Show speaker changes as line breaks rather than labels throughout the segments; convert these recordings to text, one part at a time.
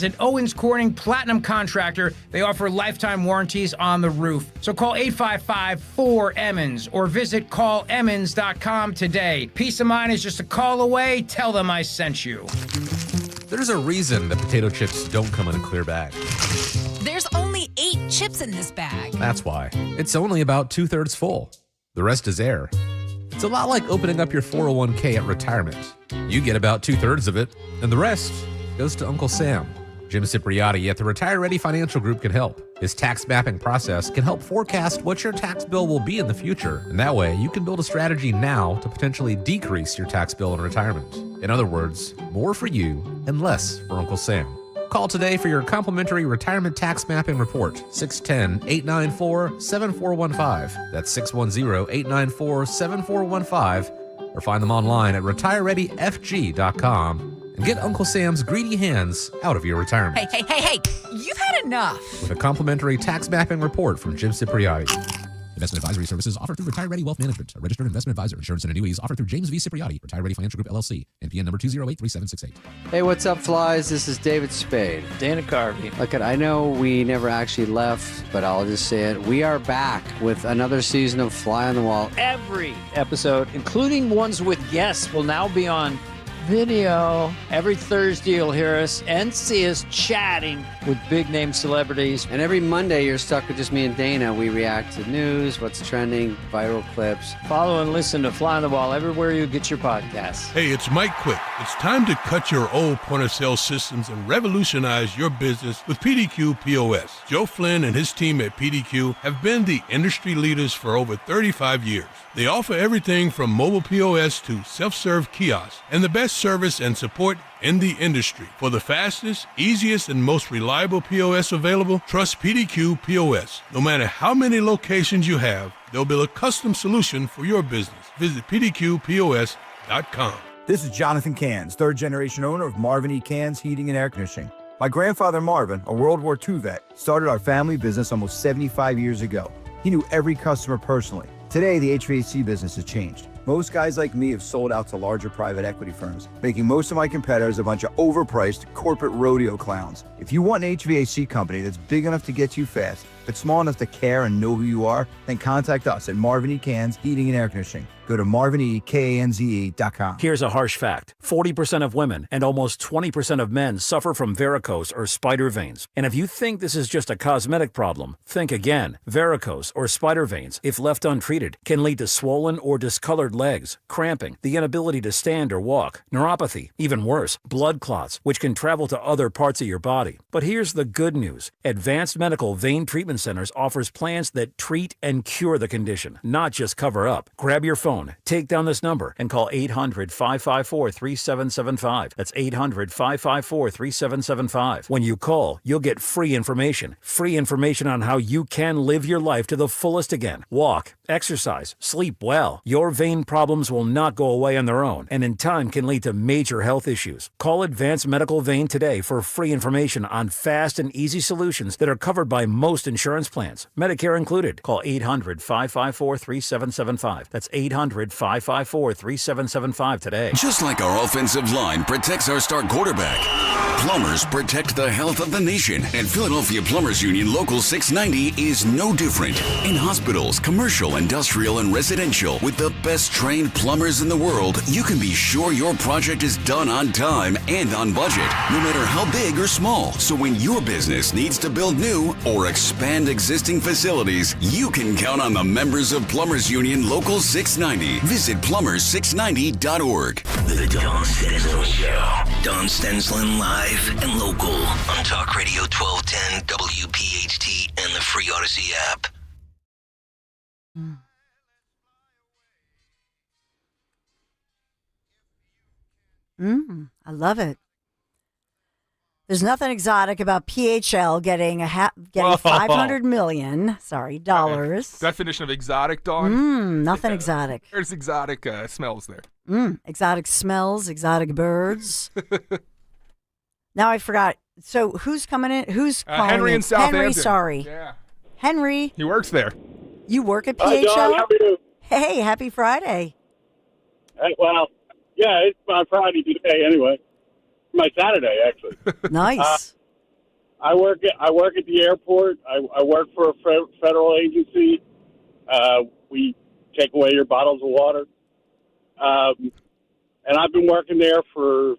An Owens Corning Platinum contractor, they offer lifetime warranties on the roof. So call 855-4-EMMONS or visit callemmons.com today. Peace of mind is just a call away. Tell them I sent you.
There's a reason that potato chips don't come in a clear bag.
There's only 8 chips in this bag.
That's why. It's only about 2/3 full. The rest is air. It's a lot like opening up your 401k at retirement. You get about 2/3 of it, and the rest goes to Uncle Sam. Jim Cipriotti at the Retire Ready Financial Group can help. His tax mapping process can help forecast what your tax bill will be in the future, and that way you can build a strategy now to potentially decrease your tax bill in retirement. In other words, more for you and less for Uncle Sam. Call today for your complimentary retirement tax mapping report, 610-894-7415. That's 610-894-7415, or find them online at retirereadyfg.com. And get Uncle Sam's greedy hands out of your retirement.
Hey, you've had enough.
With a complimentary tax mapping report from Jim Cipriotti. Investment advisory services offered through Retire Ready Wealth Management, a registered investment advisor. Insurance and annuities offered through James V. Cipriotti, Retire Ready Financial Group, LLC. NPN number 2083768.
Hey, what's up, flies? This is David Spade.
Dana Carvey.
Look, I know we never actually left, but I'll just say it. We are back with another season of Fly on the Wall.
Every episode, including ones with guests, will now be on video. Every Thursday, you'll hear us and see us chatting with big-name celebrities.
And every Monday, you're stuck with just me and Dana. We react to news, what's trending, viral clips.
Follow and listen to Fly on the Wall everywhere you get your podcasts.
Hey, it's Mike Quick. It's time to cut your old point-of-sale systems and revolutionize your business with PDQ POS. Joe Flynn and his team at PDQ have been the industry leaders for over 35 years. They offer everything from mobile POS to self-serve kiosks and the best service and support in the industry. For the fastest, easiest, and most reliable POS available, trust PDQ POS. No matter how many locations you have, they'll build a custom solution for your business. Visit pdqpos.com.
This is Jonathan Cans, third-generation owner of Marvin E. Cans Heating and Air Conditioning. My grandfather Marvin, a World War II vet, started our family business almost 75 years ago. He knew every customer personally. Today, the HVAC business has changed. Most guys like me have sold out to larger private equity firms, making most of my competitors a bunch of overpriced corporate rodeo clowns. If you want an HVAC company that's big enough to get you fast, but small enough to care and know who you are, then contact us at Marvin E. Cans Heating and Air Conditioning. Go to marvinekanze.com.
Here's a harsh fact. 40% of women and almost 20% of men suffer from varicose or spider veins. And if you think this is just a cosmetic problem, think again. Varicose or spider veins, if left untreated, can lead to swollen or discolored legs, cramping, the inability to stand or walk, neuropathy, even worse, blood clots, which can travel to other parts of your body. But here's the good news. Advanced Medical Vein Treatment Centers offers plans that treat and cure the condition, not just cover up. Grab your phone, take down this number, and call 800-554-3775. That's 800-554-3775. When you call, you'll get free information on how you can live your life to the fullest again. Walk, exercise, sleep well. Your vein problems will not go away on their own, and in time can lead to major health issues. Call Advanced Medical Vein today for free information on fast and easy solutions that are covered by most insurance plans, Medicare included. Call 800-554-3775. That's 800-554-3775 today.
Just like our offensive line protects our star quarterback, plumbers protect the health of the nation. And Philadelphia Plumbers Union Local 690 is no different. In hospitals, commercial, industrial, and residential, with the best trained plumbers in the world, you can be sure your project is done on time and on budget, no matter how big or small. So when your business needs to build new or expand existing facilities, you can count on the members of Plumbers Union Local 690. Visit plumbers690.org.
The Don Stenslin Show. Don Stenslin live and local on Talk Radio 1210 WPHT and the free Odyssey app.
I love it. There's nothing exotic about PHL getting $500 million. Dollars.
Definition of exotic, Dawn?
Nothing exotic.
There's exotic smells there.
Exotic smells, exotic birds. Now I forgot. So who's coming in? Who's calling
Henry in Southampton.
Henry, sorry.
Yeah.
Henry.
He works there.
You work at PHL?
Hi, Dawn. How are you?
Hey, happy Friday.
Well, yeah, it's my Friday today anyway. My Saturday, actually.
Nice.
I work at the airport. I work for a federal agency. We take away your bottles of water. And I've been working there for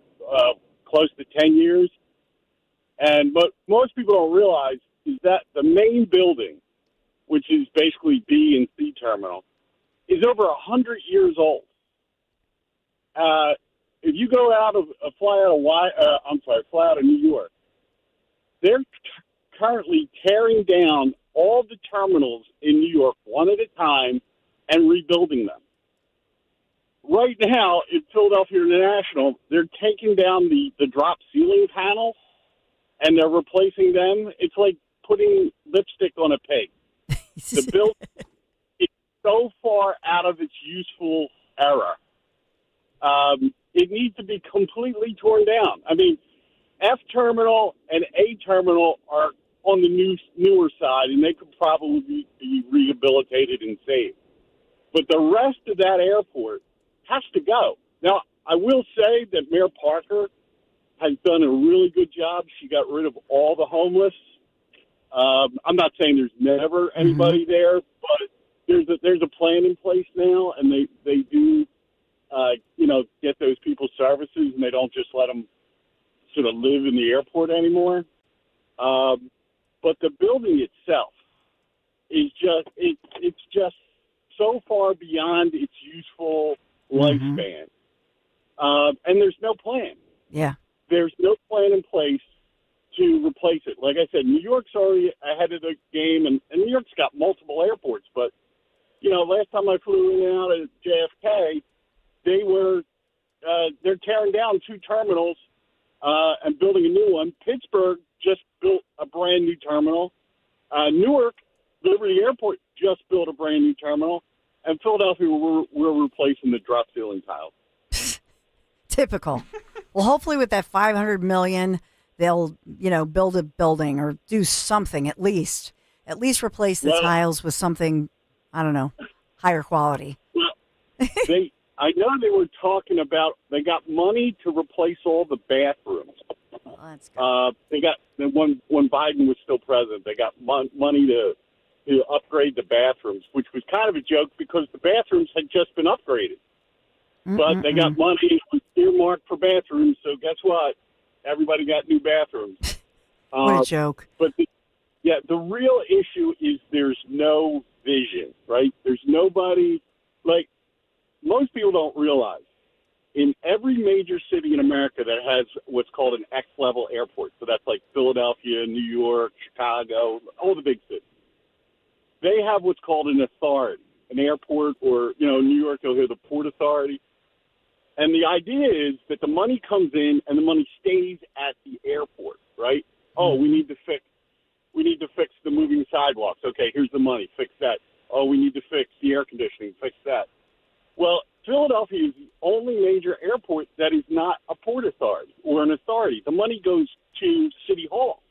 close to 10 years. And what most people don't realize is that the main building, which is basically B and C terminal, is over 100 years old. If you go fly out of New York, they're currently tearing down all the terminals in New York one at a time and rebuilding them. Right now, in Philadelphia International, they're taking down the drop ceiling panels, and they're replacing them. It's like putting lipstick on a pig. The building is so far out of its useful era. It needs to be completely torn down. I mean, F terminal and A terminal are on the newer side, and they could probably be rehabilitated and saved. But the rest of that airport has to go. Now, I will say that Mayor Parker has done a really good job. She got rid of all the homeless. I'm not saying there's never anybody there, but there's a plan in place now, and they do, get those people services, and they don't just let them sort of live in the airport anymore. But the building itself is it's just so far beyond its useful lifespan. And there's no plan.
Yeah.
There's no plan in place to replace it. Like I said, New York's already ahead of the game, and New York's got multiple airports. But, last time I flew in and out at JFK, they're tearing down 2 terminals and building a new one. Pittsburgh just built a brand new terminal. Newark, Liberty Airport, just built a brand new terminal. And Philadelphia, we're replacing the drop ceiling tiles.
Typical. Well, hopefully with that $500 million, they'll, build a building or do something at least replace the tiles with something, I don't know, higher quality.
Well, I know they were talking about, they got money to replace all the bathrooms.
Oh, that's good.
They got, when Biden was still president, they got money to upgrade the bathrooms, which was kind of a joke because the bathrooms had just been upgraded. But they got money earmarked for bathrooms, so guess what? Everybody got new bathrooms.
What a joke.
But the real issue is there's no vision, right? There's nobody, most people don't realize, in every major city in America that has what's called an X-level airport, so that's like Philadelphia, New York, Chicago, all the big cities, they have what's called an authority, an airport, or, New York, you'll hear the Port Authority. And the idea is that the money comes in and the money stays at the airport, right? Oh, we need to fix the moving sidewalks. Okay, here's the money. Fix that. Oh, we need to fix the air conditioning. Fix that. Well, Philadelphia is the only major airport that is not a port authority or an authority. The money goes to City Hall.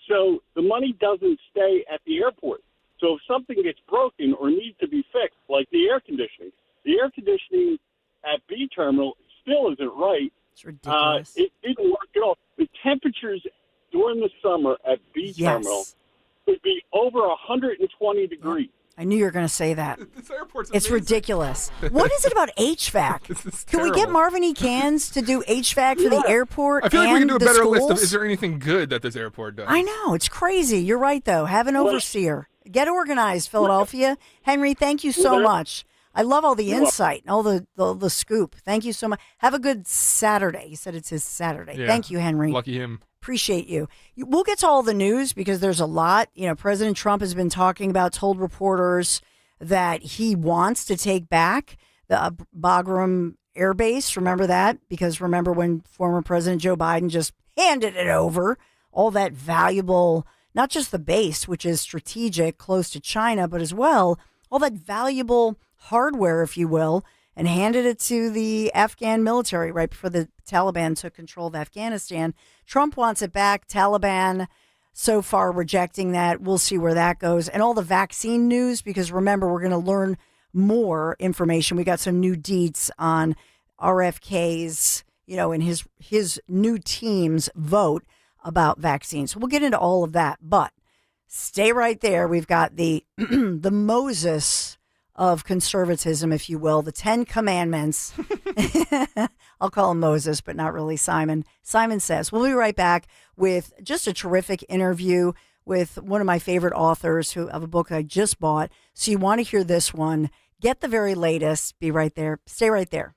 So the money doesn't stay at the airport. So if something gets broken or needs to be fixed, like the air conditioning at B terminal still isn't right.
It's ridiculous.
It didn't work at all. The temperatures during the summer at B terminal would be over 120 degrees.
I knew you were going to say that.
This airport's
It's
amazing.
ridiculous. What is it about HVAC?
This is
Can we get
terrible.
Marvin E. Cans to do HVAC for the airport
I feel like we can
and
do a
the
better
schools?
list of, is there anything good that this airport does?
I know. It's crazy. You're right, though. Have an overseer. Get organized, Philadelphia. Henry, thank you so much. I love all the insight and all the scoop. Thank you so much. Have a good Saturday. He said it's his Saturday.
Yeah.
Thank you, Henry.
Lucky him.
Appreciate you. We'll get to all the news because there's a lot. President Trump has been talking about, told reporters that he wants to take back the Bagram Air Base. Remember that? Because remember when former President Joe Biden just handed it over, all that valuable, not just the base, which is strategic, close to China, but as well, all that valuable hardware, if you will, and handed it to the Afghan military right before the Taliban took control of Afghanistan. Trump wants it back. Taliban so far rejecting that. We'll see where that goes. And all the vaccine news, because remember, we're going to learn more information. We got some new deets on RFK's, and his new team's vote about vaccines. So we'll get into all of that, but stay right there. We've got the the Moses of conservatism, if you will, the 10 Commandments. I'll call him Moses, but not really Simon. Simon Says. We'll be right back with just a terrific interview with one of my favorite authors of a book I just bought. So you want to hear this one. Get the very latest. Be right there. Stay right there.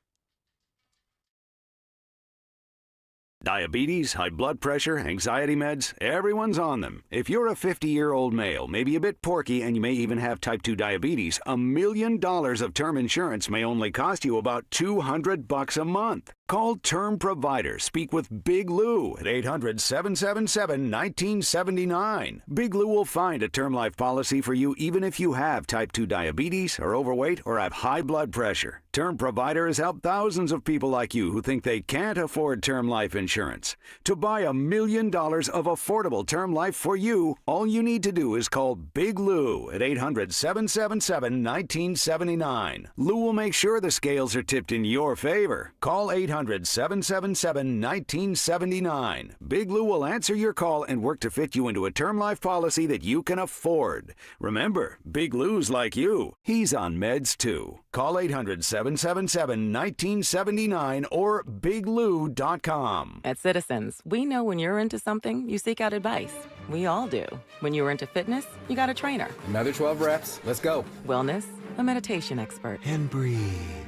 Diabetes, high blood pressure, anxiety meds, everyone's on them. If you're a 50-year-old male, maybe a bit porky, and you may even have type 2 diabetes, $1 million of term insurance may only cost you about $200 a month. Call Term Provider. Speak with Big Lou at 800-777-1979. Big Lou will find a term life policy for you even if you have type 2 diabetes, are overweight, or have high blood pressure. Term Provider has helped thousands of people like you who think they can't afford term life insurance. To buy $1 million of affordable term life for you, all you need to do is call Big Lou at 800-777-1979. Lou will make sure the scales are tipped in your favor. Call 800-777-1979. Big Lou will answer your call and work to fit you into a term life policy that you can afford. Remember, Big Lou's like you. He's on meds too. Call 800-777-1979 or biglou.com.
At Citizens, we know when you're into something, you seek out advice. We all do. When you're into fitness, you got a trainer.
Another 12 reps. Let's go.
Wellness, a meditation expert.
And breathe.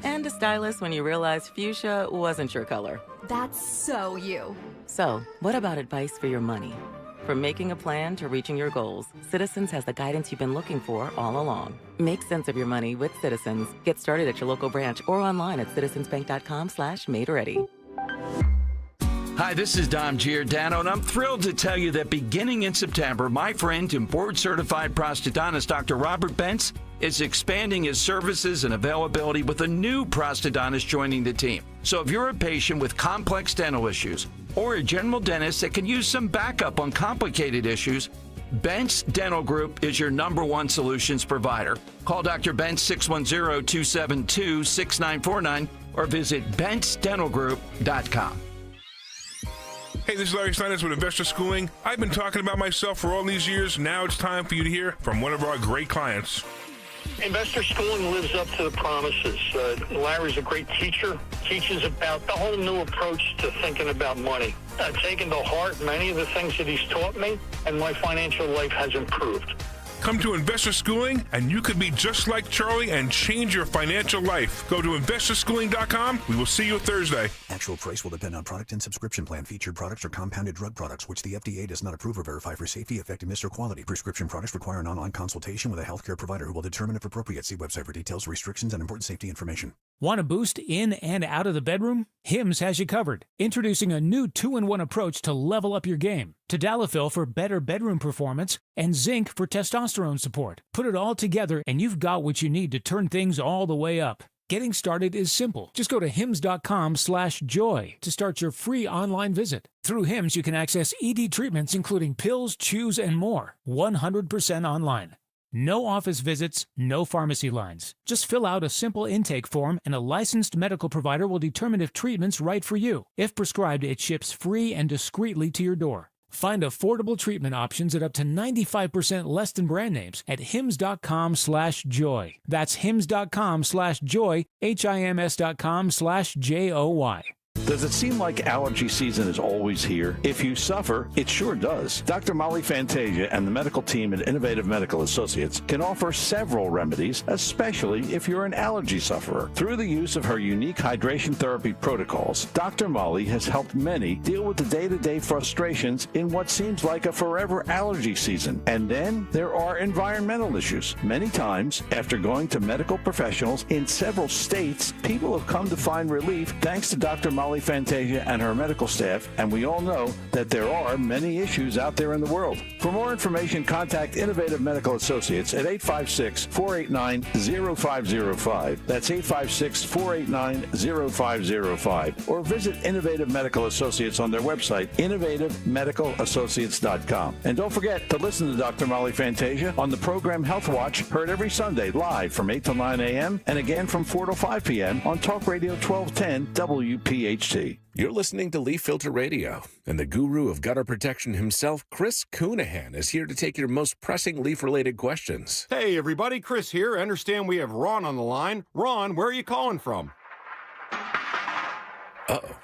And a stylist when you realize fuchsia wasn't your color.
That's so you.
So, what about advice for your money? From making a plan to reaching your goals, Citizens has the guidance you've been looking for all along. Make sense of your money with Citizens. Get started at your local branch or online at citizensbank.com/made-ready.
Hi, this is Dom Giordano, and I'm thrilled to tell you that beginning in September, my friend and board-certified prosthodontist, Dr. Robert Bentz, is expanding his services and availability with a new prosthodontist joining the team. So if you're a patient with complex dental issues or a general dentist that can use some backup on complicated issues, Bentz Dental Group is your #1 solutions provider. Call Dr. Bentz 610-272-6949 or visit BentzDentalGroup.com.
Hey, this is Larry Steinitz with Investor Schooling. I've been talking about myself for all these years. Now it's time for you to hear from one of our great clients.
Investor Schooling lives up to the promises. Larry's a great teacher, teaches about the whole new approach to thinking about money. I've taken to heart many of the things that he's taught me, and my financial life has improved.
Come to Investor Schooling, and you could be just like Charlie and change your financial life. Go to investorschooling.com. We will see you Thursday.
Actual price will depend on product and subscription plan. Featured products are compounded drug products, which the FDA does not approve or verify for safety, effectiveness, or quality. Prescription products require an online consultation with a healthcare provider who will determine if appropriate. See website for details, restrictions, and important safety information.
Want a boost in and out of the bedroom? Hims has you covered. Introducing a new 2-in-1 approach to level up your game. Tadalafil for better bedroom performance and zinc for testosterone support. Put it all together and you've got what you need to turn things all the way up. Getting started is simple. Just go to hims.com/joy to start your free online visit. Through Hims, you can access ED treatments including pills, chews, and more. 100% online. No office visits, no pharmacy lines. Just fill out a simple intake form and a licensed medical provider will determine if treatment's right for you. If prescribed, it ships free and discreetly to your door. Find affordable treatment options at up to 95% less than brand names at hims.com/joy. That's hims.com/joy, HIMS.com/JOY.
Does it seem like allergy season is always here? If you suffer, it sure does. Dr. Molly Fantasia and the medical team at Innovative Medical Associates can offer several remedies, especially if you're an allergy sufferer. Through the use of her unique hydration therapy protocols, Dr. Molly has helped many deal with the day-to-day frustrations in what seems like a forever allergy season. And then there are environmental issues. Many times, after going to medical professionals in several states, people have come to find relief thanks to Dr. Molly Fantasia and her medical staff, and we all know that there are many issues out there in the world. For more information, contact Innovative Medical Associates at 856-489-0505. That's 856-489-0505. Or visit Innovative Medical Associates on their website, innovativemedicalassociates.com. And don't forget to listen to Dr. Molly Fantasia on the program Health Watch, heard every Sunday live from 8 to 9 a.m. and again from 4 to 5 p.m. on Talk Radio 1210 WPHT. WPHT.
You're listening to Leaf Filter Radio, and the guru of gutter protection himself, Chris Coonahan, is here to take your most pressing leaf-related questions.
Hey, everybody, Chris here. I understand we have Ron on the line. Ron, where are you calling from?
Uh-oh.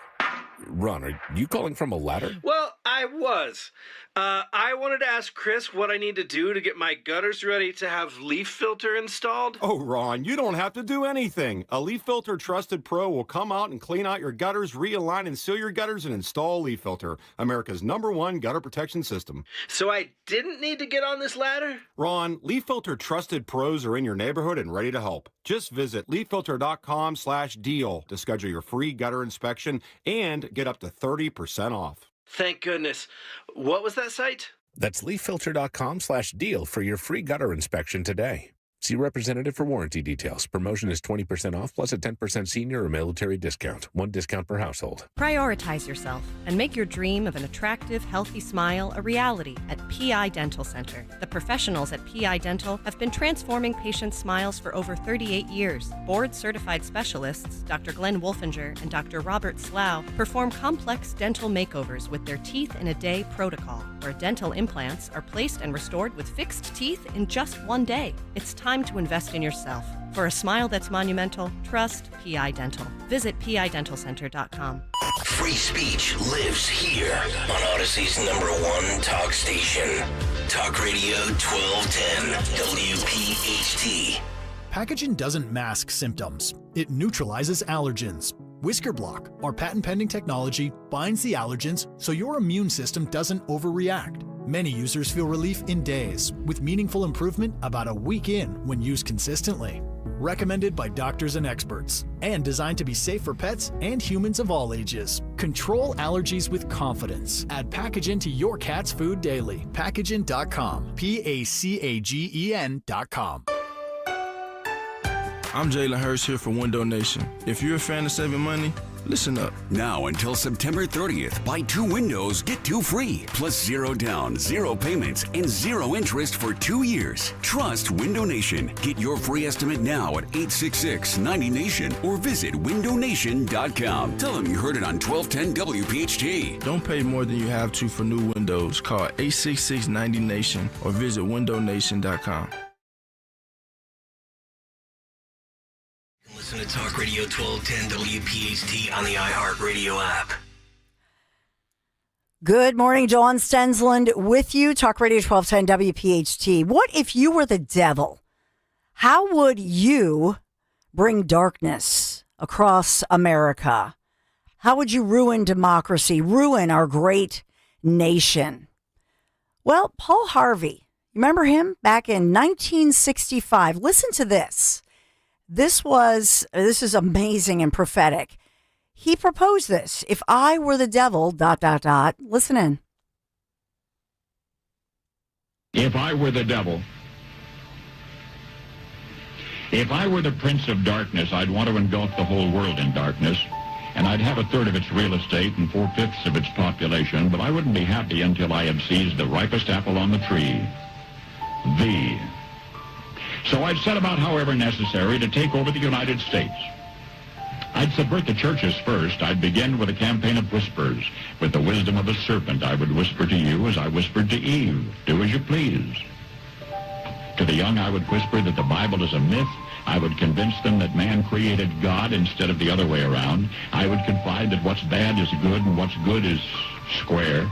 Ron, are you calling from a ladder?
Well, I was. I wanted to ask Chris what I need to do to get my gutters ready to have leaf filter installed.
Oh, Ron, you don't have to do anything. A Leaf Filter Trusted Pro will come out and clean out your gutters, realign and seal your gutters, and install Leaf Filter, America's #1 gutter protection system.
So I didn't need to get on this ladder?
Ron, Leaf Filter Trusted Pros are in your neighborhood and ready to help. Just visit leaffilter.com/deal to schedule your free gutter inspection and get up to 30% off.
Thank goodness. What was that site?
That's leaffilter.com/deal for your free gutter inspection today. See representative for warranty details. Promotion is 20% off plus a 10% senior or military discount. One discount per household.
Prioritize yourself and make your dream of an attractive, healthy smile a reality at PI Dental Center. The professionals at PI Dental have been transforming patients' smiles for over 38 years. Board-certified specialists, Dr. Glenn Wolfinger and Dr. Robert Slough, perform complex dental makeovers with their Teeth in a Day protocol, where dental implants are placed and restored with fixed teeth in just one day. It's time to invest in yourself. For a smile that's monumental, trust PI Dental. Visit PIDentalCenter.com.
Free speech lives here on Odyssey's #1 talk station. Talk Radio 1210 WPHT.
Packaging doesn't mask symptoms. It neutralizes allergens. Whisker Block, our patent-pending technology, binds the allergens so your immune system doesn't overreact. Many users feel relief in days, with meaningful improvement about a week in when used consistently. Recommended by doctors and experts, and designed to be safe for pets and humans of all ages. Control allergies with confidence. Add Packagin to your cat's food daily. Packagin.com. PACAGEN.com.
I'm Jalen Hurst here for Window Nation. If you're a fan of saving money, listen up.
Now until September 30th, buy 2 windows, get 2 free. Plus 0 down, 0 payments, and 0 interest for 2 years. Trust Window Nation. Get your free estimate now at 866-90NATION or visit windownation.com. Tell them you heard it on 1210 WPHT.
Don't pay more than you have to for new windows. Call 866-90NATION or visit windownation.com.
Listen to Talk Radio 1210 WPHT on the iHeartRadio app.
Good morning, John Stensland with you. Talk Radio 1210 WPHT. What if you were the devil? How would you bring darkness across America? How would you ruin democracy, ruin our great nation? Well, Paul Harvey, remember him back in 1965? Listen to this. This is amazing and prophetic. He proposed this. If I were the devil, ... Listen in.
If I were the devil, if I were the prince of darkness, I'd want to engulf the whole world in darkness, and I'd have 1/3 of its real estate and 4/5 of its population, but I wouldn't be happy until I had seized the ripest apple on the tree. Thee. So I'd set about, however necessary, to take over the United States. I'd subvert the churches first. I'd begin with a campaign of whispers. With the wisdom of a serpent, I would whisper to you as I whispered to Eve, do as you please. To the young, I would whisper that the Bible is a myth. I would convince them that man created God instead of the other way around. I would confide that what's bad is good and what's good is square.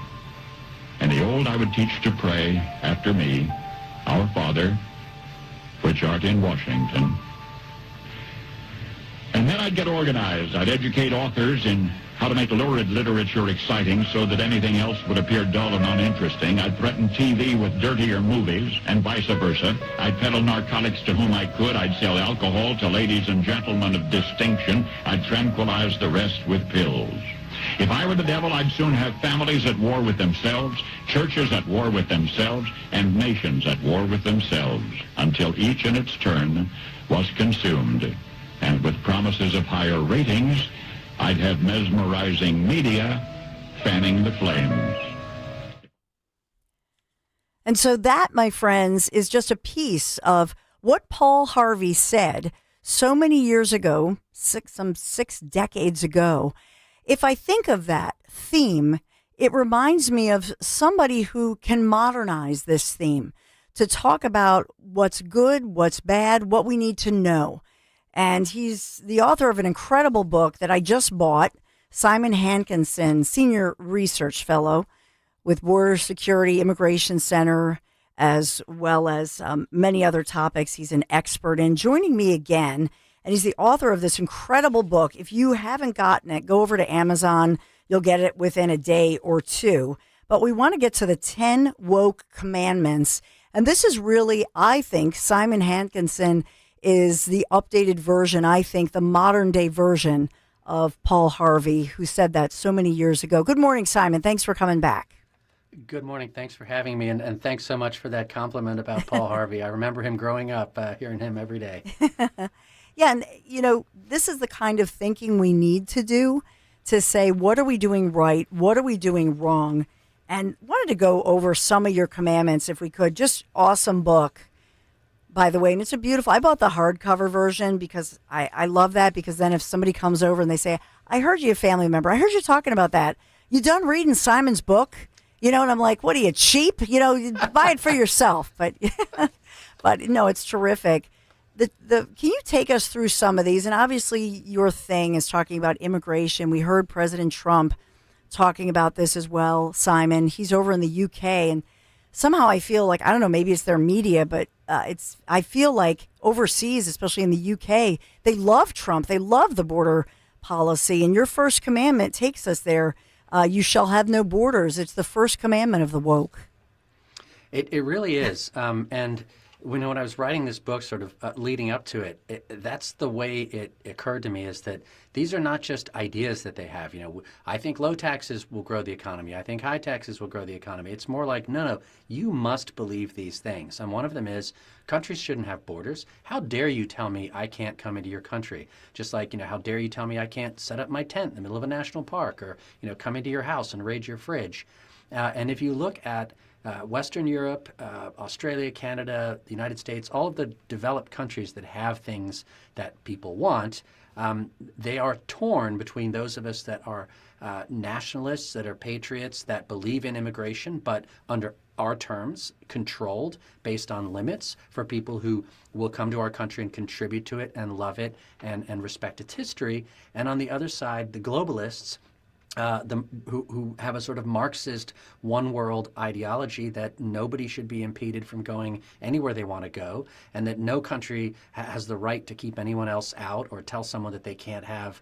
And the old I would teach to pray after me, Our Father, which art in Washington. And then I'd get organized. I'd educate authors in how to make lurid literature exciting so that anything else would appear dull and uninteresting. I'd threaten TV with dirtier movies and vice versa. I'd peddle narcotics to whom I could. I'd sell alcohol to ladies and gentlemen of distinction. I'd tranquilize the rest with pills. If I were the devil, I'd soon have families at war with themselves, churches at war with themselves, and nations at war with themselves, until each in its turn was consumed. And with promises of higher ratings, I'd have mesmerizing media fanning the flames.
And so that, my friends, is just a piece of what Paul Harvey said so many years ago, some 6 decades ago. if I think of that theme, it reminds me of somebody who can modernize this theme to talk about what's good, what's bad, what we need to know. And he's the author of an incredible book that I just bought, Simon Hankinson, Senior Research Fellow with Border Security Immigration Center, as well as many other topics he's an expert in. Joining me again, and he's the author of this incredible book. If you haven't gotten it, go over to Amazon. You'll get it within a day or two. But we want to get to the 10 woke commandments. And this is really, I think, Simon Hankinson is the updated version, I think, the modern day version of Paul Harvey, who said that so many years ago. Good morning, Simon. Thanks for coming back.
Good morning. Thanks for having me. And thanks so much for that compliment about Paul Harvey. I remember him growing up, hearing him every day.
Yeah. And, this is the kind of thinking we need to do to say, what are we doing right? What are we doing wrong? And wanted to go over some of your commandments if we could. Just awesome book, by the way. And it's I bought the hardcover version because I love that, because then if somebody comes over and they say, I heard you a family member, I heard you talking about that. You done reading Simon's book? And I'm like, what are you, cheap? Buy it for yourself. But no, it's terrific. Can you take us through some of these? And obviously your thing is talking about immigration. We heard President Trump talking about this as well, Simon. He's over in the UK, and somehow I feel like, I don't know, maybe it's their media, but I feel like overseas, especially in the UK, they love Trump. They love the border policy. And your first commandment takes us there. You shall have no borders. It's the first commandment of the woke.
It really is. And when I was writing this book, sort of leading up to it, that's the way it occurred to me, is that these are not just ideas that they have. I think low taxes will grow the economy. I think high taxes will grow the economy. It's more like, no, you must believe these things. And one of them is countries shouldn't have borders. How dare you tell me I can't come into your country? Just like, how dare you tell me I can't set up my tent in the middle of a national park, or, come into your house and raid your fridge. And if you look at Western Europe, Australia, Canada, the United States, all of the developed countries that have things that people want, they are torn between those of us that are nationalists, that are patriots, that believe in immigration, but under our terms, controlled based on limits for people who will come to our country and contribute to it and love it and respect its history. And on the other side, the globalists, who have a sort of Marxist one-world ideology that nobody should be impeded from going anywhere they want to go, and that no country has the right to keep anyone else out or tell someone that they can't have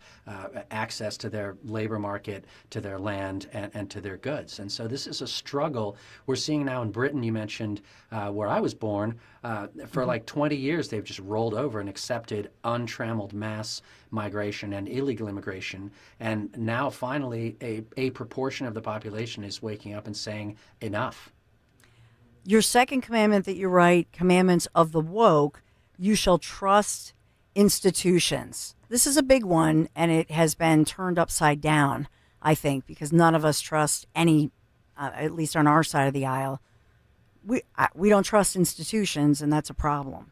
access to their labor market, to their land, and to their goods. And so this is a struggle we're seeing now in Britain. You mentioned where I was born. For like 20 years, they've just rolled over and accepted untrammeled mass migration and illegal immigration. And now finally, a proportion of the population is waking up and saying, enough.
Your second commandment that you write, commandments of the woke, you shall trust institutions. This is a big one, and it has been turned upside down, I think, because none of us trust any, at least on our side of the aisle. We don't trust institutions, and that's a problem.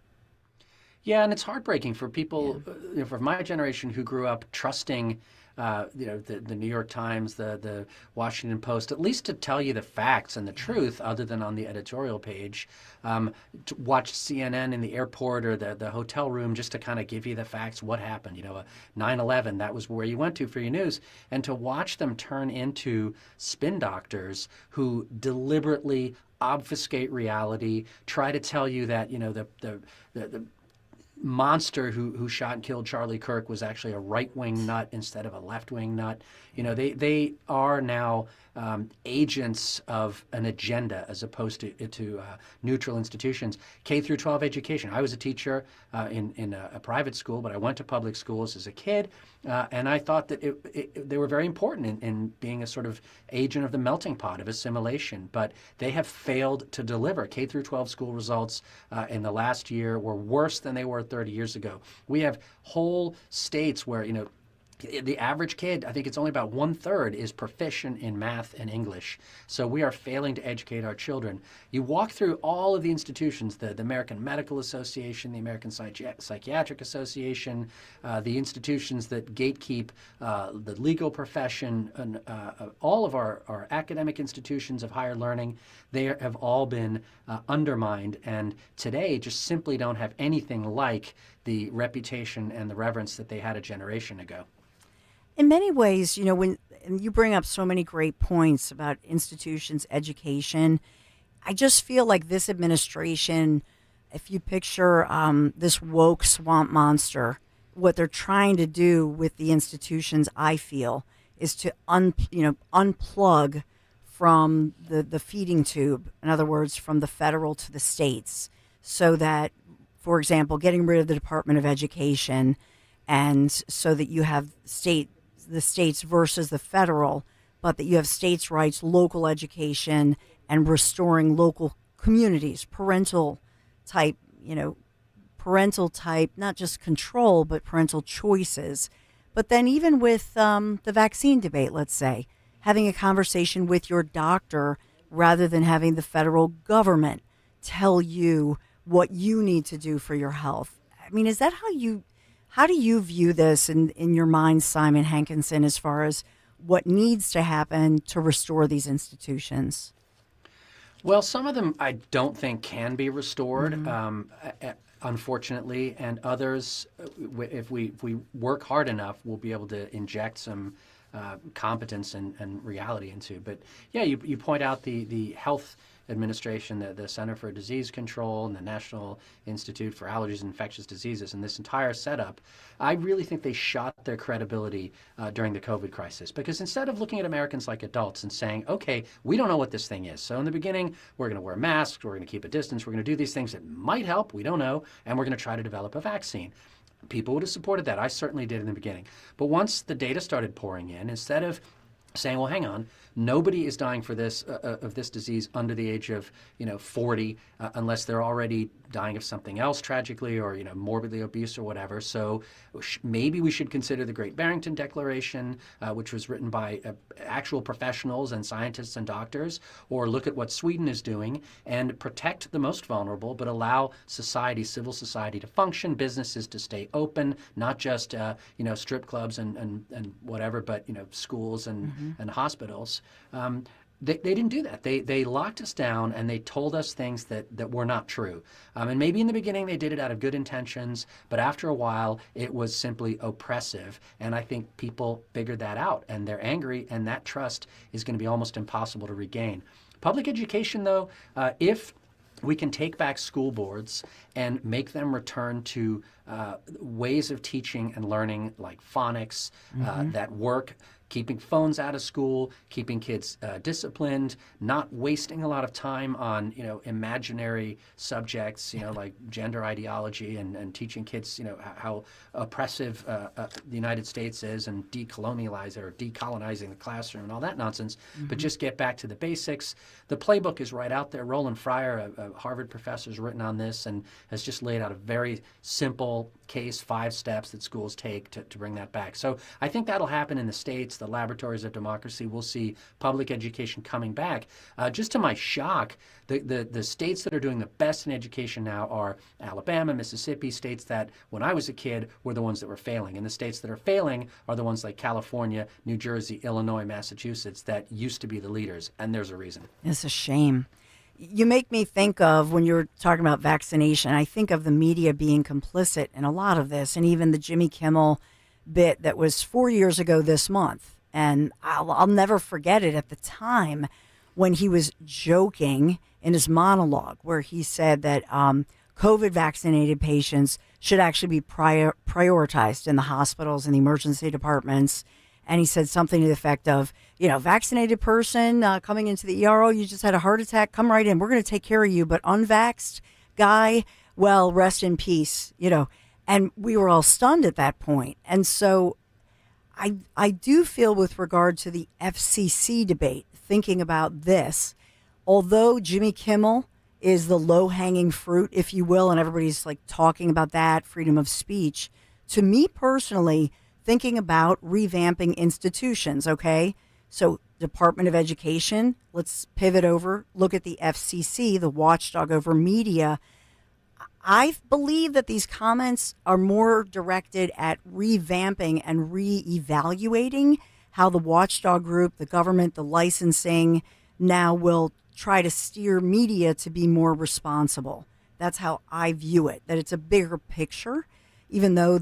Yeah, and it's heartbreaking for people, for my generation, who grew up trusting, the New York Times, the Washington Post, at least to tell you the facts and the truth, other than on the editorial page. To watch CNN in the airport or the hotel room just to kind of give you the facts, what happened. 9/11, that was where you went to for your news. And to watch them turn into spin doctors who deliberately obfuscate reality, try to tell you that, the monster who shot and killed Charlie Kirk was actually a right-wing nut instead of a left-wing nut. They are now agents of an agenda as opposed to neutral institutions. K through 12 education. I was a teacher in a private school, but I went to public schools as a kid, and I thought that they were very important in being a sort of agent of the melting pot of assimilation. But they have failed to deliver. K through 12 school results in the last year were worse than they were 30 years ago. We have whole states where, The average kid, I think it's only about 1/3 is proficient in math and English. So we are failing to educate our children. You walk through all of the institutions, the American Medical Association, the American Psychiatric Association, the institutions that gatekeep the legal profession, and all of our academic institutions of higher learning, they have all been undermined, and today just simply don't have anything like the reputation and the reverence that they had a generation ago.
In many ways, when and you bring up so many great points about institutions, education, I just feel like this administration, if you picture this woke swamp monster, what they're trying to do with the institutions, I feel, is to unplug from the feeding tube. In other words, from the federal to the states, so that, for example, getting rid of the Department of Education, and so that you have the states versus the federal, but that you have states' rights, local education, and restoring local communities, parental type, not just control, but parental choices. But then even with the vaccine debate, let's say, having a conversation with your doctor rather than having the federal government tell you what you need to do for your health. I mean, is that how do you view this in your mind, Simon Hankinson, as far as what needs to happen to restore these institutions?
Well, some of them I don't think can be restored, unfortunately, and others, if we work hard enough, we'll be able to inject some competence and reality into. But yeah, you point out the health administration, the Center for Disease Control and the National Institute for Allergies and Infectious Diseases, and this entire setup, I really think they shot their credibility during the COVID crisis. Because instead of looking at Americans like adults and saying, okay, we don't know what this thing is. So in the beginning, we're going to wear masks, we're going to keep a distance, we're going to do these things that might help, we don't know, and we're going to try to develop a vaccine. People would have supported that. I certainly did in the beginning. But once the data started pouring in, instead of saying, well, hang on, nobody is dying for this of this disease under the age of 40 unless they're already dying of something else tragically, or morbidly obese or whatever. So maybe we should consider the Great Barrington Declaration, which was written by actual professionals and scientists and doctors, or look at what Sweden is doing and protect the most vulnerable, but allow society, civil society, to function, businesses to stay open, not just strip clubs and whatever, but schools and hospitals. They didn't do that. They locked us down, and they told us things that were not true. And maybe in the beginning they did it out of good intentions, but after a while it was simply oppressive. And I think people figured that out, and they're angry, and that trust is going to be almost impossible to regain. Public education, though, if we can take back school boards and make them return to ways of teaching and learning like phonics that work, keeping phones out of school, keeping kids disciplined, not wasting a lot of time on imaginary subjects, like gender ideology, and teaching kids how oppressive the United States is, and decolonizing the classroom and all that nonsense. But just get back to the basics. The playbook is right out there. Roland Fryer, a Harvard professor, has written on this and has just laid out a very simple case, 5 steps that schools take to bring that back. So I think that'll happen in the States. The laboratories of democracy, we'll see public education coming back. Just to my shock, the states that are doing the best in education now are Alabama, Mississippi, states that when I was a kid were the ones that were failing. And the states that are failing are the ones like California, New Jersey, Illinois, Massachusetts that used to be the leaders. And there's a reason.
It's a shame. You make me think of, when you're talking about vaccination, I think of the media being complicit in a lot of this, and even the Jimmy Kimmel bit that was 4 years ago this month. And I'll never forget it at the time when he was joking in his monologue where he said that COVID vaccinated patients should actually be prioritized in the hospitals and the emergency departments. And he said something to the effect of, vaccinated person coming into the ER, you just had a heart attack, come right in. We're going to take care of you. But unvaxxed guy, well, rest in peace, And we were all stunned at that point. And so I do feel, with regard to the FCC debate, thinking about this, although Jimmy Kimmel is the low-hanging fruit, if you will, and everybody's like talking about that, freedom of speech, to me personally, thinking about revamping institutions, okay? So, Department of Education, let's pivot over, look at the FCC, the watchdog over media. I believe that these comments are more directed at revamping and reevaluating how the watchdog group, the government, the licensing now will try to steer media to be more responsible. That's how I view it, that it's a bigger picture, even though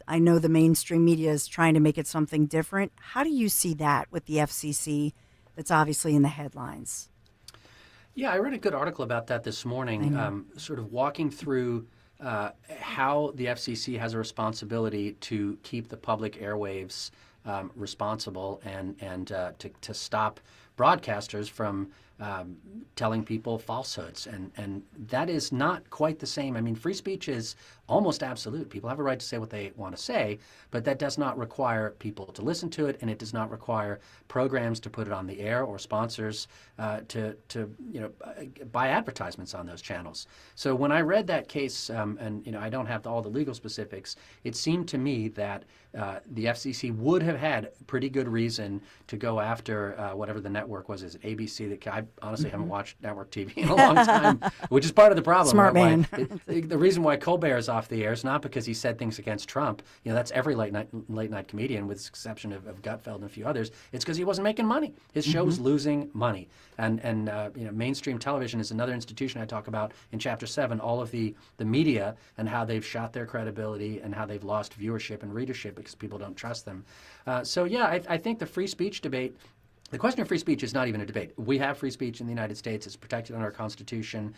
I know the mainstream media is trying to make it something different. How do you see that with the FCC that's obviously in the headlines?
Yeah, I read a good article about that this morning, sort of walking through how the FCC has a responsibility to keep the public airwaves responsible and to stop broadcasters from telling people falsehoods. And that is not quite the same. I mean, free speech is almost absolute. People have a right to say what they want to say, but that does not require people to listen to it, and it does not require programs to put it on the air or sponsors to buy advertisements on those channels. So when I read that case, and I don't have all the legal specifics, it seemed to me that the FCC would have had pretty good reason to go after whatever the network was. Is it ABC? That I honestly haven't watched network TV in a long time, which is part of the problem.
Smart man.
The reason why Colbert is off the air is not because he said things against Trump. That's every late night comedian, with the exception of Gutfeld and a few others. It's because he wasn't making money. His show was losing money. And mainstream television is another institution I talk about in Chapter 7. All of the media and how they've shot their credibility and how they've lost viewership and readership because people don't trust them. I think the free speech debate. The question of free speech is not even a debate. We have free speech in the United States. It's protected under our Constitution.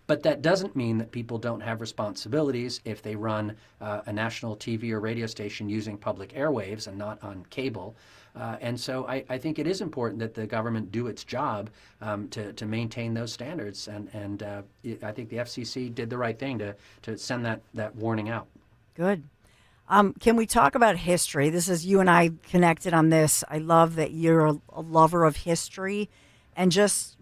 But that doesn't mean that people don't have responsibilities if they run a national TV or radio station using public airwaves and not on cable. And so I think it is important that the government do its job to maintain those standards. And I think the FCC did the right thing to send that warning out.
Good. Can we talk about history? This is you and I connected on this. I love that you're a lover of history. And just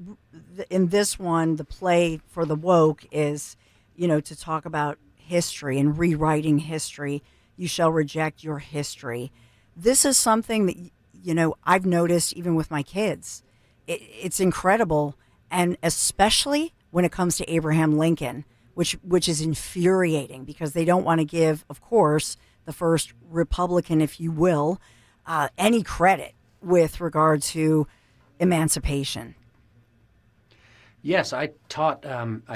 in this one, the play for the woke is, to talk about history and rewriting history. You shall reject your history. This is something that, I've noticed even with my kids. It's incredible. And especially when it comes to Abraham Lincoln, which is infuriating because they don't want to give, of course, the first Republican, if you will, any credit with regard to emancipation.
Yes, I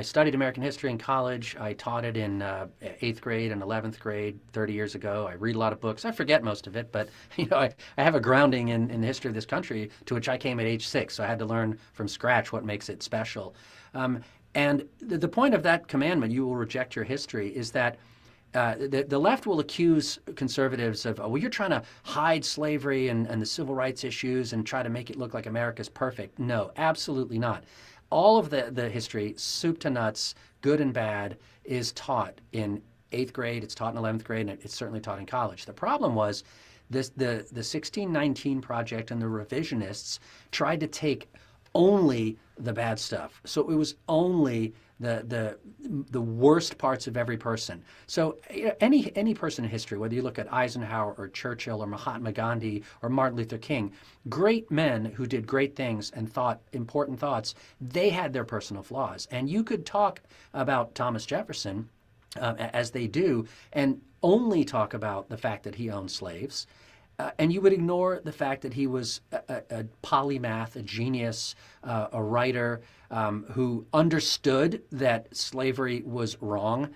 studied American history in college. I taught it in 8th grade and 11th grade 30 years ago. I read a lot of books. I forget most of it, but I have a grounding in the history of this country to which I came at age 6, so I had to learn from scratch what makes it special. And the point of that commandment, you will reject your history, is that the left will accuse conservatives of, you're trying to hide slavery and the civil rights issues and try to make it look like America's perfect. No, absolutely not. All of the history, soup to nuts, good and bad, is taught in 8th grade, it's taught in 11th grade, and it's certainly taught in college. The problem was the 1619 Project and the revisionists tried to take only the bad stuff. So it was only the worst parts of every person. So any person in history, whether you look at Eisenhower or Churchill or Mahatma Gandhi or Martin Luther King, great men who did great things and thought important thoughts, they had their personal flaws. And you could talk about Thomas Jefferson, as they do, and only talk about the fact that he owned slaves. And you would ignore the fact that he was a polymath, a genius, a writer who understood that slavery was wrong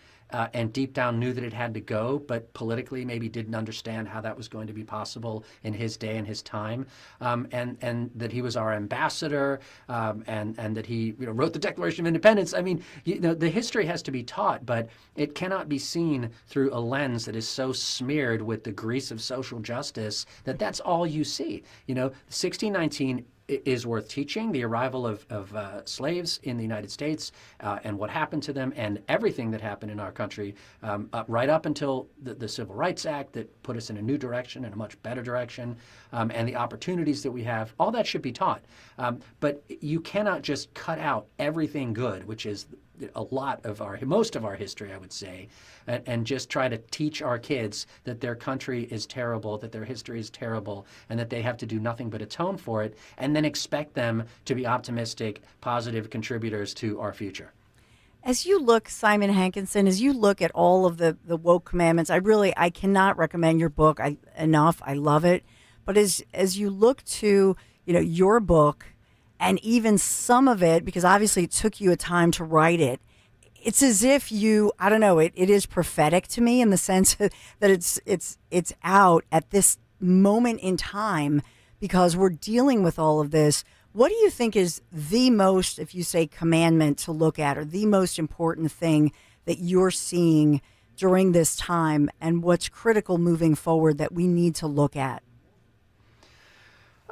and deep down knew that it had to go, but politically maybe didn't understand how that was going to be possible in his day and his time, and that he was our ambassador, and that he wrote the Declaration of Independence. I mean, the history has to be taught, but it cannot be seen through a lens that is so smeared with the grease of social justice that that's all you see. 1619 is worth teaching, the arrival of slaves in the United States and what happened to them and everything that happened in our country right up until the Civil Rights Act that put us in a new direction, in a much better direction, and the opportunities that we have. All that should be taught. But you cannot just cut out everything good, which is most of our history, I would say, and just try to teach our kids that their country is terrible, that their history is terrible, and that they have to do nothing but atone for it, and then expect them to be optimistic, positive contributors to our future.
As you look, Simon Hankinson, as you look at all of the woke commandments, I cannot recommend your book enough. I love it. But as you look to, your book, and even some of it, because obviously it took you a time to write it, it's as if I don't know, it is prophetic to me in the sense that it's out at this moment in time because we're dealing with all of this. What do you think is the most, if you say commandment to look at, or the most important thing that you're seeing during this time, and what's critical moving forward that we need to look at?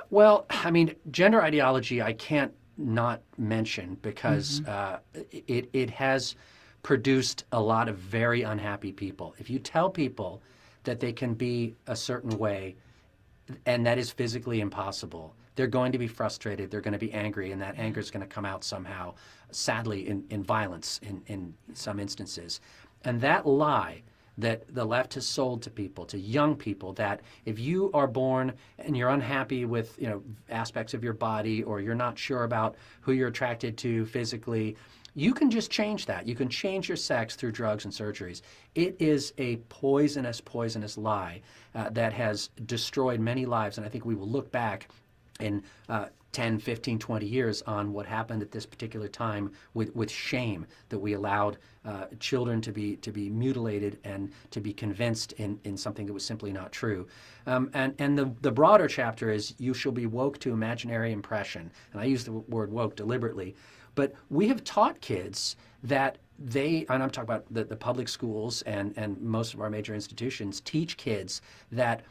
Well, I mean, gender ideology I can't not mention because it has produced a lot of very unhappy people. If you tell people that they can be a certain way and that is physically impossible, they're going to be frustrated, they're going to be angry, and that anger is going to come out somehow, sadly, in violence in some instances. And that lie that the left has sold to people, to young people, that if you are born and you're unhappy with aspects of your body, or you're not sure about who you're attracted to physically, you can just change that. You can change your sex through drugs and surgeries. It is a poisonous lie that has destroyed many lives, and I think we will look back in 10, 15, 20 years on what happened at this particular time with shame that we allowed children to be mutilated and to be convinced in something that was simply not true. And the broader chapter is you shall be woke to imaginary impression. And I use the word woke deliberately. But we have taught kids that and I'm talking about the public schools and most of our major institutions teach kids that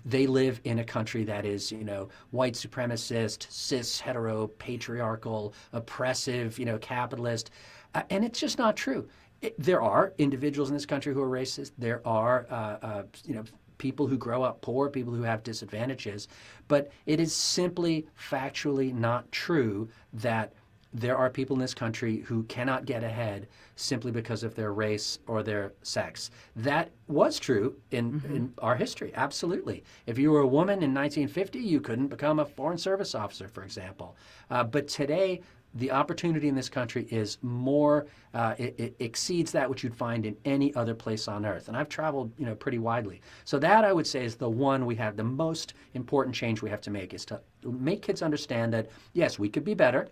they live in a country that is, white supremacist, cis, hetero, patriarchal, oppressive, capitalist. And it's just not true. There are individuals in this country who are racist. There are, people who grow up poor, people who have disadvantages. But it is simply factually not true that there are people in this country who cannot get ahead simply because of their race or their sex. That was true in our history, absolutely. If you were a woman in 1950, you couldn't become a Foreign Service officer, for example. But today, the opportunity in this country is more, it exceeds that which you'd find in any other place on earth. And I've traveled, pretty widely. So that, I would say, is the one we have, the most important change we have to make, is to make kids understand that, yes, we could be better,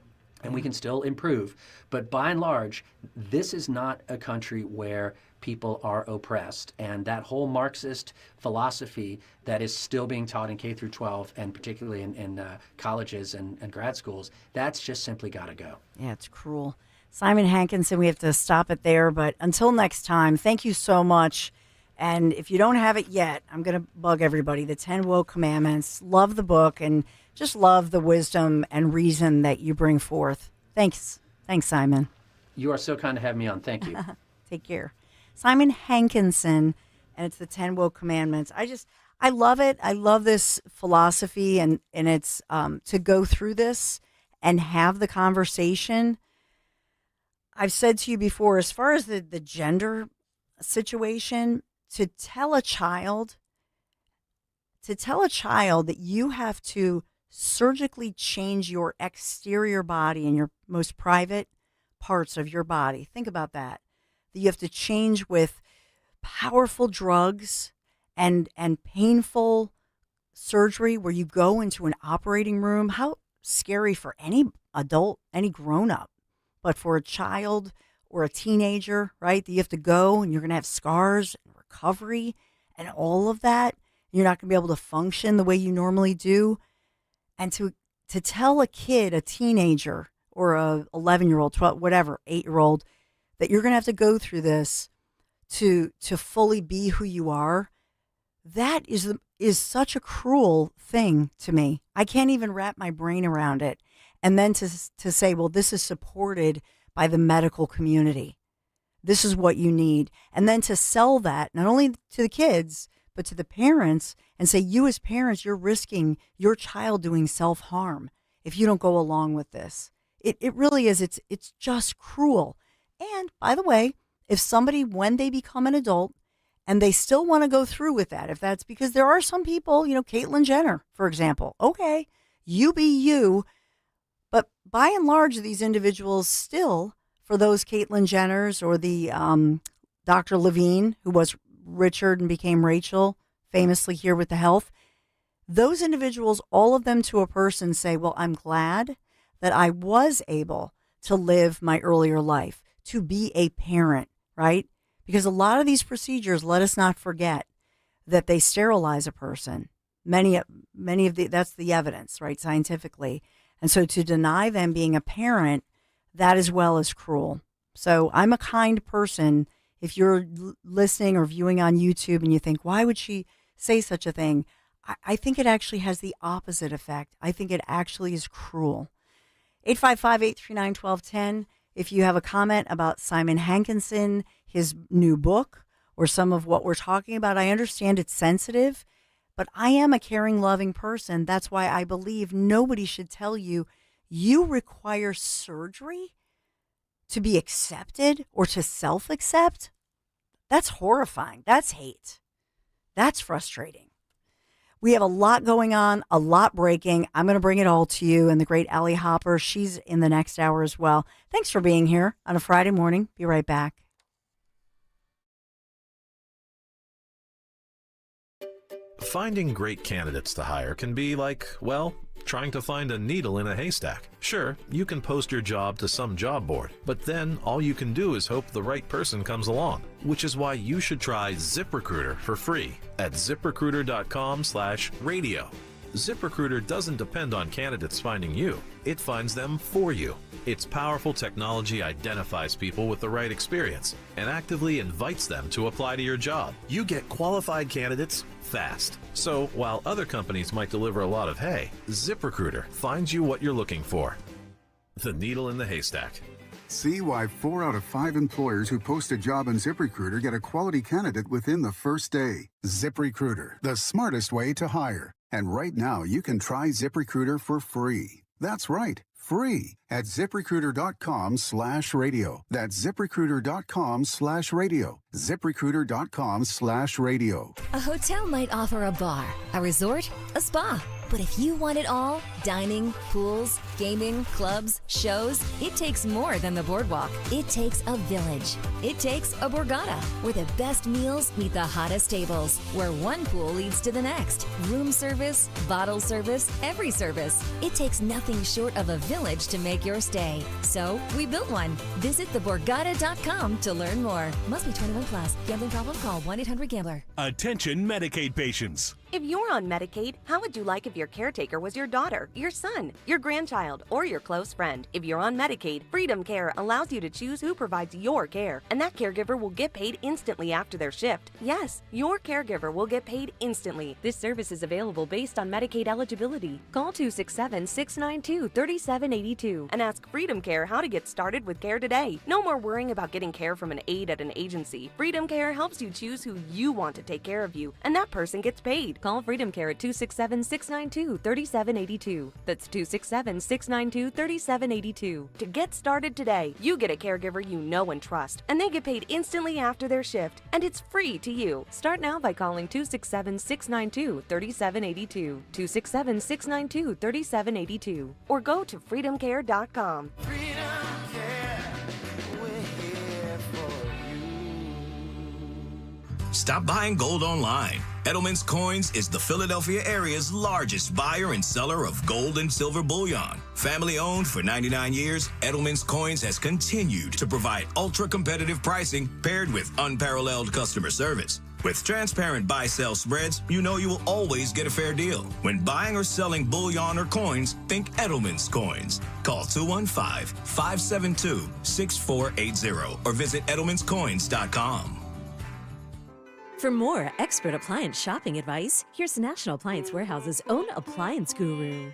and we can still improve. But by and large, this is not a country where people are oppressed. And that whole Marxist philosophy that is still being taught in K through 12, and particularly in colleges and grad schools, that's just simply got to go.
Yeah, it's cruel. Simon Hankinson, we have to stop it there. But until next time, thank you so much. And if you don't have it yet, I'm going to bug everybody. The 10 Woke Commandments. Love the book and just love the wisdom and reason that you bring forth. Thanks. Thanks, Simon.
You are so kind to have me on. Thank you.
Take care. Simon Hankinson, and it's the 10 Woke Commandments. I love it. I love this philosophy, and it's to go through this and have the conversation. I've said to you before, as far as the gender situation, to tell a child that you have to surgically change your exterior body and your most private parts of your body. Think about that. That you have to change with powerful drugs and painful surgery where you go into an operating room. How scary for any adult, any grown-up. But for a child or a teenager, right, that you have to go and you're going to have scars and recovery and all of that. You're not going to be able to function the way you normally do. And to tell a kid, a teenager, or a 11-year-old, 12, whatever, 8-year-old, that you're going to have to go through this to fully be who you are, that is such a cruel thing to me. I can't even wrap my brain around it. And then to say, well, this is supported by the medical community. This is what you need. And then to sell that, not only to the kids, but to the parents, and say, you as parents, you're risking your child doing self-harm if you don't go along with this. It really is. It's just cruel. And by the way, if somebody, when they become an adult and they still want to go through with that, if that's because there are some people, Caitlyn Jenner, for example, okay, you be you. But by and large, these individuals still, for those Caitlyn Jenners or the Dr. Levine, who was Richard and became Rachel, famously here with the health, those individuals, all of them to a person say, well, I'm glad that I was able to live my earlier life, to be a parent, right? Because a lot of these procedures, let us not forget that they sterilize a person. Many of that's the evidence, right, scientifically. And so to deny them being a parent, that as well is cruel. So I'm a kind person. If you're listening or viewing on YouTube and you think, why would she say such a thing? I think it actually has the opposite effect. I think it actually is cruel. 855-839-1210. If you have a comment about Simon Hankinson, his new book, or some of what we're talking about, I understand it's sensitive, but I am a caring, loving person. That's why I believe nobody should tell you, you require surgery to be accepted or to self-accept. That's horrifying. That's hate. That's frustrating. We have a lot going on, a lot breaking. I'm going to bring it all to you. And the great Allie Hopper, she's in the next hour as well. Thanks for being here on a Friday morning. Be right back.
Finding great candidates to hire can be like, well, trying to find a needle in a haystack. Sure, you can post your job to some job board, but then all you can do is hope the right person comes along, which is why you should try ZipRecruiter for free at ZipRecruiter.com/radio. ZipRecruiter doesn't depend on candidates finding you. It finds them for you. Its powerful technology identifies people with the right experience and actively invites them to apply to your job. You get qualified candidates fast. So while other companies might deliver a lot of hay, ZipRecruiter finds you what you're looking for. The needle in the haystack.
See why 4 out of 5 employers who post a job on ZipRecruiter get a quality candidate within the first day. ZipRecruiter, the smartest way to hire. And right now, you can try ZipRecruiter for free. That's right, free at ZipRecruiter.com/radio. That's ZipRecruiter.com/radio. ZipRecruiter.com/radio.
A hotel might offer a bar, a resort, a spa. But if you want it all, dining, pools, gaming, clubs, shows, it takes more than the boardwalk. It takes a village. It takes a Borgata, where the best meals meet the hottest tables, where one pool leads to the next. Room service, bottle service, every service. It takes nothing short of a village to make your stay. So we built one. Visit theborgata.com to learn more. Must be 21 plus. Gambling problem? Call 1-800-GAMBLER.
Attention Medicaid patients.
If you're on Medicaid, how would you like if your caretaker was your daughter, your son, your grandchild, or your close friend? If you're on Medicaid, Freedom Care allows you to choose who provides your care, and that caregiver will get paid instantly after their shift. Yes, your caregiver will get paid instantly. This service is available based on Medicaid eligibility. Call 267-692-3782 and ask Freedom Care how to get started with care today. No more worrying about getting care from an aide at an agency. Freedom Care helps you choose who you want to take care of you, and that person gets paid. Call Freedom Care at 267-692-3782. That's 267-692-3782. To get started today, you get a caregiver you know and trust, and they get paid instantly after their shift, and it's free to you. Start now by calling 267-692-3782, 267-692-3782, or go to freedomcare.com.
Stop buying gold online. Edelman's Coins is the Philadelphia area's largest buyer and seller of gold and silver bullion. Family owned for 99 years, Edelman's Coins has continued to provide ultra-competitive pricing paired with unparalleled customer service. With transparent buy-sell spreads, you know you will always get a fair deal. When buying or selling bullion or coins, think Edelman's Coins. Call 215-572-6480 or visit edelmanscoins.com.
For more expert appliance shopping advice, here's National Appliance Warehouse's own appliance guru.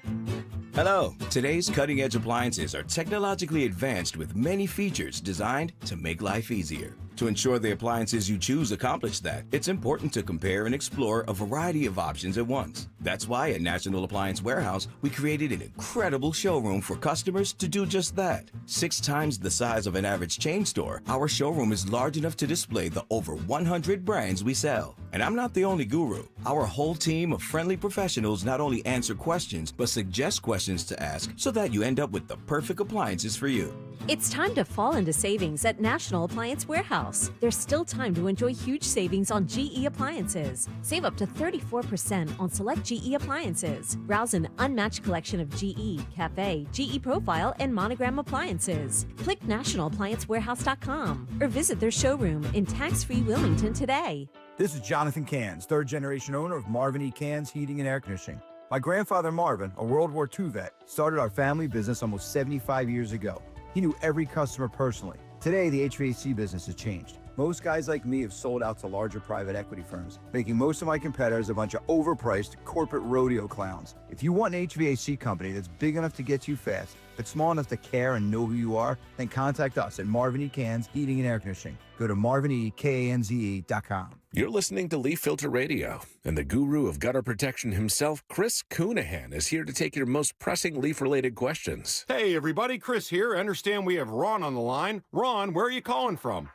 Hello. Today's cutting-edge appliances are technologically advanced with many features designed to make life easier.
To ensure the appliances you choose accomplish that, it's important to compare and explore a variety of options at once. That's why at National Appliance Warehouse, we created an incredible showroom for customers to do just that. 6 times the size of an average chain store, our showroom is large enough to display the over 100 brands we sell. And I'm not the only guru. Our whole team of friendly professionals not only answer questions, but suggest questions to ask so that you end up with the perfect appliances for you.
It's time to fall into savings at National Appliance Warehouse. There's still time to enjoy huge savings on GE appliances. Save up to 34% on select GE appliances. Browse an unmatched collection of GE, Cafe, GE Profile, and Monogram appliances. Click nationalappliancewarehouse.com or visit their showroom in tax-free Wilmington today.
This is Jonathan Cans, third-generation owner of Marvin E. Cans Heating and Air Conditioning. My grandfather Marvin, a World War II vet, started our family business almost 75 years ago. He knew every customer personally. Today, the HVAC business has changed. Most guys like me have sold out to larger private equity firms, making most of my competitors a bunch of overpriced corporate rodeo clowns. If you want an HVAC company that's big enough to get you fast, but small enough to care and know who you are, then contact us at Marvin E. Cans Heating and Air Conditioning. Go to marvinekanze.com.
You're listening to Leaf Filter Radio, and the guru of gutter protection himself, Chris Coonahan, is here to take your most pressing leaf-related questions.
Hey, everybody, Chris here. I understand we have Ron on the line. Ron, where are you calling from?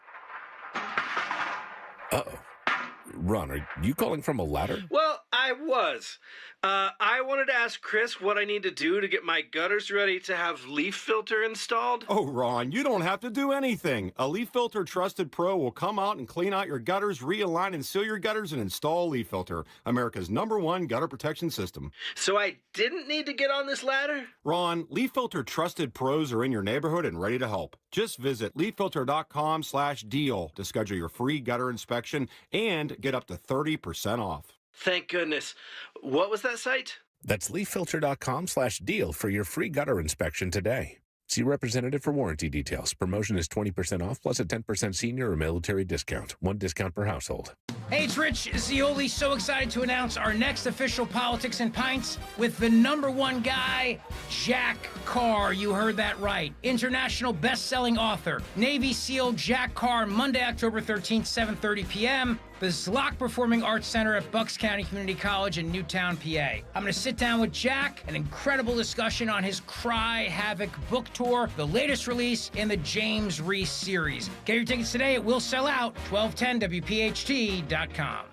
Uh-oh. Ron, are you calling from a ladder?
Well, I was. I wanted to ask Chris what I need to do to get my gutters ready to have leaf filter installed.
Oh, Ron, you don't have to do anything. A Leaf Filter Trusted Pro will come out and clean out your gutters, realign and seal your gutters, and install Leaf Filter, America's #1 gutter protection system.
So I didn't need to get on this ladder?
Ron, Leaf Filter Trusted Pros are in your neighborhood and ready to help. Just visit leaffilter.com/deal to schedule your free gutter inspection and get up to 30% off.
Thank goodness. What was that site?
That's leaffilter.com/deal for your free gutter inspection today. See representative for warranty details. Promotion is 20% off plus a 10% senior or military discount. 1 discount per household.
Hey, it's Rich Zioli. So excited to announce our next official Politics and Pints with the #1 guy, Jack Carr. You heard that right. International best-selling author, Navy SEAL Jack Carr, Monday, October 13th, 7:30 p.m., the Zlock Performing Arts Center at Bucks County Community College in Newtown, PA. I'm going to sit down with Jack, an incredible discussion on his Cry Havoc book tour, the latest release in the James Reese series. Get your tickets today. It will sell out. 1210WPHT.com.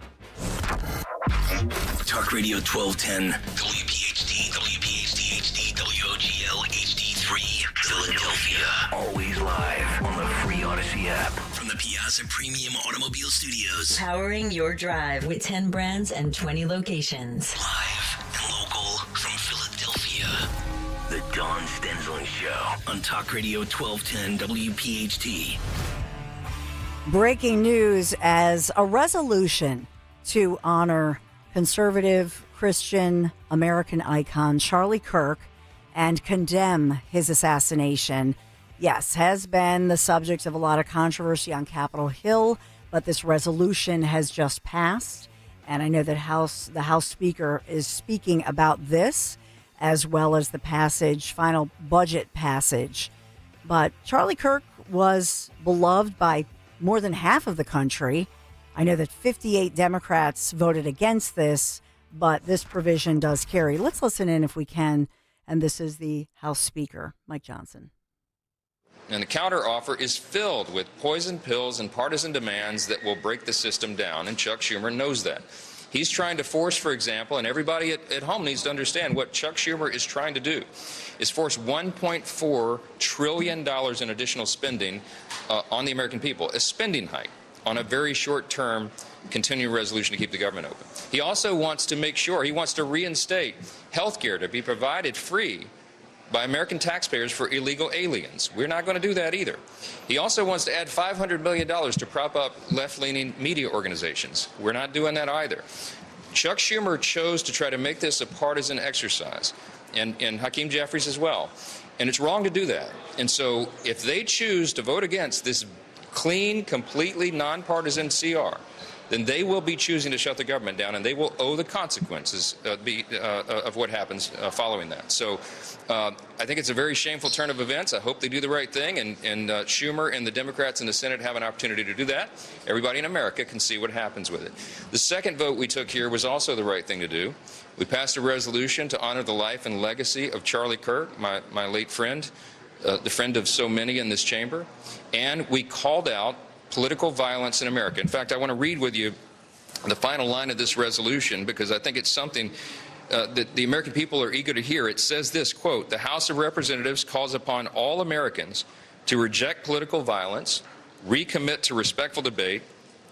Talk Radio 1210, WPHT, WPHT HD, WOGL HD3, Philadelphia. Always live on the free Odyssey app. From the Piazza Premium Automobile Studios.
Powering your drive with 10 brands and 20 locations.
Live and local from Philadelphia. The Don Stenslin Show on Talk Radio 1210, WPHT.
Breaking news as a resolution to honor conservative Christian American icon Charlie Kirk and condemn his assassination, yes, has been the subject of a lot of controversy on Capitol Hill, but this resolution has just passed. And I know that the House Speaker is speaking about this, as well as the final budget passage. But Charlie Kirk was beloved by more than half of the country. I know that 58 Democrats voted against this, but this provision does carry. Let's listen in if we can. And this is the House Speaker, Mike Johnson.
And the counteroffer is filled with poison pills and partisan demands that will break the system down, and Chuck Schumer knows that. He's trying to force, for example, and everybody at home needs to understand what Chuck Schumer is trying to do, is force $1.4 trillion in additional spending on the American people, a spending hike on a very short-term continuing resolution to keep the government open. He also wants to make sure, he wants to reinstate health care to be provided free by American taxpayers for illegal aliens. We're not going to do that either. He also wants to add $500 million to prop up left-leaning media organizations. We're not doing that either. Chuck Schumer chose to try to make this a partisan exercise, and Hakeem Jeffries as well. And it's wrong to do that. And so if they choose to vote against this clean, completely nonpartisan CR, then they will be choosing to shut the government down, and they will owe the consequences of what happens following that. So I think it's a very shameful turn of events. I hope they do the right thing, and Schumer and the Democrats in the Senate have an opportunity to do that. Everybody in America can see what happens with it. The second vote we took here was also the right thing to do. We passed a resolution to honor the life and legacy of Charlie Kirk, my late friend, the friend of so many in this chamber, and we called out political violence in America. In fact, I want to read with you the final line of this resolution because I think it's something that the American people are eager to hear. It says this, quote, "The House of Representatives calls upon all Americans to reject political violence, recommit to respectful debate,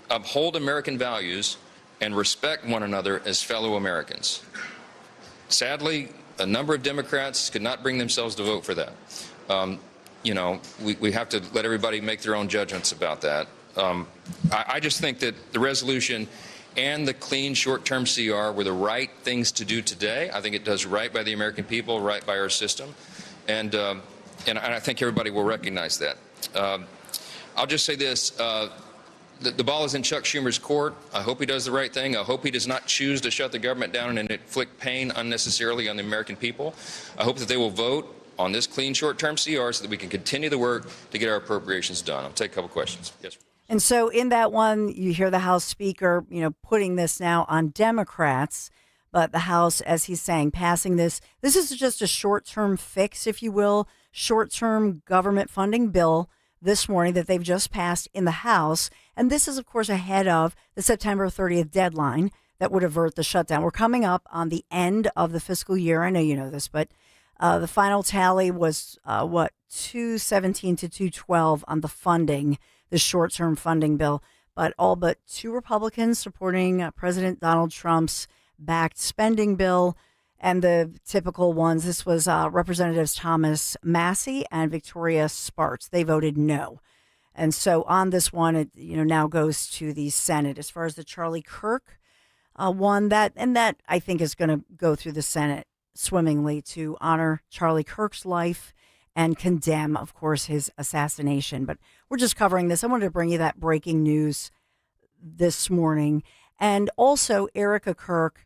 uphold American values, and respect one another as fellow Americans." Sadly, a number of Democrats could not bring themselves to vote for that. We have to let everybody make their own judgments about that. I just think that the resolution and the clean short-term CR were the right things to do today. I think it does right by the American people, right by our system, and I think everybody will recognize that. I'll just say this. The ball is in Chuck Schumer's court. I hope he does the right thing. I hope he does not choose to shut the government down and inflict pain unnecessarily on the American people. I hope that they will vote on this clean short-term CR so that we can continue the work to get our appropriations done. I'll take a couple questions. Yes.
And so in that one, you hear the House Speaker, putting this now on Democrats, but the House, as he's saying, passing this. This is just a short-term fix, if you will, short-term government funding bill this morning that they've just passed in the House. And this is, of course, ahead of the September 30th deadline that would avert the shutdown. We're coming up on the end of the fiscal year. I know you know this, but the final tally was, 217 to 212 on the funding, the short-term funding bill. But all but two Republicans supporting President Donald Trump's backed spending bill. And the typical ones, this was Representatives Thomas Massey and Victoria Spartz. They voted no. And so on this one, it now goes to the Senate. As far as the Charlie Kirk one, that I think is going to go through the Senate swimmingly to honor Charlie Kirk's life and condemn, of course, his assassination. But we're just covering this. I wanted to bring you that breaking news this morning. And also, Erica Kirk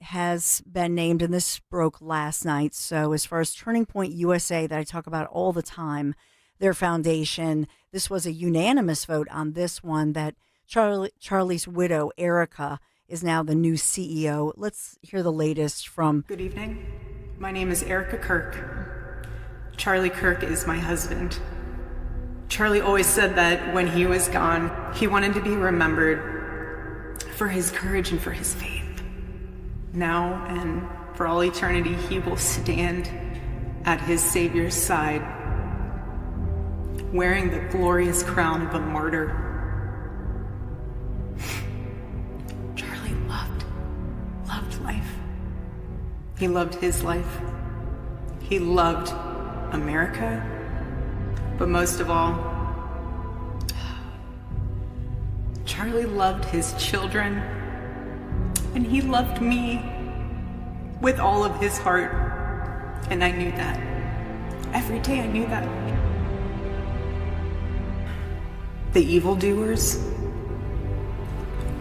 has been named, and this broke last night. So as far as Turning Point USA, that I talk about all the time, their foundation, this was a unanimous vote on this one that Charlie's widow, Erica, is now the new CEO. Let's hear the latest from...
Good evening. My name is Erica Kirk. Charlie Kirk is my husband. Charlie always said that when he was gone, he wanted to be remembered for his courage and for his faith. Now and for all eternity, he will stand at his Savior's side, wearing the glorious crown of a martyr. Charlie loved life. He loved his life. He loved America. But most of all, Charlie loved his children. And he loved me with all of his heart. And I knew that. Every day I knew that. The evildoers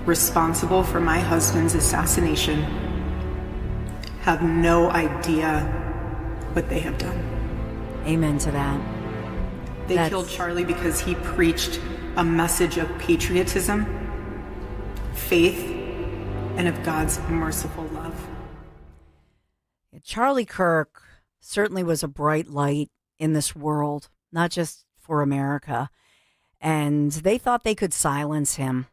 responsible for my husband's assassination have no idea what they have done.
Amen to that.
They killed Charlie because he preached a message of patriotism, faith, and of God's merciful love.
Charlie Kirk certainly was a bright light in this world, not just for America. And they thought they could silence him.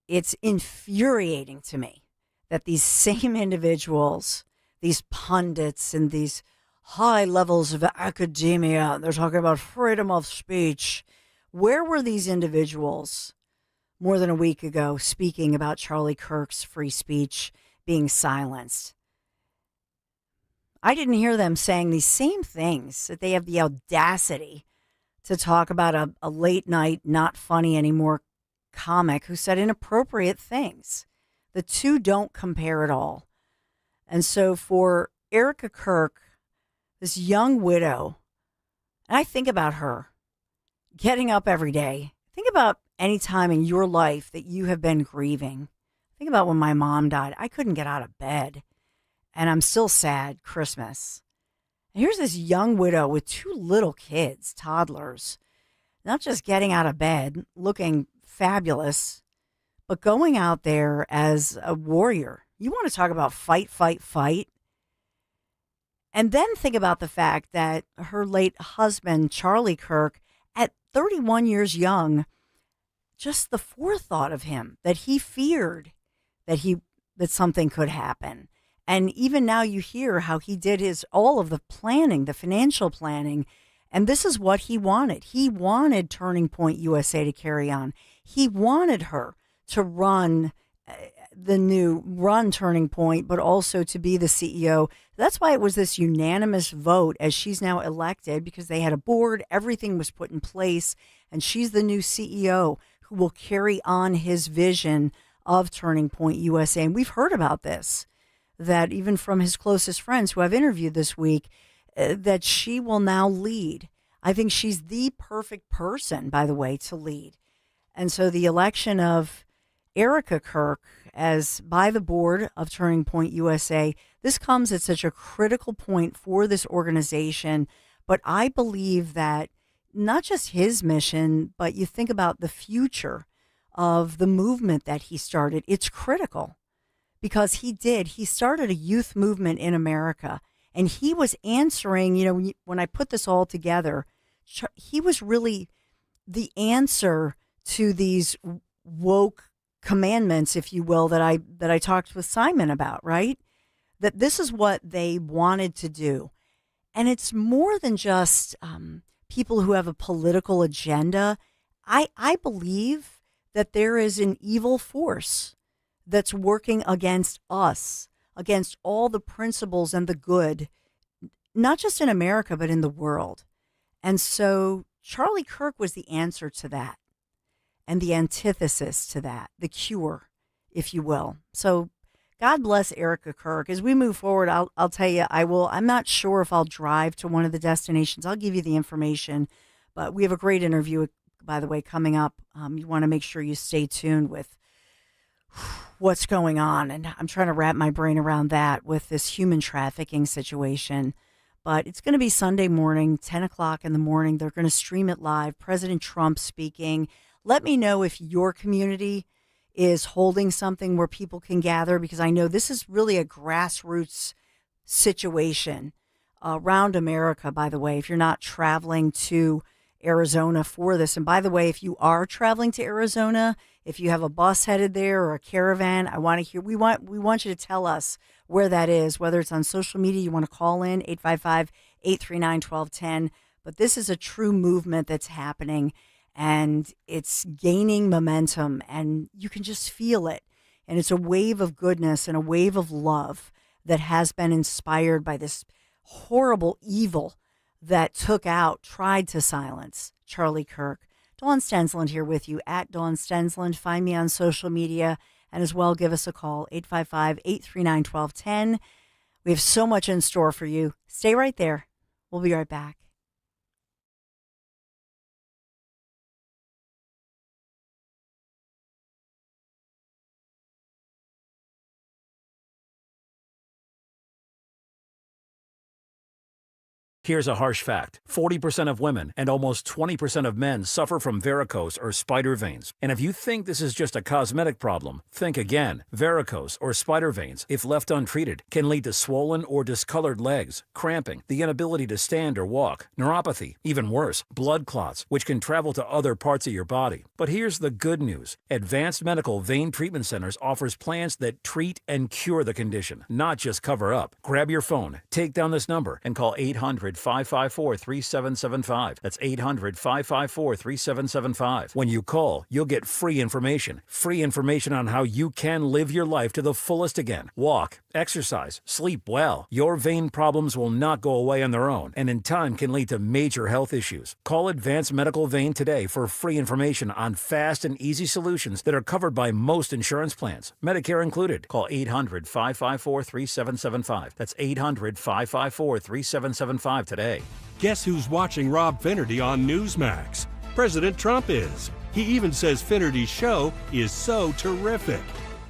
It's infuriating to me that these same individuals, these pundits and these high levels of academia, they're talking about freedom of speech. Where were these individuals more than a week ago speaking about Charlie Kirk's free speech being silenced? I didn't hear them saying these same things, that they have the audacity to talk about a late night, not funny anymore comic who said inappropriate things. The two don't compare at all. And so for Erica Kirk, this young widow, and I think about her getting up every day Think about any time in your life that you have been grieving. Think about when my mom died. I couldn't get out of bed, and I'm still sad Christmas. And here's this young widow with 2 little kids, toddlers, not just getting out of bed, looking fabulous, but going out there as a warrior. You want to talk about fight, fight, fight. And then think about the fact that her late husband, Charlie Kirk, at 31 years young, just the forethought of him, that he feared that something could happen. And even now you hear how he did all of the planning, the financial planning. And this is what he wanted. He wanted Turning Point USA to carry on. He wanted her to run Turning Point, but also to be the CEO. That's why it was this unanimous vote as she's now elected, because they had a board, everything was put in place, and she's the new CEO who will carry on his vision of Turning Point USA. And we've heard about this, that even from his closest friends who I've interviewed this week, that she will now lead. I think she's the perfect person, by the way, to lead. And so the election of Erica Kirk as by the board of Turning Point USA, this comes at such a critical point for this organization. But I believe that not just his mission, but you think about the future of the movement that he started. It's critical because he started a youth movement in America, and he was answering, when I put this all together, he was really the answer to these woke commandments, if you will, that I talked with Simon about, right? That this is what they wanted to do. And it's more than just people who have a political agenda. I believe that there is an evil force that's working against us, against all the principles and the good, not just in America, but in the world. And so Charlie Kirk was the answer to that, and the antithesis to that, the cure, if you will. So God bless Erica Kirk. As we move forward, I'll tell you, I'm not sure if I'll drive to one of the destinations. I'll give you the information, but we have a great interview, by the way, coming up. You want to make sure you stay tuned with what's going on. And I'm trying to wrap my brain around that with this human trafficking situation. But it's going to be Sunday morning, 10 o'clock in the morning. They're going to stream it live. President Trump speaking. Let me know if your community is holding something where people can gather, because I know this is really a grassroots situation around America, by the way, if you're not traveling to Arizona for this. And by the way, if you are traveling to Arizona, if you have a bus headed there or a caravan, I want to hear, we want you to tell us where that is, whether it's on social media, you want to call in 855-839-1210. But this is a true movement that's happening, and it's gaining momentum, and you can just feel it. And it's a wave of goodness and a wave of love that has been inspired by this horrible evil that tried to silence Charlie Kirk. Dawn Stensland here with you at Dawn Stensland. Find me on social media, and as well, give us a call, 855-839-1210. We have so much in store for you. Stay right there. We'll be right back.
Here's a harsh fact. 40% of women and almost 20% of men suffer from varicose or spider veins. And if you think this is just a cosmetic problem, think again. Varicose or spider veins, if left untreated, can lead to swollen or discolored legs, cramping, the inability to stand or walk, neuropathy, even worse, blood clots, which can travel to other parts of your body. But here's the good news. Advanced Medical Vein Treatment Centers offers plans that treat and cure the condition, not just cover up. Grab your phone, take down this number, and call 800-554-3775. That's 800-554-3775. When you call, you'll get free information on how you can live your life to the fullest again. Walk, exercise, sleep well. Your vein problems will not go away on their own, and in time can lead to major health issues. Call Advanced Medical Vein today for free information on fast and easy solutions that are covered by most insurance plans, Medicare included. Call 800-554-3775. That's 800-554-3775 today.
Guess who's watching Rob Finnerty on Newsmax? President Trump is. He even says Finnerty's show is so terrific.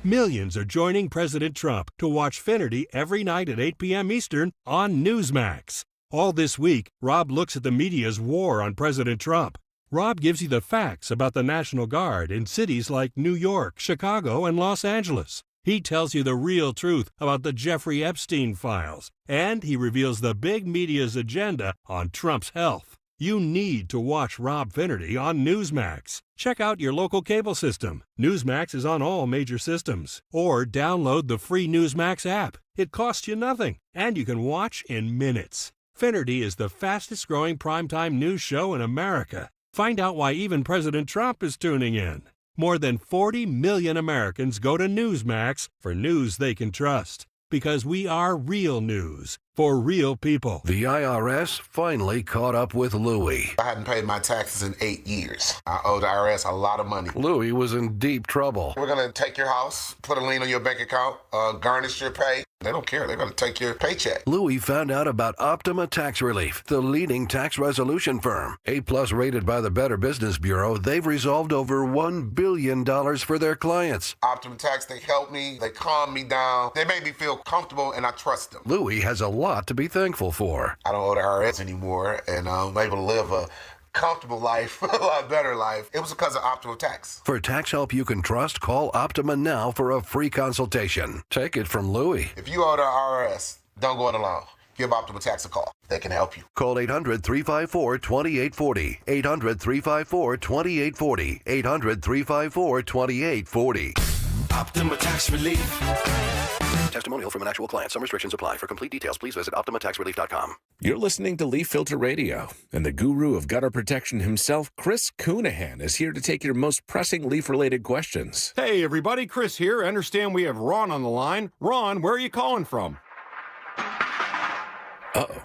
Millions are joining President Trump to watch Finnerty every night at 8 p.m. Eastern on Newsmax. All this week, Rob looks at the media's war on President Trump. Rob gives you the facts about the National Guard in cities like New York, Chicago, and Los Angeles. He tells you the real truth about the Jeffrey Epstein files, and he reveals the big media's agenda on Trump's health. You need to watch Rob Finnerty on Newsmax. Check out your local cable system. Newsmax is on all major systems. Or download the free Newsmax app. It costs you nothing, and you can watch in minutes. Finnerty is the fastest growing primetime news show in America. Find out why even President Trump is tuning in. More than 40 million Americans go to Newsmax for news they can trust. Because we are real news for real people.
The IRS finally caught up with Louie.
I hadn't paid my taxes in 8 years. I owe the IRS a lot of money.
Louie was in deep trouble.
We're going to take your house, put a lien on your bank account, garnish your pay. They don't care. They're going to take your paycheck.
Louie found out about Optima Tax Relief, the leading tax resolution firm. A-plus rated by the Better Business Bureau, they've resolved over $1 billion for their clients.
Optima Tax, they help me. They calm me down. They make me feel comfortable, and I trust them.
Louie has a lot to be thankful for.
I don't owe the IRS anymore, and I'm able to live a comfortable life, a lot better life. It was because of Optima Tax.
For tax help you can trust, call Optima now for a free consultation. Take it from Louie.
If you owe the IRS, don't go it alone. Give Optima Tax a call. They can help you.
Call 800-354-2840. 800-354-2840. 800-354-2840.
Optima Tax Relief.
Testimonial from an actual client. Some restrictions apply. For complete details, please visit OptimaTaxRelief.com.
You're listening to Leaf Filter Radio, and the guru of gutter protection himself, Chris Coonahan, is here to take your most pressing leaf-related questions.
Hey, everybody, Chris here. I understand we have Ron on the line. Ron, where are you calling from?
Uh-oh.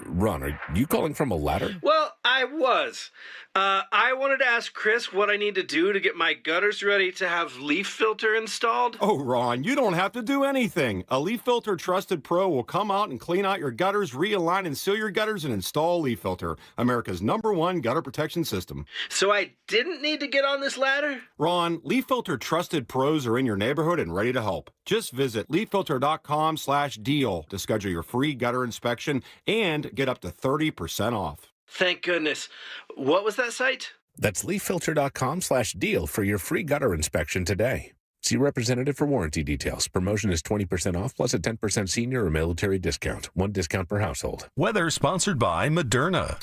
Ron, are you calling from a ladder?
Well, I was. I wanted to ask Chris what I need to do to get my gutters ready to have leaf filter installed.
Oh, Ron, you don't have to do anything. A Leaf Filter Trusted Pro will come out and clean out your gutters, realign and seal your gutters, and install Leaf Filter, America's #1 gutter protection system.
So I didn't need to get on this ladder?
Ron, Leaf Filter Trusted Pros are in your neighborhood and ready to help. Just visit leaffilter.com/deal to schedule your free gutter inspection and get up to 30% off.
Thank goodness. What was that site?
That's leaffilter.com/deal for your free gutter inspection today. See representative for warranty details. Promotion is 20% off plus a 10% senior or military discount. One discount per household.
Weather sponsored by Moderna.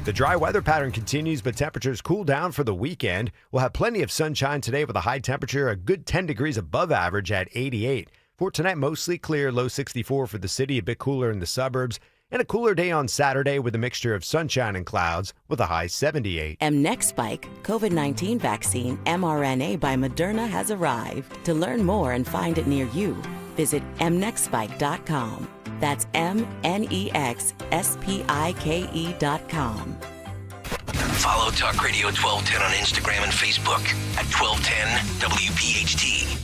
The dry weather pattern continues, but temperatures cool down for the weekend. We'll have plenty of sunshine today with a high temperature, a good 10 degrees above average at 88. For tonight, mostly clear, low 64 for the city, a bit cooler in the suburbs. And a cooler day on Saturday with a mixture of sunshine and clouds with a high 78.
Mnexspike, COVID-19 vaccine mRNA by Moderna has arrived. To learn more and find it near you, visit mnexspike.com. That's MNEXSPIKE.com.
Follow Talk Radio 1210 on Instagram and Facebook at 1210 WPHT.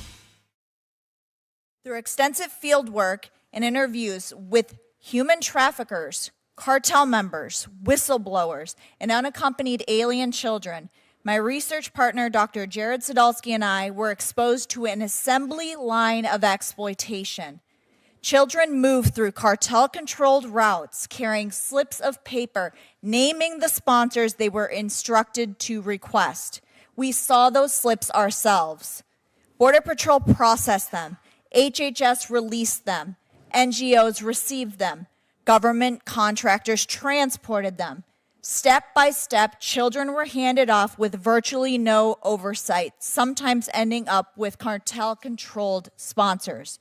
Through extensive field work and interviews with human traffickers, cartel members, whistleblowers, and unaccompanied alien children, my research partner, Dr. Jared Sadalski, and I were exposed to an assembly line of exploitation. Children move through cartel-controlled routes carrying slips of paper naming the sponsors they were instructed to request. We saw those slips ourselves. Border Patrol processed them. HHS released them. NGOs received them. Government contractors transported them. Step by step, children were handed off with virtually no oversight, sometimes ending up with cartel-controlled sponsors.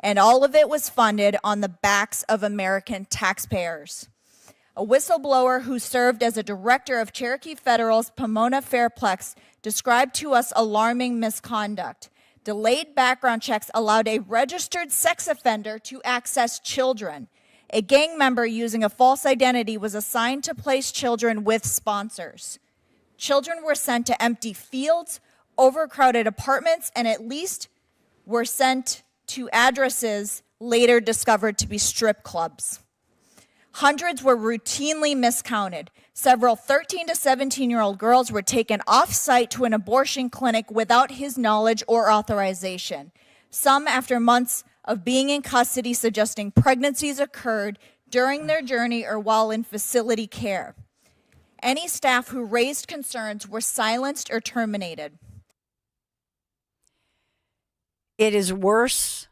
And all of it was funded on the backs of American taxpayers. A whistleblower who served as a director of Cherokee Federal's Pomona Fairplex described to us alarming misconduct. Delayed background checks allowed a registered sex offender to access children. A gang member using a false identity was assigned to place children with sponsors. Children were sent to empty fields, overcrowded apartments, and at least were sent to addresses later discovered to be strip clubs. Hundreds were routinely miscounted. Several 13 to 17-year-old girls were taken off-site to an abortion clinic without his knowledge or authorization, some after months of being in custody, suggesting pregnancies occurred during their journey or while in facility care. Any staff who raised concerns were silenced or terminated.
It is worse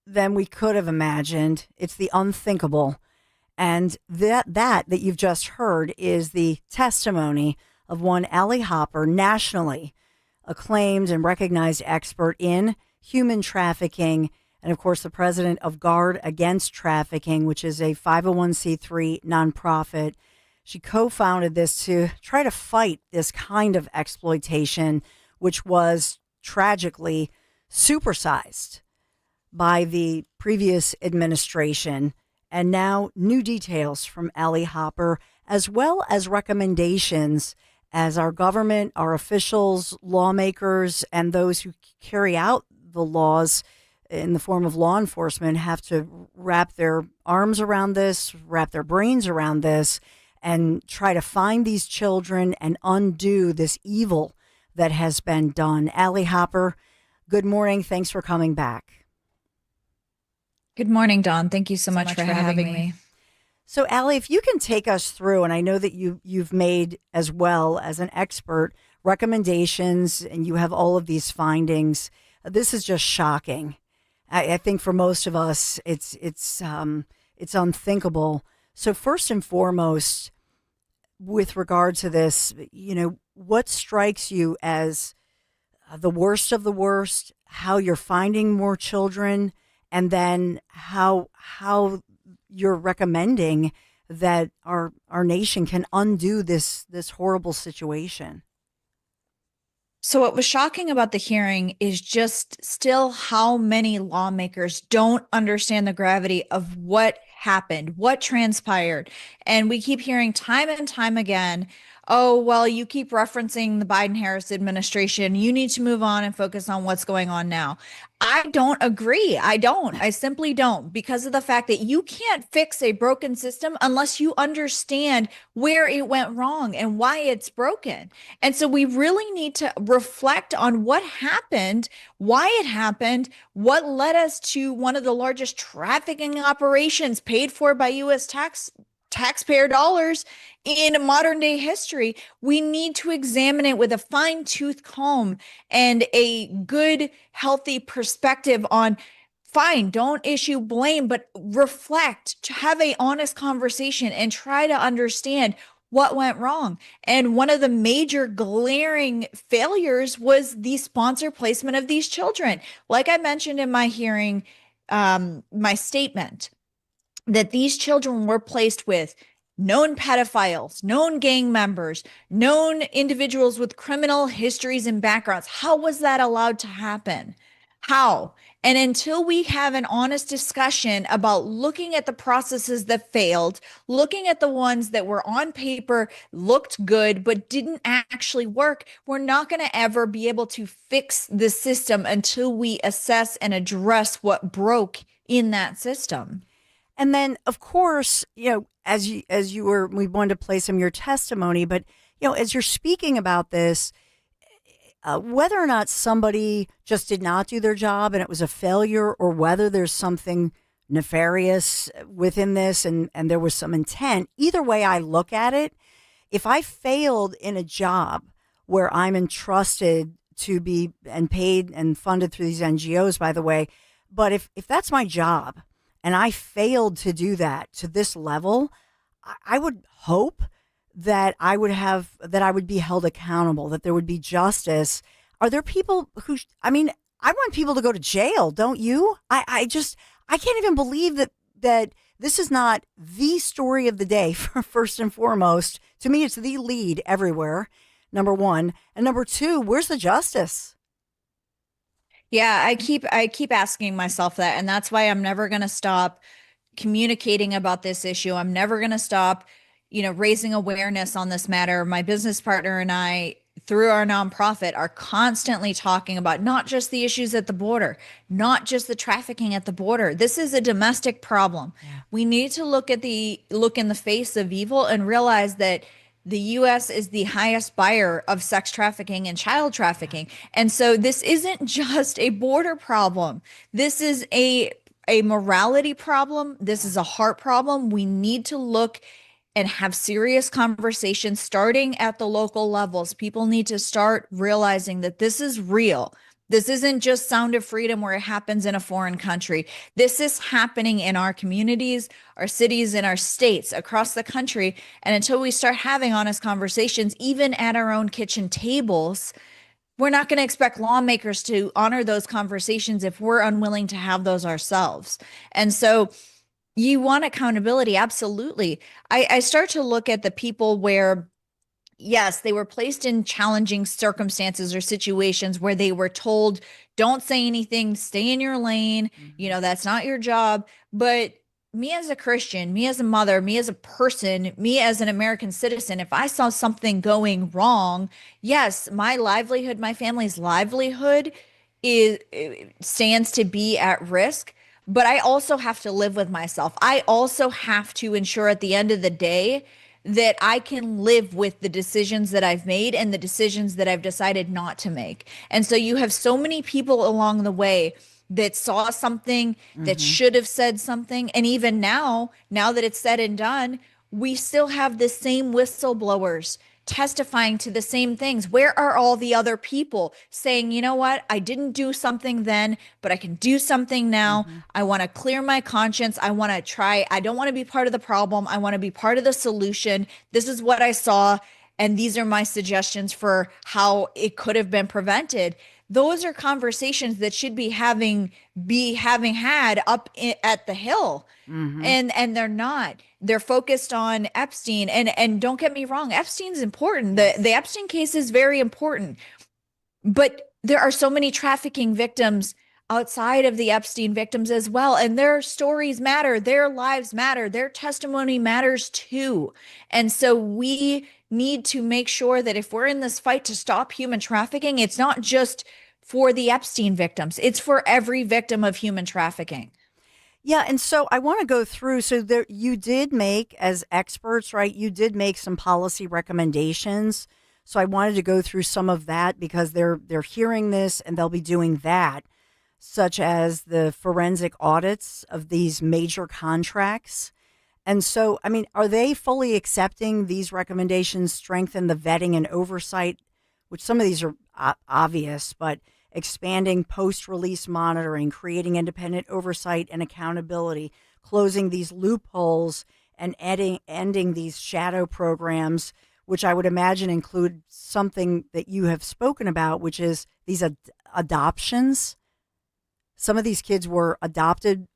than we could have imagined. It's the unthinkable. And that you've just heard is the testimony of one Allie Hopper, nationally acclaimed and recognized expert in human trafficking, and of course the president of Guard Against Trafficking, which is a 501c3 nonprofit. She co-founded this to try to fight this kind of exploitation, which was tragically supersized by the previous administration. And now new details from Allie Hopper, as well as recommendations as our government, our officials, lawmakers, and those who carry out the laws in the form of law enforcement have to wrap their arms around this, wrap their brains around this, and try to find these children and undo this evil that has been done. Allie Hopper, good morning. Thanks for coming back.
Good morning, Dawn. Thank you so much for having me.
So, Allie, if you can take us through, and I know that you've made, as well as an expert, recommendations, and you have all of these findings. This is just shocking. I think for most of us, it's unthinkable. So, first and foremost, with regard to this, what strikes you as the worst of the worst? How you're finding more children? And then how you're recommending that our nation can undo this horrible situation.
So what was shocking about the hearing is just still how many lawmakers don't understand the gravity of what happened, what transpired. And we keep hearing time and time again, oh, well, you keep referencing the Biden-Harris administration. You need to move on and focus on what's going on now. I don't agree. I simply don't, because of the fact that you can't fix a broken system unless you understand where it went wrong and why it's broken. And so we really need to reflect on what happened, why it happened, what led us to one of the largest trafficking operations paid for by U.S. taxpayer dollars in modern day history. We need to examine it with a fine-tooth comb and a good, healthy perspective on, fine, don't issue blame, but reflect, to have an honest conversation and try to understand what went wrong. And one of the major glaring failures was the sponsor placement of these children. Like I mentioned in my hearing, my statement, that these children were placed with known pedophiles, known gang members, known individuals with criminal histories and backgrounds. How was that allowed to happen? How? And until we have an honest discussion about looking at the processes that failed, looking at the ones that were on paper, looked good, but didn't actually work, we're not going to ever be able to fix the system until we assess and address what broke in that system.
And then, of course, as you were, we wanted to play some of your testimony, but, as you're speaking about this, whether or not somebody just did not do their job and it was a failure, or whether there's something nefarious within this and there was some intent, either way I look at it, if I failed in a job where I'm entrusted to be and paid and funded through these NGOs, by the way, but if that's my job, and I failed to do that to this level, I would hope that I would be held accountable, that there would be justice. Are there people who, I want people to go to jail, don't you? I can't even believe that this is not the story of the day, first and foremost. To me, it's the lead everywhere, number one. And number two, where's the justice?
Yeah, I keep asking myself that, and that's why I'm never going to stop communicating about this issue. I'm never going to stop, raising awareness on this matter. My business partner and I, through our nonprofit, are constantly talking about not just the issues at the border, not just the trafficking at the border. This is a domestic problem. Yeah. We need to look in the face of evil and realize that the US is the highest buyer of sex trafficking and child trafficking. And so this isn't just a border problem. This is a morality problem. This is a heart problem. We need to look and have serious conversations starting at the local levels. People need to start realizing that this is real. This isn't just Sound of Freedom where it happens in a foreign country. This is happening in our communities, our cities, and our states across the country. And until we start having honest conversations, even at our own kitchen tables, we're not going to expect lawmakers to honor those conversations if we're unwilling to have those ourselves. And so you want accountability, absolutely. I start to look at the people where, yes, they were placed in challenging circumstances or situations where they were told, don't say anything, stay in your lane, that's not your job. But me as a Christian, me as a mother, me as a person, me as an American citizen, if I saw something going wrong, yes, my livelihood, my family's livelihood stands to be at risk. But I also have to live with myself. I also have to ensure at the end of the day that I can live with the decisions that I've made and the decisions that I've decided not to make. And so you have so many people along the way that saw something, that should have said something. And even now that it's said and done, we still have the same whistleblowers testifying to the same things. Where are all the other people saying, you know what, I didn't do something then, but I can do something now. I want to clear my conscience. I want to try. I don't want to be part of the problem. I want to be part of the solution. This is what I saw, and these are my suggestions for how it could have been prevented. Those are conversations that should be having had up at the Hill. And they're not. They're focused on Epstein. And don't get me wrong, Epstein's important. The Epstein case is very important. But there are so many trafficking victims outside of the Epstein victims as well. And their stories matter. Their lives matter. Their testimony matters too. And so we need to make sure that if we're in this fight to stop human trafficking, it's not just for the Epstein victims. It's for every victim of human trafficking.
Yeah, and so I want to go through. So there, you did make, as experts, right? You did make some policy recommendations. So I wanted to go through some of that because they're hearing this and they'll be doing that, such as the forensic audits of these major contracts. And so, I mean, are they fully accepting these recommendations, strengthen the vetting and oversight, which some of these are obvious, but expanding post-release monitoring, creating independent oversight and accountability, closing these loopholes, and ending these shadow programs, which I would imagine include something that you have spoken about, which is these adoptions. Some of these kids were adopted,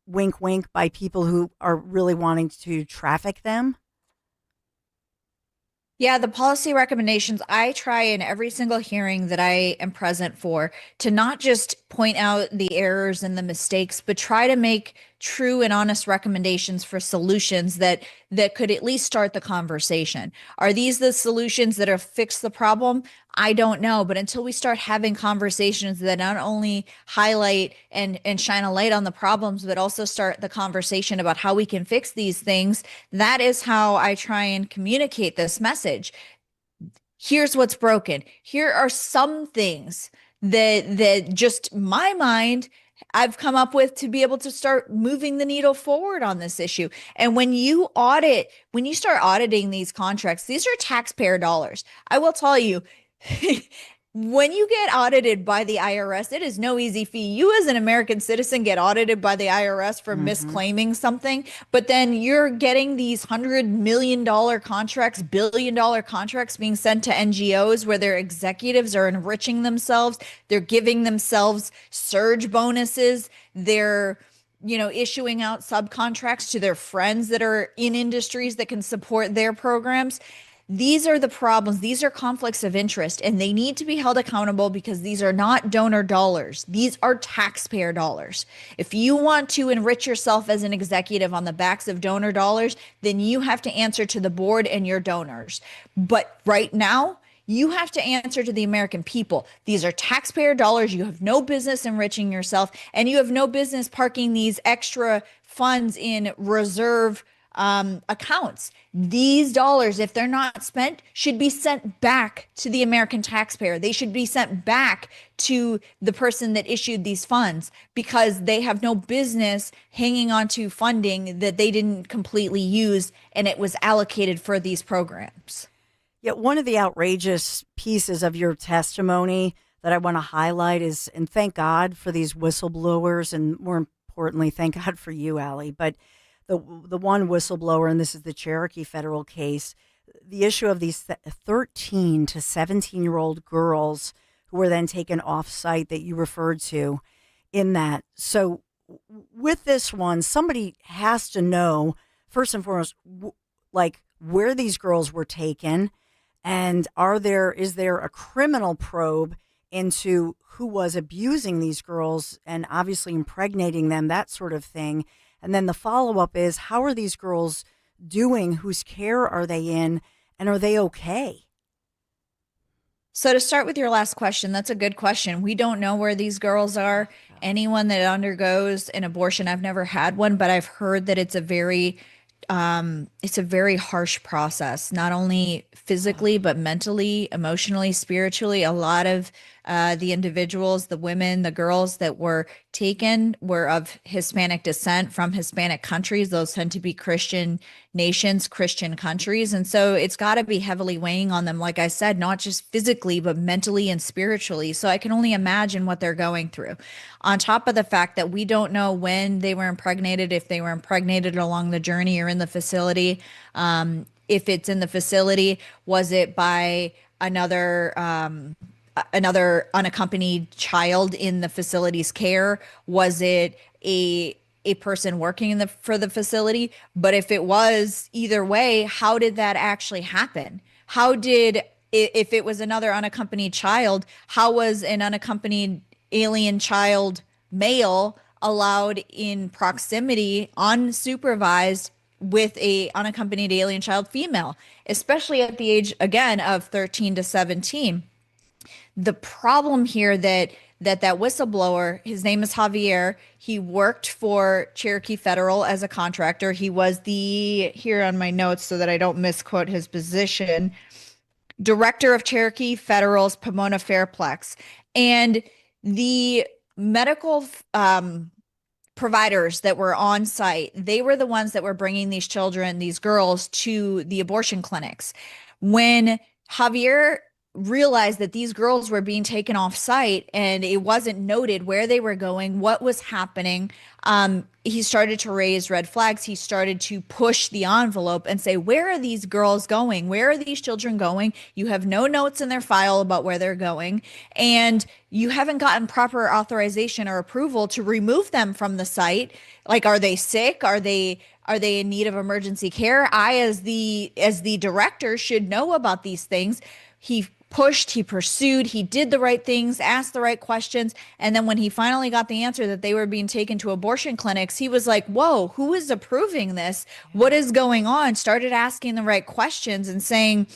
wink, wink, by people who are really wanting to traffic them.
Yeah, the policy recommendations, I try in every single hearing that I am present for to not just point out the errors and the mistakes, but try to make true and honest recommendations for solutions that could at least start the conversation. Are these the solutions that have fixed the problem? I don't know. But until we start having conversations that not only highlight and shine a light on the problems, but also start the conversation about how we can fix these things, that is how I try and communicate this message. Here's what's broken. Here are some things that just my mind I've come up with to be able to start moving the needle forward on this issue. And when you start auditing these contracts, these are taxpayer dollars. I will tell you, when you get audited by the IRS, it is no easy feat. You as an American citizen get audited by the IRS for misclaiming something, but then you're getting these $100 million contracts, $1 billion contracts being sent to NGOs where their executives are enriching themselves. They're giving themselves surge bonuses. They're issuing out subcontracts to their friends that are in industries that can support their programs. These are the problems. These are conflicts of interest, and they need to be held accountable because these are not donor dollars. These are taxpayer dollars. If you want to enrich yourself as an executive on the backs of donor dollars, then you have to answer to the board and your donors. But right now, you have to answer to the American people. These are taxpayer dollars. You have no business enriching yourself, and you have no business parking these extra funds in reserve accounts. These dollars, if they're not spent, should be sent back to the American taxpayer. They should be sent back to the person that issued these funds, because they have no business hanging on to funding that they didn't completely use and it was allocated for these programs.
Yet one of the outrageous pieces of your testimony that I want to highlight is, and thank God for these whistleblowers, and more importantly, thank God for you, Allie, but the one whistleblower, and this is the Cherokee federal case, the issue of these 13 to 17-year-old girls who were then taken off site that you referred to in that. So with this one, somebody has to know, first and foremost, like where these girls were taken, and is there a criminal probe into who was abusing these girls and obviously impregnating them, that sort of thing. And then the follow-up is, how are these girls doing? Whose care are they in? And are they okay?
So to start with your last question, that's a good question. We don't know where these girls are. Anyone that undergoes an abortion, I've never had one, but I've heard that it's a very harsh process, not only physically, but mentally, emotionally, spiritually. A lot of the individuals, the women, the girls that were taken were of Hispanic descent from Hispanic countries. Those tend to be Christian nations, Christian countries. And so it's got to be heavily weighing on them, like I said, not just physically, but mentally and spiritually. So I can only imagine what they're going through. On top of the fact that we don't know when they were impregnated, if they were impregnated along the journey or in the facility. If it's in the facility, was it by another unaccompanied child in the facility's care? Was it a person working for the facility? But if it was, either way, how did that actually happen? If it was another unaccompanied child, how was an unaccompanied alien child male allowed in proximity, unsupervised, with a unaccompanied alien child female, especially at the age, again, of 13 to 17? The problem here that whistleblower, his name is Javier, he worked for Cherokee Federal as a contractor. He was here on my notes so that I don't misquote his position, director of Cherokee Federal's Pomona Fairplex. And the medical providers that were on site, they were the ones that were bringing these children, these girls, to the abortion clinics. When Javier realized that these girls were being taken off site and it wasn't noted where they were going, what was happening, he started to raise red flags. He started to push the envelope and say, where are these girls going? Where are these children going? You have no notes in their file about where they're going, and you haven't gotten proper authorization or approval to remove them from the site. Like, are they sick? Are they in need of emergency care? I, as the director, should know about these things. He pushed, he pursued, he did the right things, asked the right questions. And then when he finally got the answer that they were being taken to abortion clinics, he was like, whoa, who is approving this? What is going on? Started asking the right questions and saying,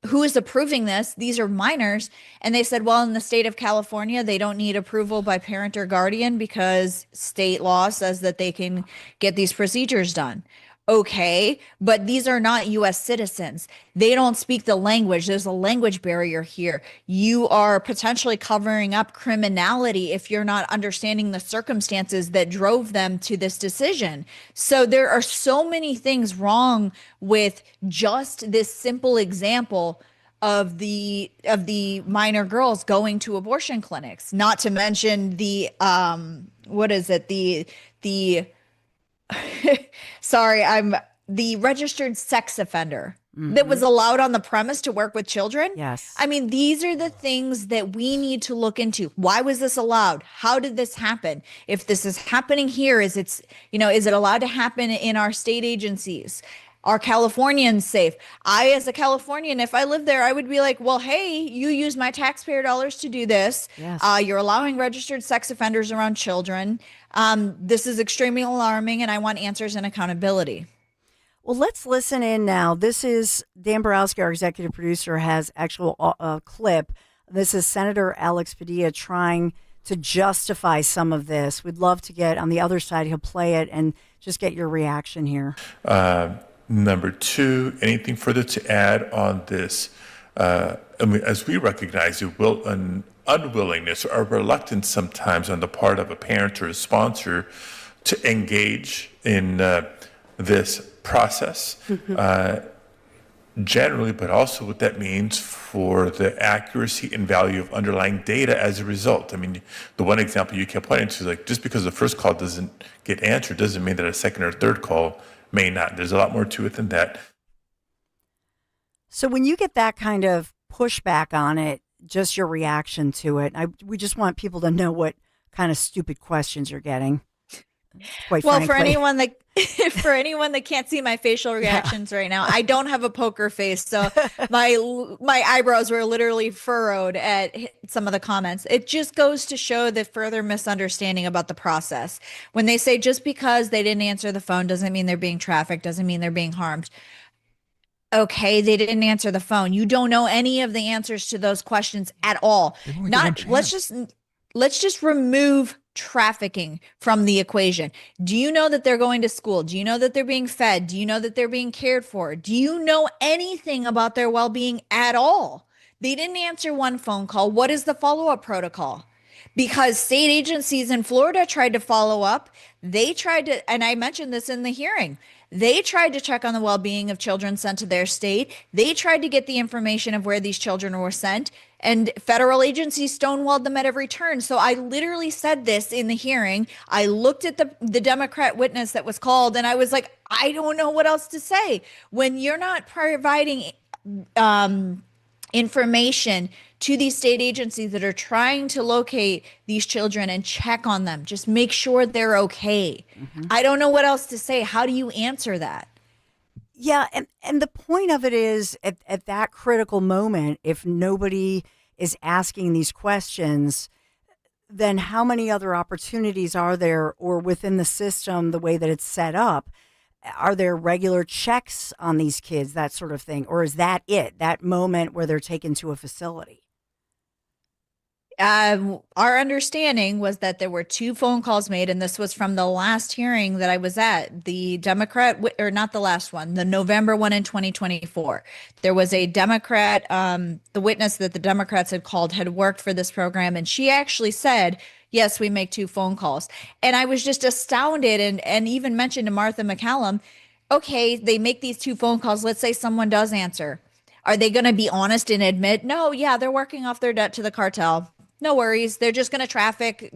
who is approving this? These are minors. And they said, well, in the state of California, they don't need approval by parent or guardian because state law says that they can get these procedures done. Okay, but these are not U.S. citizens. They don't speak the language. There's a language barrier here. You are potentially covering up criminality if you're not understanding the circumstances that drove them to this decision. So there are so many things wrong with just this simple example of the minor girls going to abortion clinics, not to mention the sorry, I'm the registered sex offender that was allowed on the premise to work with children.
Yes.
I mean, these are the things that we need to look into. Why was this allowed? How did this happen? If this is happening here, is it allowed to happen in our state agencies? Are Californians safe? I, as a Californian, if I lived there, I would be like, well, hey, you use my taxpayer dollars to do this.
Yes.
You're allowing registered sex offenders around children. This is extremely alarming, and I want answers and accountability.
Well, let's listen in now. This is Dan Borowski, our executive producer, has actual clip. This is Senator Alex Padilla trying to justify some of this. We'd love to get on the other side. He'll play it and just get your reaction here.
Number two, anything further to add on this? As we recognize an unwillingness or reluctance sometimes on the part of a parent or a sponsor to engage in this process, generally, but also what that means for the accuracy and value of underlying data as a result. I mean, the one example you kept pointing to is like, just because the first call doesn't get answered doesn't mean that a second or third call may not. There's a lot more to it than that.
So when you get that kind of pushback on it, just your reaction to it, we just want people to know what kind of stupid questions you're getting. Quite
well,
frankly.
for anyone that can't see my facial reactions right now, I don't have a poker face, so my eyebrows were literally furrowed at some of the comments. It just goes to show the further misunderstanding about the process. When they say just because they didn't answer the phone doesn't mean they're being trafficked, doesn't mean they're being harmed. Okay, they didn't answer the phone. You don't know any of the answers to those questions at all. Let's just remove trafficking from the equation. Do you know that they're going to school? Do you know that they're being fed? Do you know that they're being cared for? Do you know anything about their well-being at all? They didn't answer one phone call. What is the follow-up protocol? Because state agencies in Florida tried to follow up. They tried to, and I mentioned this in the hearing, they tried to check on the well-being of children sent to their state. They tried to get the information of where these children were sent, and federal agencies stonewalled them at every turn. So I literally said this in the hearing. I looked at the Democrat witness that was called, and I was like, I don't know what else to say. When you're not providing information to these state agencies that are trying to locate these children and check on them, just make sure they're okay. I don't know what else to say. How do you answer that?
Yeah, and the point of it is at that critical moment, if nobody is asking these questions, then how many other opportunities are there, or within the system, the way that it's set up, are there regular checks on these kids, that sort of thing? Or is that it, that moment where they're taken to a facility?
Our understanding was that there were 2 phone calls made, and this was from the last hearing that I was at. The Democrat, or not the last one, the November one in 2024. There was a Democrat, the witness that the Democrats had called had worked for this program, and she actually said, yes, we make 2 phone calls. And I was just astounded, and even mentioned to Martha McCallum, okay, they make these 2 phone calls. Let's say someone does answer. Are they going to be honest and admit, no, yeah, they're working off their debt to the cartel? No worries. They're just going to traffic,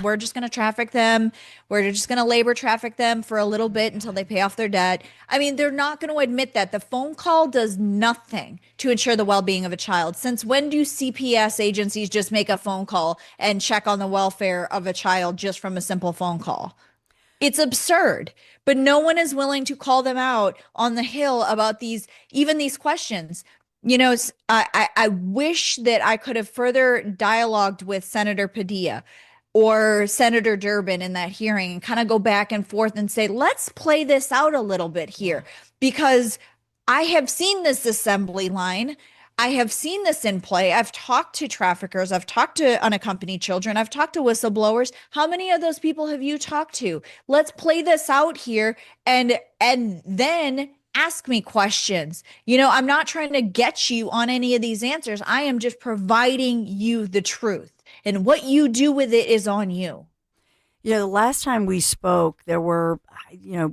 we're just going to traffic them. We're just going to labor traffic them for a little bit until they pay off their debt. I mean, they're not going to admit that. The phone call does nothing to ensure the well-being of a child. Since when do CPS agencies just make a phone call and check on the welfare of a child just from a simple phone call? It's absurd, but no one is willing to call them out on the Hill about even these questions. I wish that I could have further dialogued with Senator Padilla or Senator Durbin in that hearing and kind of go back and forth and say, let's play this out a little bit here, because I have seen this assembly line. I have seen this in play. I've talked to traffickers. I've talked to unaccompanied children. I've talked to whistleblowers. How many of those people have you talked to? Let's play this out here and then ask me questions. I'm not trying to get you on any of these answers. I am just providing you the truth, and what you do with it is on you.
The last time we spoke, there were,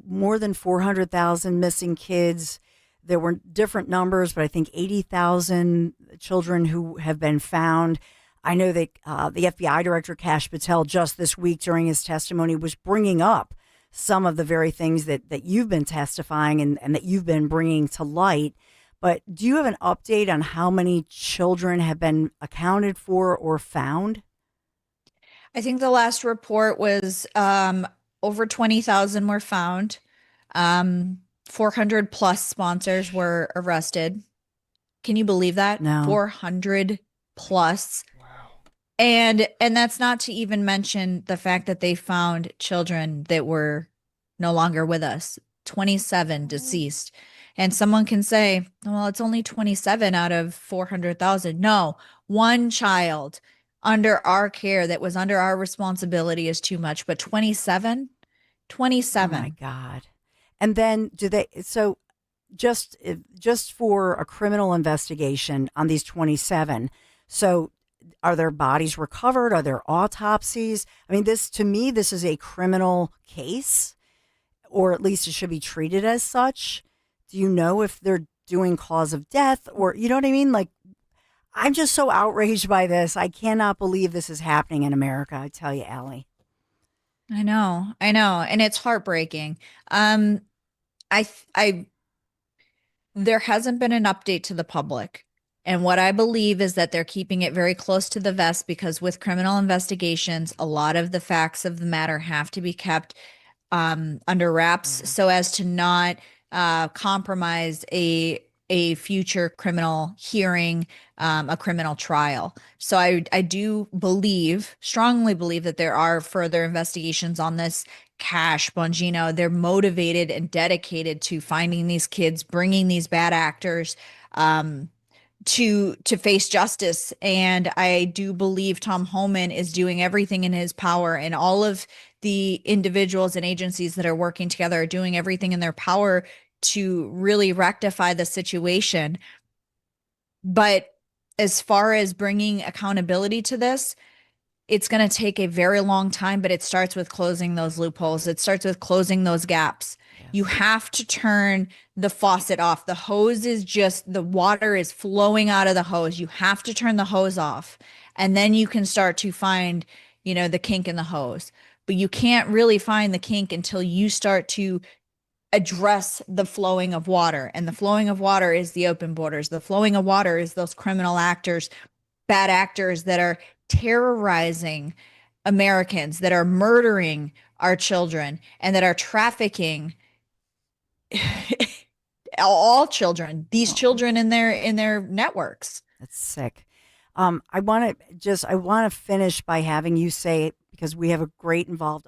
more than 400,000 missing kids. There were different numbers, but I think 80,000 children who have been found. I know that the FBI director, Kash Patel, just this week during his testimony was bringing up some of the very things that you've been testifying and that you've been bringing to light. But do you have an update on how many children have been accounted for or found?
I think the last report was over 20,000 were found. 400 plus sponsors were arrested. Can you believe that?
No.
400 plus. And that's not to even mention the fact that they found children that were no longer with us, 27 deceased. And someone can say, well, it's only 27 out of 400,000. No, one child under our care that was under our responsibility is too much, but 27, 27.
Oh my God. And then do they, so just for a criminal investigation on these 27. So are their bodies recovered? Are there autopsies? I mean, to me, this is a criminal case, or at least it should be treated as such. Do you know if they're doing cause of death, or, you know what I mean? Like, I'm just so outraged by this. I cannot believe this is happening in America. I tell you, Allie.
I know, and it's heartbreaking. I there hasn't been an update to the public. And what I believe is that they're keeping it very close to the vest because with criminal investigations, a lot of the facts of the matter have to be kept under wraps so as to not compromise a future criminal hearing, a criminal trial. So I do believe, strongly believe that there are further investigations on this. Cash, Bongino, they're motivated and dedicated to finding these kids, bringing these bad actors to face justice. And I do believe Tom Homan is doing everything in his power, and all of the individuals and agencies that are working together are doing everything in their power to really rectify the situation. But as far as bringing accountability to this, it's going to take a very long time, but it starts with closing those loopholes. It starts with closing those gaps. Yes. You have to turn the faucet off. The hose is just, the water is flowing out of the hose. You have to turn the hose off, and then you can start to find, the kink in the hose. But you can't really find the kink until you start to address the flowing of water. And the flowing of water is the open borders. The flowing of water is those criminal actors, bad actors that are terrorizing Americans, that are murdering our children, and that are trafficking all children, these children in their networks.
That's sick. I want to finish by having you say, because we have a great involved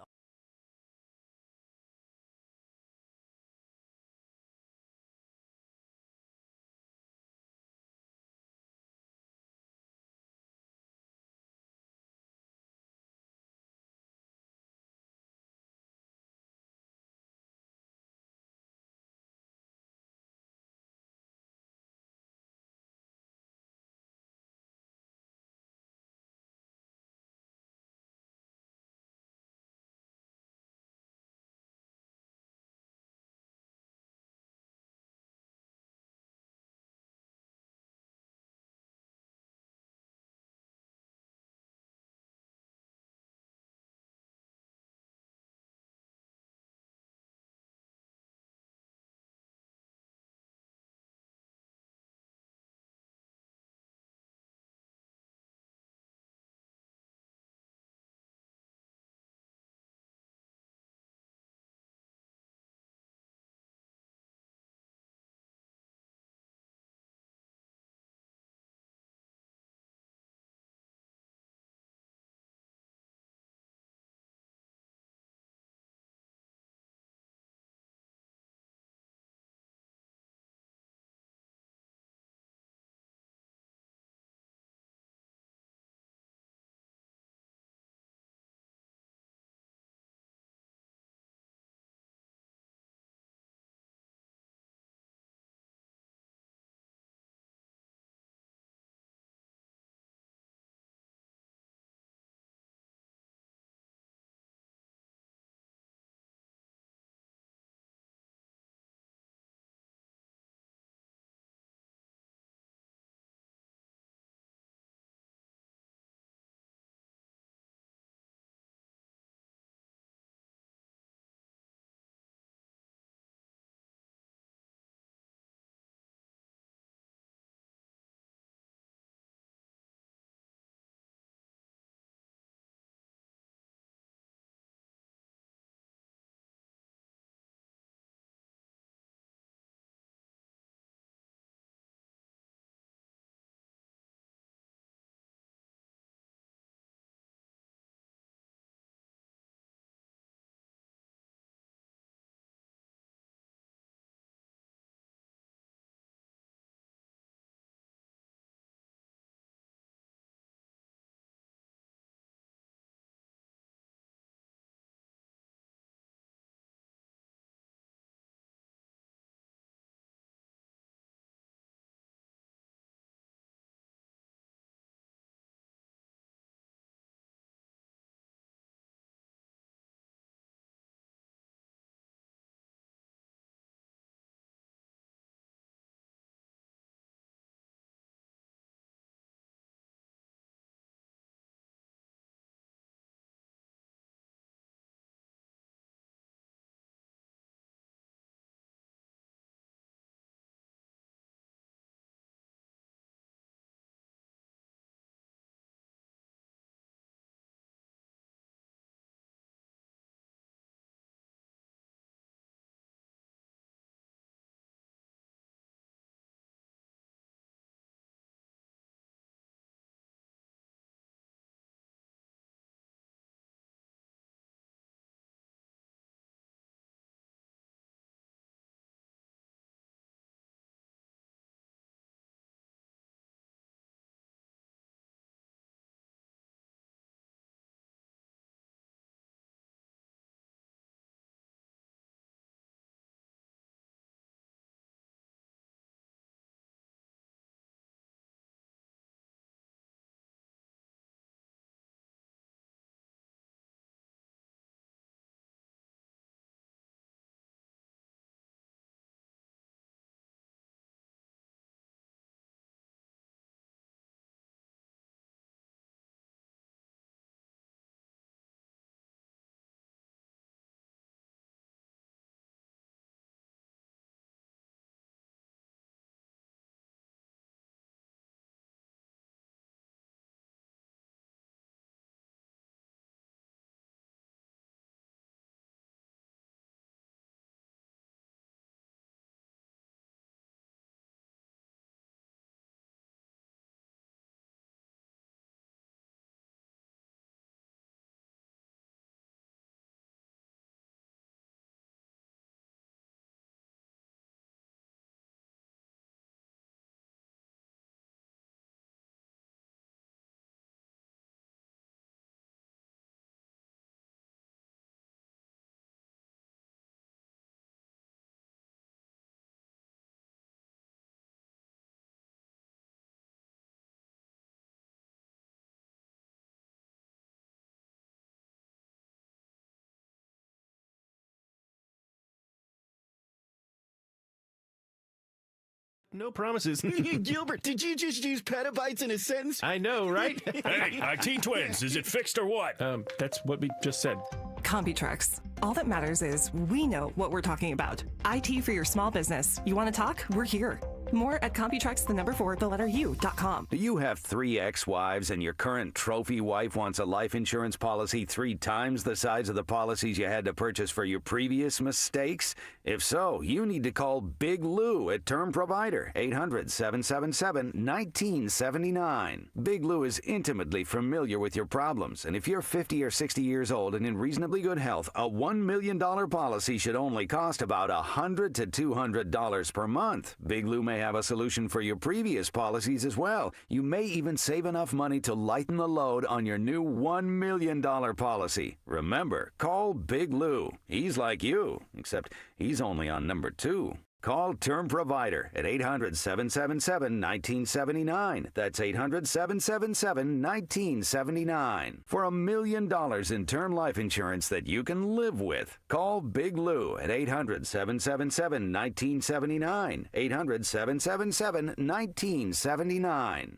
No promises.
Gilbert, did you just use petabytes in a sentence?
I know, right?
Hey, IT Twins, is it fixed or what?
That's what we just said.
CompuTrex. All that matters is we know what we're talking about. IT for your small business. You want to talk? We're here. More at CompuTrex.com.
Do you have 3 ex-wives and your current trophy wife wants a life insurance policy 3 times the size of the policies you had to purchase for your previous mistakes? If so, you need to call Big Lou at Term Provider, 800-777-1979. Big Lou is intimately familiar with your problems, and if you're 50 or 60 years old and in reasonably good health, a $1 million policy should only cost about $100 to $200 per month. Big Lou may have a solution for your previous policies as well. You may even save enough money to lighten the load on your new $1 million policy. Remember, call Big Lou. He's like you, except he's only on number 2. Call Term Provider at 800-777-1979. That's 800-777-1979. For $1 million in term life insurance that you can live with. Call Big Lou at 800-777-1979. 800-777-1979.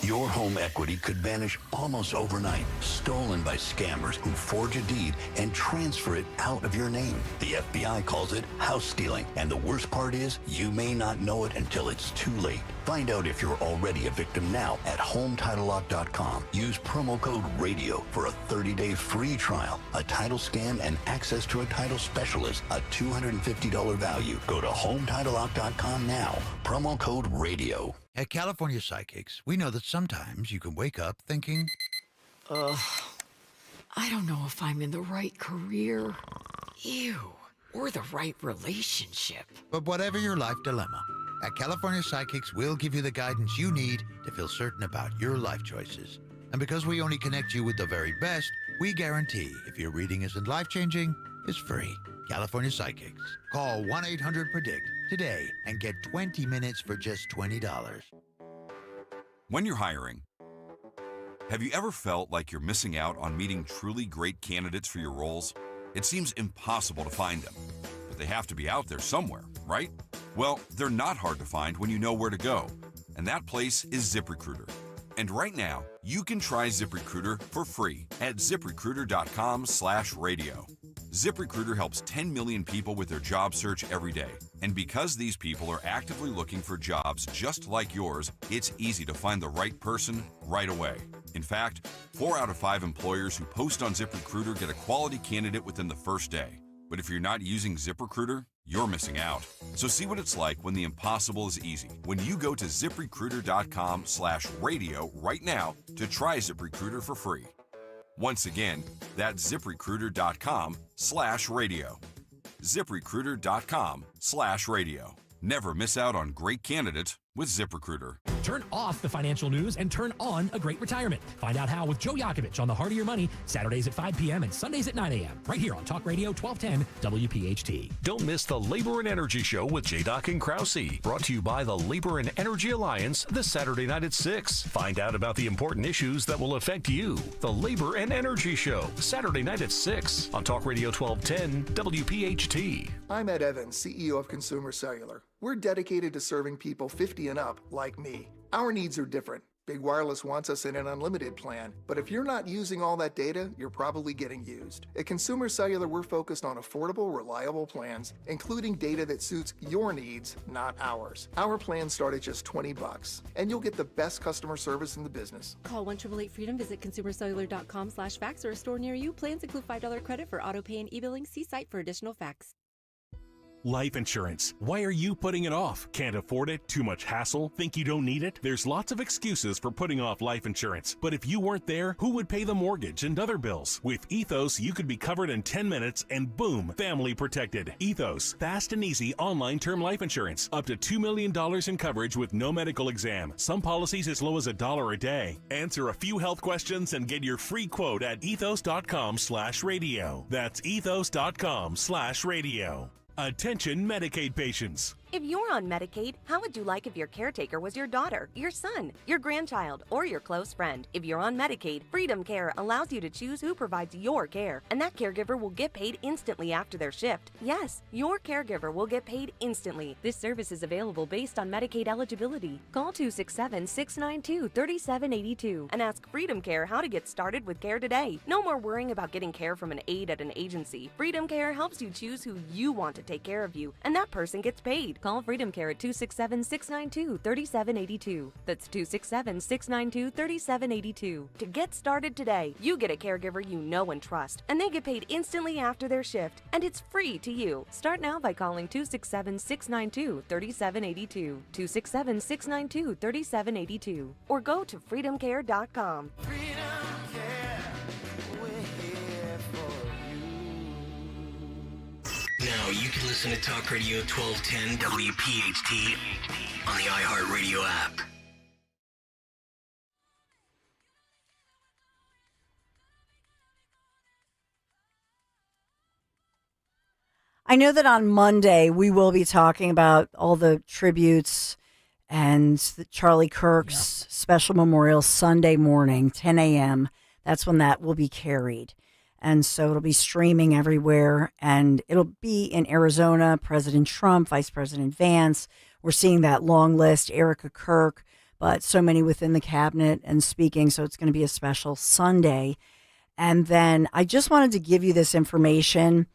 Your home equity could vanish almost overnight, stolen by scammers who forge a deed and transfer it out of your name. The FBI calls it house stealing, and the worst part is you may not know it until it's too late. Find out if you're already a victim now at HomeTitleLock.com. Use promo code RADIO for a 30-day free trial, a title scan, and access to a title specialist, a $250 value. Go to HomeTitleLock.com now. Promo code RADIO.
At California Psychics, we know that sometimes you can wake up thinking,
I don't know if I'm in the right career, or the right relationship.
but whatever your life dilemma, at California Psychics, we'll give you the guidance you need to feel certain about your life choices. And because we only connect you with the very best, we guarantee if your reading isn't life-changing, it's free. California Psychics. Call 1-800-PREDICT today and get 20 minutes for just $20.
When you're hiring, have you ever felt like you're missing out on meeting truly great candidates for your roles? It seems impossible to find them, but they have to be out there somewhere, right? Well, they're not hard to find when you know where to go, and that place is ZipRecruiter. And right now, you can try ZipRecruiter for free at ZipRecruiter.com/radio. ZipRecruiter helps 10 million people with their job search every day. And because these people are actively looking for jobs just like yours, it's easy to find the right person right away. In fact, 4 out of 5 employers who post on ZipRecruiter get a quality candidate within the first day. But if you're not using ZipRecruiter, you're missing out. So see what it's like when the impossible is easy. When you go to ZipRecruiter.com/radio right now to try ZipRecruiter for free. Once again, that's ZipRecruiter.com/radio. ZipRecruiter.com/radio. Never miss out on great candidates with ZipRecruiter.
Turn off the financial news and turn on a great retirement. Find out how with Joe Yakovich on The Heart of Your Money, Saturdays at 5 p.m. and Sundays at 9 a.m. right here on Talk Radio 1210 WPHT.
Don't miss the Labor and Energy Show with J-Doc and Krause, brought to you by the Labor and Energy Alliance this Saturday night at 6. Find out about the important issues that will affect you. The Labor and Energy Show, Saturday night at 6 on Talk Radio 1210 WPHT.
I'm Ed Evans, CEO of Consumer Cellular. We're dedicated to serving people 50 and up like me. Our needs are different. Big Wireless wants us in an unlimited plan, but if you're not using all that data, you're probably getting used. At Consumer Cellular, we're focused on affordable, reliable plans, including data that suits your needs, not ours. Our plans start at just $20, and you'll get the best customer service in the business.
Call 1-888-FREEDOM, visit consumercellular.com/fax or a store near you. Plans include $5 credit for auto pay and e-billing. See site for additional facts.
Life insurance. Why are you putting it off? Can't afford it? Too much hassle? Think you don't need it? There's lots of excuses for putting off life insurance. But if you weren't there, who would pay the mortgage and other bills? With Ethos, you could be covered in 10 minutes and boom, family protected. Ethos, fast and easy online term life insurance. Up to $2 million in coverage with no medical exam. Some policies as low as $1 a day. Answer a few health questions and get your free quote at ethos.com/radio. That's ethos.com/radio. Attention Medicaid patients.
If you're on Medicaid, how would you like if your caretaker was your daughter, your son, your grandchild, or your close friend? If you're on Medicaid, Freedom Care allows you to choose who provides your care, and that caregiver will get paid instantly after their shift. Yes, your caregiver will get paid instantly. This service is available based on Medicaid eligibility. Call 267-692-3782 and ask Freedom Care how to get started with care today. No more worrying about getting care from an aide at an agency. Freedom Care helps you choose who you want to take care of you, and that person gets paid. Call Freedom Care at 267-692-3782. That's 267-692-3782. To get started today, you get a caregiver you know and trust, and they get paid instantly after their shift, and it's free to you. Start now by calling 267-692-3782, 267-692-3782, or go to freedomcare.com.
Now you can listen to Talk Radio 1210 WPHT on the iHeartRadio app.
I know that on Monday we will be talking about all the tributes and the Charlie Kirk's special memorial Sunday morning, 10 a.m. That's when that will be carried. And so it'll be streaming everywhere, and it'll be in Arizona, President Trump, Vice President Vance. We're seeing that long list, Erica Kirk, but so many within the cabinet and speaking. So it's going to be a special Sunday. And then I just wanted to give you this information.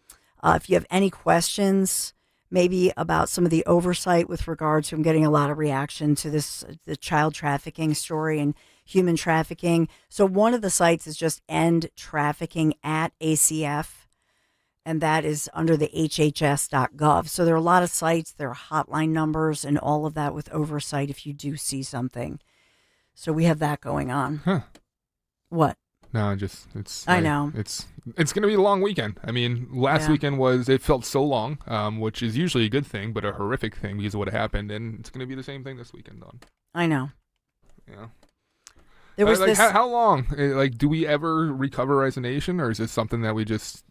If you have any questions, maybe about some of the oversight with regard to, I'm getting a lot of reaction to this, the child trafficking story and human trafficking. So one of the sites is just End Trafficking at ACF, and that is under the hhs.gov. So there are a lot of sites, there are hotline numbers and all of that with oversight if you do see something. So we have that going on.
Huh.
What?
No, just
I know.
It's going to be a long weekend. I mean, last weekend it felt so long, which is usually a good thing, but a horrific thing because of what happened, and it's going to be the same thing this weekend, Dawn.
I know.
Yeah.
There was
like, how long? Like, do we ever recover as a nation, or is this something that we just,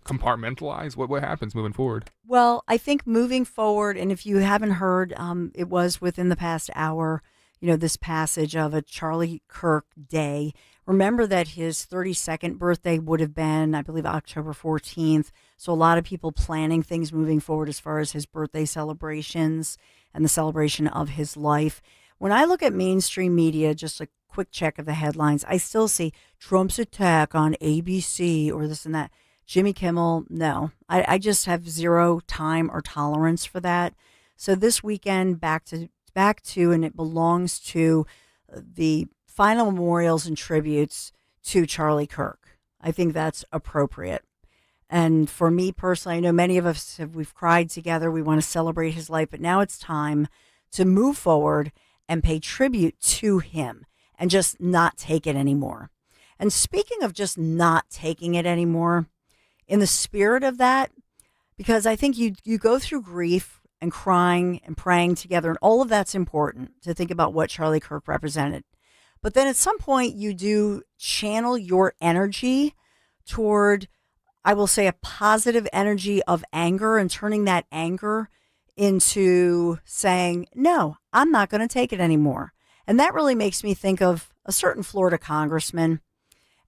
compartmentalize? What happens moving forward?
Well, I think moving forward, and if you haven't heard, it was within the past hour, this passage of a Charlie Kirk Day. Remember that his 32nd birthday would have been, I believe, October 14th. So a lot of people planning things moving forward as far as his birthday celebrations and the celebration of his life. When I look at mainstream media, just a quick check of the headlines, I still see Trump's attack on ABC or this and that. Jimmy Kimmel, no. I just have zero time or tolerance for that. So this weekend, back to, and it belongs to the final memorials and tributes to Charlie Kirk. I think that's appropriate. And for me personally, I know many of us we've cried together. We want to celebrate his life, but now it's time to move forward and pay tribute to him and just not take it anymore. And speaking of just not taking it anymore, in the spirit of that, because I think you go through grief and crying and praying together, and all of that's important to think about what Charlie Kirk represented. But then at some point you do channel your energy toward, I will say, a positive energy of anger and turning that anger into saying, no, I'm not going to take it anymore. And that really makes me think of a certain Florida congressman.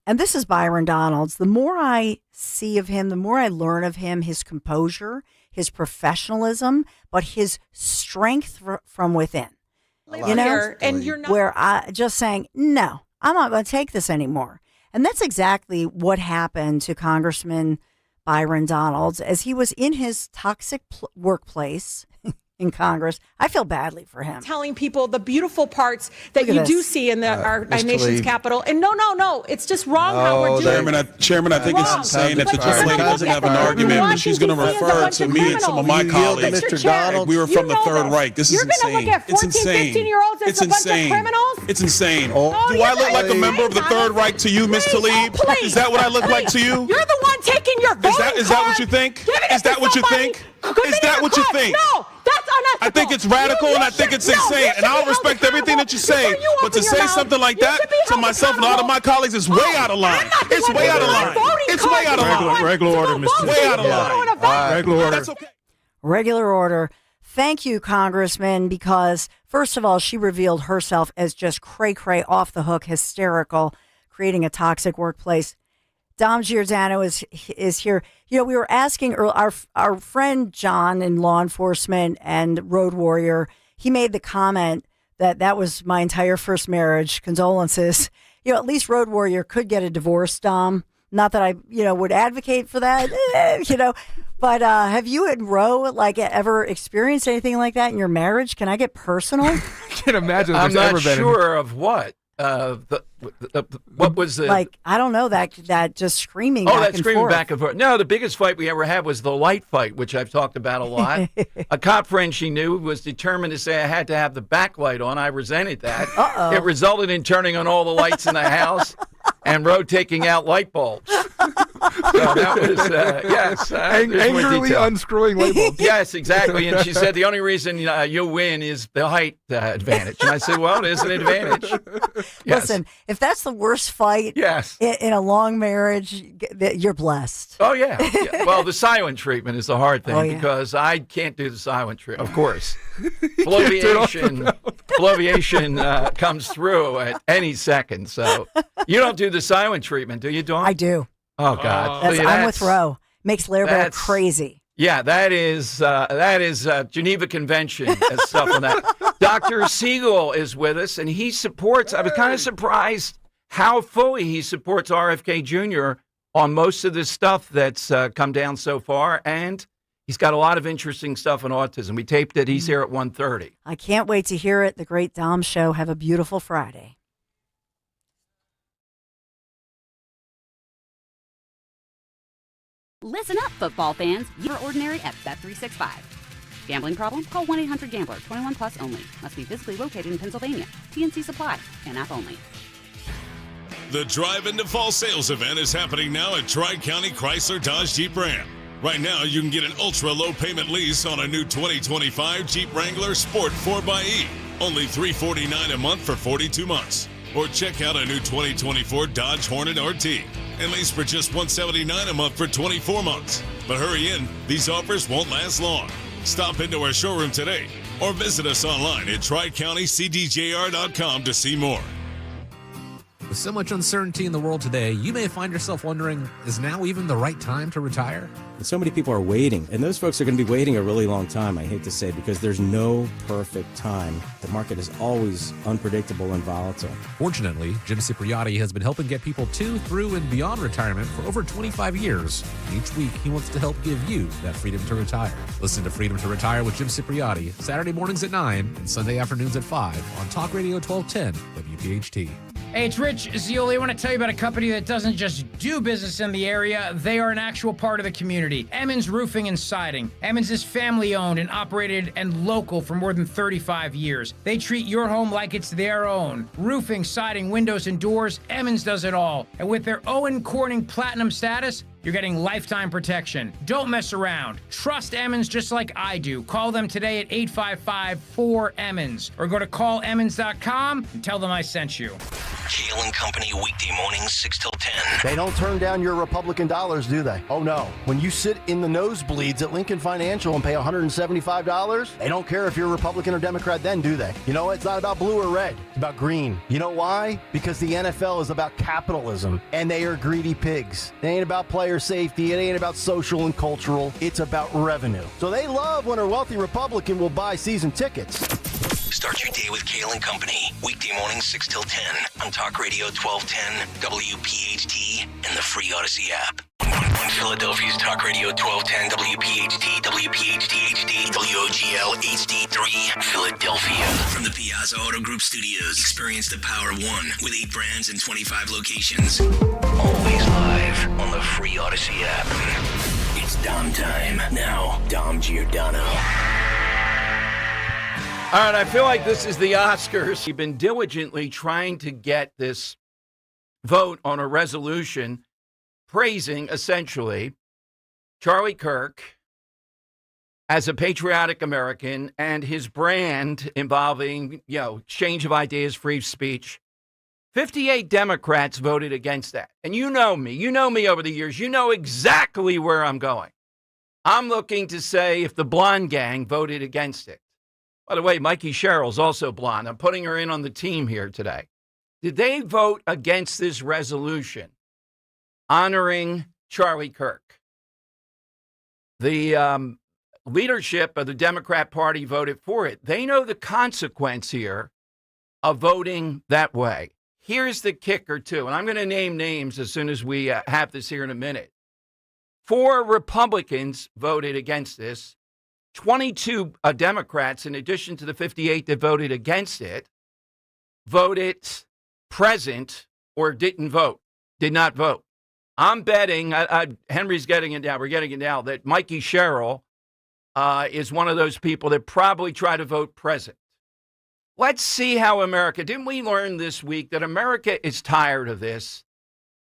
And this is Byron Donalds. The more I see of him, the more I learn of him, his composure, his professionalism, but his strength from within.
And you're not
where I just saying, no, I'm not going to take this anymore. And that's exactly what happened to Congressman Byron Donalds as he was in his toxic workplace in Congress. I feel badly for him.
telling people the beautiful parts that you do see in our nation's capital. And no, it's just wrong how we're doing it.
Chairman, I think it's insane that the first lady doesn't have an argument, but she's going to refer to me and some of my colleagues.
Mr. Donald,
we were from the Third Reich. This is insane. It's insane.
15-year-olds as a bunch of criminals?
It's insane. Do I look like a member of the Third Reich to you, Ms. Tlaib? Is that what I look like to you?
You're the one taking your voting card.
Is that what you think? Is that what you think? Is that what you think?
No, that's unethical.
I think it's radical and I think it's insane. And I'll respect everything that you say. But to say something like that to myself and all of my colleagues is way out of line. It's way out of line. It's way out of line.
Regular order, Mr.
Way out of line.
Regular order.
That's okay.
Regular order. Thank you, Congressman, because first of all, she revealed herself as just cray-cray, off the hook, hysterical, creating a toxic workplace. Dom Giordano is here. You know, we were asking our friend John in law enforcement and road warrior. He made the comment that was my entire first marriage. Condolences. You know, at least road warrior could get a divorce, Dom. Not that I, would advocate for that, But have you and Ro ever experienced anything like that in your marriage? Can I get personal?
I can't imagine.
I'm not sure of what. What was the
I don't know that just screaming.
Oh, that screaming back and forth. No, the biggest fight we ever had was the light fight, which I've talked about a lot. A cop friend she knew was determined to say I had to have the backlight on. I resented that. It resulted in turning on all the lights in the house and Ro taking out light bulbs. So that was yes,
angrily unscrewing light bulbs.
Yes, exactly. And she said the only reason you win is the height advantage. And I said, well, it is an advantage. Yes.
Listen, if that's the worst fight in a long marriage, you're blessed.
Oh, yeah. Well, the silent treatment is the hard thing because I can't do the silent treatment, of course. Bloviation comes through at any second. So you don't do the silent treatment, do you, Dawn?
I do.
Oh, God.
I'm with Ro. Makes Lair Bear crazy.
Yeah, that is Geneva Convention and stuff on that. Dr. Siegel is with us, and he supports. I was kind of surprised how fully he supports RFK Jr. on most of this stuff that's come down so far, and he's got a lot of interesting stuff on autism. We taped it. He's here at 1:30.
I can't wait to hear it. The Great Dom Show. Have a beautiful Friday.
Listen up, football fans. You're ordinary at Bet365. Gambling problem? Call 1-800-GAMBLER. 21 plus only. Must be physically located in Pennsylvania. PNC Supply. And app only.
The Drive into Fall sales event is happening now at Tri-County Chrysler Dodge Jeep Ram. Right now, you can get an ultra-low payment lease on a new 2025 Jeep Wrangler Sport 4xe. Only $349 a month for 42 months. Or check out a new 2024 Dodge Hornet RT and lease for just $179 a month for 24 months. But hurry in, these offers won't last long. Stop into our showroom today or visit us online at tricountycdjr.com to see more.
With so much uncertainty in the world today, you may find yourself wondering, is now even the right time to retire?
So many people are waiting, and those folks are going to be waiting a really long time, I hate to say, because there's no perfect time. The market is always unpredictable and volatile.
Fortunately, Jim Cipriotti has been helping get people to, through, and beyond retirement for over 25 years. Each week, he wants to help give you that freedom to retire. Listen to Freedom to Retire with Jim Cipriotti, Saturday mornings at 9 and Sunday afternoons at 5 on Talk Radio 1210 WPHT.
Hey, it's Rich Zioli. I want to tell you about a company that doesn't just do business in the area. They are an actual part of the community. Emmons Roofing and Siding. Emmons is family-owned and operated and local for more than 35 years. They treat your home like it's their own. Roofing, siding, windows, and doors, Emmons does it all. And with their Owen Corning Platinum status, you're getting lifetime protection. Don't mess around. Trust Emmons just like I do. Call them today at 855-4-EMMONS or go to callemmons.com and tell them I sent you.
Kale and Company weekday mornings 6 till 10.
They don't turn down your Republican dollars, do they? Oh no. When you sit in the nosebleeds at Lincoln Financial and pay $175, they don't care if you're Republican or Democrat then, do they? You know, it's not about blue or red. It's about green. You know why? Because the NFL is about capitalism, and they are greedy pigs. They ain't about player safety. It ain't about social and cultural. It's about revenue. So they love when a wealthy Republican will buy season tickets.
Start your day with Kale and Company. Weekday mornings 6 till 10 on Talk Radio 1210, WPHT, and the free Odyssey app. On Philadelphia's Talk Radio 1210, WPHT, WPHT HD, WOGL HD3, Philadelphia. From the Piazza Auto Group Studios, experience the power of one with 8 brands and 25 locations. Always live on the free Odyssey app. It's Dom time. Now, Dom Giordano.
All right, I feel like this is the Oscars. We've been diligently trying to get this vote on a resolution praising, essentially, Charlie Kirk as a patriotic American and his brand involving, exchange of ideas, free speech. 58 Democrats voted against that. And you know me over the years. You know exactly where I'm going. I'm looking to say if the blonde gang voted against it. By the way, Mikey Sherrill's also blonde. I'm putting her in on the team here today. Did they vote against this resolution honoring Charlie Kirk? The leadership of the Democrat Party voted for it. They know the consequence here of voting that way. Here's the kicker, too, and I'm going to name names as soon as we have this here in a minute. 4 Republicans voted against this. 22 Democrats, in addition to the 58 that voted against it, voted present or did not vote. I'm betting, Henry's getting it now, we're getting it now, that Mikey Sherrill is one of those people that probably try to vote present. Let's see how America, didn't we learn this week that America is tired of this?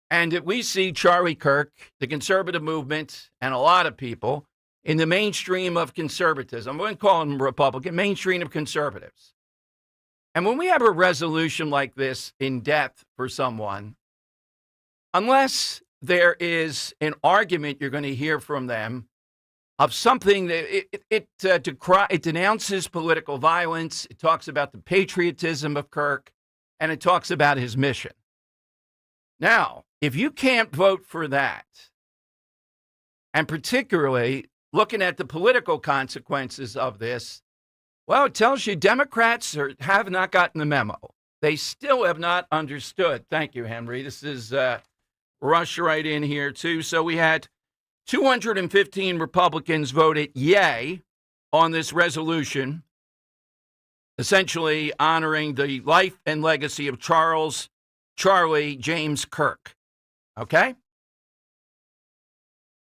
And that we see Charlie Kirk, the conservative movement, and a lot of people in the mainstream of conservatism. I wouldn't call them Republican, mainstream of conservatives. And when we have a resolution like this in depth for someone, unless there is an argument you're going to hear from them of something that it denounces political violence, it talks about the patriotism of Kirk, and it talks about his mission. Now, if you can't vote for that, and particularly looking at the political consequences of this, well, it tells you Democrats have not gotten the memo. They still have not understood. Thank you, Henry. This is rush right in here, too. So we had 215 Republicans voted yay on this resolution, essentially honoring the life and legacy of Charlie James Kirk. Okay?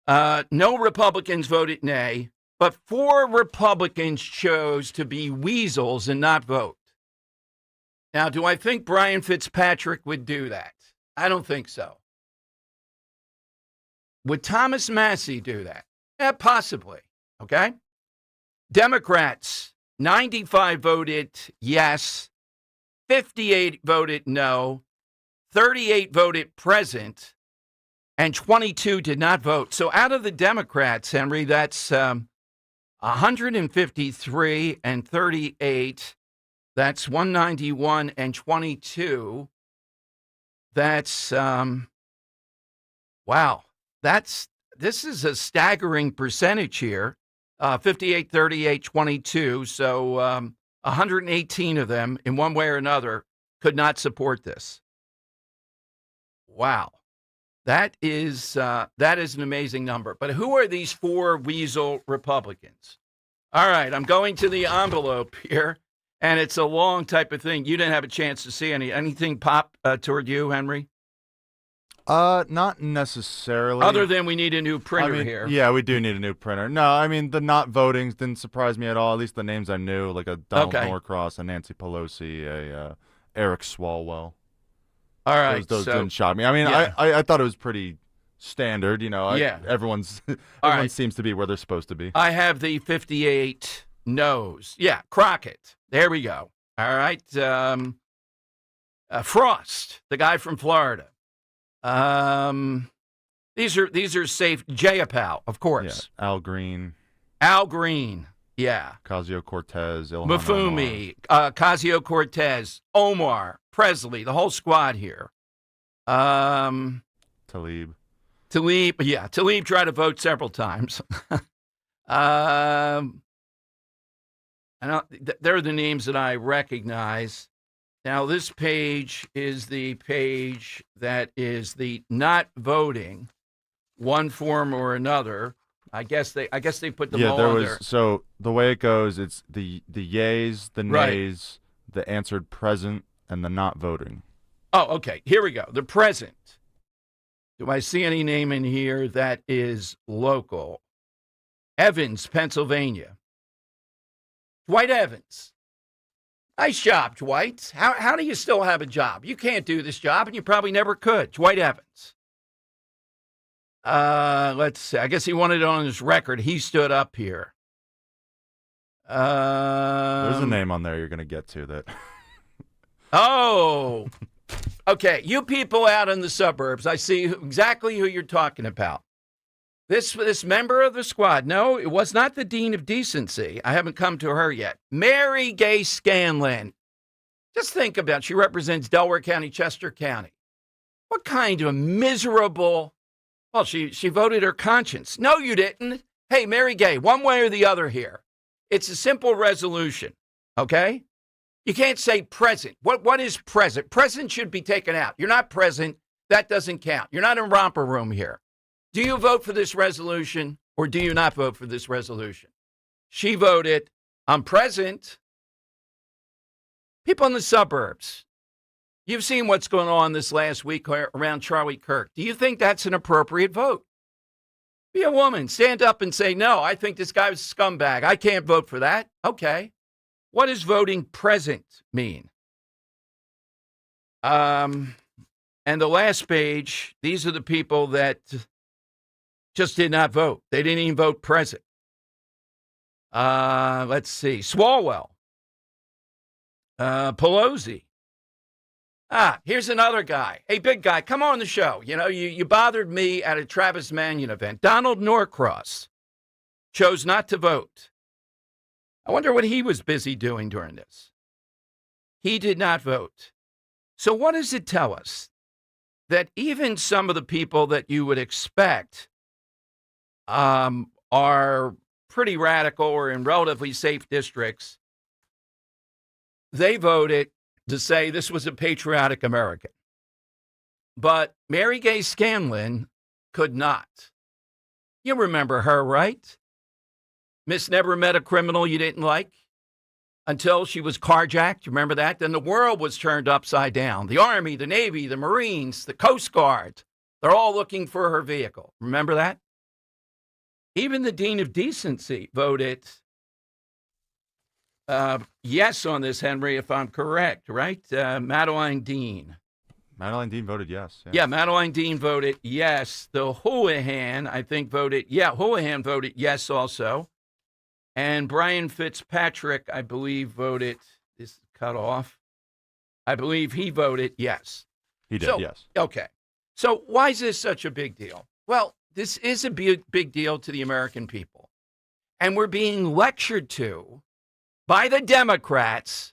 No Republicans voted nay, but 4 Republicans chose to be weasels and not vote. Now, do I think Brian Fitzpatrick would do that? I don't think so. Would Thomas Massey do that? Yeah, possibly. Okay? Democrats, 95 voted yes, 58 voted no, 38 voted present, and 22 did not vote. So out of the Democrats, Henry, that's 153 and 38. That's 191 and 22. That's, wow. This is a staggering percentage here. 58, 38, 22. So 118 of them, in one way or another, could not support this. Wow. That is an amazing number. But who are these 4 weasel Republicans? All right, I'm going to the envelope here, and it's a long type of thing. You didn't have a chance to see anything pop toward you, Henry?
Not necessarily.
Other than we need a new printer here.
Yeah, we do need a new printer. No, I mean, the not voting didn't surprise me at all. At least the names I knew, like a Donald Norcross, a Nancy Pelosi, a Eric Swalwell.
All right.
Those didn't shock me. I mean, yeah. I thought it was pretty standard. You know, everyone seems to be where they're supposed to be.
I have the 58 no's. Yeah, Crockett. There we go. All right. Frost, the guy from Florida. These are safe. Jayapal, of course.
Yeah. Al Green.
Yeah.
Ocasio-Cortez.
Mafumi. Ocasio-Cortez. Omar. Presley. The whole squad here.
Talib.
Yeah. Talib tried to vote several times. They're the names that I recognize. Now, this page is the page that is the not voting, one form or another. I guess they put them all on there.
So the way it goes, it's the yays, the nays, the answered present, and the not voting.
Oh, okay. Here we go. The present. Do I see any name in here that is local? Evans, Pennsylvania. Dwight Evans. Nice job, Dwight. How do you still have a job? You can't do this job, and you probably never could. Dwight Evans. Let's see. I guess he wanted it on his record. He stood up here.
There's a name on there you're going to get to that.
Oh. Okay, you people out in the suburbs, I see exactly who you're talking about. This member of the squad, no, it was not the Dean of Decency. I haven't come to her yet. Mary Gay Scanlon. Just think about it. She represents Delaware County, Chester County. What kind of miserable, well, she voted her conscience. No, you didn't. Hey, Mary Gay, one way or the other here. It's a simple resolution, okay? You can't say present. What is present? Present should be taken out. You're not present. That doesn't count. You're not in romper room here. Do you vote for this resolution or do you not vote for this resolution? She voted, I'm present. People in the suburbs, you've seen what's going on this last week around Charlie Kirk. Do you think that's an appropriate vote? Be a woman. Stand up and say, no, I think this guy was a scumbag. I can't vote for that. Okay. What does voting present mean? And the last page, these are the people that just did not vote. They didn't even vote present. Let's see. Swalwell. Pelosi. Here's another guy. Hey, big guy, come on the show. You know, you bothered me at a Travis Manion event. Donald Norcross chose not to vote. I wonder what he was busy doing during this. He did not vote. So what does it tell us? That even some of the people that you would expect are pretty radical or in relatively safe districts, they voted to say this was a patriotic American. But Mary Gay Scanlon could not. You remember her, right? Miss Never Met a Criminal You Didn't Like until she was carjacked. You remember that? Then the world was turned upside down. The Army, the Navy, the Marines, the Coast Guard, they're all looking for her vehicle. Remember that? Even the Dean of Decency voted yes on this, Henry, if I'm correct, right? Madeline Dean.
Madeline Dean voted yes.
Yeah, Madeline Dean voted yes. The Houlihan, I think, Houlihan voted yes also. And Brian Fitzpatrick, I believe, voted, this is cut off. I believe he voted yes.
He did, yes.
Okay. So why is this such a big deal? Well, this is a big deal to the American people. And we're being lectured to by the Democrats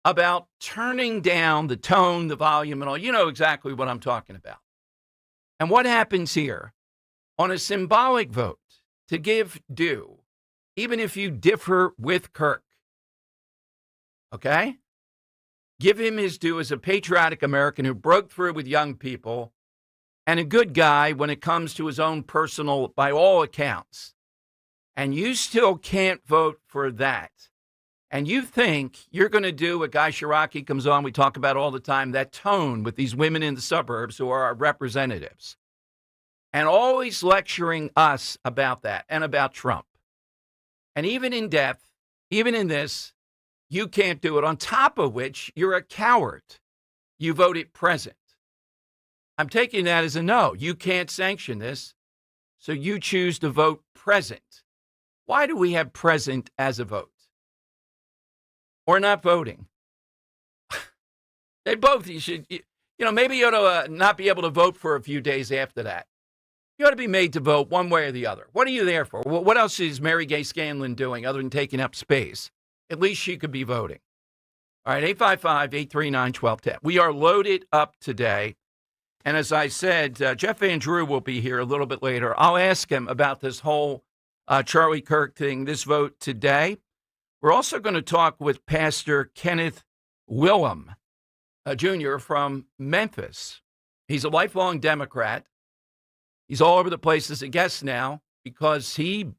about turning down the tone, the volume, and all. You know exactly what I'm talking about. And what happens here? On a symbolic vote to give due, even if you differ with Kirk, okay? Give him his due as a patriotic American who broke through with young people and a good guy when it comes to his own personal, by all accounts. And you still can't vote for that. And you think you're going to do what Guy Shiraki comes on, we talk about all the time, that tone with these women in the suburbs who are our representatives. And always lecturing us about that and about Trump. And even in depth, even in this, you can't do it. On top of which, you're a coward. You voted present. I'm taking that as a no. You can't sanction this. So you choose to vote present. Why do we have present as a vote? Or not voting? They both, you should, maybe you ought to not be able to vote for a few days after that. You ought to be made to vote one way or the other. What are you there for? What else is Mary Gay Scanlon doing other than taking up space? At least she could be voting. All right, 855-839-1210. We are loaded up today. And as I said, Jeff Van Drew will be here a little bit later. I'll ask him about this whole Charlie Kirk thing, this vote today. We're also going to talk with Pastor Kenneth Willem, Jr. from Memphis. He's a lifelong Democrat. He's all over the place as a guest now because he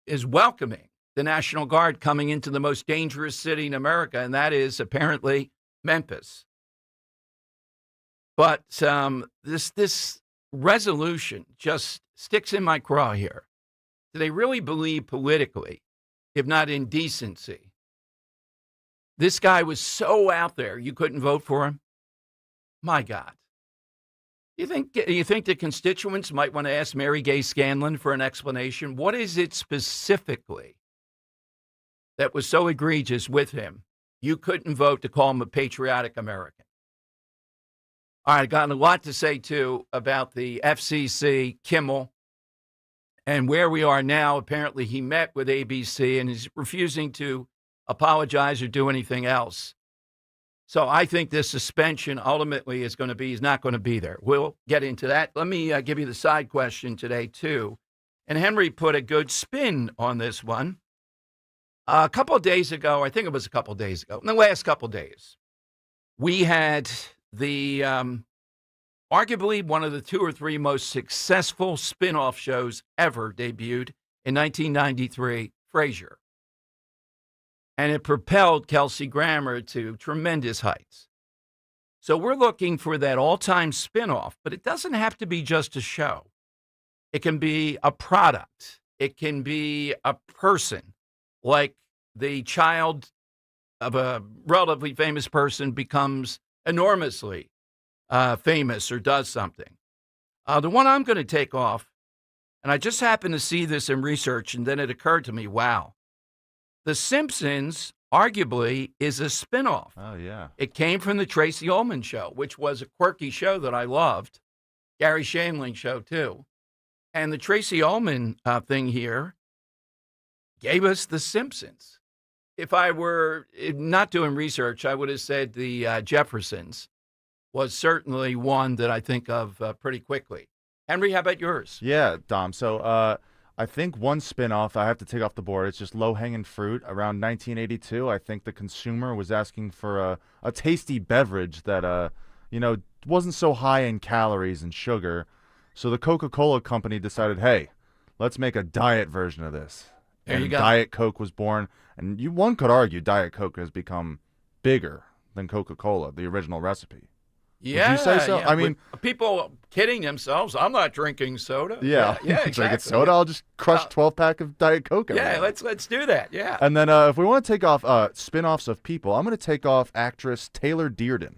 is welcoming the National Guard coming into the most dangerous city in America, and that is apparently Memphis. But this resolution just sticks in my craw here. Do they really believe politically, if not in decency? This guy was so out there, you couldn't vote for him? My God. You think the constituents might want to ask Mary Gay Scanlon for an explanation? What is it specifically that was so egregious with him? You couldn't vote to call him a patriotic American. All right, I got a lot to say, too, about the FCC, Kimmel, And where we are now, apparently he met with ABC and is refusing to apologize or do anything else. So I think this suspension ultimately is going to be, he's not going to be there. We'll get into that. Let me give you the side question today, too. And Henry put a good spin on this one. A couple of days ago, I think it was a couple of days ago, in the last couple of days, we had the arguably one of the 2 or 3 most successful spin-off shows ever debuted in 1993, Frasier. And it propelled Kelsey Grammer to tremendous heights. So we're looking for that all-time spin-off, but it doesn't have to be just a show. It can be a product. It can be a person, like the child of a relatively famous person becomes enormously famous or does something. The one I'm going to take off, and I just happened to see this in research, and then it occurred to me, wow, The Simpsons arguably is a spinoff.
Oh, yeah.
It came from the Tracy Ullman Show, which was a quirky show that I loved. Gary Shandling Show, too. And the Tracy Ullman thing here gave us The Simpsons. If I were not doing research, I would have said the Jeffersons was certainly one that I think of pretty quickly. Henry, how about yours?
Yeah, Dom. So I think one spinoff I have to take off the board. It's just low-hanging fruit. Around 1982, I think the consumer was asking for a tasty beverage that, wasn't so high in calories and sugar. So the Coca-Cola company decided, hey, let's make a diet version of this.
There you
And
go.
Diet Coke was born. And one could argue Diet Coke has become bigger than Coca-Cola, the original recipe.
Yeah,
Would you say so?
yeah.
I mean,
With people kidding themselves. I'm not drinking soda.
yeah,
exactly.
drinking soda. I'll just crush 12-pack of Diet Coke. every
Yeah,
day.
let's do that. Yeah.
And then if we want to take off spin-offs of people, I'm going to take off actress Taylor Dearden.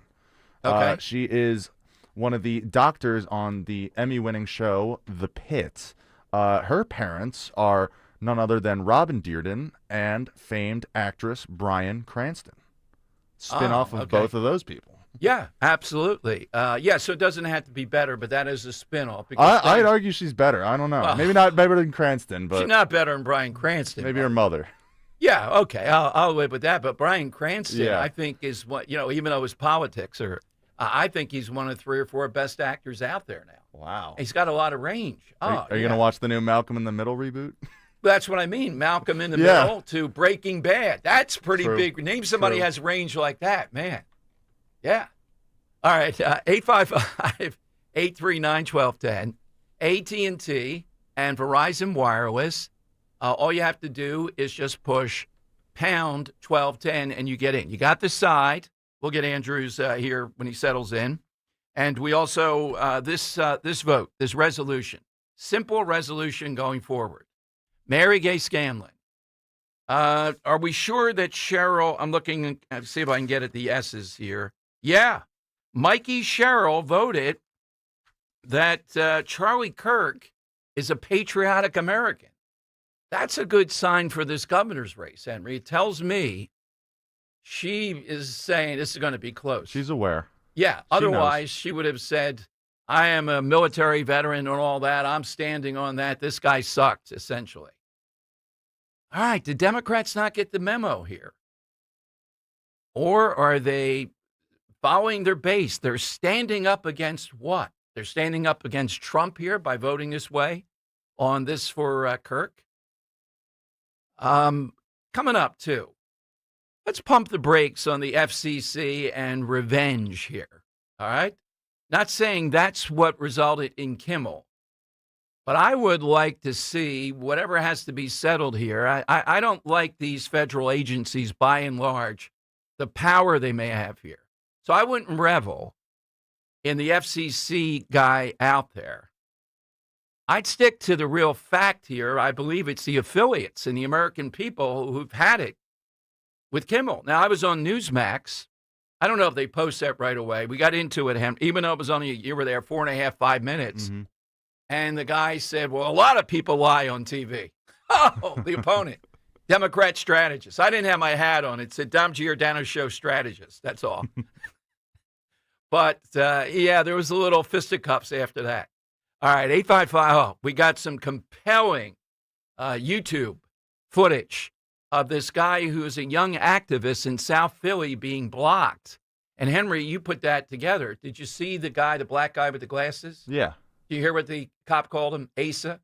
Okay.
She is one of the doctors on the Emmy-winning show The Pit. Her parents are none other than Robin Dearden and famed actress Bryan Cranston. Spin-off of both of those people.
Yeah, absolutely. So it doesn't have to be better, but that is a spin-off.
I'd argue she's better. I don't know.
Well,
maybe not better than Cranston, but
she's not better than Bryan Cranston.
maybe her mother.
Yeah, okay, I'll live with that. But Bryan Cranston,
Yeah.
I think, is what even though his politics are, I think he's one of 3 or 4 best actors out there now.
Wow.
He's got a lot of range.
Are you going to watch the new Malcolm in the Middle reboot?
That's what I mean. Malcolm in the
Yeah.
Middle to Breaking Bad. That's pretty
True.
big. Name somebody
True.
has range like that, man. Yeah. All right. 855-839-1210. AT&T and Verizon Wireless. All you have to do is just push pound 1210 and you get in. You got the side. We'll get Andrews here when he settles in. And we also, this vote, this resolution, simple resolution going forward. Mary Gay Scanlon. Are we sure that Cheryl, I'm looking to see if I can get at the S's here. Yeah. Mikey Sherrill voted that Charlie Kirk is a patriotic American. That's a good sign for this governor's race, Henry. It tells me she is saying this is going to be close.
She's aware.
Yeah.
She
Otherwise, she would have said, I am a military veteran and all that. I'm standing on that. This guy sucked, essentially. All right. Did Democrats not get the memo here? Or are they following their base? They're standing up against what? They're standing up against Trump here by voting this way on this for Kirk. Coming up, too. Let's pump the brakes on the FCC and revenge here. All right? Not saying that's what resulted in Kimmel, but I would like to see whatever has to be settled here. I don't like these federal agencies, by and large, the power they may have here. So I wouldn't revel in the FCC guy out there. I'd stick to the real fact here. I believe it's the affiliates and the American people who've had it with Kimmel. Now, I was on Newsmax. I don't know if they post that right away. We got into it, even though it was only, you were there 4.5, 5 minutes.
Mm-hmm.
And the guy said, well, a lot of people lie on TV. Oh, the opponent. Democrat strategist. I didn't have my hat on. It said Dom Giordano show strategist. That's all. But, there was a little fisticuffs after that. All right, 855. Oh, we got some compelling YouTube footage of this guy who is a young activist in South Philly being blocked. And Henry, you put that together. Did you see the guy, the black guy with the glasses?
Yeah.
Do you hear what the cop called him? Asa?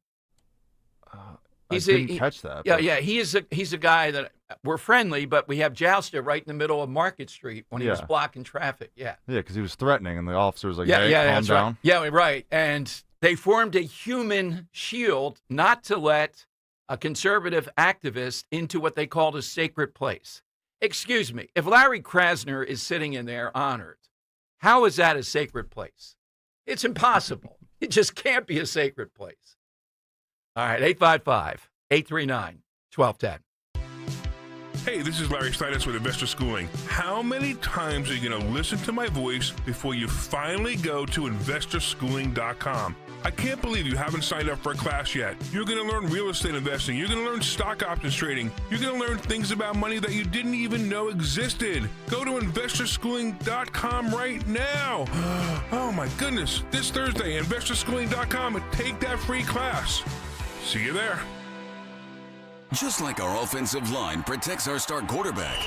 I didn't catch that.
Yeah,
but-
yeah. He's a guy that we're friendly, but we have jousted right in the middle of Market Street when he was
Yeah.
blocking traffic. Yeah.
Yeah, because he was threatening, and the officer was like,
Yeah,
hey,
yeah,
calm
that's
down.
right. Yeah, right. And they formed a human shield not to let a conservative activist into what they called a sacred place. Excuse me, if Larry Krasner is sitting in there honored, how is that a sacred place? It's impossible. It just can't be a sacred place. All right, 855-839-1210.
Hey, this is Larry Steinitz with Investor Schooling. How many times are you going to listen to my voice before you finally go to investorschooling.com? I can't believe you haven't signed up for a class yet. You're going to learn real estate investing. You're going to learn stock options trading. You're going to learn things about money that you didn't even know existed. Go to investorschooling.com right now. Oh my goodness. This Thursday, investorschooling.com, and take that free class. See you there.
Just like our offensive line protects our star quarterback,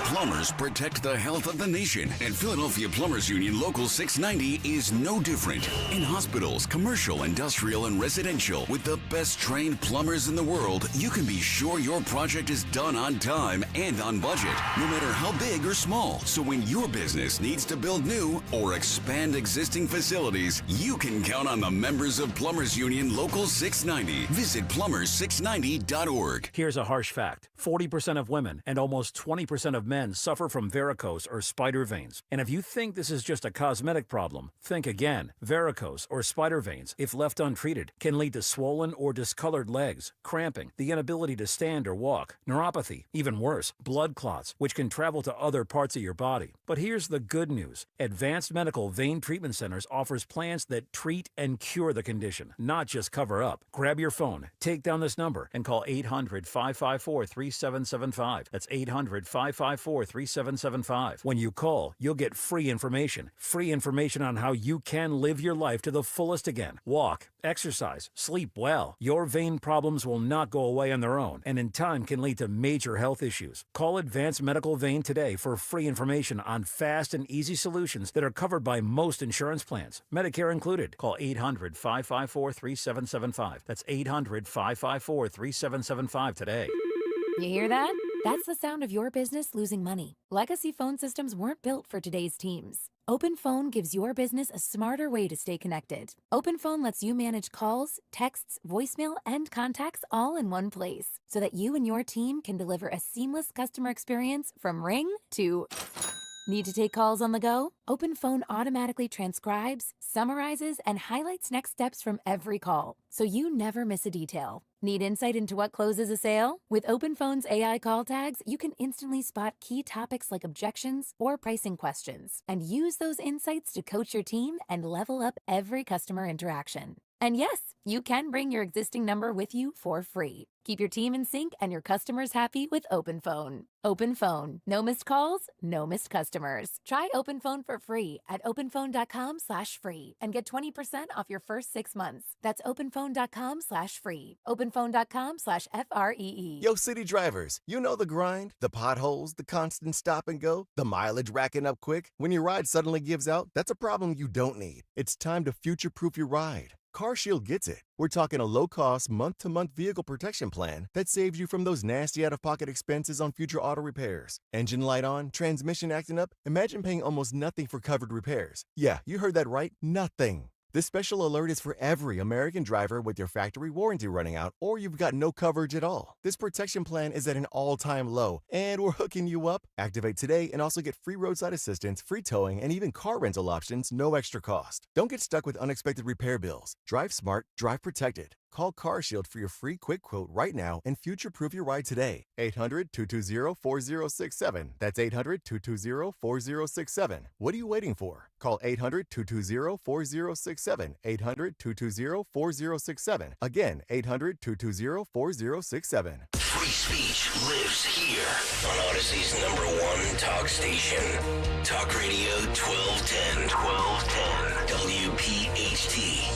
plumbers protect the health of the nation. And Philadelphia Plumbers Union Local 690 is no different. In hospitals, commercial, industrial, and residential, with the best trained plumbers in the world, you can be sure your project is done on time and on budget, no matter how big or small. So when your business needs to build new or expand existing facilities, you can count on the members of Plumbers Union Local 690. Visit plumber690.org.
Here's a harsh fact. 40% of women and almost 20% of men suffer from varicose or spider veins. And if you think this is just a cosmetic problem, think again. Varicose or spider veins, if left untreated, can lead to swollen or discolored legs, cramping, the inability to stand or walk, neuropathy, even worse, blood clots, which can travel to other parts of your body. But here's the good news. Advanced Medical Vein Treatment Centers offers plans that treat and cure the condition, not just cover up. Grab your phone, take down this number, and call 800-554-3775. That's 800-554-3775. When you call, you'll get free information on how you can live your life to the fullest again. Walk, exercise, sleep well. Your vein problems will not go away on their own, and in time can lead to major health issues. Call Advanced Medical Vein today for free information on fast and easy solutions that are covered by most insurance plans, Medicare included. Call 800-554-3775. That's 800-554-3775 today.
You hear that? That's the sound of your business losing money. Legacy phone systems weren't built for today's teams. OpenPhone gives your business a smarter way to stay connected. OpenPhone lets you manage calls, texts, voicemail, and contacts all in one place so that you and your team can deliver a seamless customer experience from ring to... Need to take calls on the go? OpenPhone automatically transcribes, summarizes, and highlights next steps from every call, so you never miss a detail. Need insight into what closes a sale? With OpenPhone's AI call tags, you can instantly spot key topics like objections or pricing questions, and use those insights to coach your team and level up every customer interaction. And yes, you can bring your existing number with you for free. Keep your team in sync and your customers happy with OpenPhone. OpenPhone. No missed calls, no missed customers. Try OpenPhone for free at openphone.com/free and get 20% off your first 6 months. That's openphone.com/free. openphone.com/FREE.
Yo, city drivers, you know the grind, the potholes, the constant stop and go, the mileage racking up quick. When your ride suddenly gives out, that's a problem you don't need. It's time to future-proof your ride. CarShield gets it. We're talking a low-cost, month-to-month vehicle protection plan that saves you from those nasty out-of-pocket expenses on future auto repairs. Engine light on, transmission acting up. Imagine paying almost nothing for covered repairs. Yeah, you heard that right. Nothing. This special alert is for every American driver with your factory warranty running out or you've got no coverage at all. This protection plan is at an all-time low, and we're hooking you up. Activate today and also get free roadside assistance, free towing, and even car rental options, no extra cost. Don't get stuck with unexpected repair bills. Drive smart, drive protected. Call CarShield for your free quick quote right now and future-proof your ride today. 800-220-4067. That's 800-220-4067. What are you waiting for? Call 800-220-4067. 800-220-4067. Again, 800-220-4067.
Free speech lives here on Odyssey's #1 talk station. Talk Radio 1210. WPHT.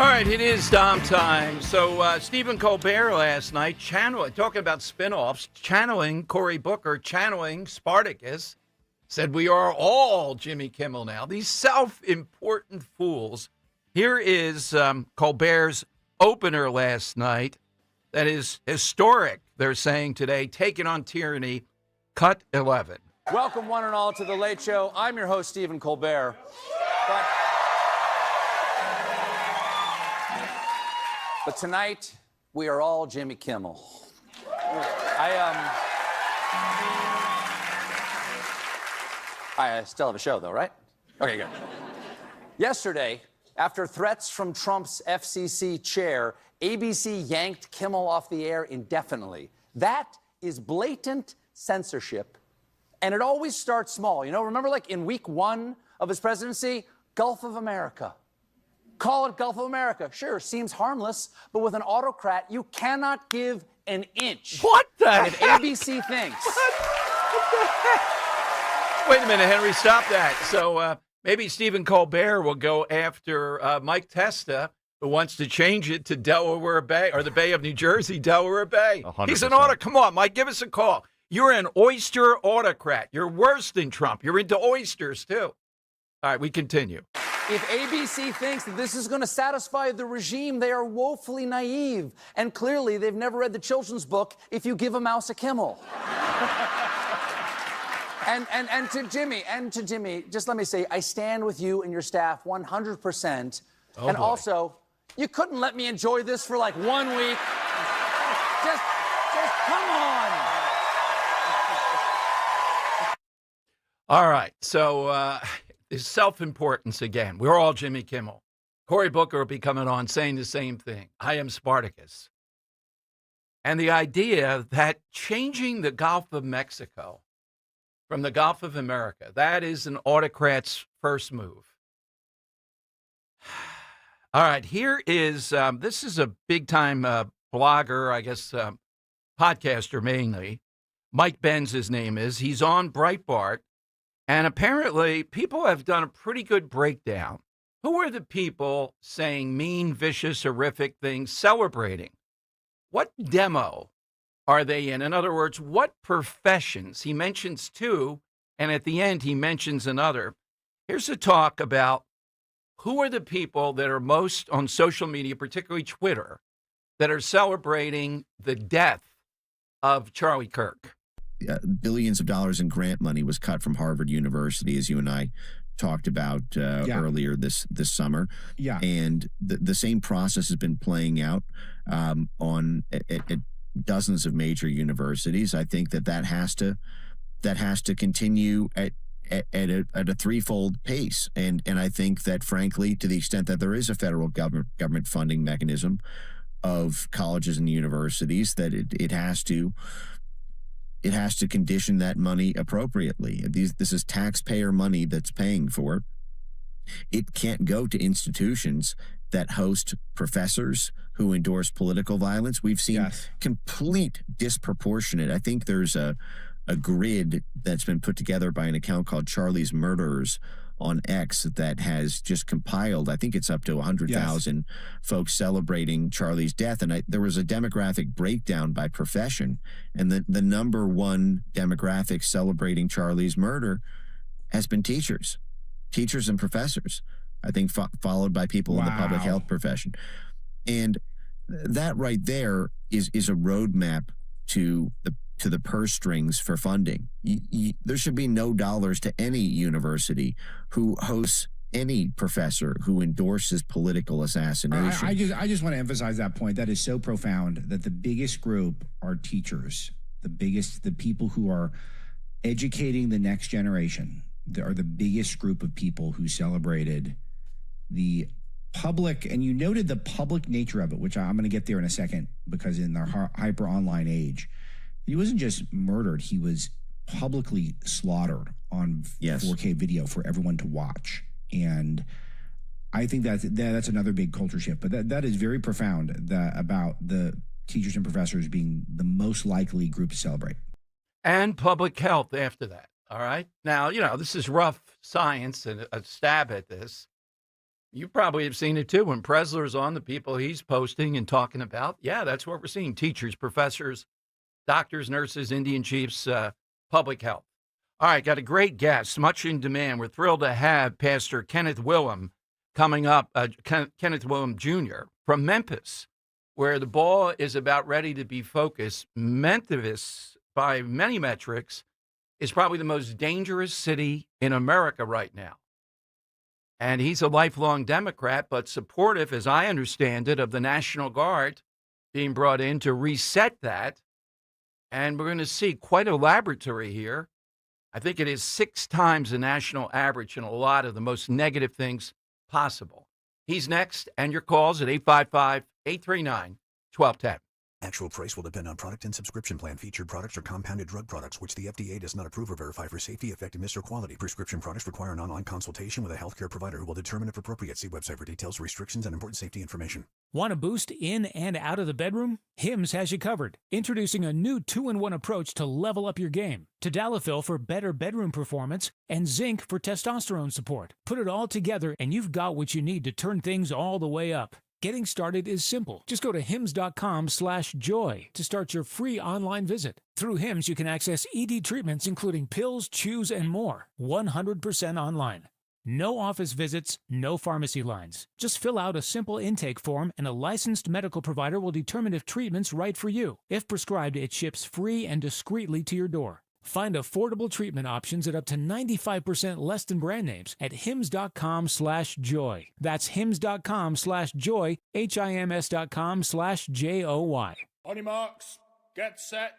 All right, it is Dom time. So Stephen Colbert last night, talking about spin-offs, channeling Cory Booker, channeling Spartacus, said we are all Jimmy Kimmel now. These self-important fools. Here is Colbert's opener last night that is historic, they're saying today, Taking on Tyranny, Cut 11.
Welcome, one and all, to The Late Show. I'm your host, Stephen Colbert. But tonight, we are all Jimmy Kimmel. I still have a show, though, right? Okay, good. Yesterday, after threats from Trump's FCC chair, ABC yanked Kimmel off the air indefinitely. That is blatant censorship, and it always starts small. You know, remember like in week 1 of his presidency, Gulf of America. Call it Gulf of America. Sure, seems harmless, but with an autocrat, you cannot give an inch.
What the
and if
heck?
ABC thinks...
What the heck? Wait a minute, Henry, stop that. So maybe Stephen Colbert will go after Mike Testa, who wants to change it to Delaware Bay, or the Bay of New Jersey, Delaware Bay.
100%.
He's an autocrat. Come on, Mike, give us a call. You're an oyster autocrat. You're worse than Trump. You're into oysters, too. All right, we continue.
If ABC thinks that this is going to satisfy the regime, they are woefully naive. And clearly, they've never read the children's book, If You Give a Mouse a Kimmel. and to Jimmy, just let me say, I stand with you and your staff 100%.
Oh,
and
boy.
also, you couldn't let me enjoy this for like 1 week. Just come on.
All right, so self-importance again. We're all Jimmy Kimmel. Cory Booker will be coming on saying the same thing. I am Spartacus. And the idea that changing the Gulf of Mexico from the Gulf of America, that is an autocrat's first move. All right, here is, this is a big-time blogger, I guess podcaster mainly. Mike Benz, his name is. He's on Breitbart. And apparently, people have done a pretty good breakdown. Who are the people saying mean, vicious, horrific things, celebrating? What demo are they in? In other words, what professions? He mentions 2, and at the end, he mentions another. Here's a talk about who are the people that are most on social media, particularly Twitter, that are celebrating the death of Charlie Kirk.
Billions of dollars in grant money was cut from Harvard University, as you and I talked about earlier this summer.
Yeah.
And the same process has been playing out at dozens of major universities. I think that has to continue at a threefold pace. And I think that, frankly, to the extent that there is a federal government funding mechanism of colleges and universities, that it has to condition that money appropriately. This is taxpayer money that's paying for it. It can't go to institutions that host professors who endorse political violence. We've seen complete disproportionate. I think there's a grid that's been put together by an account called Charlie's Murderers on X that has just compiled, I think it's up to 100,000 folks celebrating Charlie's death. And there was a demographic breakdown by profession. And the number one demographic celebrating Charlie's murder has been teachers and professors, I think, followed by people in the public health profession. And that right there is a roadmap to the purse strings for funding. There should be no dollars to any university who hosts any professor who endorses political assassination.
I just want to emphasize that point. That is so profound that the biggest group are teachers. The people who are educating the next generation are the biggest group of people who celebrated the public, and you noted the public nature of it, which I'm going to get there in a second, because in our hyper online age, he wasn't just murdered, he was publicly slaughtered on 4K video for everyone to watch. And I think that's another big culture shift. But that is very profound, about the teachers and professors being the most likely group to celebrate.
And public health after that, all right? Now, this is rough science and a stab at this. You probably have seen it too. When Presler's on, the people he's posting and talking about, yeah, that's what we're seeing. Teachers, professors, doctors, nurses, Indian chiefs, public health. All right, got a great guest, much in demand. We're thrilled to have Pastor Kenneth Willem coming up, Kenneth Willem Jr. from Memphis, where the ball is about ready to be focused. Memphis, by many metrics, is probably the most dangerous city in America right now. And he's a lifelong Democrat, but supportive, as I understand it, of the National Guard being brought in to reset that. And we're going to see quite a laboratory here. I think it is 6 times the national average in a lot of the most negative things possible. He's next, and your calls at 855-839-1210.
Actual price will depend on product and subscription plan. Featured products are compounded drug products, which the FDA does not approve or verify for safety, effectiveness, or quality. Prescription products require an online consultation with a healthcare provider who will determine if appropriate. See website for details, restrictions, and important safety information.
Want a boost in and out of the bedroom? Hims has you covered. Introducing a new 2-in-1 approach to level up your game. Tadalafil for better bedroom performance and zinc for testosterone support. Put it all together and you've got what you need to turn things all the way up. Getting started is simple. Just go to hims.com/joy to start your free online visit. Through Hims, you can access ED treatments including pills, chews, and more. 100% online. No office visits, no pharmacy lines. Just fill out a simple intake form and a licensed medical provider will determine if treatment's right for you. If prescribed, it ships free and discreetly to your door. Find affordable treatment options at up to 95% less than brand names at hims.com/joy. That's hims.com/joy, hims.com/JOY.
On your marks, get set.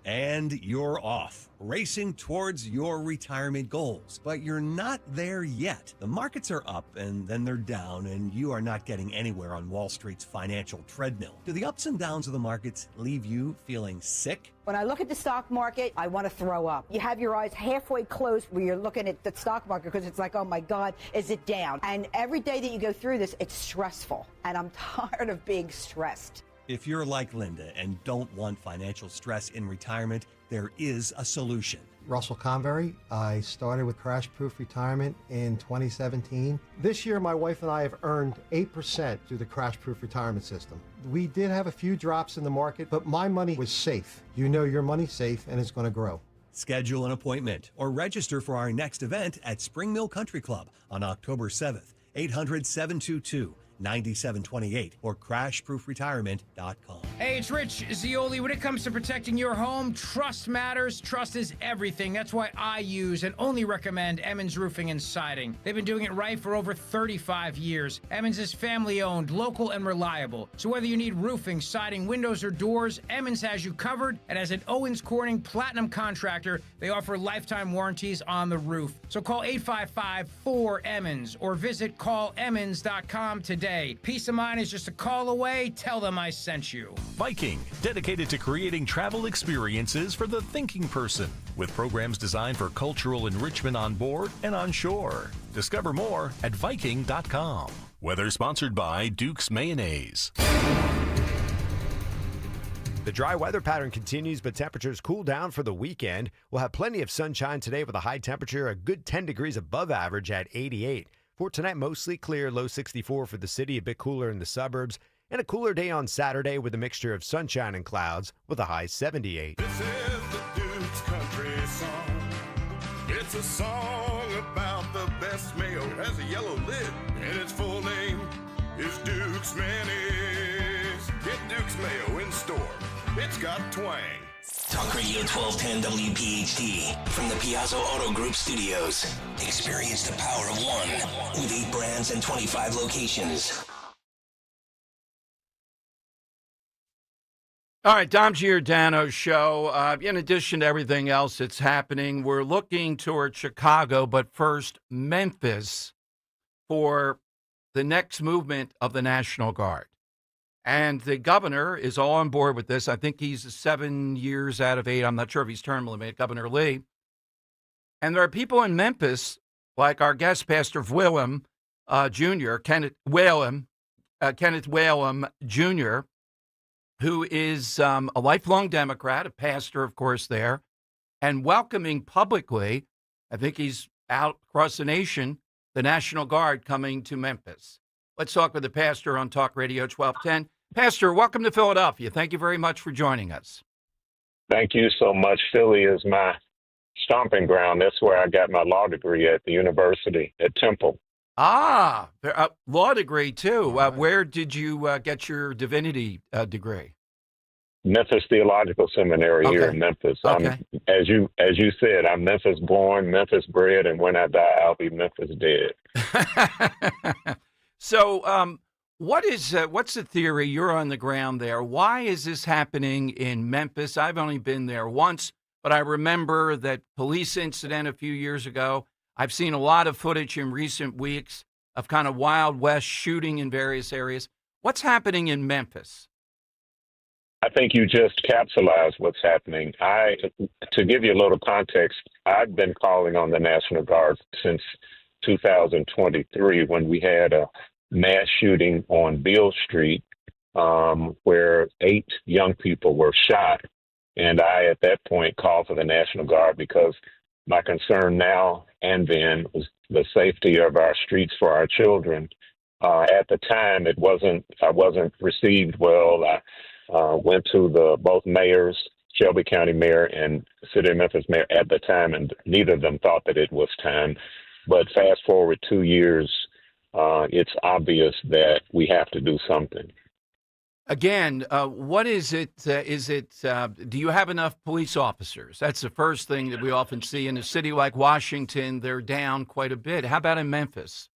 And you're off, racing towards your retirement goals. But you're not there yet. The markets are up and then they're down, and you are not getting anywhere on Wall Street's financial treadmill. Do the ups and downs of the markets leave you feeling sick?
When I look at the stock market, I want to throw up. You have your eyes halfway closed when you're looking at the stock market because it's like, oh my God, is it down? And every day that you go through this, it's stressful. And I'm tired of being stressed.
If you're like Linda and don't want financial stress in retirement, there is a solution.
Russell Convery. I started with Crash Proof Retirement in 2017. This year, my wife and I have earned 8% through the Crash Proof Retirement System. We did have a few drops in the market, but my money was safe. You know your money's safe and it's going to grow.
Schedule an appointment or register for our next event at Spring Mill Country Club on October 7th, 800-722-9728 or crashproofretirement.com.
Hey, it's Rich Zioli. When it comes to protecting your home, trust matters. Trust is everything. That's why I use and only recommend Emmons Roofing and Siding. They've been doing it right for over 35 years. Emmons is family-owned, local, and reliable. So whether you need roofing, siding, windows, or doors, Emmons has you covered. And as an Owens Corning Platinum contractor, they offer lifetime warranties on the roof. So call 855-4-EMMONS or visit callemmons.com today. Peace of mind is just a call away. Tell them I sent you.
Viking, dedicated to creating travel experiences for the thinking person, with programs designed for cultural enrichment on board and on shore. Discover more at Viking.com. Weather sponsored by Duke's Mayonnaise.
The dry weather pattern continues, but temperatures cool down for the weekend. We'll have plenty of sunshine today with a high temperature, a good 10 degrees above average at 88. For tonight, mostly clear, low 64 for the city, a bit cooler in the suburbs, and a cooler day on Saturday with a mixture of sunshine and clouds with a high 78.
This is the Duke's Country Song. It's a song about the best mayo. It has a yellow lid, and its full name is Duke's Mayonnaise. Get Duke's Mayo in store. It's got twang.
Talk Radio 1210 WPHT from the Piazza Auto Group studios. Experience the power of one with 8 brands and 25 locations.
All right, Dom Giordano show. In addition to everything else that's happening, we're looking toward Chicago, but first Memphis for the next movement of the National Guard. And the governor is all on board with this. I think he's 7 years out of 8. I'm not sure if he's term limited, Governor Lee. And there are people in Memphis, like our guest, Pastor Willem Jr., Kenneth Willem Jr., who is a lifelong Democrat, a pastor, of course, there, and welcoming publicly, I think he's out across the nation, the National Guard coming to Memphis. Let's talk with the pastor on Talk Radio 1210. Pastor, welcome to Philadelphia. Thank you very much for joining us.
Thank you so much. Philly is my stomping ground. That's where I got my law degree at the university at Temple.
Law degree, too. Where did you get your divinity degree?
Memphis Theological Seminary here in Memphis.
Okay.
As you said, I'm Memphis born, Memphis bred, and when I die, I'll be Memphis dead.
So, what's the theory? You're on the ground there. Why is this happening in Memphis? I've only been there once, but I remember that police incident a few years ago. I've seen a lot of footage in recent weeks of kind of Wild West shooting in various areas. What's happening in Memphis?
I think you just capsulized what's happening. To give you a little context, I've been calling on the National Guard since 2023 when we had a mass shooting on Beale Street where 8 young people were shot. And I, at that point, called for the National Guard because my concern now and then was the safety of our streets for our children. At the time, I wasn't received well. I went to both mayors, Shelby County Mayor and City of Memphis Mayor at the time, and neither of them thought that it was time. But fast forward 2 years, it's obvious that we have to do something.
Again, what is it? Do you have enough police officers? That's the first thing that we often see in a city like Washington. They're down quite a bit. How about in Memphis?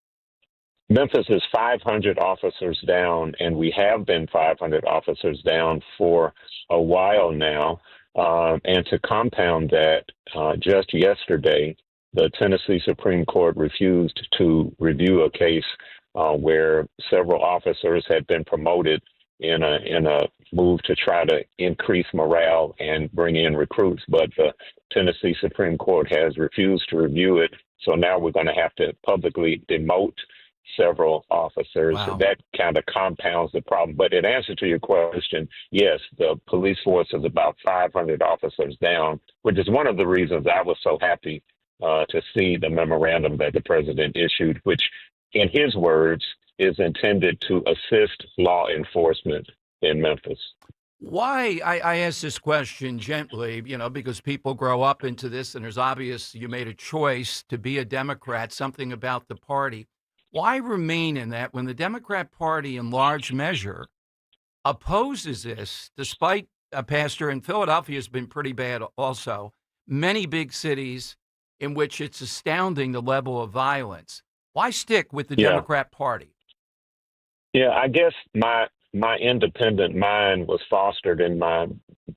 Memphis is 500 officers down, and we have been 500 officers down for a while now. And to compound that, just yesterday, the Tennessee Supreme Court refused to review a case where several officers had been promoted in a move to try to increase morale and bring in recruits. But the Tennessee Supreme Court has refused to review it. So now we're going to have to publicly demote several officers.
Wow.
That kind of compounds the problem. But in answer to your question, yes, the police force is about 500 officers down, which is one of the reasons I was so happy to see the memorandum that the president issued, which in his words is intended to assist law enforcement in Memphis.
Why? I ask this question gently, because people grow up into this, and there's obvious you made a choice to be a Democrat, something about the party. Why remain in that when the Democrat Party, in large measure, opposes this, despite a pastor in Philadelphia has been pretty bad also, many big cities in which it's astounding the level of violence. Why stick with the Democrat Party?
Yeah, I guess my independent mind was fostered in my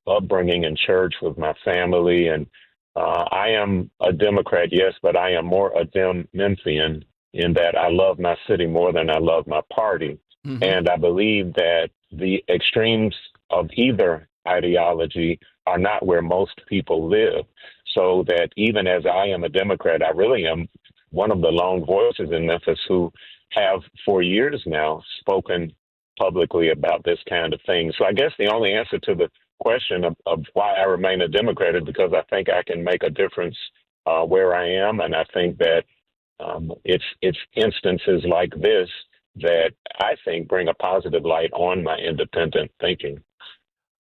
upbringing in church with my family. And I am a Democrat, yes, but I am more a Memphian in that I love my city more than I love my party. Mm-hmm. And I believe that the extremes of either ideology are not where most people live. So that even as I am a Democrat, I really am one of the lone voices in Memphis who have for years now spoken publicly about this kind of thing. So I guess the only answer to the question of why I remain a Democrat is because I think I can make a difference where I am. And I think that it's instances like this that I think bring a positive light on my independent thinking.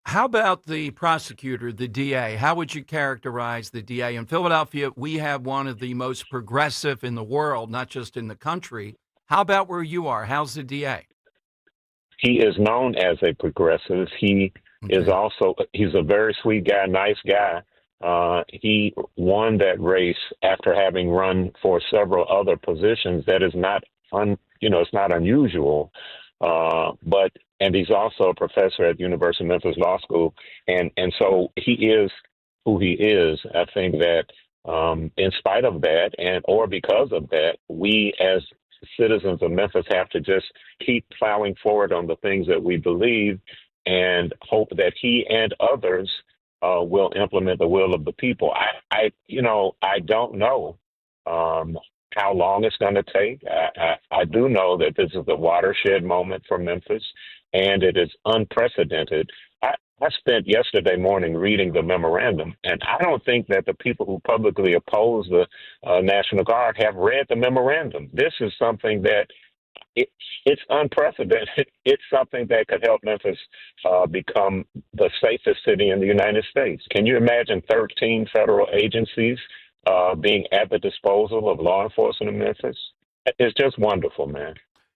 How about the prosecutor, the DA? How would you characterize the DA? In Philadelphia, we have one of the most progressive in the world, not just in the country. How about where you are? How's the DA?
He is known as a progressive. He is also, he's a very sweet guy, nice guy. He won that race after having run for several other positions. That is not, it's not unusual. And he's also a professor at the University of Memphis Law School. And so he is who he is. I think that in spite of that or because of that, we as citizens of Memphis have to just keep plowing forward on the things that we believe and hope that he and others will implement the will of the people. I don't know how long it's going to take. I do know that this is a watershed moment for Memphis, and it is unprecedented. I spent yesterday morning reading the memorandum, and I don't think that the people who publicly oppose the National Guard have read the memorandum. This is something that it's unprecedented. It's something that could help Memphis become the safest city in the United States. Can you imagine 13 federal agencies being at the disposal of law enforcement in Memphis? It's just wonderful, man.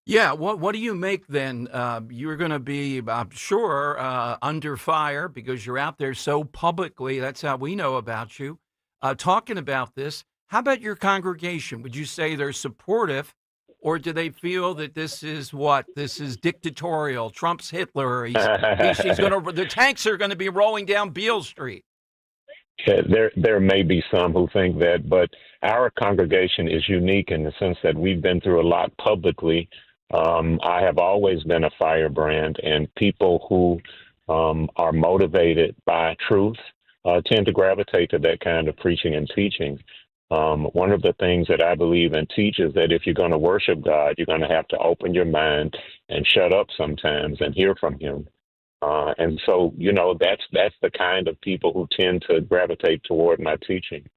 Yeah, what do you make then? You're going to be, I'm sure, under fire because you're out there so publicly. That's how we know about you. Talking about this, how about your congregation? Would you say they're supportive, or do they feel that this is dictatorial? Trump's Hitler. He's going to. The tanks are going to be rolling down Beale Street.
Yeah, there may be some who think that, but our congregation is unique in the sense that we've been through a lot publicly. I have always been a firebrand, and people who are motivated by truth tend to gravitate to that kind of preaching and teaching. One of the things that I believe and teach is that if you're going to worship God, you're going to have to open your mind and shut up sometimes and hear from Him. And so, that's the kind of people who tend to gravitate toward my teaching.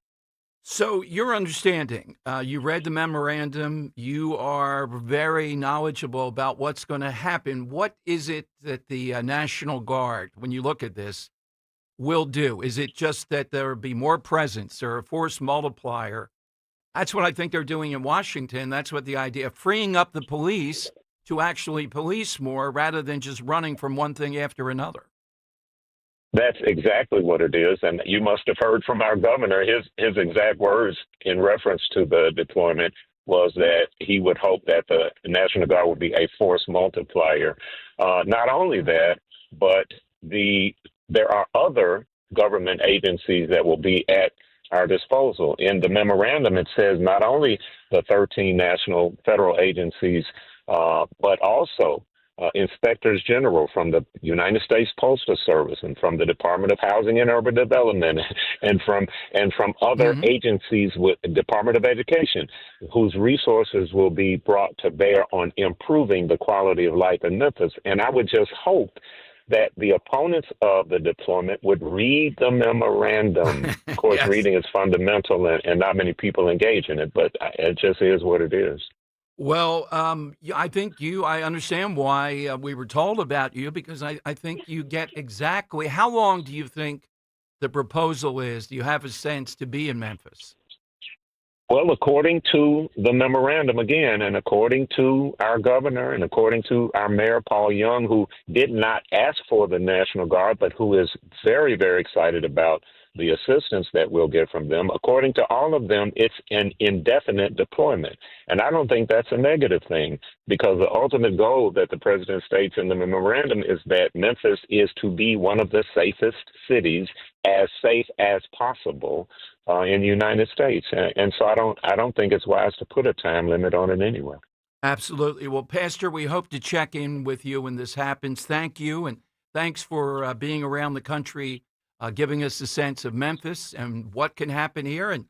So your understanding, you read the memorandum, you are very knowledgeable about what's going to happen. What is it that the National Guard, when you look at this, will do? Is it just that there will be more presence or a force multiplier? That's what I think they're doing in Washington. That's what the idea of freeing up the police to actually police more rather than just running from one thing after another.
That's exactly what it is. And you must have heard from our governor, his exact words in reference to the deployment was that he would hope that the National Guard would be a force multiplier. Not only that, but there are other government agencies that will be at our disposal. In the memorandum, it says not only the 13 national federal agencies, but also inspectors general from the United States Postal Service and from the Department of Housing and Urban Development and from other agencies with the Department of Education, whose resources will be brought to bear on improving the quality of life in Memphis. And I would just hope that the opponents of the deployment would read the memorandum. Of course, yes. Reading is fundamental, and not many people engage in it, but it just is what it is.
Well, I understand why we were told about you, because I think you get exactly, how long do you think the proposal is? Do you have a sense to be in Memphis?
Well, according to the memorandum again, and according to our governor and according to our mayor, Paul Young, who did not ask for the National Guard, but who is very, very excited about the assistance that we'll get from them. According to all of them, it's an indefinite deployment. And I don't think that's a negative thing, because the ultimate goal that the president states in the memorandum is that Memphis is to be one of the safest cities, as safe as possible in the United States. And so I don't think it's wise to put a time limit on it anyway.
Absolutely. Well, Pastor, we hope to check in with you when this happens. Thank you. And thanks for being around the country, giving us a sense of Memphis and what can happen here. And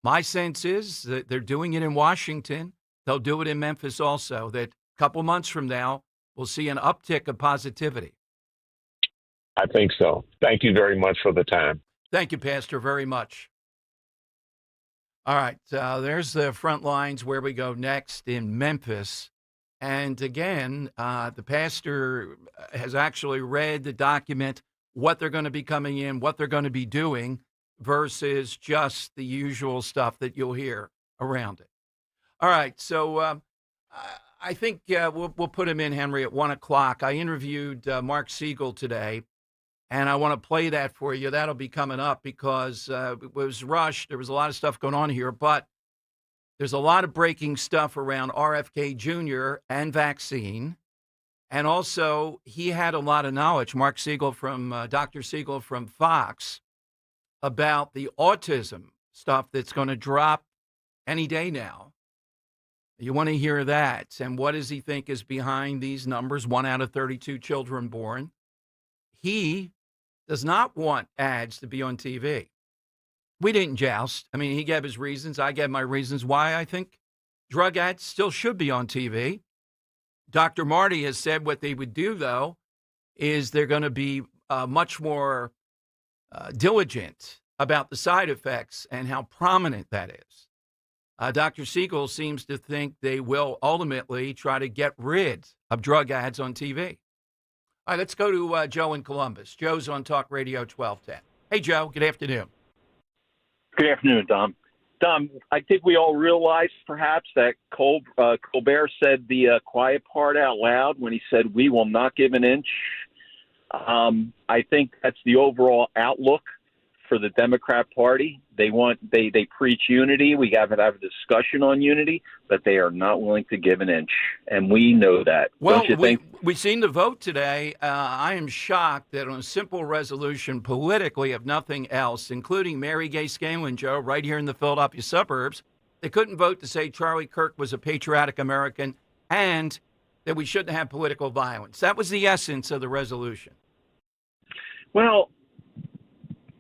my sense is that they're doing it in Washington. They'll do it in Memphis also, that a couple months from now, we'll see an uptick of positivity.
I think so. Thank you very much for the time.
Thank you, Pastor, very much. All right, there's the front lines where we go next in Memphis. And again, the pastor has actually read the document, what they're going to be coming in, what they're going to be doing, versus just the usual stuff that you'll hear around it. All right, so I think we'll put him in, Henry, at 1 o'clock. I interviewed Mark Siegel today, and I want to play that for you. That'll be coming up because it was rushed. There was a lot of stuff going on here, but there's a lot of breaking stuff around RFK Jr. and vaccine. And also, he had a lot of knowledge, Mark Siegel from Dr. Siegel from Fox, about the autism stuff that's going to drop any day now. You want to hear that. And what does he think is behind these numbers? 1 out of 32 children born. He does not want ads to be on TV. We didn't joust. I mean, he gave his reasons. I gave my reasons why I think drug ads still should be on TV. Dr. Marty has said what they would do, though, is they're going to be much more diligent about the side effects and how prominent that is. Dr. Siegel seems to think they will ultimately try to get rid of drug ads on TV. All right, let's go to Joe in Columbus. Joe's on Talk Radio 1210. Hey, Joe, good afternoon.
Good afternoon, Dom. Dom, I think we all realize perhaps that Colbert said the quiet part out loud when he said, "We will not give an inch." I think that's the overall outlook for the Democrat Party. They preach unity. We have to have a discussion on unity, but they are not willing to give an inch, and we know that.
Well,
don't you think?
We've seen the vote today. I am shocked that on a simple resolution, politically, if nothing else, including Mary Gay Scanlon, Joe, right here in the Philadelphia suburbs, they couldn't vote to say Charlie Kirk was a patriotic American and that we shouldn't have political violence. That was the essence of the resolution.
Well,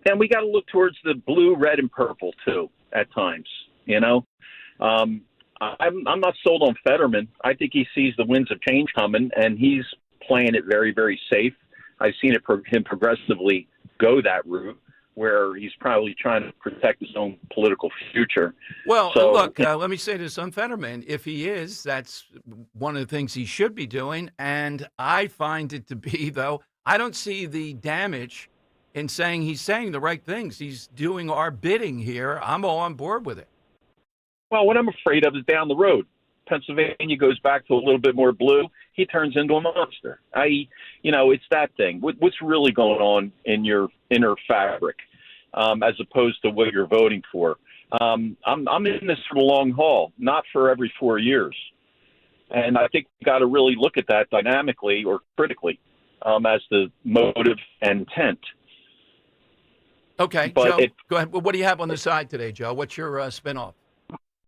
and we got to look towards the blue, red, and purple too at times. You know, I'm not sold on Fetterman. I think he sees the winds of change coming, and he's playing it very, very safe. I've seen him progressively go that route, where he's probably trying to protect his own political future.
Well, look, let me say this on Fetterman. If he is, that's one of the things he should be doing. And I find it to be, though, I don't see the damage in saying he's saying the right things. He's doing our bidding here. I'm all on board with it.
Well, what I'm afraid of is down the road. Pennsylvania goes back to a little bit more blue. He turns into a monster. It's that thing. What's really going on in your inner fabric, as opposed to what you're voting for? I'm in this for the long haul, not for every 4 years. And I think we've got to really look at that dynamically or critically as the motive and intent.
Okay,
But
Joe, go ahead. What do you have on the side today, Joe? What's your spinoff?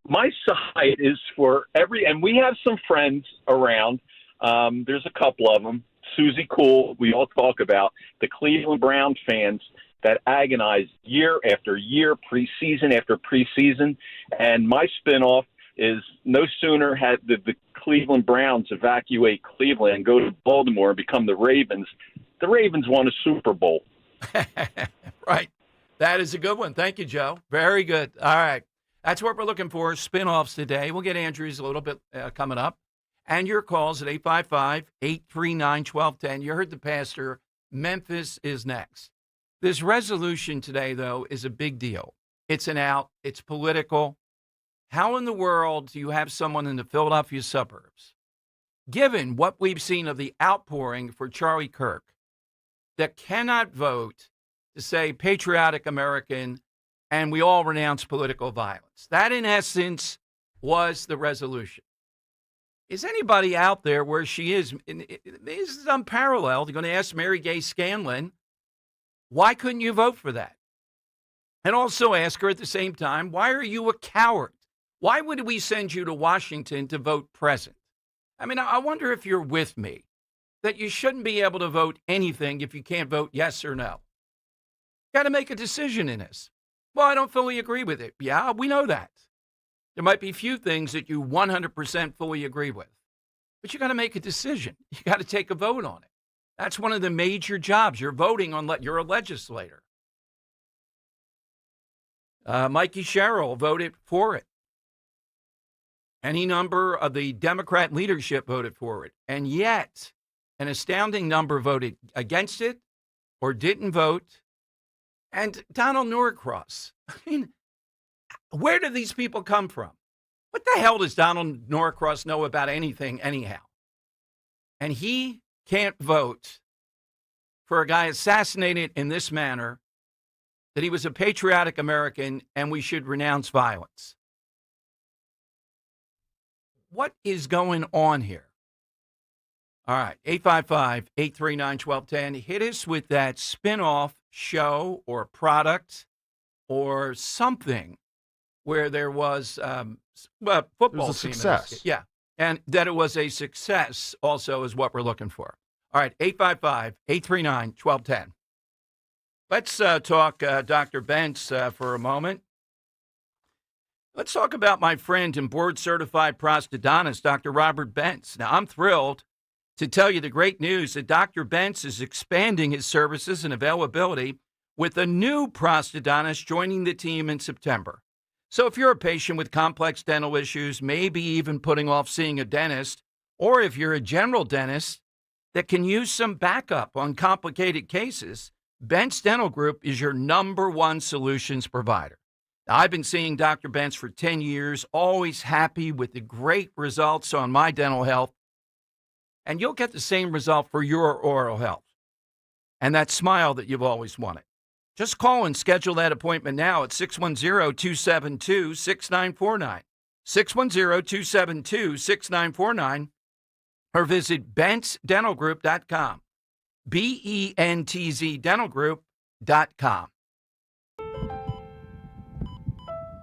My side is for and we have some friends around. There's a couple of them. Susie Cool, we all talk about the Cleveland Brown fans that agonize year after year, preseason after preseason. And my spinoff is no sooner had the Cleveland Browns evacuate Cleveland and go to Baltimore and become the Ravens won a Super Bowl.
Right. That is a good one. Thank you, Joe. Very good. All right. That's what we're looking for, spinoffs today. We'll get Andrew's a little bit coming up. And your calls at 855-839-1210. You heard the pastor. Memphis is next. This resolution today, though, is a big deal. It's an out. It's political. How in the world do you have someone in the Philadelphia suburbs, given what we've seen of the outpouring for Charlie Kirk, that cannot vote to say patriotic American and we all renounce political violence? That, in essence, was the resolution. Is anybody out there where she is? This is unparalleled. You're going to ask Mary Gay Scanlon, why couldn't you vote for that? And also ask her at the same time, why are you a coward? Why would we send you to Washington to vote present? I mean, I wonder if you're with me, that you shouldn't be able to vote anything if you can't vote yes or no. Got to make a decision in this. Well, I don't fully agree with it. Yeah, we know that. There might be few things that you 100% fully agree with, but you got to make a decision. You got to take a vote on it. That's one of the major jobs. You're voting on, you're a legislator. Mikey Sherrill voted for it. Any number of the Democrat leadership voted for it. And yet, an astounding number voted against it or didn't vote. And Donald Norcross, I mean, where do these people come from? What the hell does Donald Norcross know about anything anyhow? And he can't vote for a guy assassinated in this manner, that he was a patriotic American and we should renounce violence. What is going on here? All right, 855-839-1210. Hit us with that spinoff show or product or something where there was football
It was a success.
Yeah, and that it was a success also is what we're looking for. All right, 855-839-1210. Let's talk Dr. Bentz for a moment. Let's talk about my friend and board-certified prosthodontist, Dr. Robert Bentz. Now, I'm thrilled to tell you the great news that Dr. Bentz is expanding his services and availability with a new prosthodontist joining the team in September. So if you're a patient with complex dental issues, maybe even putting off seeing a dentist, or if you're a general dentist that can use some backup on complicated cases, Bentz Dental Group is your #1 solutions provider. Now, I've been seeing Dr. Bentz for 10 years, always happy with the great results on my dental health. And you'll get the same result for your oral health and that smile that you've always wanted. Just call and schedule that appointment now at 610-272-6949, 610-272-6949, or visit bentzdentalgroup.com, BENTZdentalgroup.com.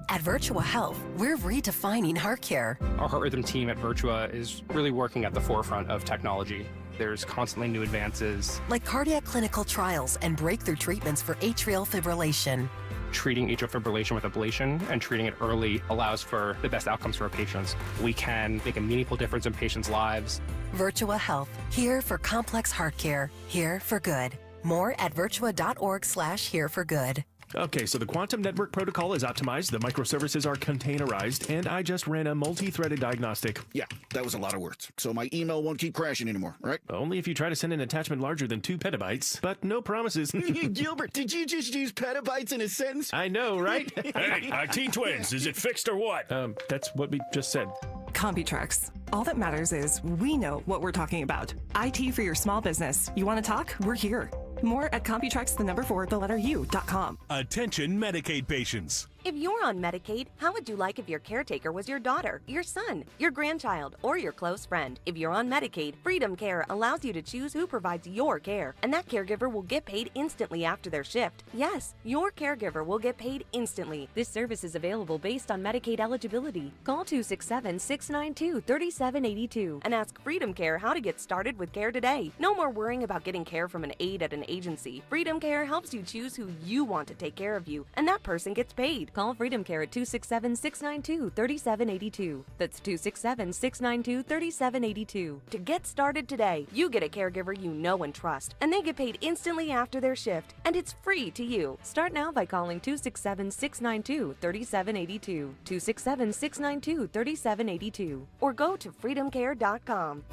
At Virtua Health, we're redefining heart care.
Our heart rhythm team at Virtua is really working at the forefront of technology. There's constantly new advances.
Like cardiac clinical trials and breakthrough treatments for atrial fibrillation.
Treating atrial fibrillation with ablation and treating it early allows for the best outcomes for our patients. We can make a meaningful difference in patients' lives.
Virtua Health, here for complex heart care, here for good. More at virtua.org/here for good.
Okay, so the quantum network protocol is optimized, the microservices are containerized, and I just ran a multi-threaded diagnostic.
Yeah, that was a lot of words. So my email won't keep crashing anymore, right?
Only if you try to send an attachment larger than 2 petabytes, but no promises.
Gilbert, did you just use petabytes in a sentence?
I know, right?
Hey, T-Twins, is it fixed or what?
That's what we just said.
CompuTrex. All that matters is we know what we're talking about. IT for your small business. You want to talk? We're here. More at CompuTrex.com.
Attention Medicaid patients.
If you're on Medicaid, how would you like if your caretaker was your daughter, your son, your grandchild, or your close friend? If you're on Medicaid, Freedom Care allows you to choose who provides your care, and that caregiver will get paid instantly after their shift. Yes, your caregiver will get paid instantly. This service is available based on Medicaid eligibility. Call 267-692-3782 and ask Freedom Care how to get started with care today. No more worrying about getting care from an aide at an agency. Freedom Care helps you choose who you want to take care of you, and that person gets paid. Call Freedom Care at 267-692-3782. That's 267-692-3782. To get started today, you get a caregiver you know and trust, and they get paid instantly after their shift, and it's free to you. Start now by calling 267-692-3782, 267-692-3782, or go to freedomcare.com.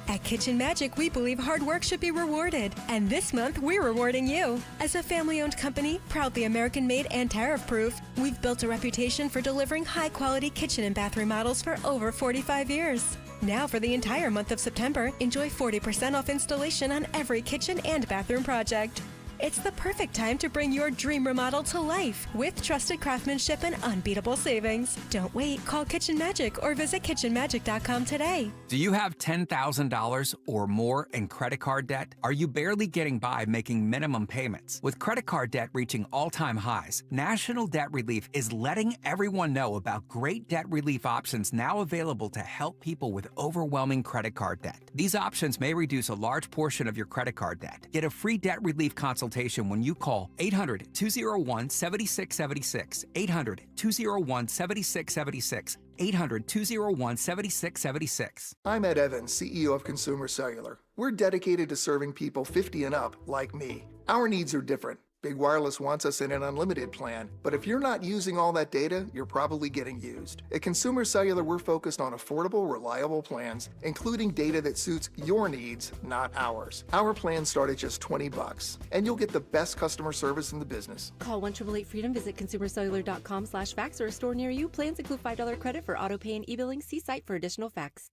At Kitchen Magic, we believe hard work should be rewarded. And this month, we're rewarding you. As a family-owned company, proudly American-made and tariff-proof, we've built a reputation for delivering high-quality kitchen and bath remodels for over 45 years. Now, for the entire month of September, enjoy 40% off installation on every kitchen and bathroom project. It's the perfect time to bring your dream remodel to life with trusted craftsmanship and unbeatable savings. Don't wait. Call Kitchen Magic or visit kitchenmagic.com today.
Do you have $10,000 or more in credit card debt? Are you barely getting by making minimum payments? With credit card debt reaching all-time highs, National Debt Relief is letting everyone know about great debt relief options now available to help people with overwhelming credit card debt. These options may reduce a large portion of your credit card debt. Get a free debt relief consultation when you call 800-201-7676, 800-201-7676, 800-201-7676.
I'm Ed Evans, CEO of Consumer Cellular. We're dedicated to serving people 50 and up like me. Our needs are different. Big Wireless wants us in an unlimited plan, but if you're not using all that data, you're probably getting used. At Consumer Cellular, we're focused on affordable, reliable plans, including data that suits your needs, not ours. Our plans start at just $20, and you'll get the best customer service in the business.
Call 1-888-FREEDOM, visit consumercellular.com/fax or a store near you. Plans include $5 credit for auto pay and e-billing. See site for additional facts.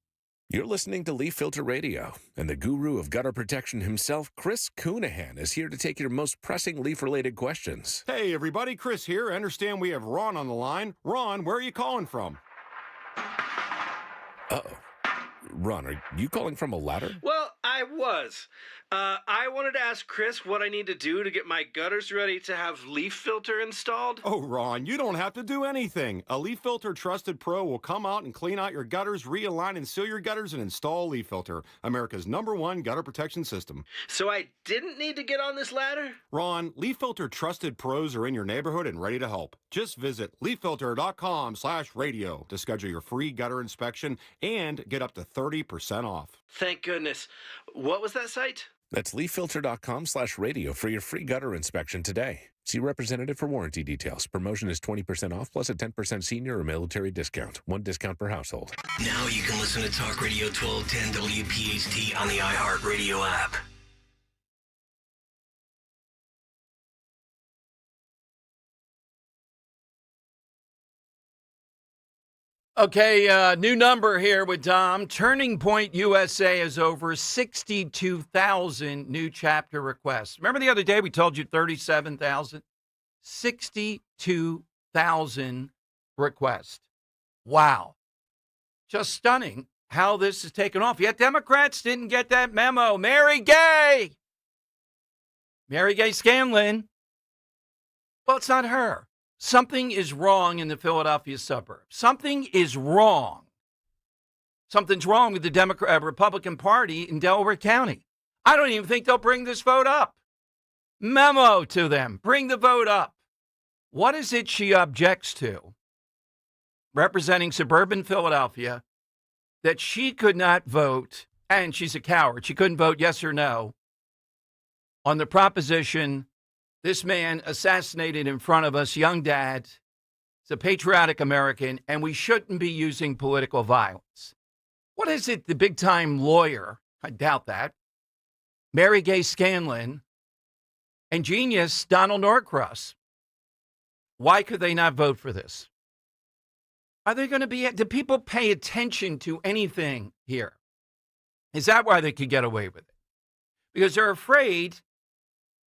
You're listening to Leaf Filter Radio, and the guru of gutter protection himself, Chris Coonahan, is here to take your most pressing leaf-related questions.
Hey, everybody, Chris here. I understand we have Ron on the line. Ron, where are you calling from?
Uh-oh. Ron, are you calling from a ladder?
Well, I
was. I wanted to ask Chris what I need to do to get my gutters ready to have leaf filter installed.
Oh, Ron, you don't have to do anything. A Leaf Filter Trusted Pro will come out and clean out your gutters, realign and seal your gutters, and install Leaf Filter, America's #1 gutter protection system.
So I didn't need to get on this ladder?
Ron, Leaf Filter Trusted Pros are in your neighborhood and ready to help. Just visit leaffilter.com/radio to schedule your free gutter inspection and get up to 30% off.
Thank goodness. What was that site?
That's leaffilter.com/radio for your free gutter inspection today. See representative for warranty details. Promotion is 20% off plus a 10% senior or military discount. One discount per household.
Now you can listen to Talk Radio 1210 WPHT on the iHeartRadio app.
Okay, new number here with Dom. Turning Point USA has over 62,000 new chapter requests. Remember the other day we told you 37,000? 62,000 requests. Wow. Just stunning how this has taken off. Yet Democrats didn't get that memo. Mary Gay Scanlon. Well, it's not her. Something is wrong in the Philadelphia suburbs. Something is wrong. Something's wrong with the Republican Party in Delaware County. I don't even think they'll bring this vote up. Memo to them. Bring the vote up. What is it she objects to, representing suburban Philadelphia, that she could not vote, and she's a coward, she couldn't vote yes or no, on the proposition this man assassinated in front of us, young dad, is a patriotic American, and we shouldn't be using political violence. What is it the big-time lawyer, I doubt that, Mary Gay Scanlon, and genius Donald Norcross, why could they not vote for this? Are they going to be, do people pay attention to anything here? Is that why they could get away with it? Because they're afraid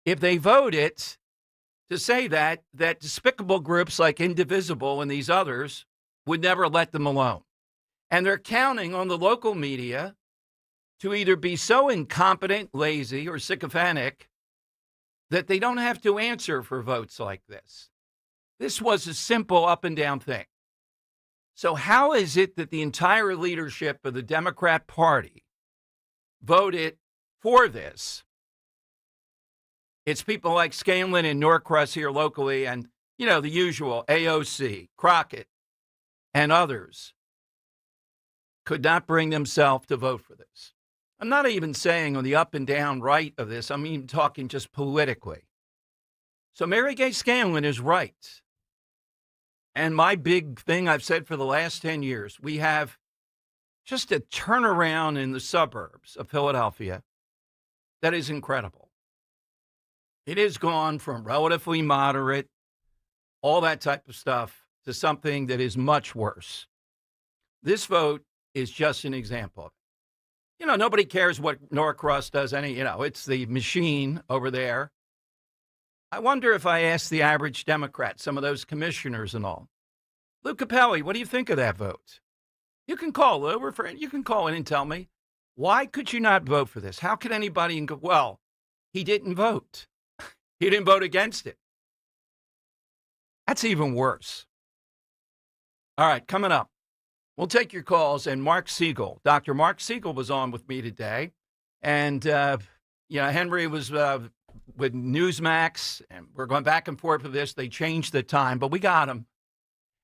if they vote it to say that despicable groups like Indivisible and these others would never let them alone. And they're counting on the local media to either be so incompetent, lazy, or sycophantic that they don't have to answer for votes like this. This was a simple up and down thing. So how is it that the entire leadership of the Democrat Party voted for this? It's people like Scanlon and Norcross here locally and, you know, the usual AOC, Crockett, and others could not bring themselves to vote for this. I'm not even saying on the up and down right of this. I'm even talking just politically. So Mary Gay Scanlon is right. And my big thing I've said for the last 10 years, we have just a turnaround in the suburbs of Philadelphia that is incredible. It has gone from relatively moderate, all that type of stuff, to something that is much worse. This vote is just an example of it. You know, nobody cares what Norcross does. It's the machine over there. I wonder if I asked the average Democrat, some of those commissioners and all, Lou Capelli, what do you think of that vote? You can call, Lou. You can call in and tell me, why could you not vote for this? How could anybody go, well, he didn't vote. He didn't vote against it. That's even worse. All right, coming up, we'll take your calls. And Mark Siegel, Dr. Mark Siegel was on with me today. And, Henry was with Newsmax, and we're going back and forth with this. They changed the time, but we got him.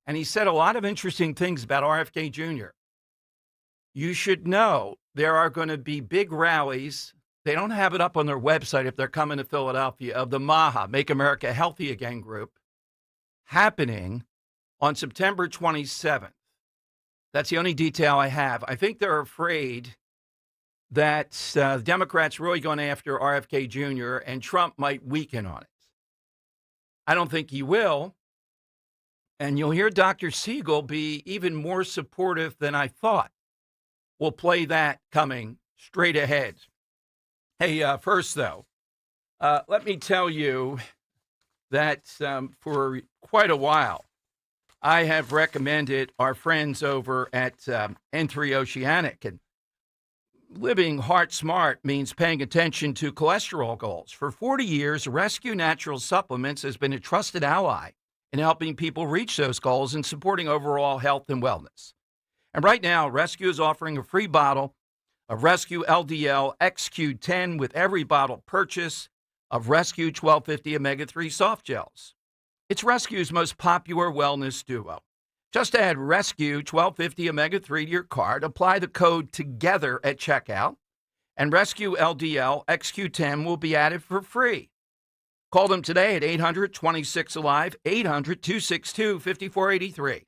And he said a lot of interesting things about RFK Jr. You should know there are going to be big rallies. They don't have it up on their website if they're coming to Philadelphia, of the MAHA, Make America Healthy Again group, happening on September 27th. That's the only detail I have. I think they're afraid that the Democrats really going after RFK Jr. and Trump might weaken on it. I don't think he will. And you'll hear Dr. Siegel be even more supportive than I thought. We'll play that coming straight ahead. Hey, first, though, let me tell you that for quite a while, I have recommended our friends over at N3 Oceanic. And Living heart smart means paying attention to cholesterol goals. For 40 years, Rescue Natural Supplements has been a trusted ally in helping people reach those goals and supporting overall health and wellness. And right now, Rescue is offering a free bottle of Rescue LDL XQ10 with every bottle purchase of Rescue 1250 Omega-3 soft gels. It's Rescue's most popular wellness duo. Just add Rescue 1250 Omega-3 to your cart, apply the code TOGETHER at checkout, and Rescue LDL XQ10 will be added for free. Call them today at 800-26-ALIVE, 800-262-5483.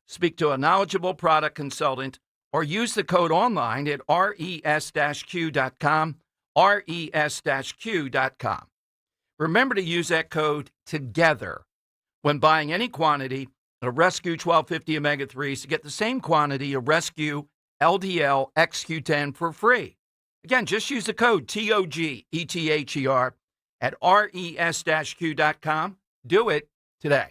Speak to a knowledgeable product consultant or use the code online at res-q.com, res-q.com. Remember to use that code TOGETHER when buying any quantity of Rescue 1250 Omega-3s to get the same quantity of Rescue LDL XQ10 for free. Again, just use the code TOGETHER at res-q.com. Do it today.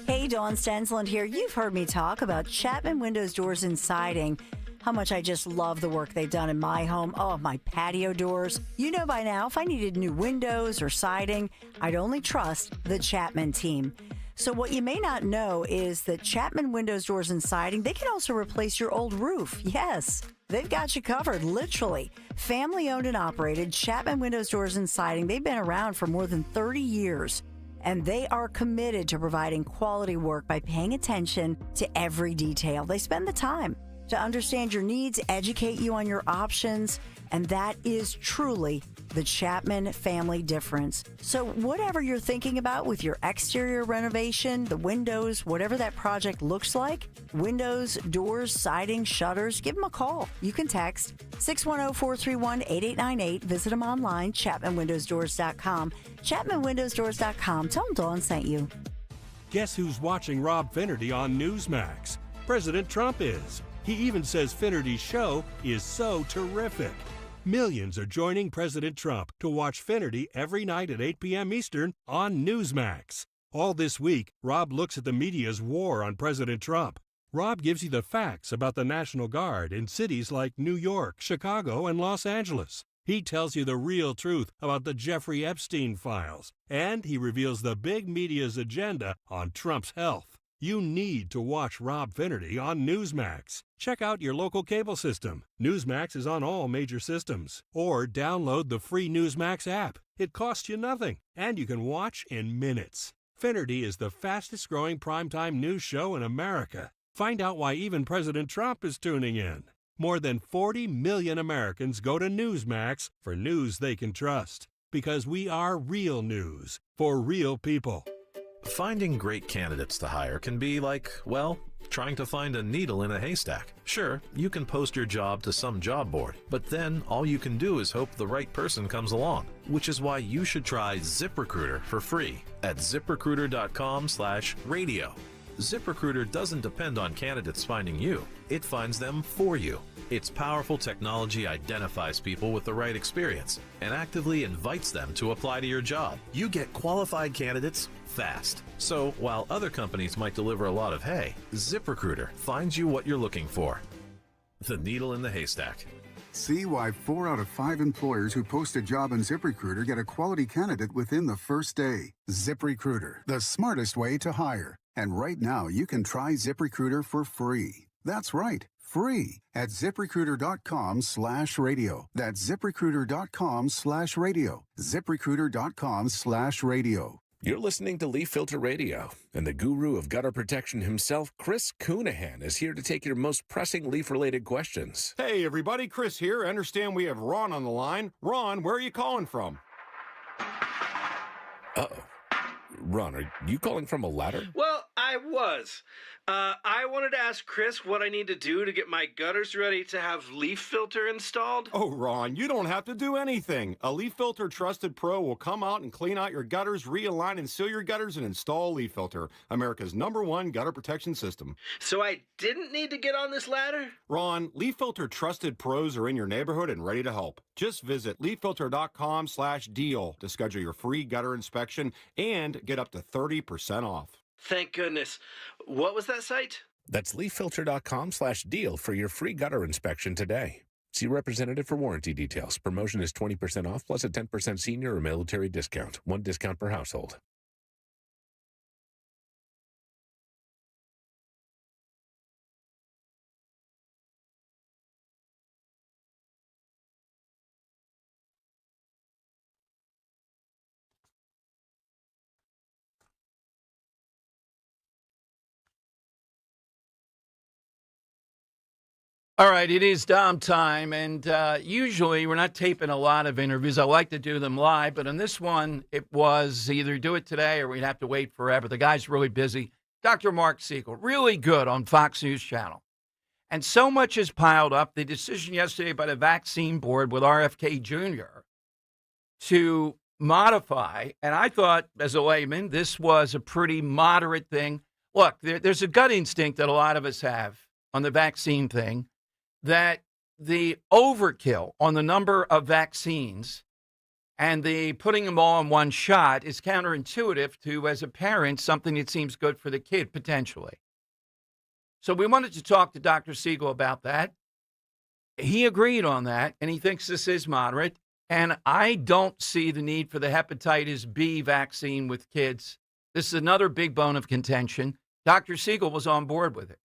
Hey, Dawn Stensland here. You've heard me talk about Chapman Windows, Doors, and Siding, how much I just love the work they've done in my home. Oh, my patio doors. You know by now, if I needed new windows or siding, I'd only trust the Chapman team. So what you may not know is that Chapman Windows, Doors, and Siding, they can also replace your old roof. Yes, they've got you covered, literally. Family owned and operated, Chapman Windows, Doors, and Siding, they've been around for more than 30 years. And they are committed to providing quality work by paying attention to every detail. They spend the time to understand your needs, educate you on your options, and that is truly the Chapman family difference. So whatever you're thinking about with your exterior renovation, the windows, whatever that project looks like, windows, doors, siding, shutters, give them a call. You can text 610-431-8898. Visit them online, ChapmanWindowsDoors.com. ChapmanWindowsDoors.com. Tell them Dawn sent you.
Guess who's watching Rob Finnerty on Newsmax? President Trump is. He even says Finnerty's show is so terrific. Millions are joining President Trump to watch Finnerty every night at 8 p.m. Eastern on Newsmax. All this week, Rob looks at the media's war on President Trump. Rob gives you the facts about the National Guard in cities like New York, Chicago, and Los Angeles. He tells you the real truth about the Jeffrey Epstein files, and he reveals the big media's agenda on Trump's health. You need to watch Rob Finnerty on Newsmax. Check out your local cable system. Newsmax is on all major systems. Or download the free Newsmax app. It costs you nothing, and you can watch in minutes. Finnerty is the fastest growing primetime news show in America. Find out why even President Trump is tuning in. More than 40 million Americans go to Newsmax for news they can trust. Because we are real news for real people.
Finding great candidates to hire can be like, well, trying to find a needle in a haystack. Sure, you can post your job to some job board, but then all you can do is hope the right person comes along, which is why you should try ZipRecruiter for free at ZipRecruiter.com/radio. ZipRecruiter doesn't depend on candidates finding you. It finds them for you. Its powerful technology identifies people with the right experience and actively invites them to apply to your job. You get qualified candidates fast. So while other companies might deliver a lot of hay, ZipRecruiter finds you what you're looking for. The needle in the haystack.
See why 4 out of 5 employers who post a job on ZipRecruiter get a quality candidate within the first day. ZipRecruiter, the smartest way to hire. And right now, you can try ZipRecruiter for free. That's right, free at ZipRecruiter.com/radio. That's ZipRecruiter.com/radio. ZipRecruiter.com/radio.
You're listening to Leaf Filter Radio, and the guru of gutter protection himself, Chris Coonahan, is here to take your most pressing leaf-related questions.
Hey, everybody, Chris here. I understand we have Ron on the line. Ron, where are you calling from?
Uh-oh. Ron, are you calling from a ladder?
Well, I was. I wanted to ask Chris what I need to do to get my gutters ready to have leaf filter installed.
Oh, Ron, you don't have to do anything. A Leaf Filter Trusted Pro will come out and clean out your gutters, realign and seal your gutters, and install Leaf Filter, America's #1 gutter protection system.
So I didn't need to get on this ladder?
Ron, Leaf Filter Trusted Pros are in your neighborhood and ready to help. Just visit leaffilter.com/deal to schedule your free gutter inspection and get up to 30% off.
Thank goodness. What was that site?
That's leaffilter.com/deal for your free gutter inspection today. See representative for warranty details. Promotion is 20% off plus a 10% senior or military discount. One discount per household.
All right, it is Dom time, and usually we're not taping a lot of interviews. I like to do them live, but on this one, it was either do it today or we'd have to wait forever. The guy's really busy. Dr. Mark Siegel, really good on Fox News Channel. And so much has piled up. The decision yesterday by the vaccine board with RFK Jr. to modify, and I thought as a layman, this was a pretty moderate thing. Look, there's a gut instinct that a lot of us have on the vaccine thing, that the overkill on the number of vaccines and the putting them all in one shot is counterintuitive to, as a parent, something that seems good for the kid, potentially. So we wanted to talk to Dr. Siegel about that. He agreed on that, and he thinks this is moderate. And I don't see the need for the hepatitis B vaccine with kids. This is another big bone of contention. Dr. Siegel was on board with it.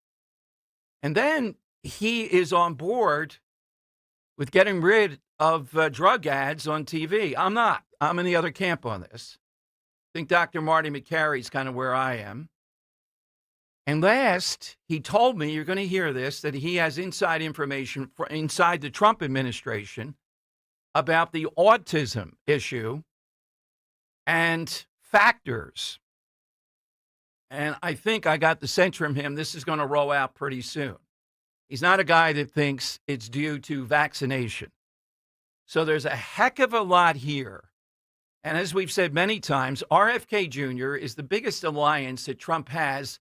And then he is on board with getting rid of drug ads on TV. I'm not. I'm in the other camp on this. I think Dr. Marty McCarry's kind of where I am. And last, he told me, you're going to hear this, that he has inside information inside the Trump administration about the autism issue and factors. And I think I got the sense from him this is going to roll out pretty soon. He's not a guy that thinks it's due to vaccination. So there's a heck of a lot here. And as we've said many times, RFK Jr. is the biggest alliance that Trump has.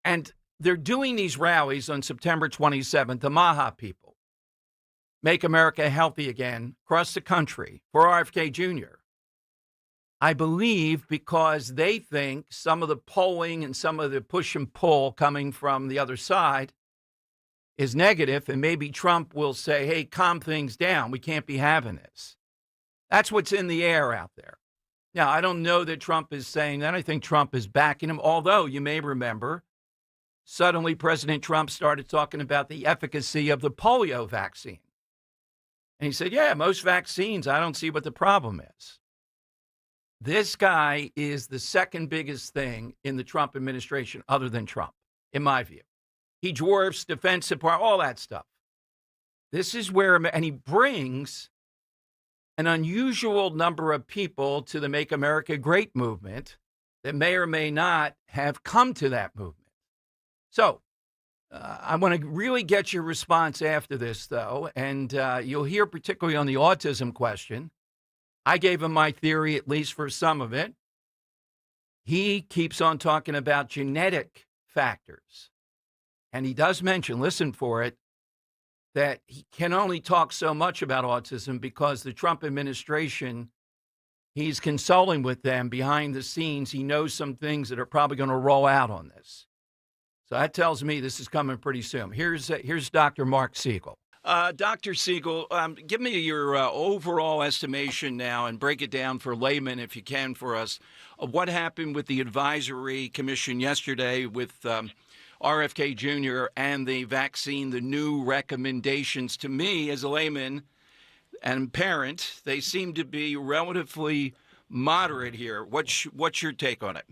And they're doing these rallies on September 27th, the MAHA people. Make America Healthy Again across the country for RFK Jr. I believe because they think some of the polling and some of the push and pull coming from the other side is negative, and maybe Trump will say, hey, calm things down. We can't be having this. That's what's in the air out there. Now, I don't know that Trump is saying that. I think Trump is backing him, although you may remember, suddenly President Trump started talking about the efficacy of the polio vaccine. And he said, yeah, most vaccines, I don't see what the problem is. This guy is the second biggest thing in the Trump administration other than Trump, in my view. He dwarfs Defense Department, all that stuff. This is where, and he brings an unusual number of people to the Make America Great movement that may or may not have come to that movement. So I want to really get your response after this, though, and you'll hear particularly on the autism question. I gave him my theory, at least for some of it. He keeps on talking about genetic factors. And he does mention, listen for it, that he can only talk so much about autism because the Trump administration, he's consulting with them behind the scenes. He knows some things that are probably going to roll out on this. So that tells me this is coming pretty soon. Here's Dr. Mark Siegel. Dr. Siegel, give me your overall estimation now and break it down for laymen, if you can, for us, of what happened with the advisory commission yesterday with RFK Jr. and the vaccine, the new recommendations. To me, as a layman and parent, they seem to be relatively moderate here. What's your take on it?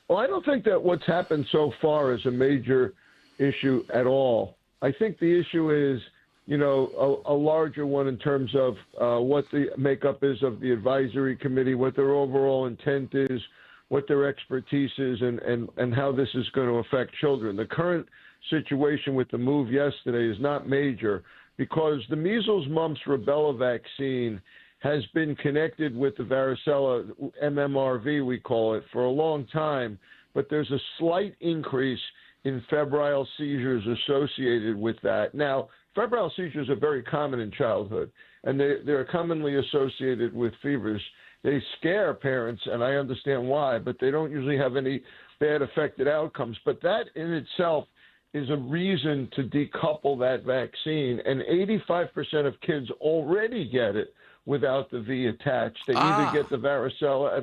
Well, I don't think that what's happened so far is a major issue at all. I think the issue is, you know, a larger one in terms of what the makeup is of the advisory committee, what their overall intent is, what their expertise is, and how this is going to affect children. The current situation with the move yesterday is not major because the measles, mumps, rubella vaccine has been connected with the varicella, MMRV we call it, for a long time, but there's a slight increase in febrile seizures associated with that. Now, febrile seizures are very common in childhood, and they're commonly associated with fevers. They scare parents, and I understand why, but they don't usually have any bad affected outcomes. But that in itself is a reason to decouple that vaccine. And 85% of kids already get it without the V attached. They either get the varicella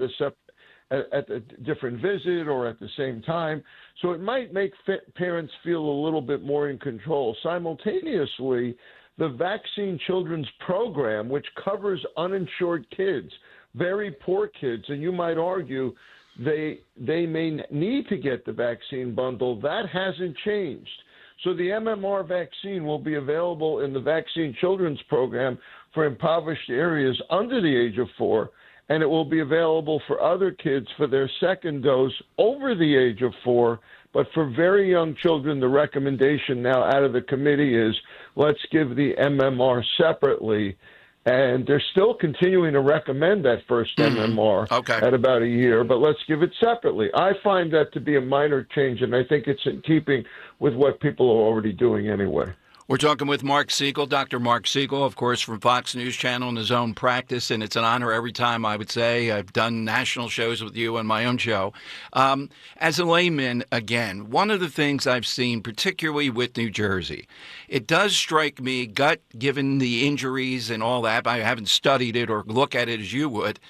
at a different visit or at the same time. So it might make parents feel a little bit more in control. Simultaneously, the Vaccine Children's Program, which covers uninsured kids, very poor kids, and you might argue they may need to get the vaccine bundle, that hasn't changed. So the MMR vaccine will be available in the Vaccine Children's Program for impoverished areas under the age of 4, and it will be available for other kids for their second dose over the age of 4. But for very young children, the recommendation now out of the committee is let's give the MMR separately. And they're still continuing to recommend that first MMR at about a year, but let's give it separately. I find that to be a minor change, and I think it's in keeping with what people are already doing anyway.
We're talking with Mark Siegel, Dr. Mark Siegel, of course, from Fox News Channel in his own practice, and it's an honor every time, I would say. I've done national shows with you on my own show. As a layman, again, one of the things I've seen, particularly with New Jersey, it does strike me, given the injuries and all that, I haven't studied it or look at it as you would,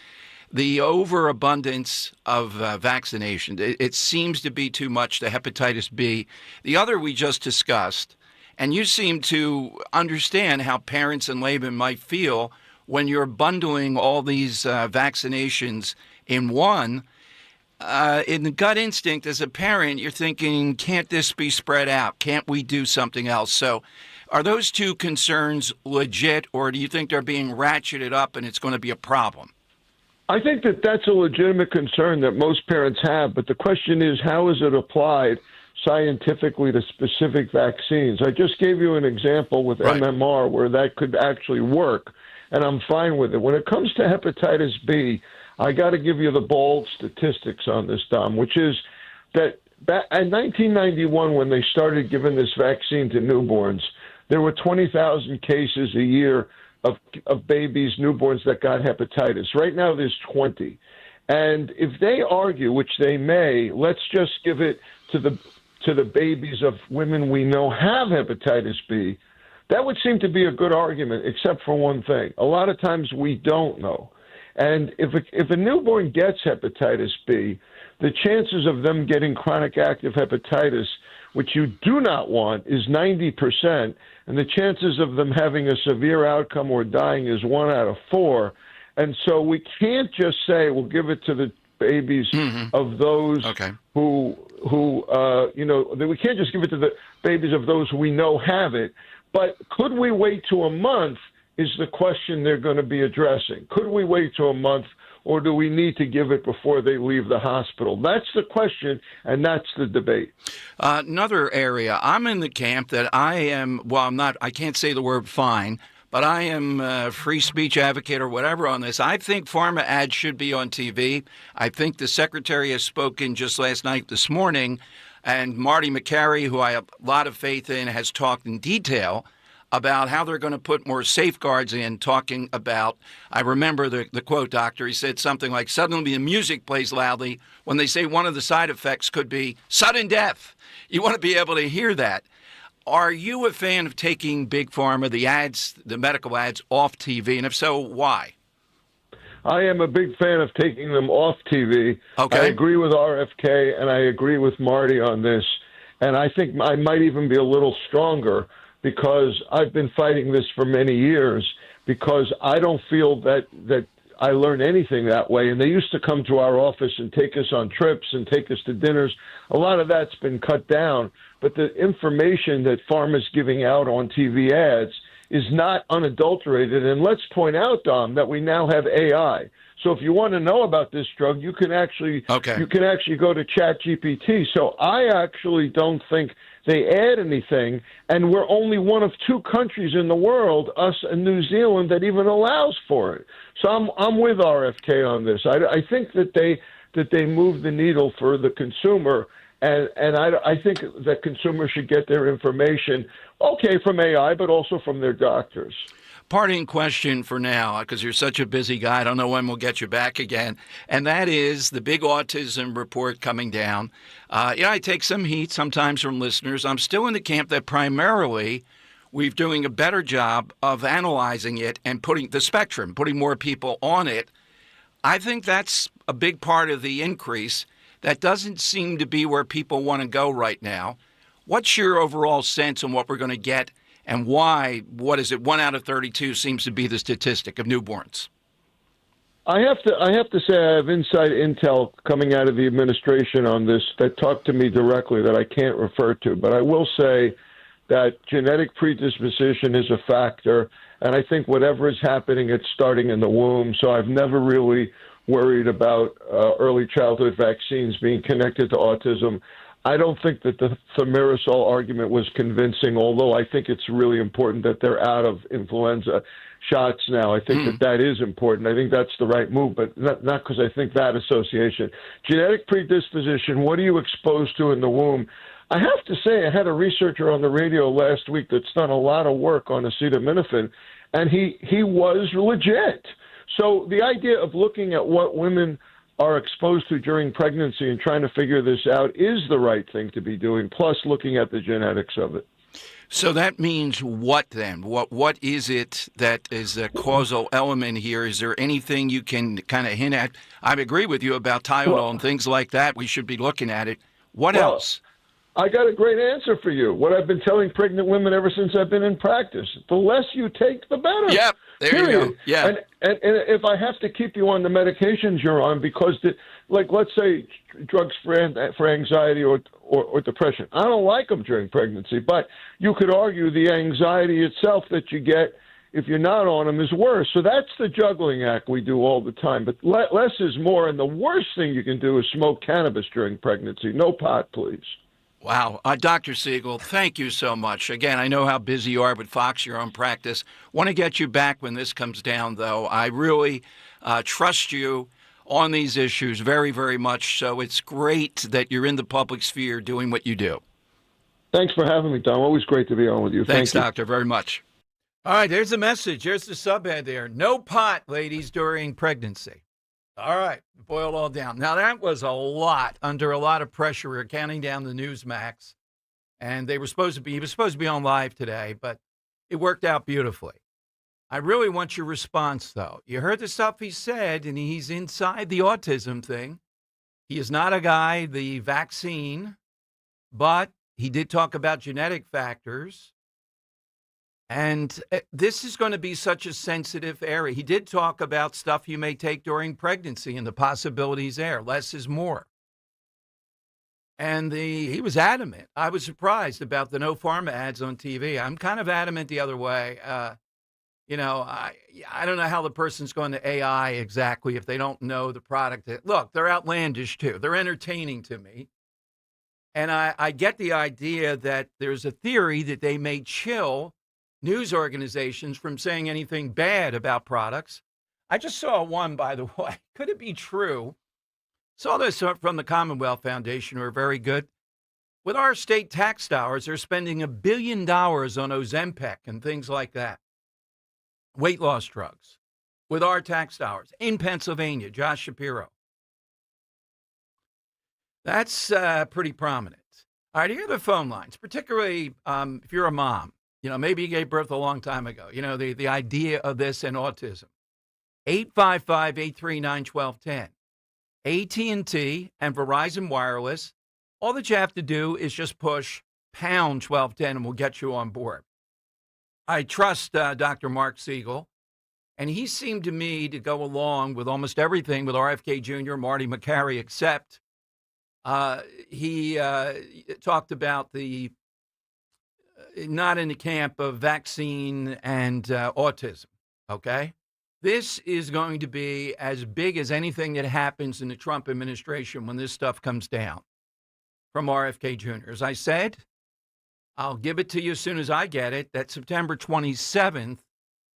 the overabundance of vaccinations. It seems to be too much, the hepatitis B. The other we just discussed. And you seem to understand how parents and laymen might feel when you're bundling all these vaccinations in one. In the gut instinct, as a parent, you're thinking, can't this be spread out? Can't we do something else? So are those two concerns legit, or do you think they're being ratcheted up and it's going to be a problem?
I think that that's a legitimate concern that most parents have, but the question is, how is it applied scientifically to specific vaccines? I just gave you an example with MMR where that could actually work, and I'm fine with it. When it comes to hepatitis B, I got to give you the bold statistics on this, Dom, which is that in 1991, when they started giving this vaccine to newborns, there were 20,000 cases a year of babies, newborns that got hepatitis. Right now, there's 20. And if they argue, which they may, let's just give it to the babies of women we know have hepatitis B, that would seem to be a good argument, except for one thing. A lot of times we don't know. And if a newborn gets hepatitis B, the chances of them getting chronic active hepatitis, which you do not want, is 90%, and the chances of them having a severe outcome or dying is 1 out of 4. And so we can't just say we'll give it to the babies of those who we can't just give it to the babies of those who we know have it. But could we wait to a month is the question they're going to be addressing. Could we wait to a month, or do we need to give it before they leave the hospital? That's the question, and that's the debate.
Another area, I'm in the camp that I can't say the word fine, but I am a free speech advocate or whatever on this. I think pharma ads should be on TV. I think the secretary has spoken just this morning, and Marty McCary, who I have a lot of faith in, has talked in detail about how they're going to put more safeguards in, talking about, I remember the quote, Doctor, he said something like, suddenly the music plays loudly when they say one of the side effects could be sudden death. You want to be able to hear that. Are you a fan of taking Big Pharma, the ads, the medical ads, off TV? And if so, why?
I am a big fan of taking them off TV. Okay. I agree with RFK, and I agree with Marty on this. And I think I might even be a little stronger because I've been fighting this for many years, because I don't feel that I learn anything that way. And they used to come to our office and take us on trips and take us to dinners. A lot of that's been cut down. But the information that pharma's giving out on TV ads is not unadulterated. And let's point out, Dom, that we now have AI. So if you want to know about this drug, you can actually go to ChatGPT. So I actually don't think they add anything, and we're only one of 2 countries in the world, us and New Zealand, that even allows for it. So I'm with RFK on this. I think that they move the needle for the consumer, and I think that consumers should get their information, from AI, but also from their doctors.
parting question for now, because you're such a busy guy. I don't know when we'll get you back again. And that is the big autism report coming down. I take some heat sometimes from listeners. I'm still in the camp that primarily we're doing a better job of analyzing it and putting the spectrum, putting more people on it. I think that's a big part of the increase. That doesn't seem to be where people want to go right now. What's your overall sense on what we're going to get and why? What is it? 1 out of 32 seems to be the statistic of newborns.
I have to say I have inside intel coming out of the administration on this that talked to me directly that I can't refer to. But I will say that genetic predisposition is a factor, and I think whatever is happening, it's starting in the womb. So I've never really worried about early childhood vaccines being connected to autism. I don't think that the thimerosal argument was convincing, although I think it's really important that they're out of influenza shots now. I think that is important. I think that's the right move, but not because I think that association. Genetic predisposition, what are you exposed to in the womb? I have to say, I had a researcher on the radio last week that's done a lot of work on acetaminophen, and he was legit. So the idea of looking at what women are exposed to during pregnancy and trying to figure this out is the right thing to be doing, plus looking at the genetics of it.
So that means what then? What is it that is a causal element here? Is there anything you can kind of hint at? I agree with you about Tylenol and things like that. We should be looking at it. What else?
I got a great answer for you. What I've been telling pregnant women ever since I've been in practice. The less you take, the better.
Yep. There you go. Yeah.
And if I have to keep you on the medications you're on, because, let's say drugs for anxiety or depression, I don't like them during pregnancy, but you could argue the anxiety itself that you get if you're not on them is worse. So that's the juggling act we do all the time. But less is more, and the worst thing you can do is smoke cannabis during pregnancy. No pot, please.
Wow. Dr. Siegel, thank you so much. Again, I know how busy you are with Fox, your own practice. Want to get you back when this comes down, though. I really trust you on these issues very, very much. So it's great that you're in the public sphere doing what you do.
Thanks for having me, Tom. Always great to be on with you.
Thanks,
Thank you.
Doctor, very much. All right, there's the message. There's the subhead there. No pot, ladies, during pregnancy. All right, boil all down. Now, that was a lot, under a lot of pressure. We were counting down the Newsmax, and he was supposed to be on live today, but it worked out beautifully. I really want your response, though. You heard the stuff he said, and he's inside the autism thing. He is not a guy, the vaccine, but he did talk about genetic factors. And this is going to be such a sensitive area. He did talk about stuff you may take during pregnancy and the possibilities there. Less is more. And he was adamant. I was surprised about the no pharma ads on TV. I'm kind of adamant the other way. I don't know how the person's going to AI exactly if they don't know the product. Look, they're outlandish too. They're entertaining to me. And I get the idea that there's a theory that they may chill news organizations from saying anything bad about products. I just saw one, by the way. Could it be true? Saw this from the Commonwealth Foundation, who are very good. With our state tax dollars, they're spending $1 billion on Ozempic and things like that. Weight loss drugs. With our tax dollars. In Pennsylvania, Josh Shapiro. That's pretty prominent. All right, here are the phone lines, particularly if you're a mom. Maybe you gave birth a long time ago. The idea of this and autism. 855-839-1210. AT&T and Verizon Wireless. All that you have to do is just push pound 1210 and we'll get you on board. I trust Dr. Mark Siegel, and he seemed to me to go along with almost everything with RFK Jr., Marty McCary, except he talked about the not in the camp of vaccine and autism, okay? This is going to be as big as anything that happens in the Trump administration when this stuff comes down from RFK Jr. As I said, I'll give it to you as soon as I get it, that September 27th,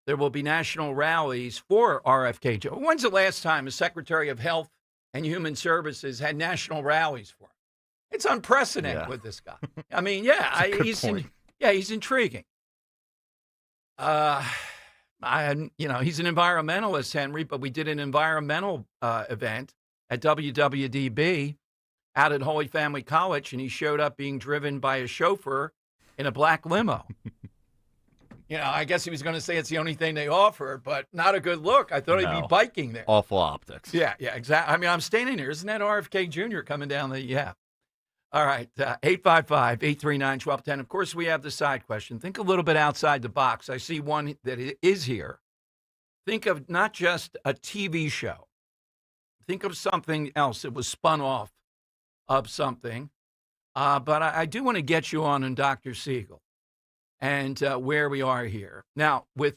there will be national rallies for RFK Jr. When's the last time a Secretary of Health and Human Services had national rallies for him? It's unprecedented with this guy. I mean, he's intriguing. He's an environmentalist, Henry, but we did an environmental event at WWDB out at Holy Family College, and he showed up being driven by a chauffeur in a black limo. I guess he was going to say it's the only thing they offer, but not a good look. I thought he'd be biking there.
Awful optics.
Yeah, exactly. I mean, I'm standing here. Isn't that RFK Jr. coming down the, yeah. All right, 855-839-1210. Of course, we have the side question. Think a little bit outside the box. I see one that is here. Think of not just a TV show. Think of something else that was spun off of something. But I do want to get you on Dr. Siegel and where we are here. Now, with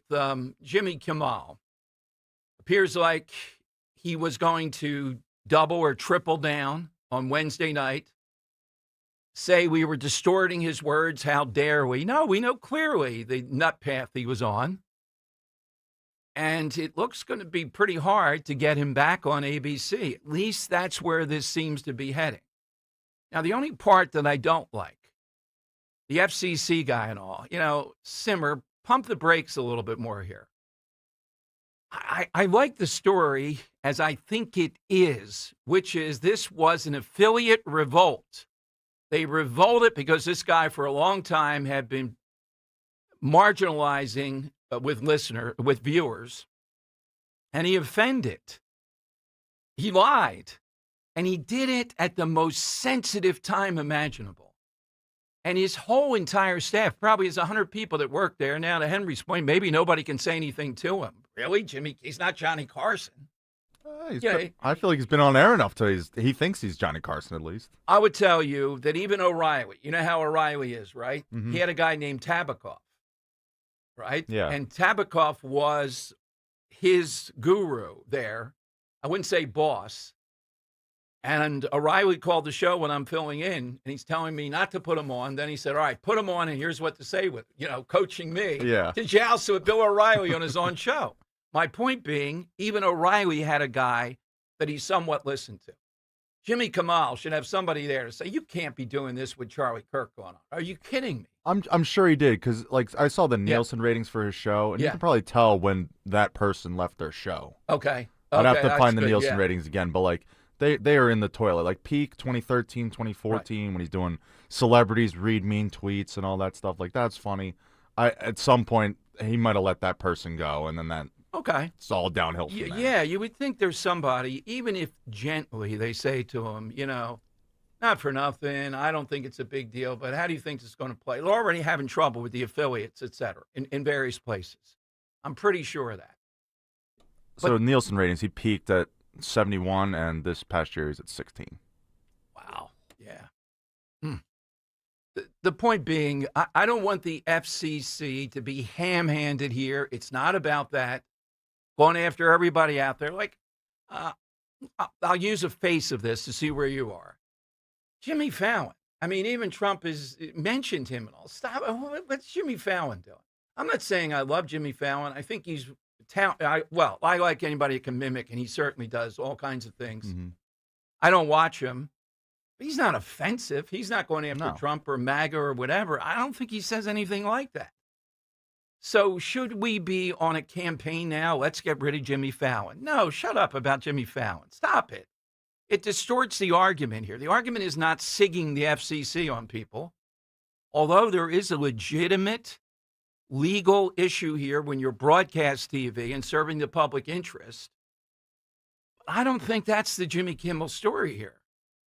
Jimmy Kimmel, appears like he was going to double or triple down on Wednesday night. Say we were distorting his words. How dare we? No, we know clearly the nut path he was on. And it looks going to be pretty hard to get him back on ABC. At least that's where this seems to be heading. Now, the only part that I don't like, the FCC guy and all, simmer, pump the brakes a little bit more here. I like the story as I think it is, which is this was an affiliate revolt. They revolted because this guy for a long time had been marginalizing with viewers, and he offended. He lied, and he did it at the most sensitive time imaginable. And his whole entire staff, probably has 100 people that work there. Now, to Henry's point, maybe nobody can say anything to him. Really, Jimmy? He's not Johnny Carson.
I feel like he's been on air enough to he thinks he's Johnny Carson at least.
I would tell you that even O'Reilly, you know how O'Reilly is, right?
Mm-hmm.
He had a guy named Tabakoff, right?
Yeah.
And Tabakoff was his guru there. I wouldn't say boss. And O'Reilly called the show when I'm filling in, and he's telling me not to put him on. Then he said, all right, put him on, and here's what to say with, coaching me to joust with Bill O'Reilly on his own show. My point being, even O'Reilly had a guy that he somewhat listened to. Jimmy Kimmel should have somebody there to say, you can't be doing this with Charlie Kirk going on. Are you kidding me?
I'm sure he did, because I saw the Nielsen ratings for his show, and you can probably tell when that person left their show.
Okay.
I'd have to find the Nielsen ratings again, but they are in the toilet. Like peak 2013, 2014, when he's doing celebrities read mean tweets and all that stuff. Like, that's funny. At some point, he might have let that person go, and then it's all downhill from there.
Yeah, you would think there's somebody, even if gently they say to him, not for nothing, I don't think it's a big deal, but how do you think this is going to play? They're already having trouble with the affiliates, et cetera, in various places. I'm pretty sure of that.
So Nielsen ratings, he peaked at 71, and this past year he's at 16.
Wow. Yeah. The point being, I don't want the FCC to be ham-handed here. It's not about that. Going after everybody out there. I'll use a face of this to see where you are. Jimmy Fallon. I mean, even Trump has mentioned him and all. Stop. What's Jimmy Fallon doing? I'm not saying I love Jimmy Fallon. I think he's I like anybody that can mimic, and he certainly does all kinds of things.
Mm-hmm.
I don't watch him. But he's not offensive. He's not going after Trump or MAGA or whatever. I don't think he says anything like that. So should we be on a campaign now? Let's get rid of Jimmy Fallon. No, shut up about Jimmy Fallon. Stop it. It distorts the argument here. The argument is not sigging the FCC on people, although there is a legitimate legal issue here when you're broadcast TV and serving the public interest. I don't think that's the Jimmy Kimmel story here.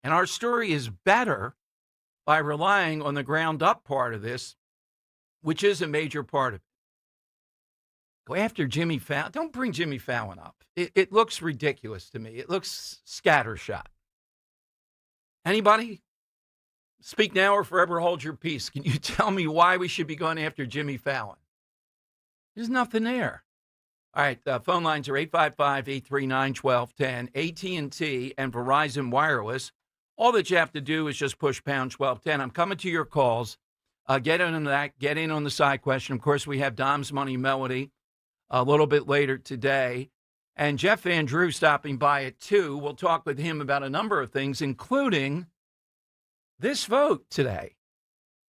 And our story is better by relying on the ground up part of this, which is a major part of it. Go after Jimmy Fallon. Don't bring Jimmy Fallon up. It looks ridiculous to me. It looks scattershot. Anybody? Speak now or forever hold your peace. Can you tell me why we should be going after Jimmy Fallon? There's nothing there. All right, phone lines are 855-839-1210, AT&T and Verizon Wireless. All that you have to do is just push pound 1210. I'm coming to your calls. Get in on that. Get in on the side question. Of course, we have Dom's Money Melody a little bit later today. And Jeff Van Drew stopping by at 2. We'll talk with him about a number of things, including this vote today.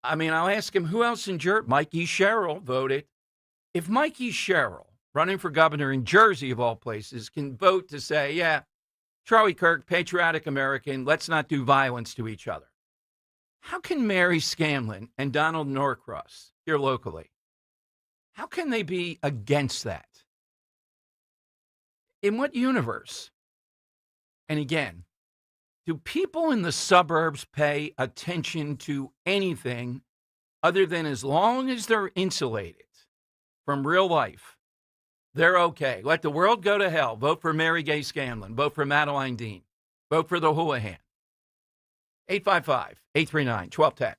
I mean, I'll ask him who else in Mikey Sherrill voted. If Mikey Sherrill running for governor in Jersey, of all places, can vote to say, yeah, Charlie Kirk, patriotic American, let's not do violence to each other. How can Mary Scanlon and Donald Norcross here locally, how can they be against that? In what universe? And again, do people in the suburbs pay attention to anything other than as long as they're insulated from real life, they're okay? Let the world go to hell. Vote for Mary Gay Scanlon. Vote for Madeline Dean. Vote for the Houlihan. 855-839-1210.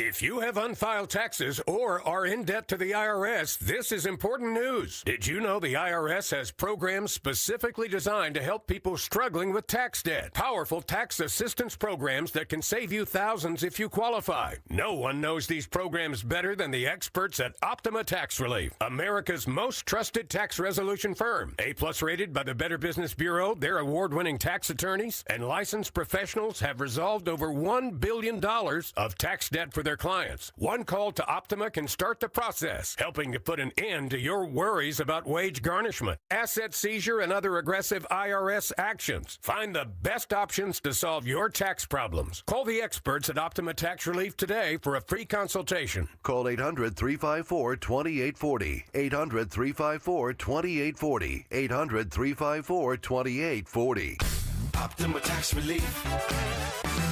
If you have unfiled taxes or are in debt to the IRS, this is important news. Did you know the IRS has programs specifically designed to help people struggling with tax debt? Powerful tax assistance programs that can save you thousands if you qualify. No one knows these programs better than the experts at Optima Tax Relief, America's most trusted tax resolution firm. A-plus rated by the Better Business Bureau, their award-winning tax attorneys and licensed professionals have resolved over $1 billion of tax debt for their clients. One call to Optima can start the process, helping to put an end to your worries about wage garnishment, asset seizure, and other aggressive IRS actions. Find the best options to solve your tax problems. Call the experts at Optima Tax Relief today for a free consultation.
Call 800-354-2840. 800-354-2840. 800-354-2840.
Optima Tax Relief.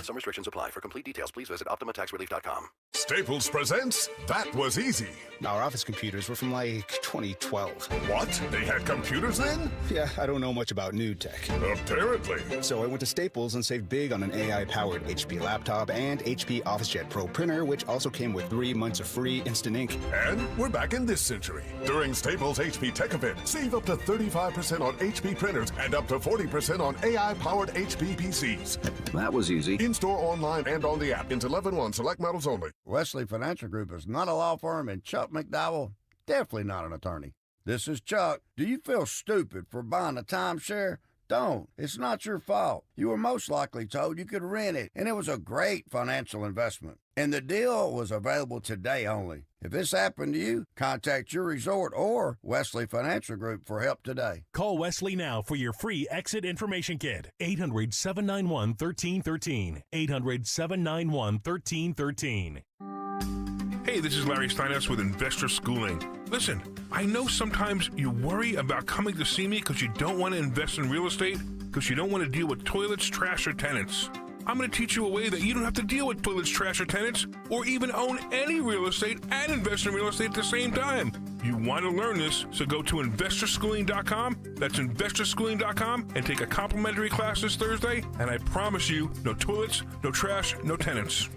Some restrictions apply. For complete details, please visit OptimaTaxRelief.com.
Staples presents That Was Easy.
Our office computers were from like 2012.
What? They had computers then?
Yeah, I don't know much about new tech.
Apparently.
So I went to Staples and saved big on an AI-powered HP laptop and HP OfficeJet Pro printer, which also came with 3 months of free instant ink.
And we're back in this century. During Staples HP Tech Event, save up to 35% on HP printers and up to 40% on AI-powered HP PCs.
That was easy.
In-store, online, and on the app. Until 11/1, select models only.
Wesley Financial Group is not a law firm, and Chuck McDowell, definitely not an attorney. This is Chuck. Do you feel stupid for buying a timeshare? Don't. It's not your fault. You were most likely told you could rent it, and it was a great financial investment. And the deal was available today only. If this happened to you, contact your resort or Wesley Financial Group for help today.
Call Wesley now for your free exit information kit. 800-791-1313. 800-791-1313.
Hey, this is Larry Steinhaus with Investor Schooling. Listen, I know sometimes you worry about coming to see me because you don't want to invest in real estate, because you don't want to deal with toilets, trash, or tenants. I'm going to teach you a way that you don't have to deal with toilets, trash, or tenants, or even own any real estate and invest in real estate at the same time. You want to learn this, so go to investorschooling.com. That's investorschooling.com, and take a complimentary class this Thursday, and I promise you, no toilets, no trash, no tenants.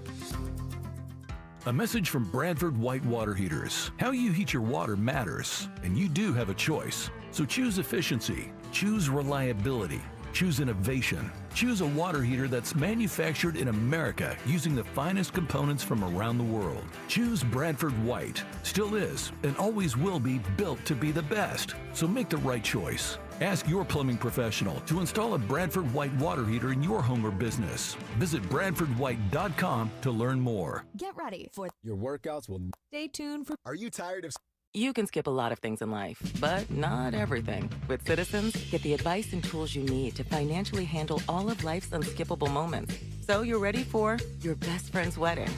A message from Bradford White Water Heaters. How you heat your water matters, and you do have a choice. So choose efficiency, choose reliability, choose innovation. Choose a water heater that's manufactured in America using the finest components from around the world. Choose Bradford White. Still is and always will be built to be the best. So make the right choice. Ask your plumbing professional to install a Bradford White water heater in your home or business. Visit BradfordWhite.com to learn more.
Get ready for
your workouts will.
Stay tuned for.
Are you tired of?
You can skip a lot of things in life, but not everything. With Citizens, get the advice and tools you need to financially handle all of life's unskippable moments. So you're ready for your best friend's wedding,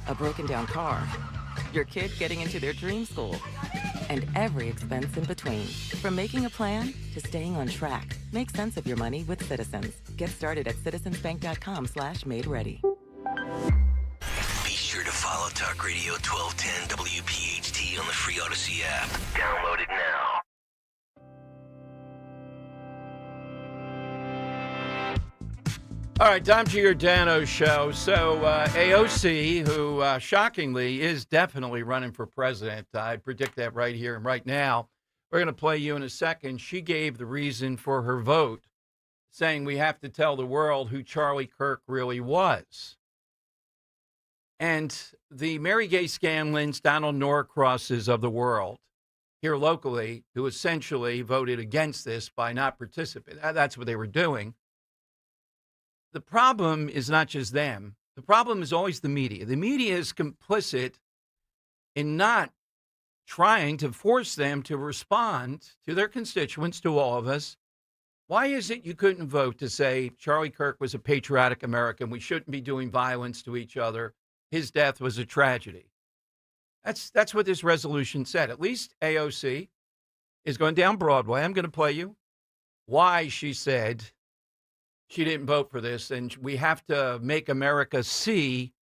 a broken down car, your kid getting into their dream school, and every expense in between. From making a plan to staying on track, make sense of your money with Citizens. Get started at citizensbank.com/made-ready.
Be sure to follow Talk Radio 1210 WPHT on the free Odyssey app. Download it now.
All right, Dom Giordano's show. So AOC, who shockingly is definitely running for president, I predict that right here and right now. We're going to play you in a second. She gave the reason for her vote, saying we have to tell the world who Charlie Kirk really was. And the Mary Gay Scanlons, Donald Norcrosses of the world here locally, who essentially voted against this by not participating. That's what they were doing. The problem is not just them. The problem is always the media. The media is complicit in not trying to force them to respond to their constituents, to all of us. Why is it you couldn't vote to say Charlie Kirk was a patriotic American? We shouldn't be doing violence to each other. His death was a tragedy. That's what this resolution said. At least AOC is going down Broadway. I'm going to play you why she said she didn't vote for this, and we have to make America see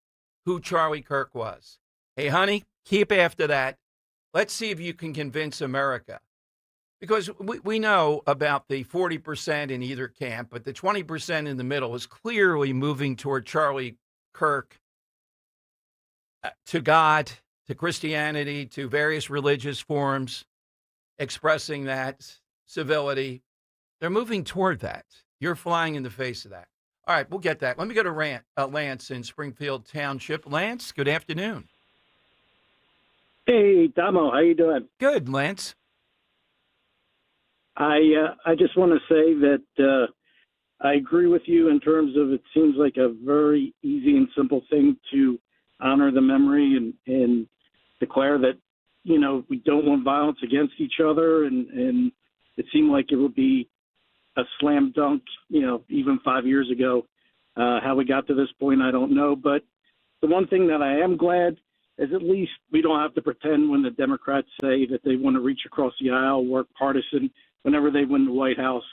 who Charlie Kirk was. Hey, honey, keep after that. Let's see if you can convince America. Because we know about the 40% in either camp, but the 20% in the middle is clearly moving toward Charlie Kirk, to God, to Christianity, to various religious forms, expressing that civility. They're moving toward that. You're flying in the face of that. All right, we'll get that. Let me go to Lance in Springfield Township. Lance, good afternoon.
Hey, Damo, how you doing?
Good, Lance.
I just want to say that I agree with you in terms of it seems like a very easy and simple thing to honor the memory and declare that, you know, we don't want violence against each other. And it seemed like it would be a slam dunk, you know, even 5 years ago. How we got to this point, I don't know. But the one thing that I am glad is at least we don't have to pretend when the Democrats say that they want to reach across the aisle, work partisan. Whenever they win the White House,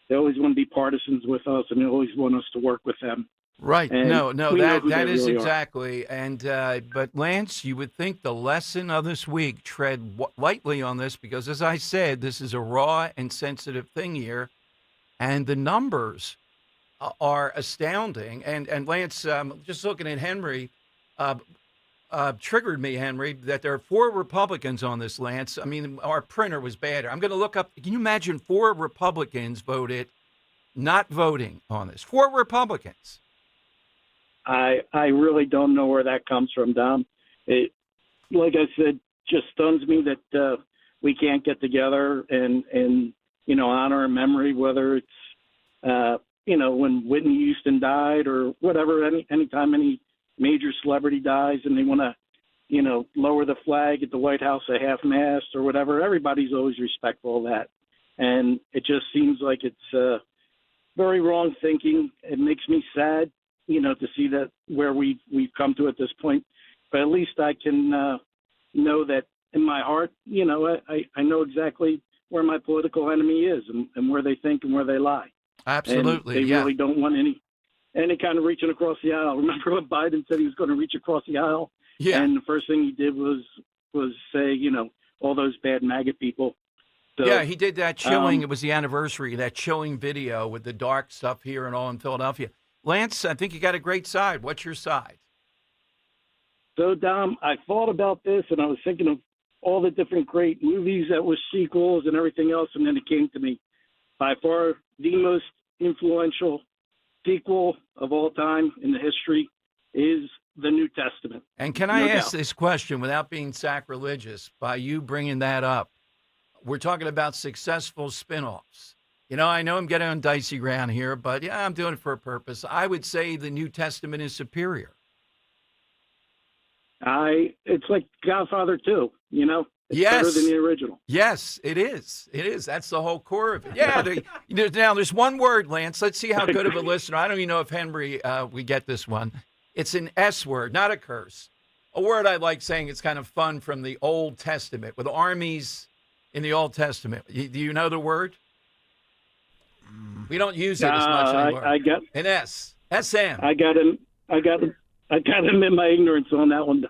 they always want to be partisans with us, and they always want us to work with them.
Right.
And
No, that is
really
exactly. And but Lance, you would think the lesson of this week tread lightly on this, because as I said, this is a raw and sensitive thing here, and the numbers are astounding. And Lance, just looking at Henry, triggered me, Henry, that there are 4 Republicans on this, Lance. I mean, our printer was bad. I'm going to look up. Can you imagine 4 Republicans voted not voting on this? 4 Republicans.
I really don't know where that comes from, Dom. It, like I said, just stuns me that we can't get together and you know, honor a memory, whether it's you know, when Whitney Houston died or whatever. Anytime any major celebrity dies and they want to, you know, lower the flag at the White House at half-mast or whatever, everybody's always respectful of that. And it just seems like it's very wrong thinking. It makes me sad, you know, to see that where we've come to at this point. But at least I can know that in my heart, you know, I know exactly where my political enemy is and where they think and where they lie.
Absolutely,
and they really don't want any kind of reaching across the aisle. Remember when Biden said he was going to reach across the aisle?
Yeah.
And the first thing he did was say, you know, all those bad MAGA people. So,
yeah, he did that chilling. It was the anniversary, that chilling video with the dark stuff here and all in Philadelphia. Lance, I think you got a great side. What's your side?
So, Dom, I thought about this, and I was thinking of all the different great movies that were sequels and everything else, and then it came to me. By far, the most influential sequel of all time in the history is the New Testament.
And can I ask this question without being sacrilegious by you bringing that up? We're talking about successful spinoffs. You know I'm getting on dicey ground here, but yeah, I'm doing it for a purpose. I would say the New Testament is superior.
It's like Godfather 2, you know? It's better than the original.
Yes, it is. It is. That's the whole core of it. Yeah. Now, there's one word, Lance. Let's see how good of a listener. I don't even know if Henry, we get this one. It's an S word, not a curse. A word I like saying. It's kind of fun from the Old Testament, with armies in the Old Testament. Do you know the word? We don't use it as much anymore.
I got
an S. SM.
I got to admit my ignorance on that one.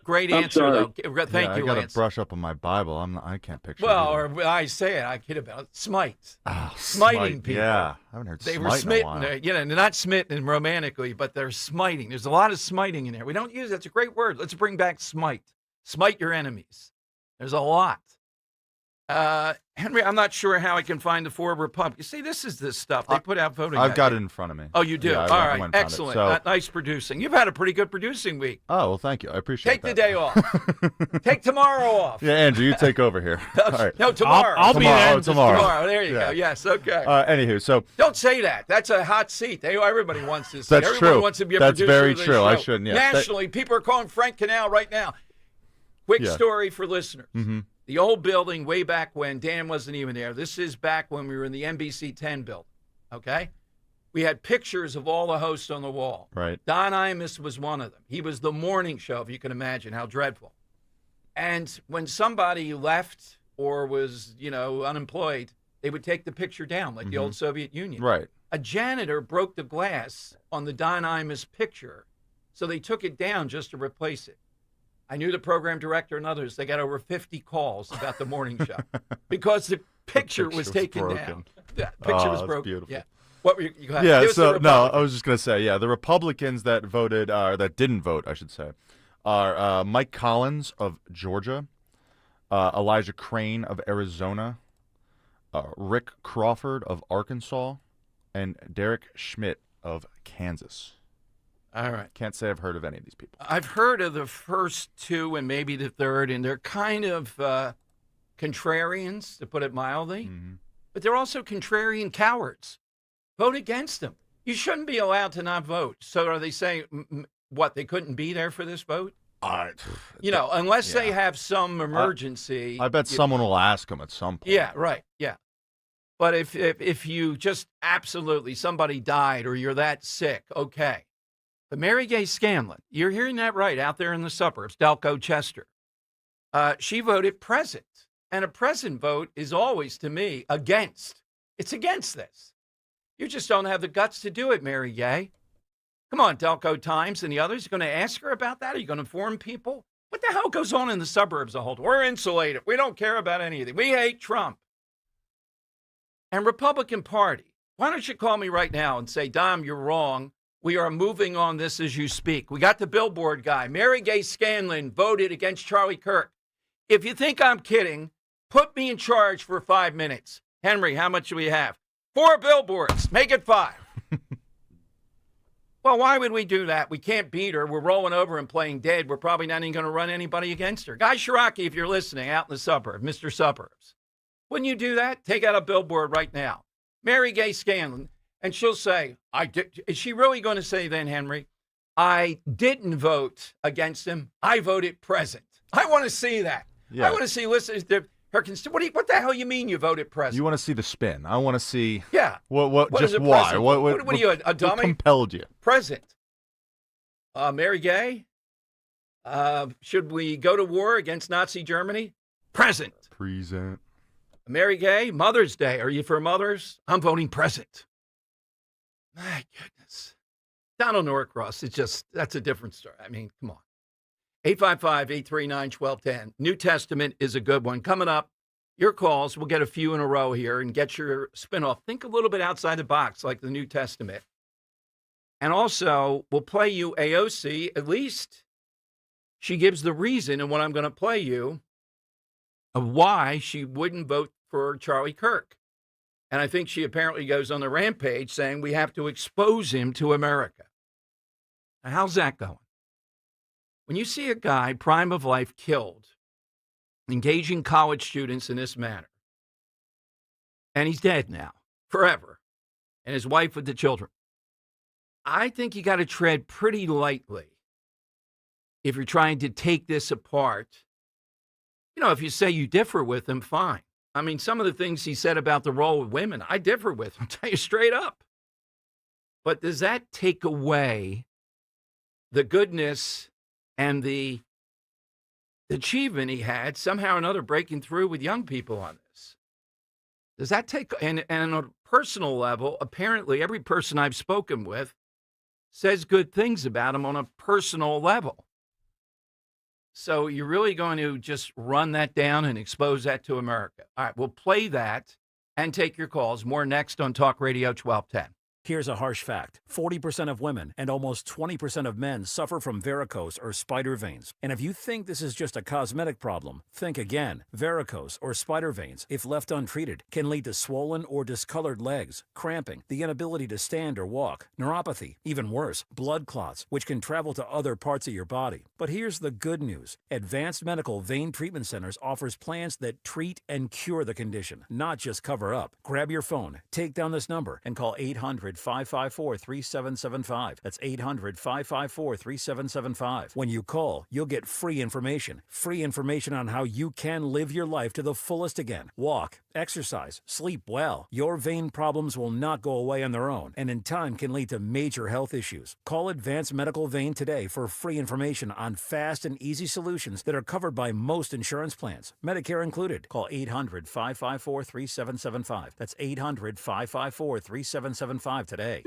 Great answer, though. Thank you,
I got
Lance.
to brush up on my Bible. I can't picture.
Well, or I say it, I kid about it. Smite. Smiting people.
Yeah, I haven't heard.
They were smitten. You know, they're not smitten romantically, but they're smiting. There's a lot of smiting in there. We don't use it. That's a great word. Let's bring back smite. Smite your enemies. There's a lot. Henry, I'm not sure how I can find the 4 Republicans. See, this is this stuff. They put out voting.
I've got it in front of me.
Oh, you do?
Yeah,
All right. Excellent. Nice producing. You've had a pretty good producing week.
Oh, well, thank you. I appreciate
that. Take the day off. Take tomorrow off.
Yeah, Andrew, you take over here. All right.
No, tomorrow.
I'll be there. Tomorrow.
There you go. Yes, okay.
Anywho, so.
Don't say that. That's a hot seat. Everybody wants this.
That's
Everyone
true.
wants to be a
That's
producer
very
of this
true.
show.
I shouldn't, yeah.
Nationally, people are calling Frank Canal right now. Quick
Yeah.
story for listeners.
Mhm.
The old building way back when Dan wasn't even there. This is back when we were in the NBC 10 building, okay? We had pictures of all the hosts on the wall.
Right.
Don Imus was one of them. He was the morning show, if you can imagine how dreadful. And when somebody left or was, unemployed, they would take the picture down like the old Soviet Union.
Right.
A janitor broke the glass on the Don Imus picture, so they took it down just to replace it. I knew the program director and others. They got over 50 calls about the morning show because the picture was taken down. The picture was
that's
broken.
beautiful.
Yeah. What were you had?
Yeah,
It was the
so no,
Republicans.
I was just gonna say, the Republicans that voted, that didn't vote, I should say, are Mike Collins of Georgia, Elijah Crane of Arizona, Rick Crawford of Arkansas, and Derek Schmidt of Kansas.
All right.
Can't say I've heard of any of these people.
I've heard of the first two and maybe the third, and they're kind of contrarians, to put it mildly. But they're also contrarian cowards. Vote against them. You shouldn't be allowed to not vote. So are they saying, what, they couldn't be there for this vote? Unless they have some emergency.
I bet someone will ask them at some point.
Yeah, right. Yeah. But if you just absolutely, somebody died or you're that sick, okay. But Mary Gay Scanlon, you're hearing that right, out there in the suburbs, Delco, Chester. She voted present. And a present vote is always, to me, against. It's against this. You just don't have the guts to do it, Mary Gay. Come on, Delco Times and the others. You're going to ask her about that? Are you going to inform people? What the hell goes on in the suburbs a whole time? We're insulated. We don't care about anything. We hate Trump. And Republican Party, why don't you call me right now and say, Dom, you're wrong. We are moving on this as you speak. We got the billboard guy. Mary Gay Scanlon voted against Charlie Kirk. If you think I'm kidding, put me in charge for 5 minutes. Henry, how much do we have? 4 billboards. Make it 5. Well, why would we do that? We can't beat her. We're rolling over and playing dead. We're probably not even going to run anybody against her. Guy Shiraki, if you're listening out in the suburbs, Mr. Suburbs, wouldn't you do that? Take out a billboard right now. Mary Gay Scanlon. And she'll say, is she really going to say then, Henry, I didn't vote against him. I voted present. I want to see that.
Yeah.
I want to see, listen, what the hell you mean you voted present?
You want to see the spin. I want to see
What
just
is a
why.
present?
What
are you, a dummy?
What compelled you?
Present. Mary Gay, should we go to war against Nazi Germany? Present.
Present.
Mary Gay, Mother's Day. Are you for mothers? I'm voting present. My goodness. Donald Norcross, that's a different story. I mean, come on. 855-839-1210. New Testament is a good one. Coming up, your calls, we'll get a few in a row here and get your spinoff. Think a little bit outside the box, like the New Testament. And also, we'll play you AOC. At least she gives the reason in what I'm going to play you of why she wouldn't vote for Charlie Kirk. And I think she apparently goes on the rampage saying we have to expose him to America. Now, how's that going? When you see a guy, prime of life, killed, engaging college students in this manner, and he's dead now, forever, and his wife with the children, I think you got to tread pretty lightly if you're trying to take this apart. If you say you differ with him, fine. I mean, some of the things he said about the role of women, I differ with him, tell you straight up. But does that take away the goodness and the achievement he had, somehow or another breaking through with young people on this? Does that take, and on a personal level, apparently every person I've spoken with says good things about him on a personal level. So you're really going to just run that down and expose that to America. All right, we'll play that and take your calls. More next on Talk Radio 1210.
Here's a harsh fact. 40% of women and almost 20% of men suffer from varicose or spider veins. And if you think this is just a cosmetic problem, think again. Varicose or spider veins, if left untreated, can lead to swollen or discolored legs, cramping, the inability to stand or walk, neuropathy, even worse, blood clots, which can travel to other parts of your body. But here's the good news. Advanced Medical Vein Treatment Centers offers plans that treat and cure the condition, not just cover up. Grab your phone, take down this number, and call 800 800-554-3775. That's 800-554-3775. When you call, you'll get free information. Free information on how you can live your life to the fullest again. Walk, exercise, sleep well. Your vein problems will not go away on their own, and in time can lead to major health issues. Call Advanced Medical Vein today for free information on fast and easy solutions that are covered by most insurance plans, Medicare included. Call 800-554-3775. That's 800-554-3775 today.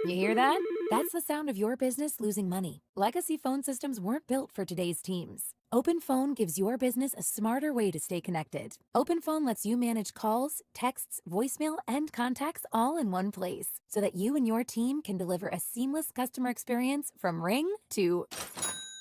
You hear that? That's the sound of your business losing money. Legacy phone systems weren't built for today's teams. OpenPhone gives your business a smarter way to stay connected. OpenPhone lets you manage calls, texts, voicemail, and contacts all in one place so that you and your team can deliver a seamless customer experience from ring to...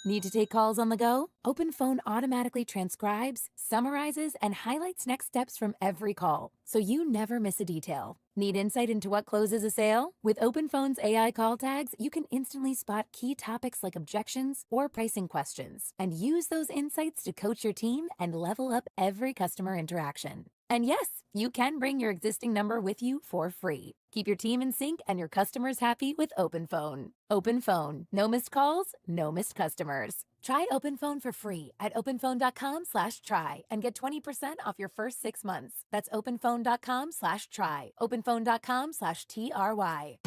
Need to take calls on the go? OpenPhone automatically transcribes, summarizes, and highlights next steps from every call, so you never miss a detail. Need insight into what closes a sale? With OpenPhone's AI call tags, you can instantly spot key topics like objections or pricing questions, and use those insights to coach your team and level up every customer interaction. And yes, you can bring your existing number with you for free. Keep your team in sync and your customers happy with OpenPhone. OpenPhone. No missed calls, no missed customers. Try OpenPhone for free at openphone.com/try and get 20% off your first 6 months. That's openphone.com/try. openphone.com/TRY.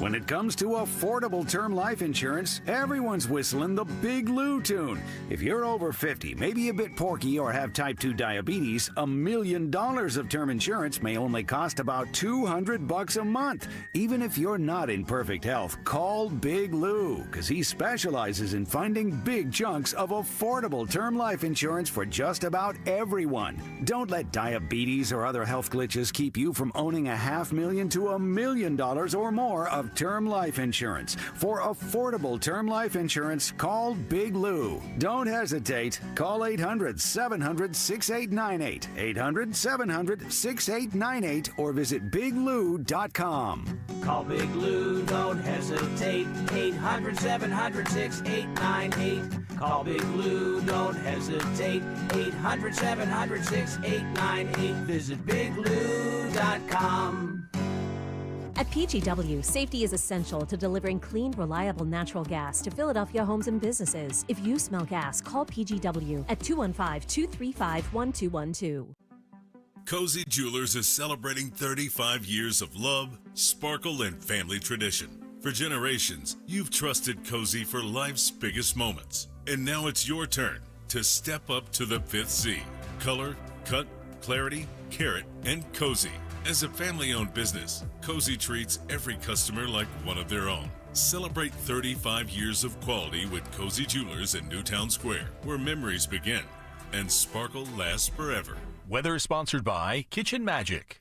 When it comes to affordable term life insurance, everyone's whistling the Big Lou tune. If you're over 50, maybe a bit porky, or have type 2 diabetes, $1 million of term insurance may only cost about $200 a month. Even if you're not in perfect health, call Big Lou, because he specializes in finding big chunks of affordable term life insurance for just about everyone. Don't let diabetes or other health glitches keep you from owning $500,000 to $1 million or more of term life insurance. For affordable term life insurance, call Big Lou. Don't hesitate. Call 800-700-6898, 800-700-6898, or visit biglou.com.
Call Big Lou, don't hesitate. 800-700-6898. Call Big Lou, don't hesitate. 800-700-6898. Visit biglou.com.
At PGW, safety is essential to delivering clean, reliable natural gas to Philadelphia homes and businesses. If you smell gas, call PGW at 215-235-1212.
Cozy Jewelers is celebrating 35 years of love, sparkle, and family tradition. For generations, you've trusted Cozy for life's biggest moments. And now it's your turn to step up to the 5th C. Color, cut, clarity, carat, and cozy. As a family-owned business, Cozy treats every customer like one of their own. Celebrate 35 years of quality with Cozy Jewelers in Newtown Square, where memories begin and sparkle lasts forever.
Weather sponsored by Kitchen Magic.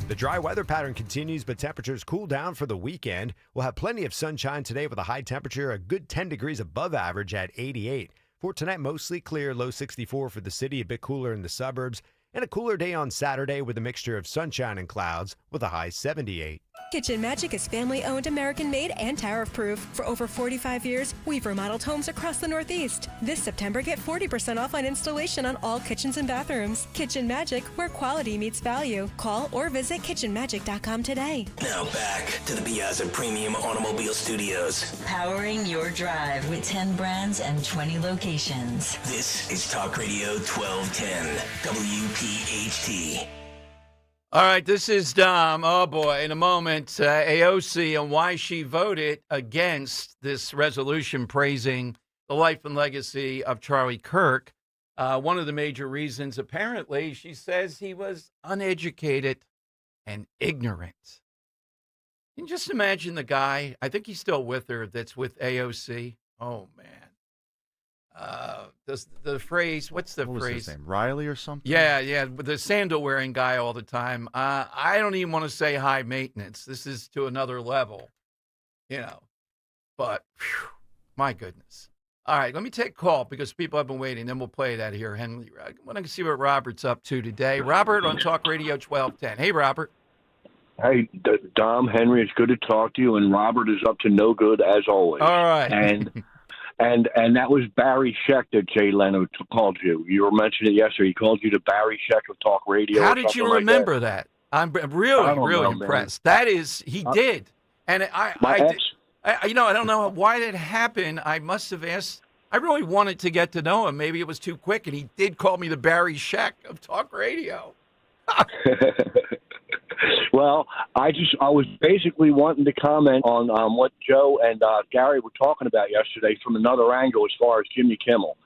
The dry weather pattern continues, but temperatures cool down for the weekend. We'll have plenty of sunshine today with a high temperature, a good 10 degrees above average at 88. For tonight, mostly clear, low 64 for the city, a bit cooler in the suburbs. And a cooler day on Saturday with a mixture of sunshine and clouds with a high 78.
Kitchen Magic is family-owned, American-made, and tariff-proof. For over 45 years, we've remodeled homes across the Northeast. This September, get 40% off on installation on all kitchens and bathrooms. Kitchen Magic, where quality meets value. Call or visit kitchenmagic.com today.
Now back to the Piazza Premium Automobile Studios.
Powering your drive with 10 brands and 20 locations.
This is Talk Radio 1210, WPHT.
All right, this is Dom. Oh, boy, in a moment, AOC and why she voted against this resolution praising the life and legacy of Charlie Kirk. One of the major reasons, apparently, she says he was uneducated and ignorant. Can you just imagine the guy, I think he's still with her, that's with AOC? Oh, man. The phrase, what's the
what
phrase?
Was his name? Riley or something?
Yeah, the sandal-wearing guy all the time. I don't even want to say high maintenance. This is to another level, But, whew, my goodness. All right, let me take a call because people have been waiting. Then we'll play that here, Henry. I want to see what Robert's up to today. Robert on Talk Radio 1210. Hey, Robert.
Hey, Dom, Henry, it's good to talk to you. And Robert is up to no good as always.
All right.
And that was Barry Scheck that Jay Leno called you. You were mentioning it yesterday. He called you the Barry Scheck of Talk Radio.
How did you remember that? I'm really impressed.
Man.
That is, he did. And I don't know why that happened. I must have asked. I really wanted to get to know him. Maybe it was too quick, and he did call me the Barry Scheck of talk radio.
Well, I was basically wanting to comment on what Joe and Gary were talking about yesterday from another angle as far as Jimmy Kimmel.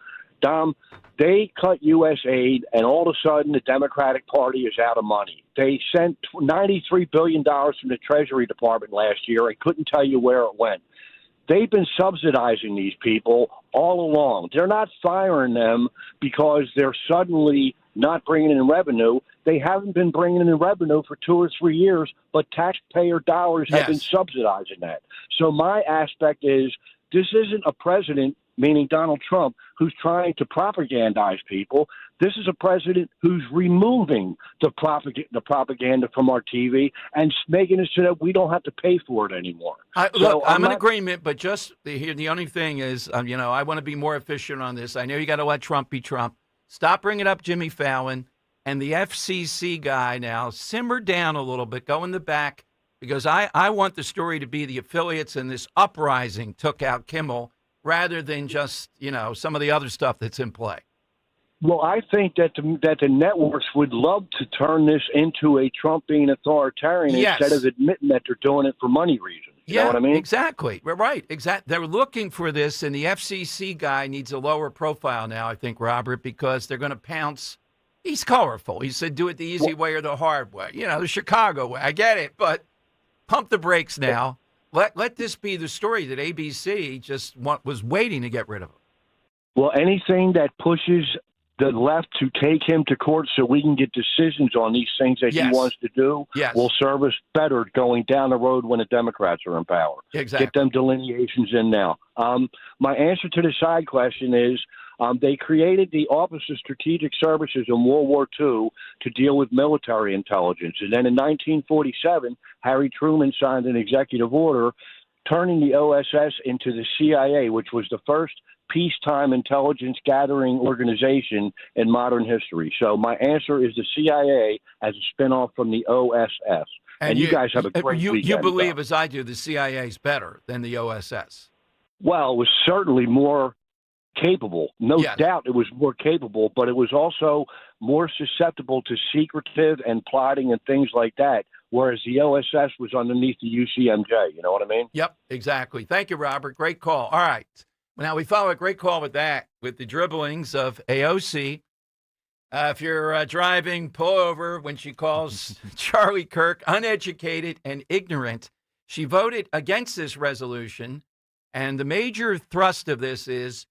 Dom, they cut U.S. aid, and all of a sudden the Democratic Party is out of money. They sent $93 billion from the Treasury Department last year and couldn't tell you where it went. They've been subsidizing these people all along. They're not firing them because they're suddenly not bringing in revenue. They haven't been bringing in revenue for 2 or 3 years, but taxpayer dollars have been subsidizing that. So my aspect is this isn't a president, meaning Donald Trump, who's trying to propagandize people. This is a president who's removing the propaganda from our TV and making it so that we don't have to pay for it anymore.
I'm in agreement, but just the only thing is, I want to be more efficient on this. I know you got to let Trump be Trump. Stop bringing up Jimmy Fallon and the FCC guy now. Simmer down a little bit. Go in the back, because I want the story to be the affiliates and this uprising took out Kimmel rather than just, some of the other stuff that's in play.
Well, I think that the networks would love to turn this into a Trump being authoritarian instead of admitting that they're doing it for money reasons. You know what I mean?
Exactly. We're right. Exactly. They're looking for this, and the FCC guy needs a lower profile now, I think, Robert, because they're going to pounce. He's colorful. He said, do it the easy way or the hard way. The Chicago way. I get it, but pump the brakes now. Let this be the story that ABC just was waiting to get rid of him.
Well, anything that pushes the left to take him to court so we can get decisions on these things that he wants to do will serve us better going down the road when the Democrats are in power.
Exactly.
Get them delineations in now. My answer to the side question is they created the Office of Strategic Services in World War II to deal with military intelligence. And then in 1947, Harry Truman signed an executive order turning the OSS into the CIA, which was the first peacetime intelligence gathering organization in modern history. So my answer is the CIA as a spinoff from the OSS. And you guys have a great weekend.
You believe, as I do, the CIA is better than the OSS?
Well, it was certainly more capable. No doubt it was more capable, but it was also more susceptible to secretive and plotting and things like that, whereas the OSS was underneath the UCMJ. You know what I mean?
Yep, exactly. Thank you, Robert. Great call. All right. Now, we follow a great call with the dribblings of AOC. If you're driving, pull over when she calls Charlie Kirk uneducated and ignorant. She voted against this resolution, and the major thrust of this is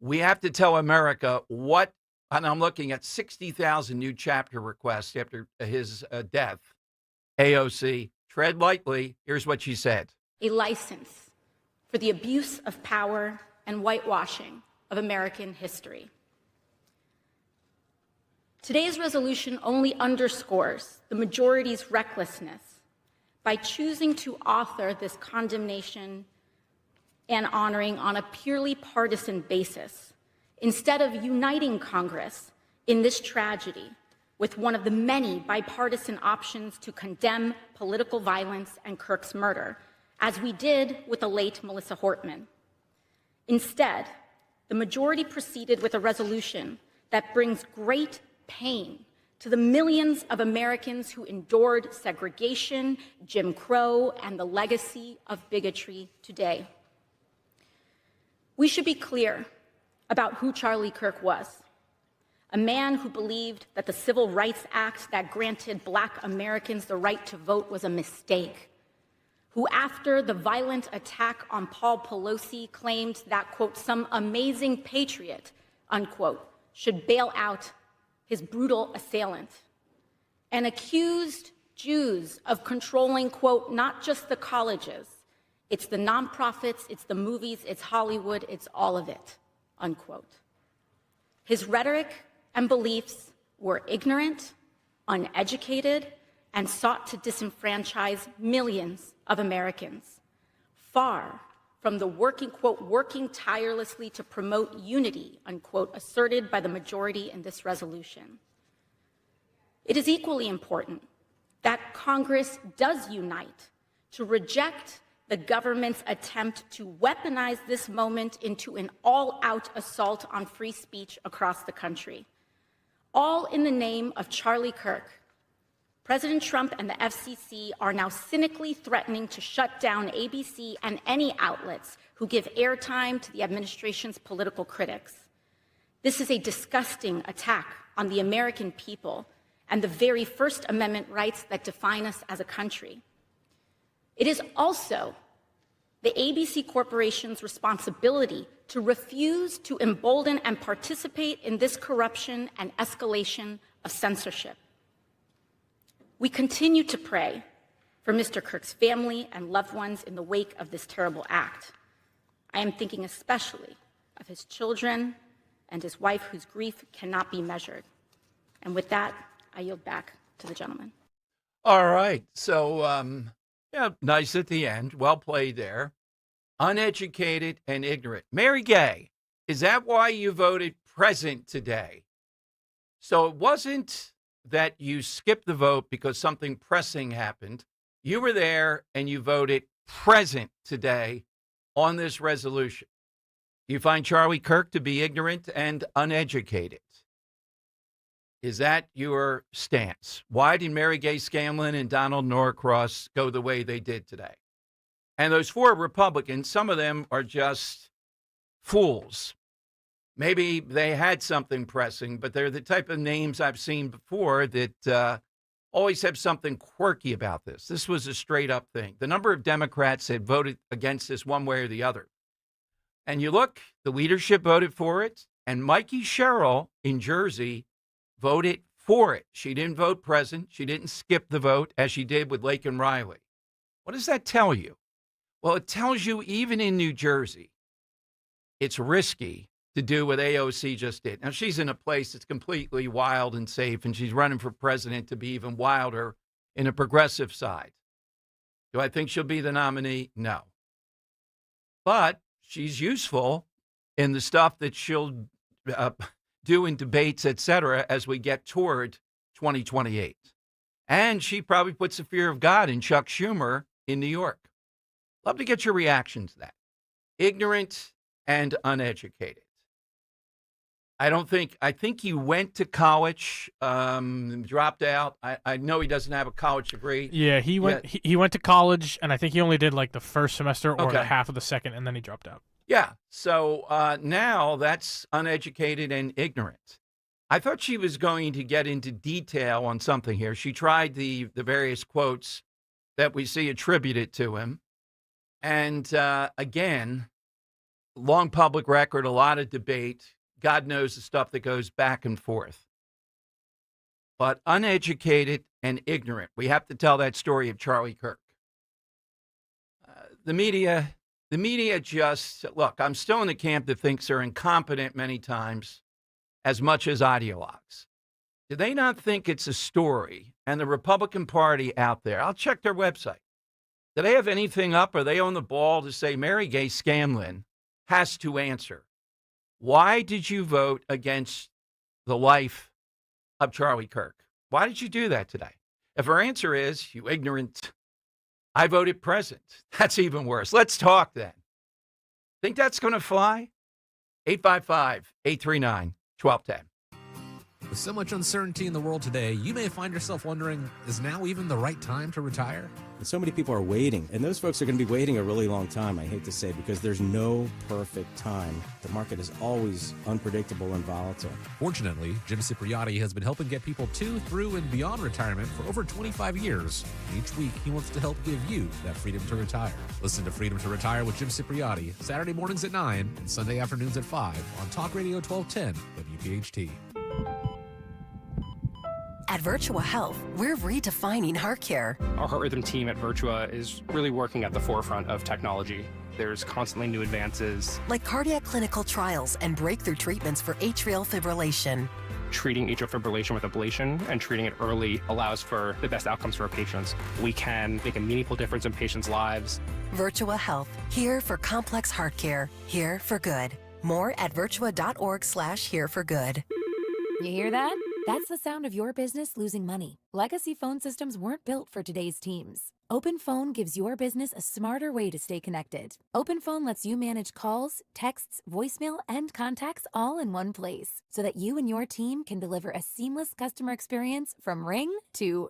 we have to tell America what, and I'm looking at 60,000 new chapter requests after his death. AOC, tread lightly. Here's what she said.
A license for the abuse of power and whitewashing of American history. Today's resolution only underscores the majority's recklessness by choosing to author this condemnation and honoring on a purely partisan basis, instead of uniting Congress in this tragedy with one of the many bipartisan options to condemn political violence and Kirk's murder, as we did with the late Melissa Hortman. Instead, the majority proceeded with a resolution that brings great pain to the millions of Americans who endured segregation, Jim Crow, and the legacy of bigotry today. We should be clear about who Charlie Kirk was. A man who believed that the Civil Rights Act that granted Black Americans the right to vote was a mistake. Who, after the violent attack on Paul Pelosi, claimed that, quote, some amazing patriot, unquote, should bail out his brutal assailant. And accused Jews of controlling, quote, not just the colleges, it's the nonprofits, it's the movies, it's Hollywood, it's all of it, unquote. His rhetoric and beliefs were ignorant, uneducated, and sought to disenfranchise millions of Americans, far from the working tirelessly to promote unity, unquote, asserted by the majority in this resolution. It is equally important that Congress does unite to reject the government's attempt to weaponize this moment into an all-out assault on free speech across the country, all in the name of Charlie Kirk. President Trump and the FCC are now cynically threatening to shut down ABC and any outlets who give airtime to the administration's political critics. This is a disgusting attack on the American people and the very First Amendment rights that define us as a country. It is also the ABC Corporation's responsibility to refuse to embolden and participate in this corruption and escalation of censorship. We continue to pray for Mr. Kirk's family and loved ones in the wake of this terrible act. I am thinking especially of his children and his wife, whose grief cannot be measured. And with that, I yield back to the gentleman.
All right. So, yeah, nice at the end. Well played there. Uneducated and ignorant. Mary Gay, is that why you voted present today? So it wasn't that you skipped the vote because something pressing happened. You were there and you voted present today on this resolution. You find Charlie Kirk to be ignorant and uneducated. Is that your stance? Why did Mary Gay Scanlon and Donald Norcross go the way they did today? And those four Republicans, some of them are just fools. Maybe they had something pressing, but they're the type of names I've seen before that always have something quirky about this. This was a straight up thing. The number of Democrats had voted against this one way or the other. And you look, the leadership voted for it, and Mikey Sherrill in Jersey voted for it. She didn't vote present. She didn't skip the vote as she did with Laken Riley. What does that tell you? Well, it tells you even in New Jersey, it's risky to do what AOC just did. Now, she's in a place that's completely wild and safe, and she's running for president to be even wilder in a progressive side. Do I think she'll be the nominee? No. But she's useful in the stuff that she'll do in debates, et cetera, as we get toward 2028. And she probably puts the fear of God in Chuck Schumer in New York. Love to get your reaction to that. Ignorant and uneducated. I think he went to college, dropped out. I know he doesn't have a college degree.
Yeah, he went to college, and I think he only did like the first semester or the half of the second, and then he dropped out.
Yeah, so now that's uneducated and ignorant. I thought she was going to get into detail on something here. She tried the various quotes that we see attributed to him. And again, long public record, a lot of debate. God knows the stuff that goes back and forth. But uneducated and ignorant. We have to tell that story of Charlie Kirk. The media just, look, I'm still in the camp that thinks they're incompetent many times as much as ideologues. Do they not think it's a story? And the Republican Party out there, I'll check their website. Do they have anything up? Are they on the ball to say Mary Gay Scanlon has to answer? Why did you vote against the life of Charlie Kirk? Why did you do that today? If her answer is, you ignorant, I voted present, that's even worse. Let's talk then. Think that's going to fly? 855-839-1210.
With so much uncertainty in the world today, you may find yourself wondering, is now even the right time to retire?
And so many people are waiting, and those folks are going to be waiting a really long time, I hate to say, because there's no perfect time. The market is always unpredictable and volatile.
Fortunately, Jim Cipriotti has been helping get people to, through, and beyond retirement for over 25 years. Each week, he wants to help give you that freedom to retire. Listen to Freedom to Retire with Jim Cipriotti, Saturday mornings at 9 and Sunday afternoons at 5 on Talk Radio 1210 WPHT.
At Virtua Health, we're redefining heart care.
Our heart rhythm team at Virtua is really working at the forefront of technology. There's constantly new advances.
Like cardiac clinical trials and breakthrough treatments for atrial fibrillation.
Treating atrial fibrillation with ablation and treating it early allows for the best outcomes for our patients. We can make a meaningful difference in patients' lives.
Virtua Health, here for complex heart care, here for good. More at virtua.org/here for good.
You hear that? That's the sound of your business losing money. Legacy phone systems weren't built for today's teams. Open Phone gives your business a smarter way to stay connected. Open Phone lets you manage calls, texts, voicemail, and contacts all in one place so that you and your team can deliver a seamless customer experience from ring to...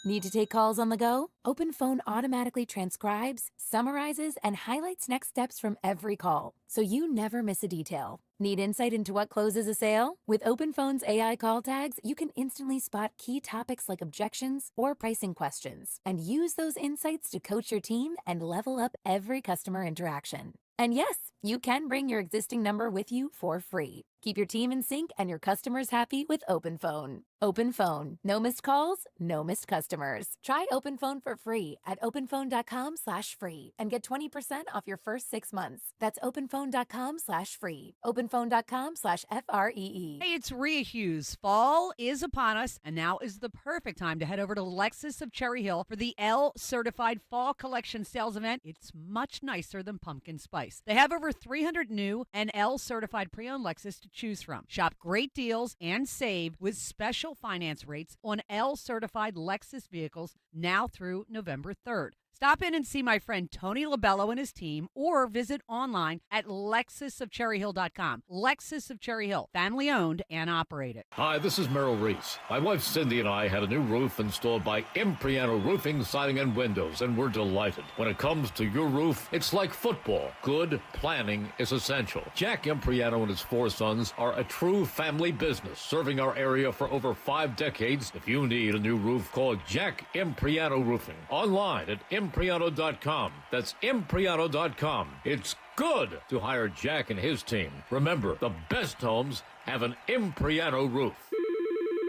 Need to take calls on the go? Open Phone automatically transcribes, summarizes, and highlights next steps from every call, so you never miss a detail. Need insight into what closes a sale? With Open Phone's AI call tags, you can instantly spot key topics like objections or pricing questions, and use those insights to coach your team and level up every customer interaction. And yes, you can bring your existing number with you for free. Keep your team in sync and your customers happy with Open Phone. Open Phone. No missed calls, no missed customers. Try Open Phone for free at openphone.com/free and get 20% off your first 6 months. That's openphone.com/free. Openphone.com/FREE.
Hey, it's Rhea Hughes. Fall is upon us, and now is the perfect time to head over to Lexus of Cherry Hill for the L Certified Fall Collection Sales Event. It's much nicer than pumpkin spice. They have over 300 new and L Certified pre-owned Lexus to choose from. Shop great deals and save with special finance rates on L Certified Lexus vehicles now through November 3rd. Stop in and see my friend Tony Labello and his team, or visit online at lexusofcherryhill.com. Lexus of Cherry Hill, family owned and operated.
Hi, this is Merrill Reese. My wife Cindy and I had a new roof installed by Impriano Roofing, Siding, and Windows, and we're delighted. When it comes to your roof, it's like football. Good planning is essential. Jack Impriano and his 4 sons are a true family business, serving our area for over 5 decades. If you need a new roof, call Jack Impriano Roofing. Online at Impriano.com. That's Impriano.com. It's good to hire Jack and his team. Remember, the best homes have an Impriano roof.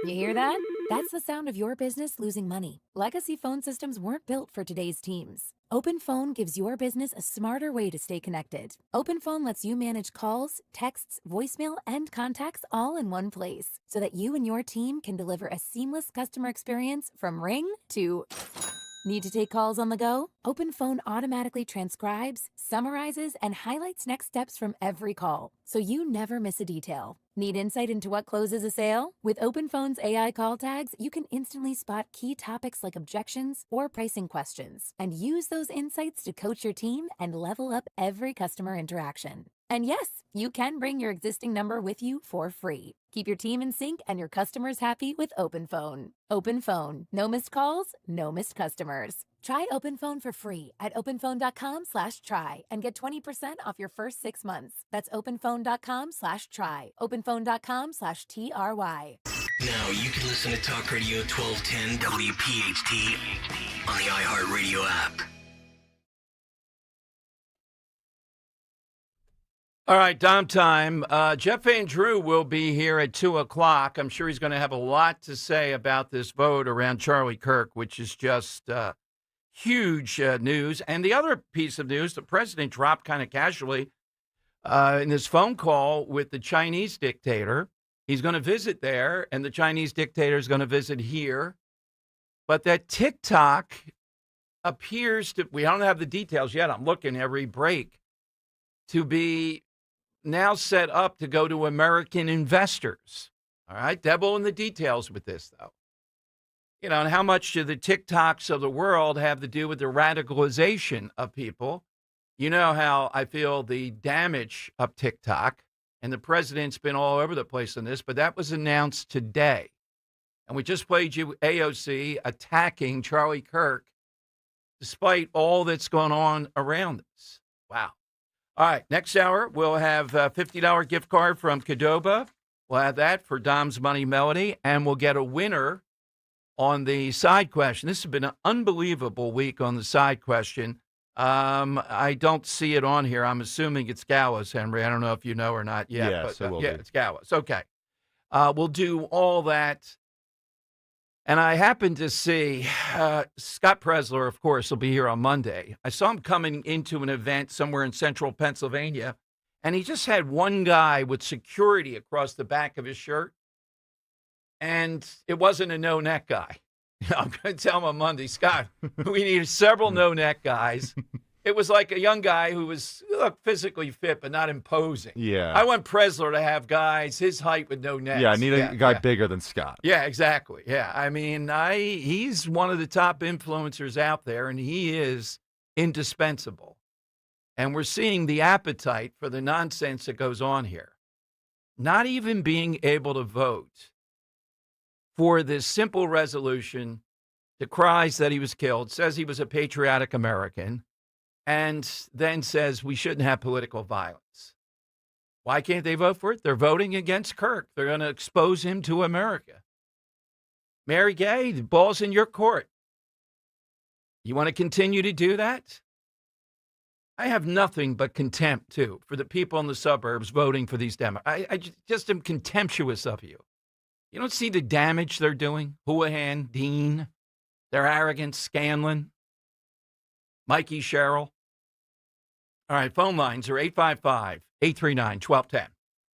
You hear that? That's the sound of your business losing money. Legacy phone systems weren't built for today's teams. Open Phone gives your business a smarter way to stay connected. Open Phone lets you manage calls, texts, voicemail, and contacts all in one place so that you and your team can deliver a seamless customer experience from ring to... Need to take calls on the go? Open Phone automatically transcribes, summarizes, and highlights next steps from every call, so you never miss a detail. Need insight into what closes a sale? With Open Phone's AI call tags, you can instantly spot key topics like objections or pricing questions, and use those insights to coach your team and level up every customer interaction. And yes, you can bring your existing number with you for free. Keep your team in sync and your customers happy with Open Phone. Open Phone. No missed calls, no missed customers. Try Open Phone for free at openphone.com/try and get 20% off your first 6 months. That's openphone.com/try. Openphone.com/TRY.
Now you can listen to Talk Radio 1210 WPHT on the iHeartRadio app.
All right, Dom time. Jeff Van Drew will be here at 2 o'clock. I'm sure he's going to have a lot to say about this vote around Charlie Kirk, which is just huge news. And the other piece of news, the president dropped kind of casually in this phone call with the Chinese dictator. He's going to visit there, and the Chinese dictator is going to visit here. But that TikTok appears to, we don't have the details yet, I'm looking every break, to be now set up to go to American investors. All right, devil in the details with this, though. You know, and how much do the TikToks of the world have to do with the radicalization of people? You know how I feel the damage of TikTok, and the president's been all over the place on this, but that was announced today. And we just played you AOC attacking Charlie Kirk despite all that's going on around us. Wow. All right, next hour, we'll have a $50 gift card from Qdoba. We'll have that for Dom's Money Melody, and we'll get a winner on the side question. This has been an unbelievable week on the side question. I don't see it on here. I'm assuming it's Gallows, Henry. I don't know if you know or not yet.
Yes,
but,
it will
yeah,
be.
it's Gallows. Okay. We'll do all that. And I happened to see Scott Presler, of course, will be here on Monday. I saw him coming into an event somewhere in central Pennsylvania, and he just had one guy with security across the back of his shirt, and it wasn't a no-neck guy. I'm going to tell him on Monday, Scott, we need several no-neck guys. It was like a young guy who was physically fit but not imposing.
Yeah.
I want Presler to have guys his height with no nets.
Yeah, I need a guy bigger than Scott.
Yeah, exactly. Yeah, I mean, he's one of the top influencers out there, and he is indispensable. And we're seeing the appetite for the nonsense that goes on here. Not even being able to vote for this simple resolution that cries that he was killed, says he was a patriotic American, and then says we shouldn't have political violence. Why can't they vote for it? They're voting against Kirk. They're going to expose him to America. Mary Gay, the ball's in your court. You want to continue to do that? I have nothing but contempt, too, for the people in the suburbs voting for these Democrats. I just am contemptuous of you. You don't see the damage they're doing? Houlihan, Dean, their arrogance, Scanlon, Mikey Sherrill. All right, phone lines are 855-839-1210.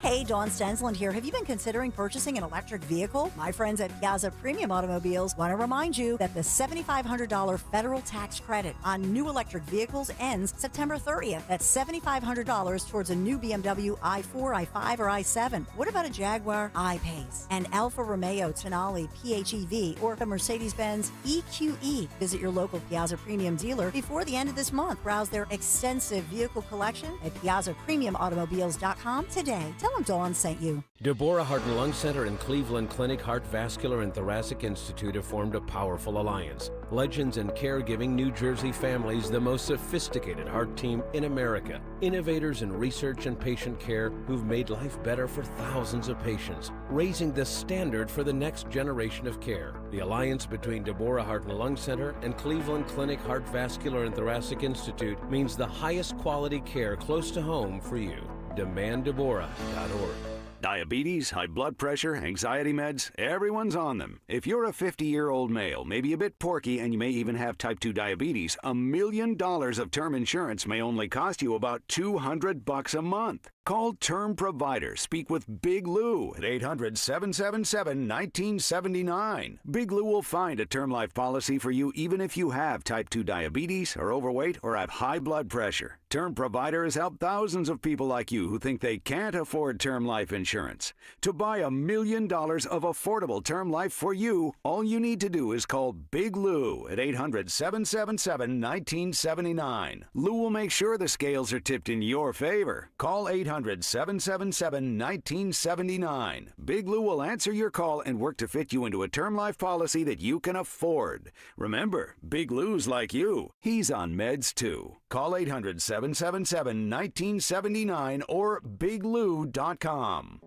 Hey, Dawn Stensland here. Have you been considering purchasing an electric vehicle? My friends at Piazza Premium Automobiles want to remind you that the $7,500 federal tax credit on new electric vehicles ends September 30th. That's $7,500 towards a new BMW i4, i5, or i7. What about a Jaguar I-Pace, an Alfa Romeo Tonale PHEV, or a Mercedes-Benz EQE? Visit your local Piazza Premium dealer before the end of this month. Browse their extensive vehicle collection at PiazzaPremiumAutomobiles.com today. Tell them Dawn sent you.
Deborah Heart and Lung Center and Cleveland Clinic Heart Vascular and Thoracic Institute have formed a powerful alliance. Legends in caregiving New Jersey families, the most sophisticated heart team in America. Innovators in research and patient care who've made life better for thousands of patients, raising the standard for the next generation of care. The alliance between Deborah Heart and Lung Center and Cleveland Clinic Heart Vascular and Thoracic Institute means the highest quality care close to home for you. DemandDeborah.org.
Diabetes, high blood pressure, anxiety meds, everyone's on them. If you're a 50-year-old male, maybe a bit porky, and you may even have type 2 diabetes, $1 million of term insurance may only cost you about $200 a month. Call Term Provider. Speak with Big Lou at 800-777-1979. Big Lou will find a term life policy for you even if you have type 2 diabetes, are overweight, or have high blood pressure. Term Provider has helped thousands of people like you who think they can't afford term life insurance. To buy $1 million of affordable term life for you, all you need to do is call Big Lou at 800-777-1979. Lou will make sure the scales are tipped in your favor. Call 800-777-1979. Big Lou will answer your call and work to fit you into a term life policy that you can afford. Remember, Big Lou's like you. He's on meds too. Call 800-777-1979 or biglou.com.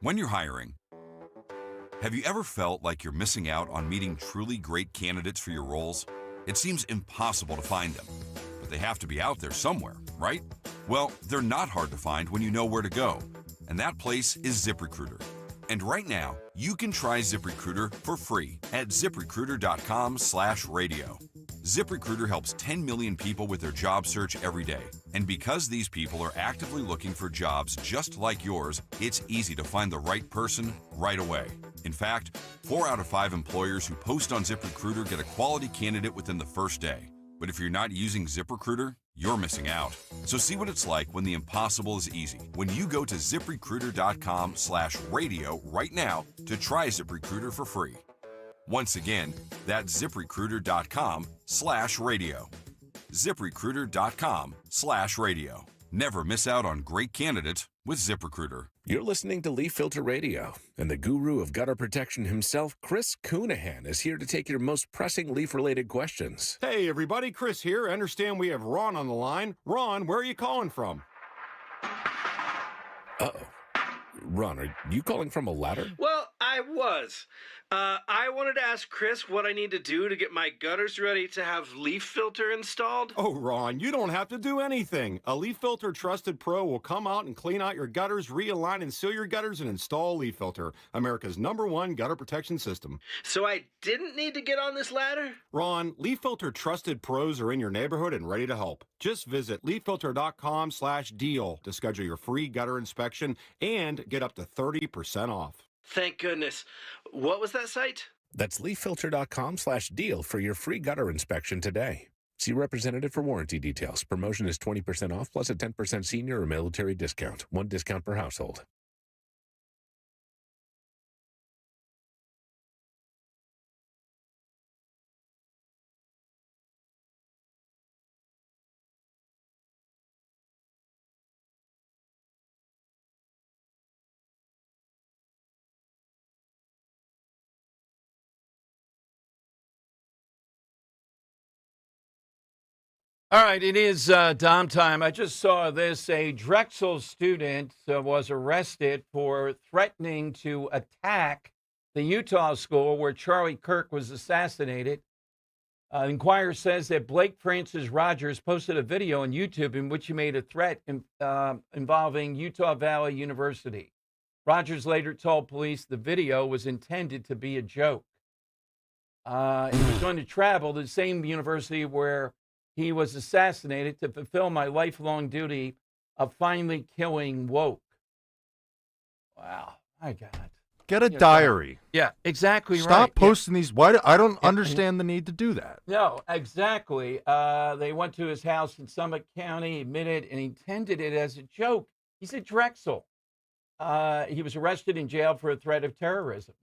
When you're hiring, have you ever felt like you're missing out on meeting truly great candidates for your roles? It seems impossible to find them, but they have to be out there somewhere, right? Well, they're not hard to find when you know where to go, and that place is ZipRecruiter. And right now, you can try ZipRecruiter for free at ZipRecruiter.com/radio. ZipRecruiter helps 10 million people with their job search every day. And because these people are actively looking for jobs just like yours, it's easy to find the right person right away. In fact, 4 out of 5 employers who post on ZipRecruiter get a quality candidate within the first day. But if you're not using ZipRecruiter, you're missing out. So see what it's like when the impossible is easy. When you go to ZipRecruiter.com/radio right now to try ZipRecruiter for free. Once again, that's ZipRecruiter.com/radio. ZipRecruiter.com/radio. Never miss out on great candidates with ZipRecruiter.
You're listening to Leaf Filter Radio, and the guru of gutter protection himself, Chris Coonahan, is here to take your most pressing leaf-related questions.
Hey, everybody, Chris here. I understand we have Ron on the line. Ron, where are you calling from?
Uh-oh. Ron, are you calling from a ladder?
Well, I was. I wanted to ask Chris what I need to do to get my gutters ready to have leaf filter installed.
Oh, Ron, you don't have to do anything. A Leaf Filter Trusted Pro will come out and clean out your gutters, realign and seal your gutters, and install Leaf Filter, America's #1 gutter protection system.
So I didn't need to get on this ladder?
Ron, Leaf Filter Trusted Pros are in your neighborhood and ready to help. Just visit leaffilter.com/deal to schedule your free gutter inspection and get up to 30% off.
Thank goodness. What was that site?
That's leaffilter.com/deal for your free gutter inspection today. See representative for warranty details. Promotion is 20% off plus a 10% senior or military discount. One discount per household.
All right, it is Dom time. I just saw this. A Drexel student was arrested for threatening to attack the Utah school where Charlie Kirk was assassinated. Inquirer says that Blake Francis Rogers posted a video on YouTube in which he made a threat involving Utah Valley University. Rogers later told police the video was intended to be a joke. He was going to travel to the same university where he was assassinated to fulfill my lifelong duty of finally killing woke. Wow, my God.
Get a diary.
Yeah, exactly.
Stop posting these. Why? I don't understand the need to do that.
No, exactly. They went to his house in Summit County, admitted and intended it as a joke. He's at Drexel. He was arrested and jailed for a threat of terrorism.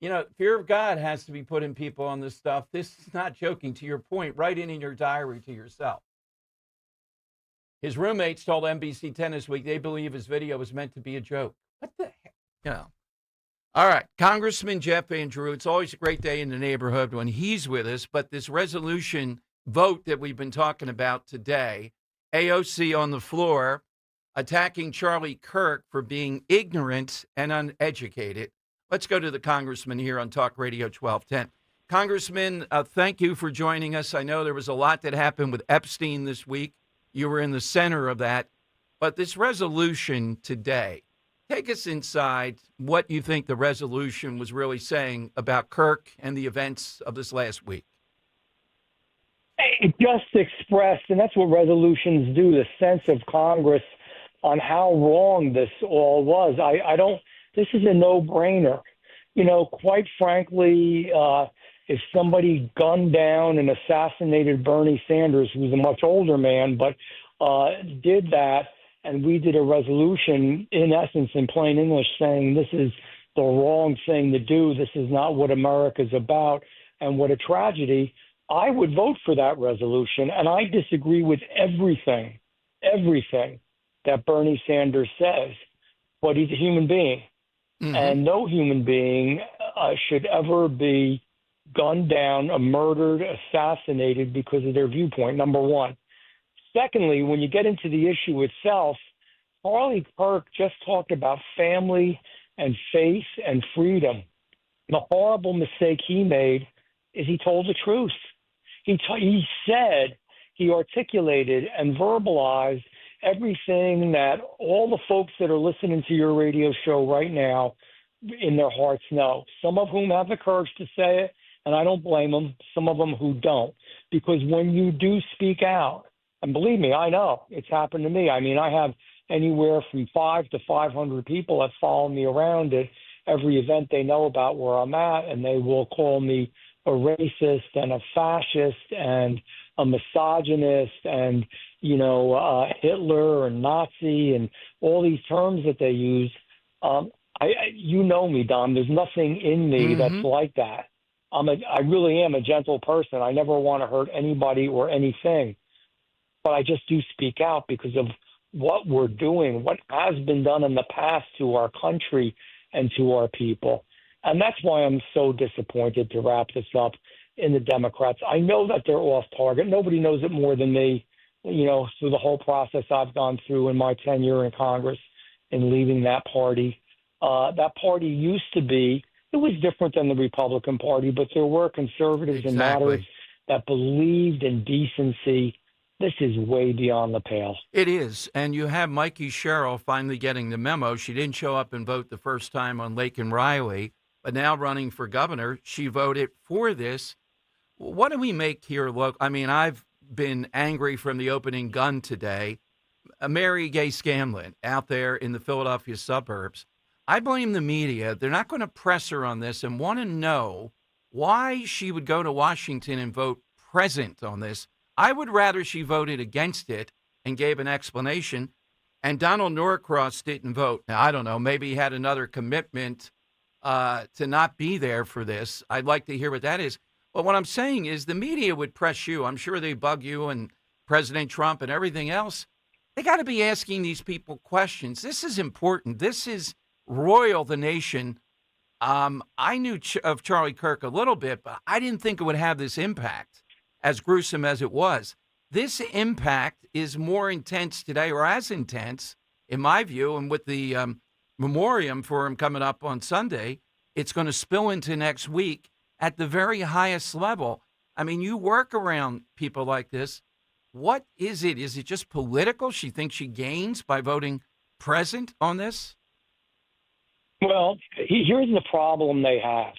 You know, fear of God has to be put in people on this stuff. This is not joking. To your point, write in your diary to yourself. His roommates told NBC 10 this week they believe his video was meant to be a joke. What the heck? Yeah. All right, Congressman Jeff Andrew, it's always a great day in the neighborhood when he's with us, but this resolution vote that we've been talking about today, AOC on the floor, attacking Charlie Kirk for being ignorant and uneducated. Let's go to the congressman here on Talk Radio 1210. Congressman, thank you for joining us. I know there was a lot that happened with Epstein this week. You were in the center of that. But this resolution today, take us inside what you think the resolution was really saying about Kirk and the events of this last week.
It just expressed, and that's what resolutions do, the sense of Congress on how wrong this all was. This is a no-brainer. You know, quite frankly, if somebody gunned down and assassinated Bernie Sanders, who was a much older man, but did that, and we did a resolution, in essence, in plain English, saying this is the wrong thing to do, this is not what America's about, and what a tragedy, I would vote for that resolution. And I disagree with everything that Bernie Sanders says, but he's a human being. Mm-hmm. And no human being should ever be gunned down, murdered, assassinated because of their viewpoint, number one. Secondly, when you get into the issue itself, Charlie Kirk just talked about family and faith and freedom. The horrible mistake he made is he told the truth. He said, he articulated and verbalized everything that all the folks that are listening to your radio show right now in their hearts know, some of whom have the courage to say it, and I don't blame them, some of them who don't. Because when you do speak out, and believe me, I know, it's happened to me. I mean, I have anywhere from 500 to 500 people that follow me around at every event they know about where I'm at, and they will call me a racist and a fascist and a misogynist and, Hitler and Nazi and all these terms that they use. You know me, Dom. There's nothing in me that's like that. I really am a gentle person. I never want to hurt anybody or anything. But I just do speak out because of what we're doing, what has been done in the past to our country and to our people. And that's why I'm so disappointed, to wrap this up, in the Democrats. I know that they're off target. Nobody knows it more than me, through the whole process I've gone through in my tenure in Congress and leaving that party. That party used to be, it was different than the Republican Party, but there were conservatives and moderates that believed in decency. This is way beyond the pale.
It is. And you have Mikey Sherrill finally getting the memo. She didn't show up and vote the first time on Lake and Riley, but now running for governor, she voted for this. What do we make here? Look, I mean, I've been angry from the opening gun today. Mary Gay Scanlon out there in the Philadelphia suburbs. I blame the media. They're not going to press her on this and want to know why she would go to Washington and vote present on this. I would rather she voted against it and gave an explanation. And Donald Norcross didn't vote. Now, I don't know. Maybe he had another commitment to not be there for this. I'd like to hear what that is. But what I'm saying is the media would press you. I'm sure they bug you and President Trump and everything else. They got to be asking these people questions. This is important. This is royal, the nation. I knew of Charlie Kirk a little bit, but I didn't think it would have this impact, as gruesome as it was. This impact is more intense today, or as intense, in my view, and with the memoriam for him coming up on Sunday, it's going to spill into next week at the very highest level. I mean, you work around people like this. What is it? Is it just political? She thinks she gains by voting present on this?
Well, here's the problem they have.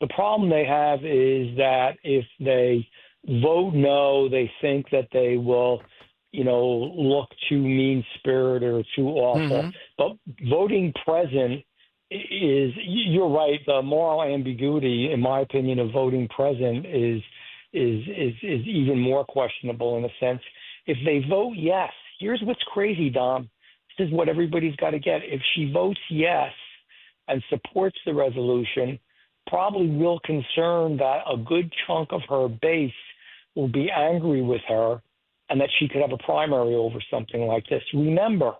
The problem they have is that if they vote no, they think that they will, look too mean-spirited or too awful. But voting present is, you're right, the moral ambiguity, in my opinion, of voting present is even more questionable in a sense. If they vote yes, here's what's crazy, Dom. This is what everybody's got to get. If she votes yes and supports the resolution, probably real concerned that a good chunk of her base will be angry with her and that she could have a primary over something like this. Remember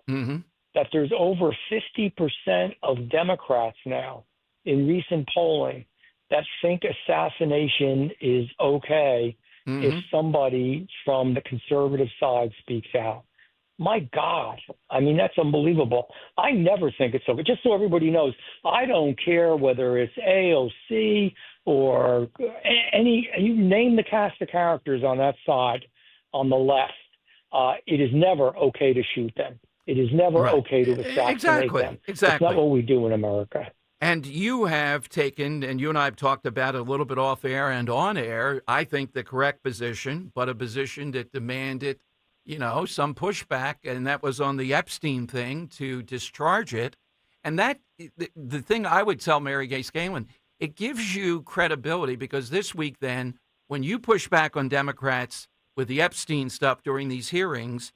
that there's over 50% of Democrats now in recent polling that think assassination is okay if somebody from the conservative side speaks out. My God, I mean, that's unbelievable. I never think it's okay. Just so everybody knows, I don't care whether it's AOC or you name the cast of characters on that side, on the left. It is never okay to shoot them. It is never okay to assassinate them.
Exactly.
It's not what we do in America.
And you have taken, and you and I have talked about it a little bit off air and on air, I think the correct position, but a position that demanded some pushback, and that was on the Epstein thing to discharge it. And that, the thing I would tell Mary Gay Scanlon, it gives you credibility because this week then, when you push back on Democrats with the Epstein stuff during these hearings,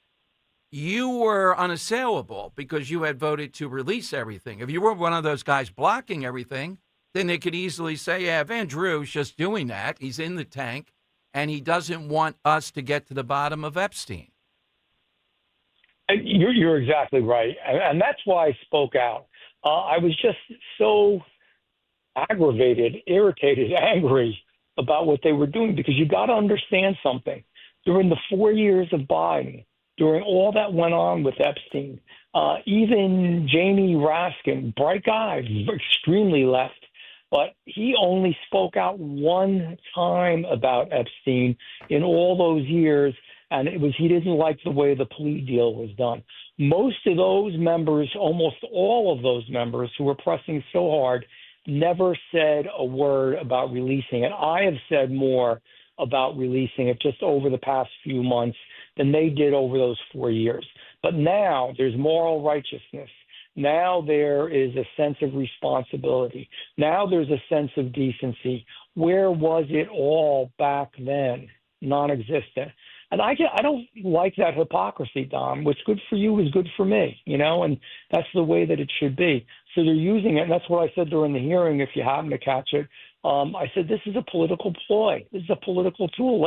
you were unassailable because you had voted to release everything. If you were one of those guys blocking everything, then they could easily say, yeah, Van Drew's just doing that. He's in the tank, and he doesn't want us to get to the bottom of Epstein.
You're exactly right. And that's why I spoke out. I was just so aggravated, irritated, angry about what they were doing because you got to understand something. During the 4 years of Biden, during all that went on with Epstein, even Jamie Raskin, bright guy, extremely left, but he only spoke out one time about Epstein in all those years, and it was he didn't like the way the plea deal was done. Most of those members, almost all of those members who were pressing so hard, never said a word about releasing it. I have said more about releasing it just over the past few months than they did over those 4 years. But now there's moral righteousness. Now there is a sense of responsibility. Now there's a sense of decency. Where was it all back then? Non-existent. And I don't like that hypocrisy, Dom. What's good for you is good for me, and that's the way that it should be. So they're using it, and that's what I said during the hearing, if you happen to catch it. I said, this is a political ploy. This is a political tool.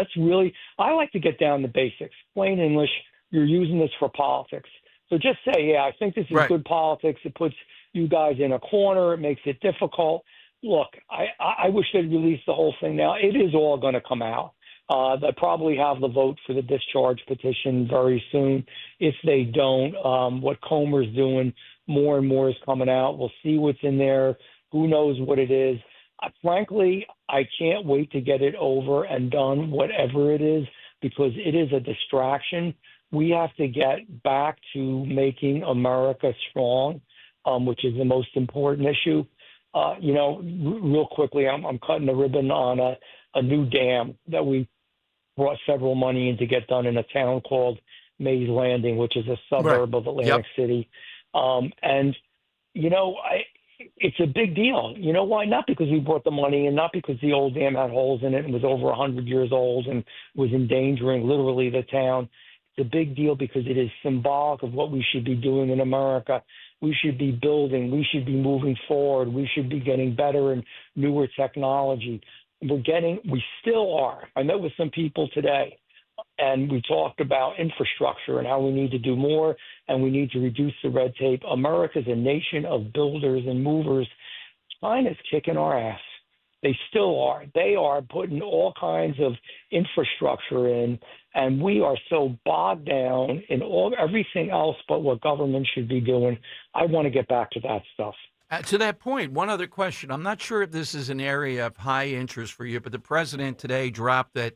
I like to get down to basics. Plain English, you're using this for politics. So just say, yeah, I think this is good politics. It puts you guys in a corner. It makes it difficult. Look, I wish they'd release the whole thing now. It is all going to come out. They'll probably have the vote for the discharge petition very soon. If they don't, what Comer's doing, more and more is coming out. We'll see what's in there. Who knows what it is. Frankly, I can't wait to get it over and done, whatever it is, because it is a distraction. We have to get back to making America strong, which is the most important issue. Real quickly, I'm cutting a ribbon on a new dam that we brought federal money in to get done in a town called Mays Landing, which is a suburb of Atlantic City. it's a big deal. You know why? Not because we brought the money in, not because the old dam had holes in it and was over 100 years old and was endangering literally the town. It's a big deal because it is symbolic of what we should be doing in America. We should be building. We should be moving forward. We should be getting better and newer technology. We still are. I met with some people today, and we talked about infrastructure and how we need to do more and we need to reduce the red tape. America's a nation of builders and movers. China's kicking our ass. They still are. They are putting all kinds of infrastructure in, and we are so bogged down in everything else but what government should be doing. I want to get back to that stuff.
To that point, one other question. I'm not sure if this is an area of high interest for you, but the president today dropped that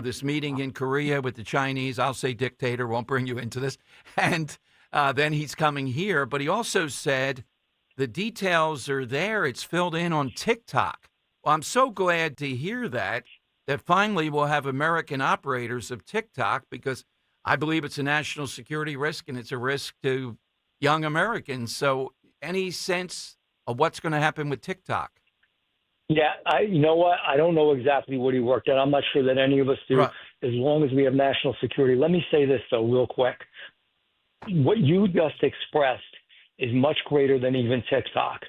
this meeting in Korea with the Chinese, I'll say dictator, won't bring you into this, and then he's coming here. But he also said the details are there. It's filled in on TikTok. Well, I'm so glad to hear that finally we'll have American operators of TikTok, because I believe it's a national security risk and it's a risk to young Americans. So any sense of what's going to happen with TikTok?
Yeah, you know what? I don't know exactly what he worked at. I'm not sure that any of us do,
Right.
as long as we have national security. Let me say this, though, real quick. What you just expressed is much greater than even TikTok.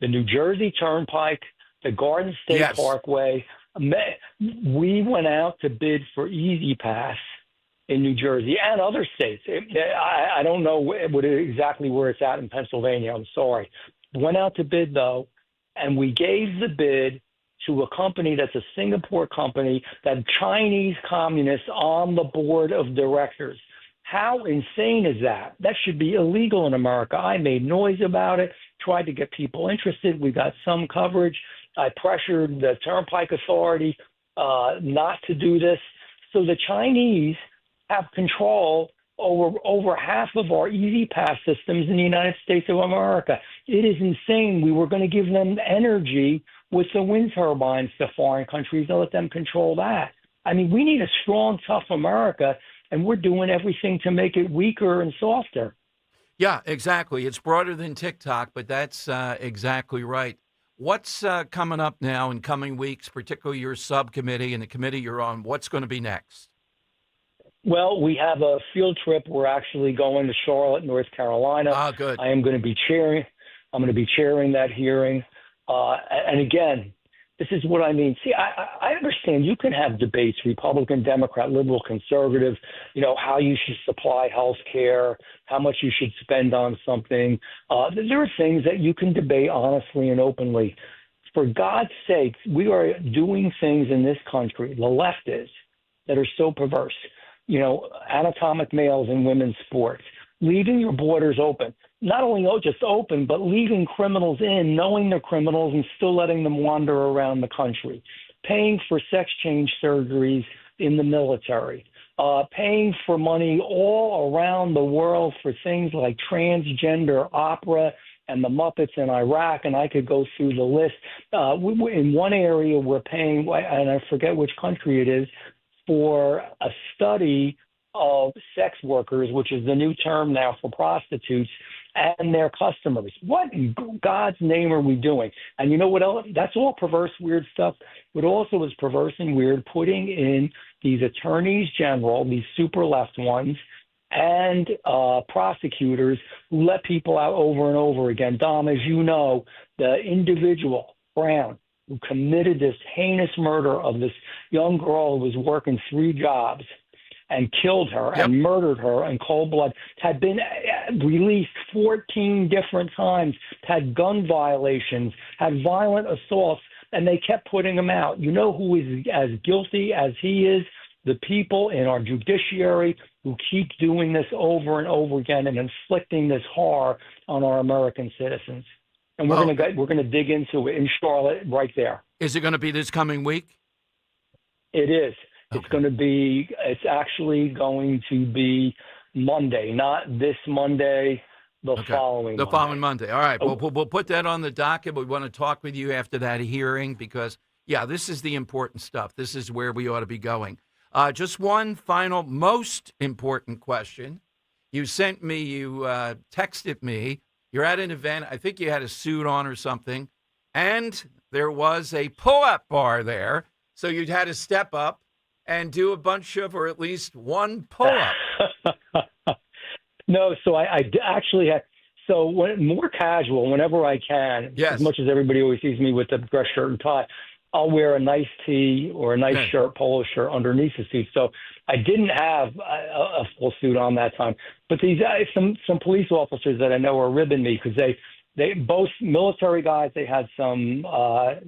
The New Jersey Turnpike, the Garden State
Yes.
Parkway, we went out to bid for Easy Pass in New Jersey and other states. I don't know exactly where it's at in Pennsylvania. I'm sorry. Went out to bid, though, and we gave the bid to a company that's a Singapore company that Chinese communists on the board of directors. How insane is that? That should be illegal in America. I made noise about it, tried to get people interested. We got some coverage. I pressured the Turnpike Authority not to do this. So the Chinese have control over half of our Easy Pass systems in the United States of America. It is insane. We were going to give them energy with the wind turbines to foreign countries and let them control that. I mean, we need a strong, tough America, and we're doing everything to make it weaker and softer.
Yeah, exactly. It's broader than TikTok, but that's exactly right. What's coming up now in coming weeks, particularly your subcommittee and the committee you're on? What's going to be next?
Well, we have a field trip. We're actually going to Charlotte, North Carolina.
Ah, good.
I am going to be chairing. I'm going to be chairing that hearing. And again, this is what I mean. See, I understand you can have debates, Republican, Democrat, liberal, conservative, how you should supply health care, how much you should spend on something. There are things that you can debate honestly and openly. For God's sakes, we are doing things in this country, the left is, that are so perverse. Anatomic males in women's sports, leaving your borders open. Not only just open, but leaving criminals in, knowing they're criminals and still letting them wander around the country. Paying for sex change surgeries in the military. Paying for money all around the world for things like transgender opera and the Muppets in Iraq, and I could go through the list. In one area, we're paying, and I forget which country it is, for a study of sex workers, which is the new term now for prostitutes, and their customers. What in God's name are we doing? And you know what else? That's all perverse, weird stuff. What also is perverse and weird, putting in these attorneys general, these super left ones, and prosecutors who let people out over and over again. Dom, as you know, the individual, Brown, who committed this heinous murder of this young girl who was working 3 jobs and killed her and murdered her in cold blood, had been released 14 different times, had gun violations, had violent assaults, and they kept putting him out. You know who is as guilty as he is? The people in our judiciary who keep doing this over and over again and inflicting this horror on our American citizens. And we're going to dig into it in Charlotte right there.
Is it going to be this coming week?
It is.
Okay.
It's actually going to be Monday, not this Monday, the following Monday.
Following Monday. All right. We'll put that on the docket. We want to talk with you after that hearing because, this is the important stuff. This is where we ought to be going. Just one final, most important question. You texted me You're at an event. I think you had a suit on or something. And there was a pull-up bar there. So you had to step up and do a bunch of, or at least one pull-up.
No, so I actually had. So more casual, whenever I can, as much as everybody always sees me with the dress shirt and tie, I'll wear a nice tee or a nice shirt, polo shirt underneath the suit. So I didn't have a full suit on that time. But these some police officers that I know are ribbing me because they both military guys. They had some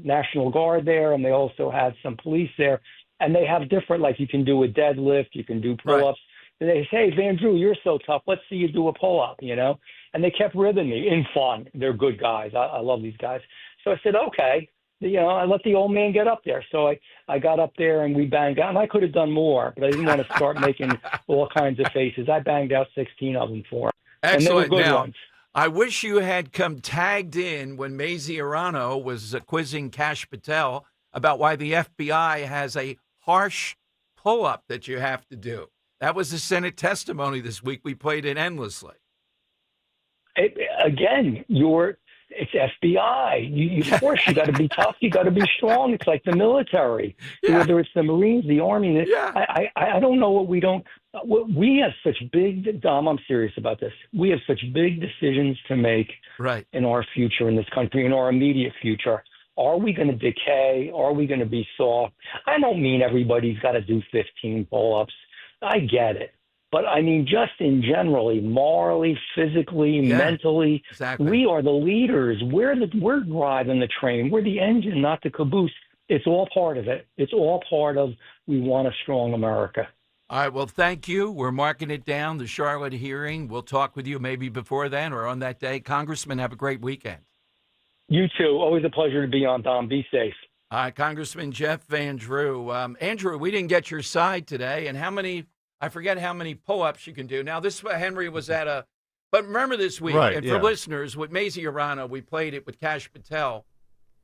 National Guard there, and they also had some police there. And they have different, like you can do a deadlift, you can do pull-ups. And they say, hey, Van Drew, you're so tough. Let's see you do a pull-up, you know? And they kept ribbing me in fun. They're good guys. I love these guys. So I said, okay. You know, I let the old man get up there. So I got up there and we banged out. And I could have done more, but I didn't want to start making all kinds of faces. I banged out 16 of them for him.
Excellent.
And they were good
now,
ones.
I wish you had come tagged in when Mazie Arano was quizzing Kash Patel about why the FBI has a harsh pull-up that you have to do. That was the Senate testimony this week. We played it endlessly.
Again, it's FBI. Of course, you got to be tough. You got to be strong. It's like the military, whether it's the Marines, the Army. I don't know what we don't. We have such big. Dom, I'm serious about this. We have such big decisions to make in our future in this country, in our immediate future. Are we going to decay? Are we going to be soft? I don't mean everybody's got to do 15 pull-ups. I get it. But, I mean, just in generally, morally, physically, mentally, we are the leaders. We're driving the train. We're the engine, not the caboose. It's all part of it. It's all part of we want a strong America.
All right, well, thank you. We're marking it down, the Charlotte hearing. We'll talk with you maybe before then or on that day. Congressman, have a great weekend.
You too. Always a pleasure to be on, Dom. Be safe.
All right, Congressman Jeff Van Drew. Andrew, we didn't get your side today. And I forget how many pull-ups you can do. Now, Henry was at but remember this week, and for listeners, with Mazie Arano, we played it with Kash Patel,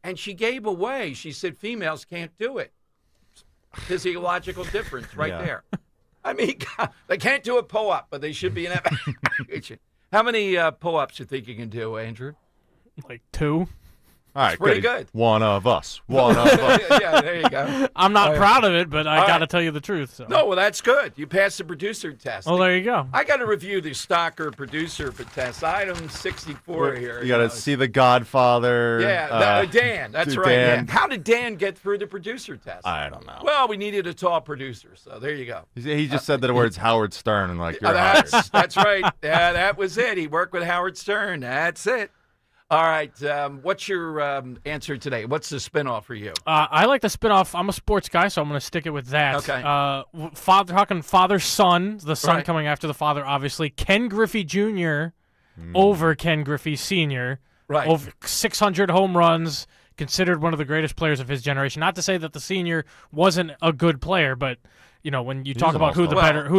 and she gave away. She said females can't do it. Physiological difference there. I mean, they can't do a pull-up, but they should be in evaluation. How many pull-ups do you think you can do, Andrew?
Like 2.
All right,
pretty good.
One of us.
Yeah, there you go.
I'm not proud of it, but I got to tell you the truth. So.
No, well, that's good. You passed the producer test.
Well, there you go.
I got to review the stalker producer for test. Item 64 here.
You got to see The Godfather.
Yeah, Dan. That's right.
Dan.
Yeah. How did Dan get through the producer test?
I don't know.
Well, we needed a tall producer, so there you go.
He just said the words Howard Stern and you're hired.
That's right. Yeah, that was it. He worked with Howard Stern. That's it. All right. What's your answer today? What's the spinoff for you?
I like the spinoff. I'm a sports guy, so I'm going to stick it with that.
Okay.
Father-son, the son coming after the father, obviously. Ken Griffey Jr. Over Ken Griffey Sr.
Right.
Over 600 home runs, considered one of the greatest players of his generation. Not to say that the senior wasn't a good player, but when you talk about who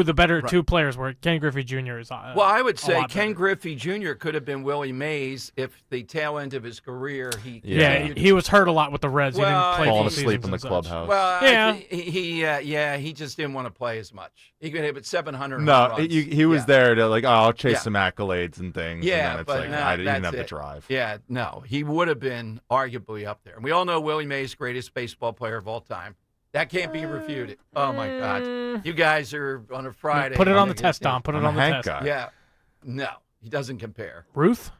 the better two players were, Ken Griffey Jr. is.
Well, I would say Ken Griffey Jr. could have been Willie Mays if the tail end of his career
he was hurt a lot with the Reds.
Well,
he didn't play
falling asleep in the clubhouse.
Well, he just didn't want to play as much. He could hit 700.
No, he was there to I'll chase some accolades and things.
Yeah,
and then it's I didn't have the drive.
Yeah, no, he would have been arguably up there. And we all know Willie Mays, greatest baseball player of all time. That can't be refuted. Oh, my God. You guys are on a Friday.
Put it on the test, Don. Put it on the test.
Guy.
Yeah. No, he doesn't compare.
Ruth?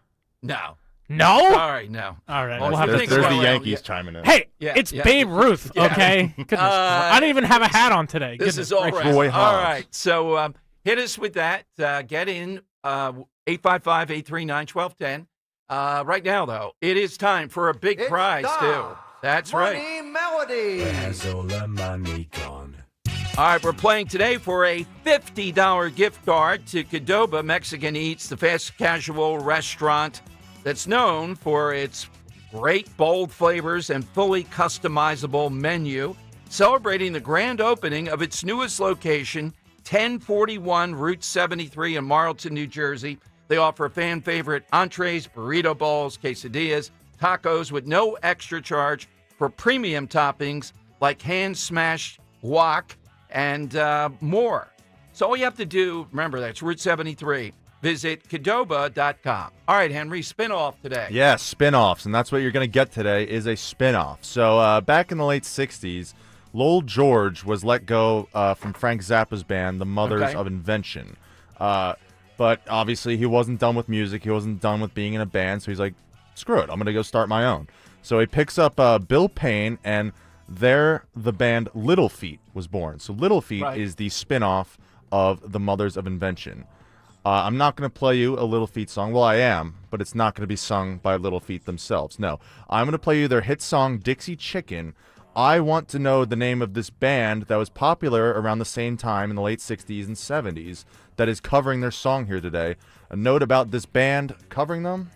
No.
No?
All right, no.
All right.
There's the Yankees chiming in.
Hey, it's Babe Ruth, okay? Goodness, I didn't even have a hat on today.
This is all right. All right. So hit us with that. Get in 855-839-1210. Right now, though, it is time for a big prize, too. That's right.
Melody.
All right, we're playing today for a $50 gift card to Qdoba Mexican Eats, the fast casual restaurant that's known for its great bold flavors and fully customizable menu, celebrating the grand opening of its newest location, 1041 Route 73 in Marlton, New Jersey. They offer fan favorite entrees, burrito bowls, quesadillas, tacos with no extra charge for premium toppings like hand-smashed guac and more. So all you have to do, remember that's Route 73. visit Qdoba.com. All right, Henry, spin-off today.
Yes, spin-offs, and that's what you're going to get today is a spin-off. So back in the late 60s, Lowell George was let go from Frank Zappa's band, The Mothers of Invention. But obviously he wasn't done with music. He wasn't done with being in a band, so he's like, screw it, I'm going to go start my own. So he picks up Bill Payne, and there the band Little Feat was born. So Little Feat is the spin-off of The Mothers of Invention. I'm not going to play you a Little Feat song. Well, I am, but it's not going to be sung by Little Feat themselves. No, I'm going to play you their hit song, Dixie Chicken. I want to know the name of this band that was popular around the same time in the late 60s and 70s that is covering their song here today. A note about this band covering them,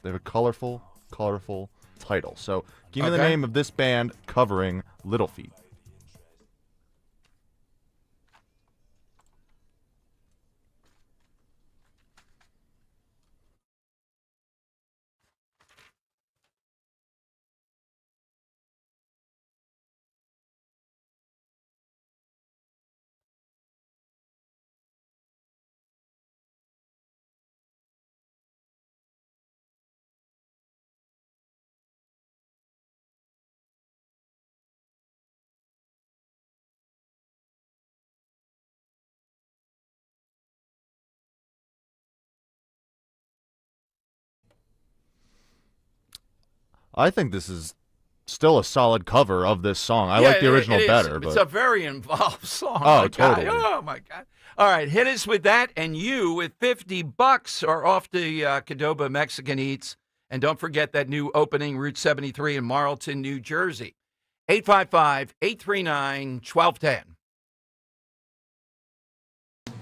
they have a colorful title. So give me the name of this band covering Little Feat. I think this is still a solid cover of this song. I like the original better.
It's a very involved song.
Oh, totally.
Oh, my God. All right, hit us with that, and you, with $50, are off to Qdoba Mexican Eats. And don't forget that new opening, Route 73 in Marlton, New Jersey. 855-839-1210.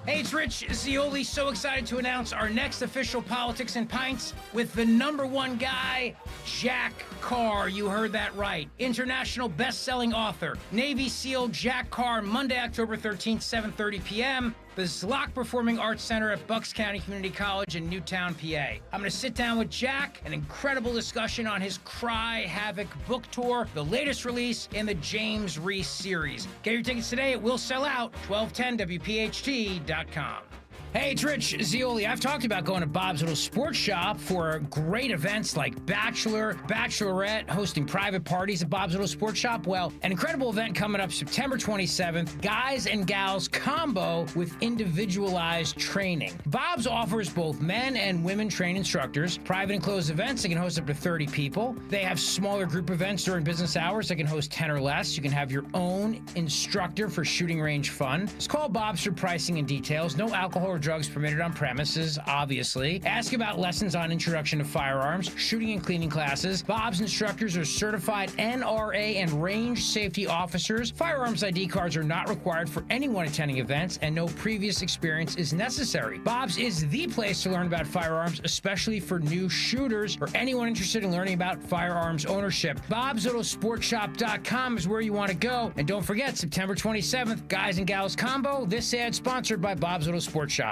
Hey, it's Rich Zioli. So excited to announce our next official Politics and Pints with the #1 guy, Jack Carr. You heard that right. International best-selling author, Navy SEAL Jack Carr, Monday, October 13th, 7:30 p.m., the Zlock Performing Arts Center at Bucks County Community College in Newtown, PA. I'm going to sit down with Jack, an incredible discussion on his Cry Havoc book tour, the latest release in the James Reese series. Get your tickets today. It will sell out. 1210WPHT.com. Hey, it's Rich Zioli. I've talked about going to Bob's Little Sports Shop for great events like Bachelor, Bachelorette, hosting private parties at Bob's Little Sports Shop. Well, an incredible event coming up September 27th, Guys and Gals Combo with individualized training. Bob's offers both men and women trained instructors, private and closed events that can host up to 30 people. They have smaller group events during business hours that can host 10 or less. You can have your own instructor for shooting range fun. Just call Bob's for pricing and details. No alcohol or drugs permitted on premises, obviously. Ask about lessons on introduction to firearms, shooting and cleaning classes. Bob's instructors are certified NRA and range safety officers. Firearms ID cards are not required for anyone attending events, and no previous experience is necessary. Bob's is the place to learn about firearms, especially for new shooters or anyone interested in learning about firearms ownership. Bob'sLittleSportShop.com is where you want to go. And don't forget, September 27th, Guys and Gals Combo. This ad sponsored by Bob's Little Sports Shop.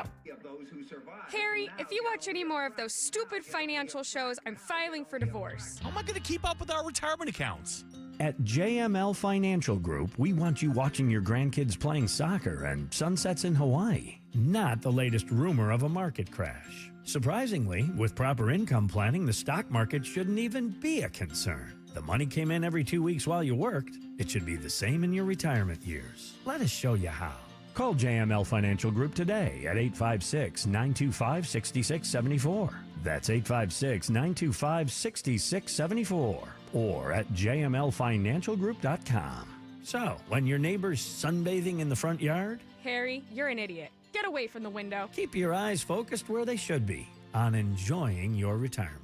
Harry, if you watch any more of those stupid financial shows, I'm filing for divorce.
How am I going to keep up with our retirement accounts?
At JML Financial Group, we want you watching your grandkids playing soccer and sunsets in Hawaii, not the latest rumor of a market crash. Surprisingly, with proper income planning, the stock market shouldn't even be a concern. The money came in every 2 weeks while you worked. It should be the same in your retirement years. Let us show you how. Call JML Financial Group today at 856-925-6674. That's 856-925-6674. Or at jmlfinancialgroup.com. So, when your neighbor's sunbathing in the front yard,
Harry, you're an idiot. Get away from the window.
keep your eyes focused where they should be, on enjoying your retirement.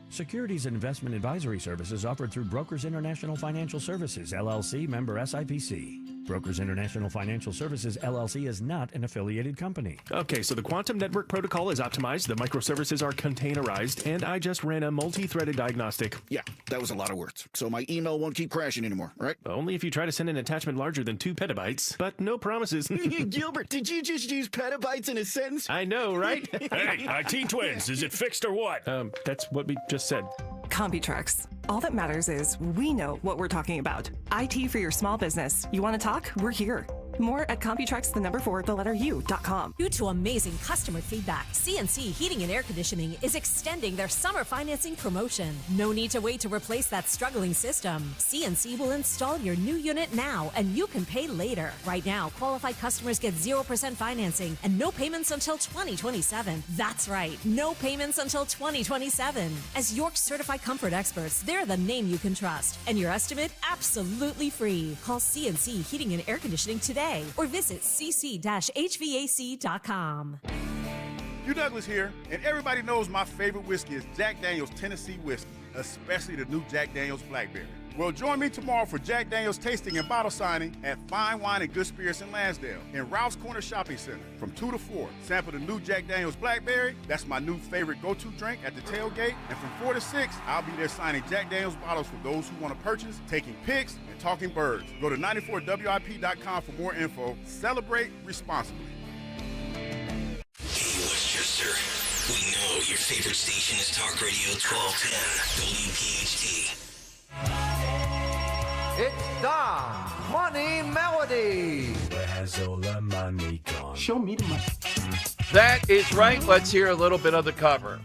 Securities and investment advisory services offered through Brokers International Financial Services, LLC, member SIPC. Brokers International Financial Services, LLC is not an affiliated company.
Okay, so the quantum network protocol is optimized, the microservices are containerized, and I just ran a multi-threaded diagnostic.
Yeah, that was a lot of words. So my email won't keep crashing anymore, right?
Only if you try to send an attachment larger than 2 petabytes, but no promises.
Gilbert, did you just use petabytes in a sentence?
I know, right?
Hey, IT Twins, is it fixed or what?
That's what we just said.
Computrax. All that matters is we know what we're talking about. IT for your small business. You want to talk? We're here. More at CompuTrex4u.com.
Due to amazing customer feedback, CNC Heating and Air Conditioning is extending their summer financing promotion. No need to wait to replace that struggling system. CNC will install your new unit now, and you can pay later. Right now, qualified customers get 0% financing and no payments until 2027. That's right, no payments until 2027. As York's certified comfort experts, they're the name you can trust, and your estimate absolutely free. Call CNC Heating and Air Conditioning today or visit cc-hvac.com.
Hugh Douglas here, and everybody knows my favorite whiskey is Jack Daniel's Tennessee Whiskey, especially the new Jack Daniel's Blackberry. Well, join me tomorrow for Jack Daniel's tasting and bottle signing at Fine Wine and Good Spirits in Lansdale in Ralph's Corner Shopping Center from 2 to 4. Sample the new Jack Daniel's Blackberry. That's my new favorite go-to drink at the tailgate. And from 4 to 6, I'll be there signing Jack Daniel's bottles for those who want to purchase, taking pics, and talking birds. Go to 94WIP.com for more info. Celebrate responsibly.
Hey, Westchester. We know your favorite station is Talk Radio 1210, WPHT.
It's Don Money Melody.
Where has all the money gone?
Show me the money.
That is right. Let's hear a little bit of the cover.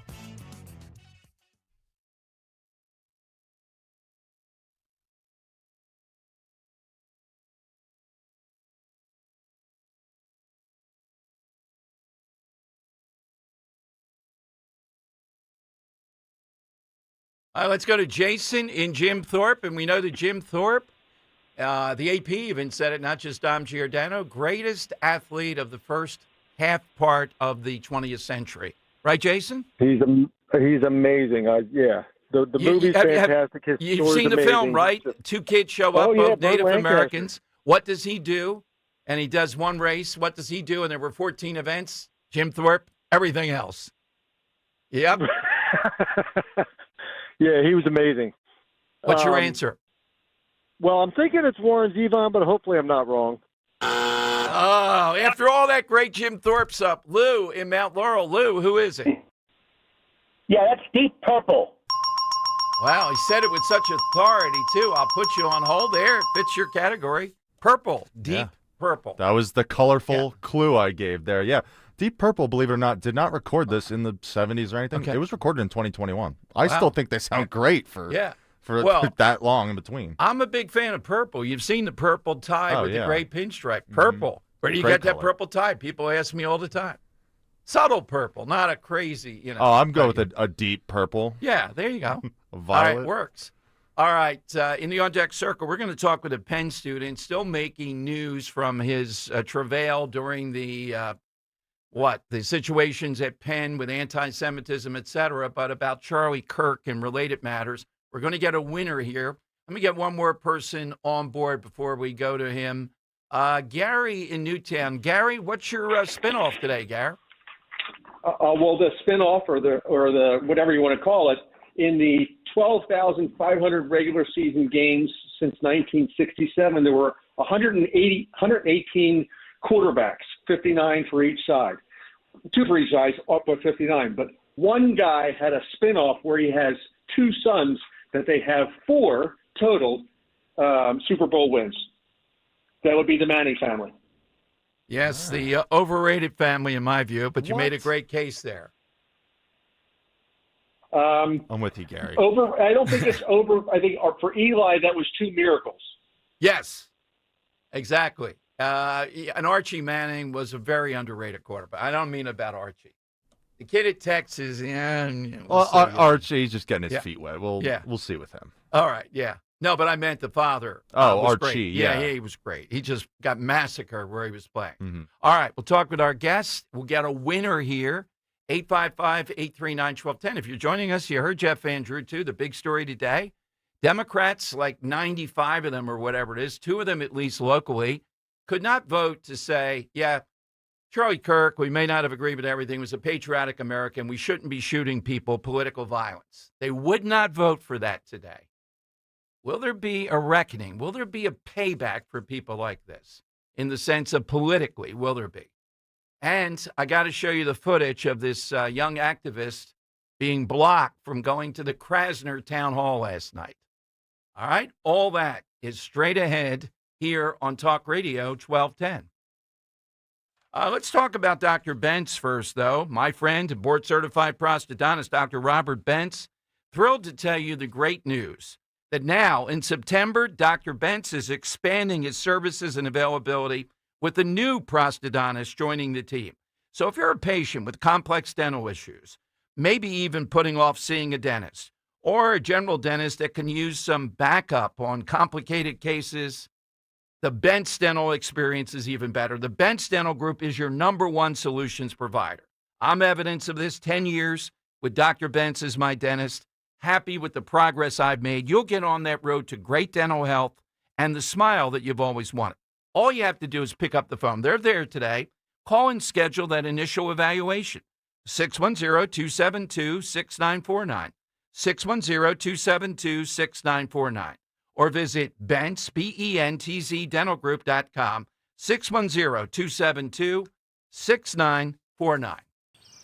All right, let's go to Jason in Jim Thorpe. And we know that Jim Thorpe, the AP even said it, not just Dom Giordano, greatest athlete of the first half part of the 20th century. Right, Jason?
He's amazing. Yeah. The movie's fantastic. His
You've
story's
seen the
amazing.
film, right? Two kids show up,
yeah,
both Native
Lancaster.
Americans. What does he do? And he does one race. What does he do? And there were 14 events. Jim Thorpe, everything else. Yep.
Yeah, he was amazing.
What's your answer?
Well, I'm thinking it's Warren Zevon, but hopefully I'm not wrong.
Oh, after all that great Jim Thorpe's up. Lou in Mount Laurel. Lou, who is it?
Yeah, that's Deep Purple.
Wow, he said it with such authority, too. I'll put you on hold there. It fits your category. Purple. Deep Purple.
That was the colorful clue I gave there. Yeah. Deep Purple, believe it or not, did not record this in the 70s or anything.
Okay.
It was recorded in 2021. I still think they sound great for that long in between.
I'm a big fan of purple. You've seen the purple tie with the gray pinstripe. Purple. Where do you get that purple tie? People ask me all the time. Subtle purple, not a crazy,
Oh, I'm going with a deep purple.
Yeah, there you go.
Violet.
All right, works. All right, in the On Deck Circle, we're going to talk with a Penn student still making news from his travail during the the situations at Penn with anti-Semitism, et cetera, but about Charlie Kirk and related matters. We're going to get a winner here. Let me get one more person on board before we go to him. Gary in Newtown. Gary, what's your spinoff today, Gary?
Well, the spinoff or the whatever you want to call it, in the 12,500 regular season games since 1967, there were 118 quarterbacks, 59 for each side. 2 for each side, up with 59. But one guy had a spinoff where he has 2 sons that they have 4 total Super Bowl wins. That would be the Manning family.
Yes, the overrated family in my view, but you made a great case there.
I'm with you, Gary.
I don't think it's over. I think for Eli, that was 2 miracles.
Yes, exactly. And Archie Manning was a very underrated quarterback. I don't mean about Archie. The kid at Texas,
Archie's just getting his feet wet. We'll see with him.
All right, yeah. No, but I meant the father.
Was
Archie,
great.
Yeah, he was great. He just got massacred where he was playing.
Mm-hmm.
All right, we'll talk with our guest. We'll get a winner here. 855-839-1210. If you're joining us, you heard Jeff Van Drew, too. The big story today. Democrats, like 95 of them or whatever it is, 2 of them at least locally, could not vote to say, yeah, Charlie Kirk, we may not have agreed with everything, was a patriotic American. We shouldn't be shooting people, political violence. They would not vote for that today. Will there be a reckoning? Will there be a payback for people like this in the sense of politically? Will there be? And I got to show you the footage of this young activist being blocked from going to the Krasner town hall last night. All right? All that is straight ahead here on Talk Radio 1210. Let's talk about Dr. Bentz first, though. My friend and board-certified prosthodontist, Dr. Robert Bentz, thrilled to tell you the great news that now, in September, Dr. Bentz is expanding his services and availability with a new prosthodontist joining the team. So if you're a patient with complex dental issues, maybe even putting off seeing a dentist, or a general dentist that can use some backup on complicated cases, the Bentz Dental experience is even better. The Bentz Dental Group is your #1 solutions provider. I'm evidence of this. 10 years with Dr. Bentz as my dentist. Happy with the progress I've made. You'll get on that road to great dental health and the smile that you've always wanted. All you have to do is pick up the phone. They're there today. Call and schedule that initial evaluation. 610-272-6949. 610-272-6949. Or visit Bentz, B-E-N-T-Z, dentalgroup.com, 610-272-6949.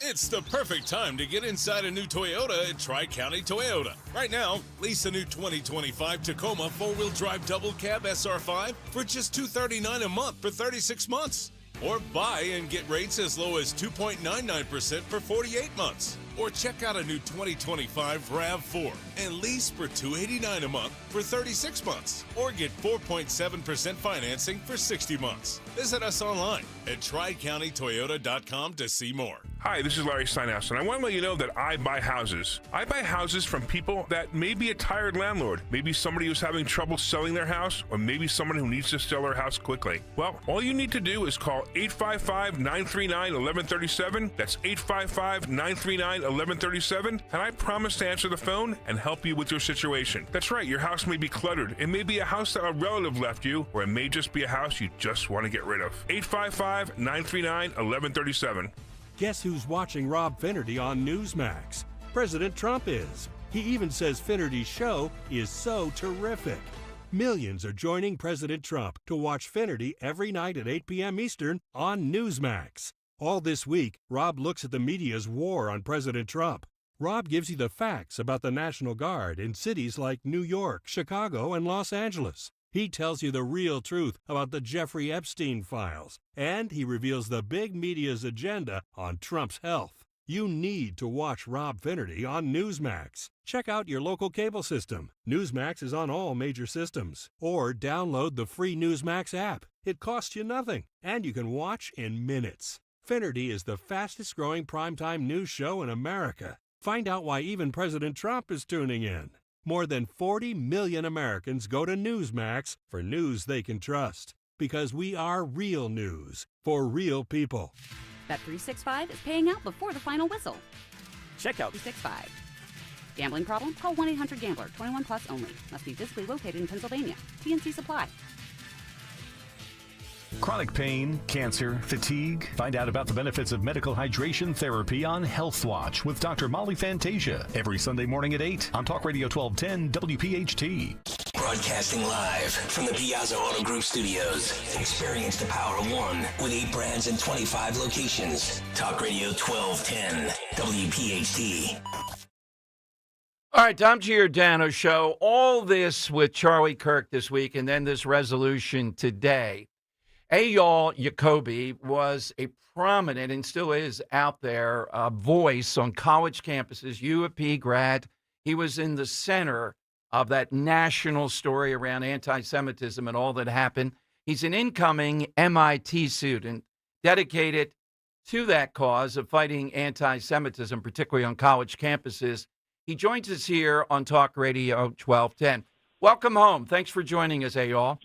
It's the perfect time to get inside a new Toyota at Tri-County Toyota. Right now, lease a new 2025 Tacoma 4-wheel drive double cab SR5 for just $239 a month for 36 months. Or buy and get rates as low as 2.99% for 48 months. Or check out a new 2025 RAV4 and lease for $289 a month for 36 months. Or get 4.7% financing for 60 months. Visit us online at TriCountyToyota.com to see more.
Hi, this is Larry Steinhaus, and I want to let you know that I buy houses. I buy houses from people that may be a tired landlord, maybe somebody who's having trouble selling their house, or maybe someone who needs to sell their house quickly. Well, all you need to do is call 855-939-1137. That's 855-939-1137, and I promise to answer the phone and help you with your situation. That's right, your house may be cluttered. It may be a house that a relative left you, or it may just be a house you just want to get rid of. 855-939-1137.
Guess who's watching Rob Finnerty on Newsmax? President Trump is. He even says Finnerty's show is so terrific. Millions are joining President Trump to watch Finnerty every night at 8 p.m. Eastern on Newsmax. All this week, Rob looks at the media's war on President Trump. Rob gives you the facts about the National Guard in cities like New York, Chicago, and Los Angeles. He tells you the real truth about the Jeffrey Epstein files, and he reveals the big media's agenda on Trump's health. You need to watch Rob Finnerty on Newsmax. Check out your local cable system. Newsmax is on all major systems. Or download the free Newsmax app. It costs you nothing, and you can watch in minutes. Finnerty is the fastest-growing primetime news show in America. Find out why even President Trump is tuning in. More than 40 million Americans go to Newsmax for news they can trust. Because we are real news for real people.
Bet365 is paying out before the final whistle. Check out 365. Gambling problem? Call 1-800-GAMBLER. 21 plus only. Must be physically located in Pennsylvania. TNC Supply.
Chronic pain, cancer, fatigue. Find out about the benefits of medical hydration therapy on Health Watch with Dr. Molly Fantasia every Sunday morning at 8 on Talk Radio 1210 WPHT.
Broadcasting live from the Piazza Auto Group studios. Experience the power of one with 8 brands and 25 locations. Talk Radio 1210 WPHT.
All right, Tom Giordano Show. All this with Charlie Kirk this week, and then this resolution today. Eyal Jacoby was a prominent, and still is out there, voice on college campuses, U of P grad. He was in the center of that national story around anti-Semitism and all that happened. He's an incoming MIT student dedicated to that cause of fighting anti-Semitism, particularly on college campuses. He joins us here on Talk Radio 1210. Welcome home. Thanks for joining us, Eyal.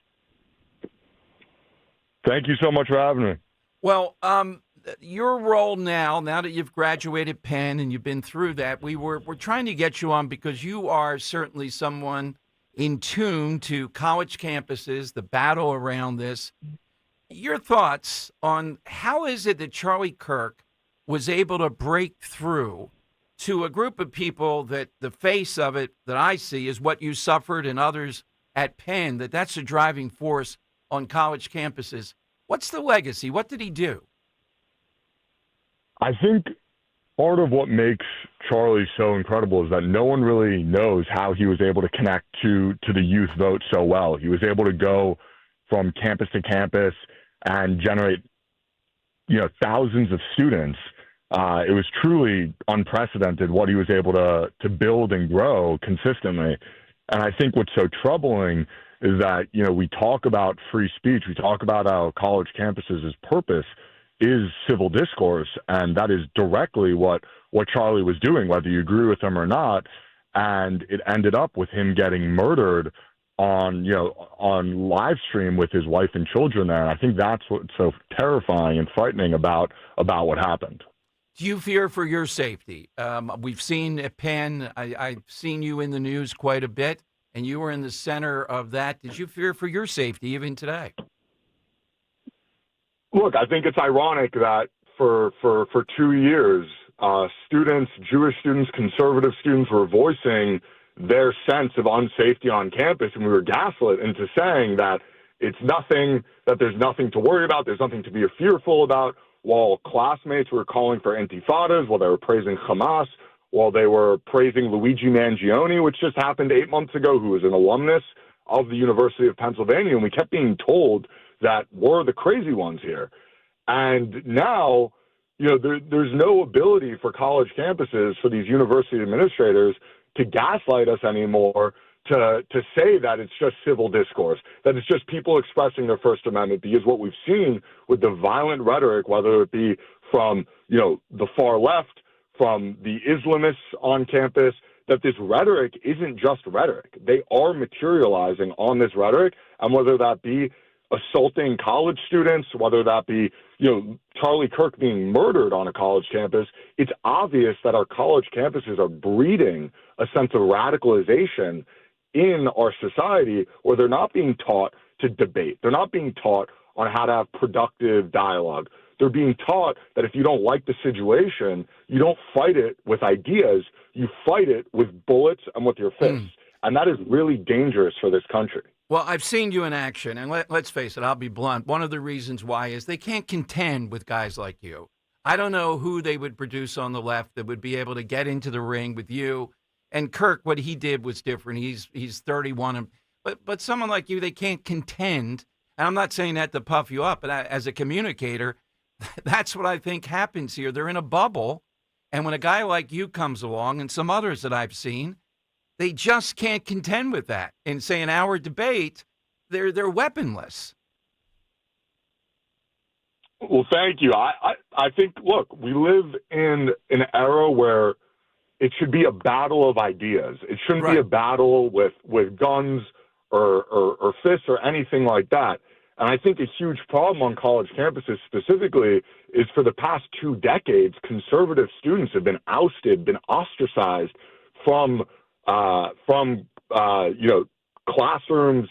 Thank you so much for having me.
Well, your role now that you've graduated Penn and you've been through that, we're trying to get you on because you are certainly someone in tune to college campuses, the battle around this. Your thoughts on how is it that Charlie Kirk was able to break through to a group of people that the face of it that I see is what you suffered and others at Penn, that's a driving force on college campuses. What's the legacy? What did he do?
I think part of what makes Charlie so incredible is that no one really knows how he was able to connect to the youth vote so well. He was able to go from campus to campus and generate, thousands of students. It was truly unprecedented what he was able to build and grow consistently. And I think what's so troubling is that, we talk about free speech. We talk about how college campuses' purpose is civil discourse. And that is directly what Charlie was doing, whether you agree with him or not. And it ended up with him getting murdered on live stream with his wife and children there. And I think that's what's so terrifying and frightening about what happened.
Do you fear for your safety? We've seen at Penn, I've seen you in the news quite a bit, and you were in the center of that. Did you fear for your safety even today?
Look, I think it's ironic that for 2 years, students, Jewish students, conservative students were voicing their sense of unsafety on campus, and we were gaslit into saying that it's nothing, that there's nothing to worry about, there's nothing to be fearful about, while classmates were calling for intifadas, while they were praising Hamas, while they were praising Luigi Mangione, which just happened 8 months ago, who was an alumnus of the University of Pennsylvania, and we kept being told that we're the crazy ones here. And now, there's no ability for college campuses, for these university administrators, to gaslight us anymore, to say that it's just civil discourse, that it's just people expressing their First Amendment, because what we've seen with the violent rhetoric, whether it be from, the far left, from the Islamists on campus, that this rhetoric isn't just rhetoric. They are materializing on this rhetoric, and whether that be assaulting college students, whether that be, Charlie Kirk being murdered on a college campus, it's obvious that our college campuses are breeding a sense of radicalization in our society, where they're not being taught to debate. They're not being taught on how to have productive dialogue. They're being taught that if you don't like the situation, you don't fight it with ideas, you fight it with bullets and with your fists. And that is really dangerous for this country.
Well, I've seen you in action, and let's face it, I'll be blunt. One of the reasons why is they can't contend with guys like you. I don't know who they would produce on the left that would be able to get into the ring with you. And Kirk, what he did was different. He's 31, but someone like you, they can't contend. And I'm not saying that to puff you up, but as a communicator, that's what I think happens here. They're in a bubble, and when a guy like you comes along, and some others that I've seen, they just can't contend with that. And say an hour debate, they're weaponless.
Well, thank you. I think, look, we live in an era where it should be a battle of ideas. It shouldn't be a battle with guns or fists or anything like that. And I think a huge problem on college campuses specifically is for the past 2 decades, conservative students have been ousted, been ostracized from classrooms,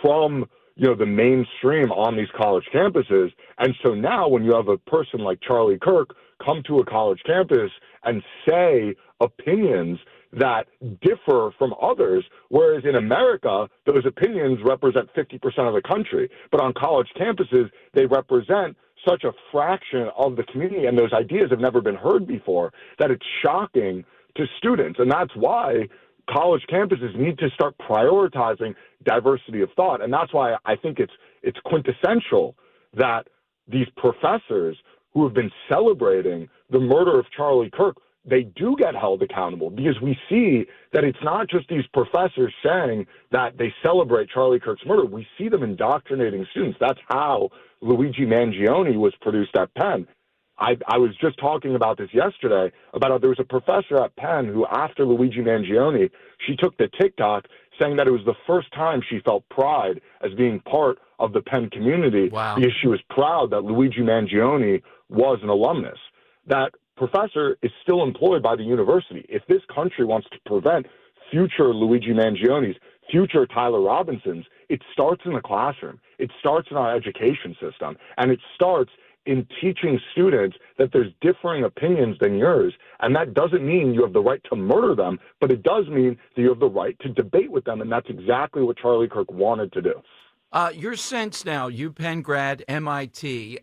from the mainstream on these college campuses. And so now when you have a person like Charlie Kirk come to a college campus and say opinions that differ from others, whereas in America, those opinions represent 50% of the country. But on college campuses, they represent such a fraction of the community, and those ideas have never been heard before, that it's shocking to students. And that's why college campuses need to start prioritizing diversity of thought. And that's why I think it's quintessential that these professors who have been celebrating the murder of Charlie Kirk, they do get held accountable, because we see that it's not just these professors saying that they celebrate Charlie Kirk's murder. We see them indoctrinating students. That's how Luigi Mangione was produced at Penn. I was just talking about this yesterday, about how there was a professor at Penn who, after Luigi Mangione, she took to TikTok saying that it was the first time she felt pride as being part of the Penn community, because she was proud that Luigi Mangione was an alumnus. That professor is still employed by the university. If this country wants to prevent future Luigi Mangiones, future Tyler Robinsons, it starts in the classroom. It starts in our education system, and it starts in teaching students that there's differing opinions than yours. And that doesn't mean you have the right to murder them, but it does mean that you have the right to debate with them. And that's exactly what Charlie Kirk wanted to do.
Your sense now, UPenn grad, MIT,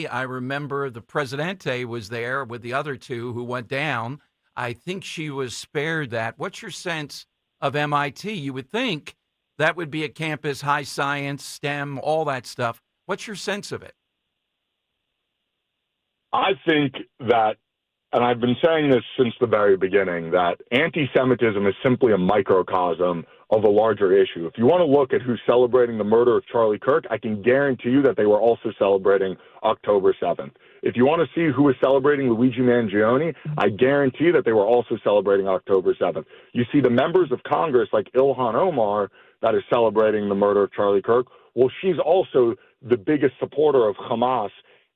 I remember the Presidente was there with the other two who went down. I think she was spared that. What's your sense of MIT? You would think That would be a campus, high science, STEM, all that stuff. What's your sense of it?
I think that, and I've been saying this since the very beginning, that anti-Semitism is simply a microcosm of a larger issue. If you want to look at who's celebrating the murder of Charlie Kirk, I can guarantee you that they were also celebrating October 7th. If you want to see who is celebrating Luigi Mangione, I guarantee that they were also celebrating October 7th. You see the members of Congress like Ilhan Omar that is celebrating the murder of Charlie Kirk. Well, she's also the biggest supporter of Hamas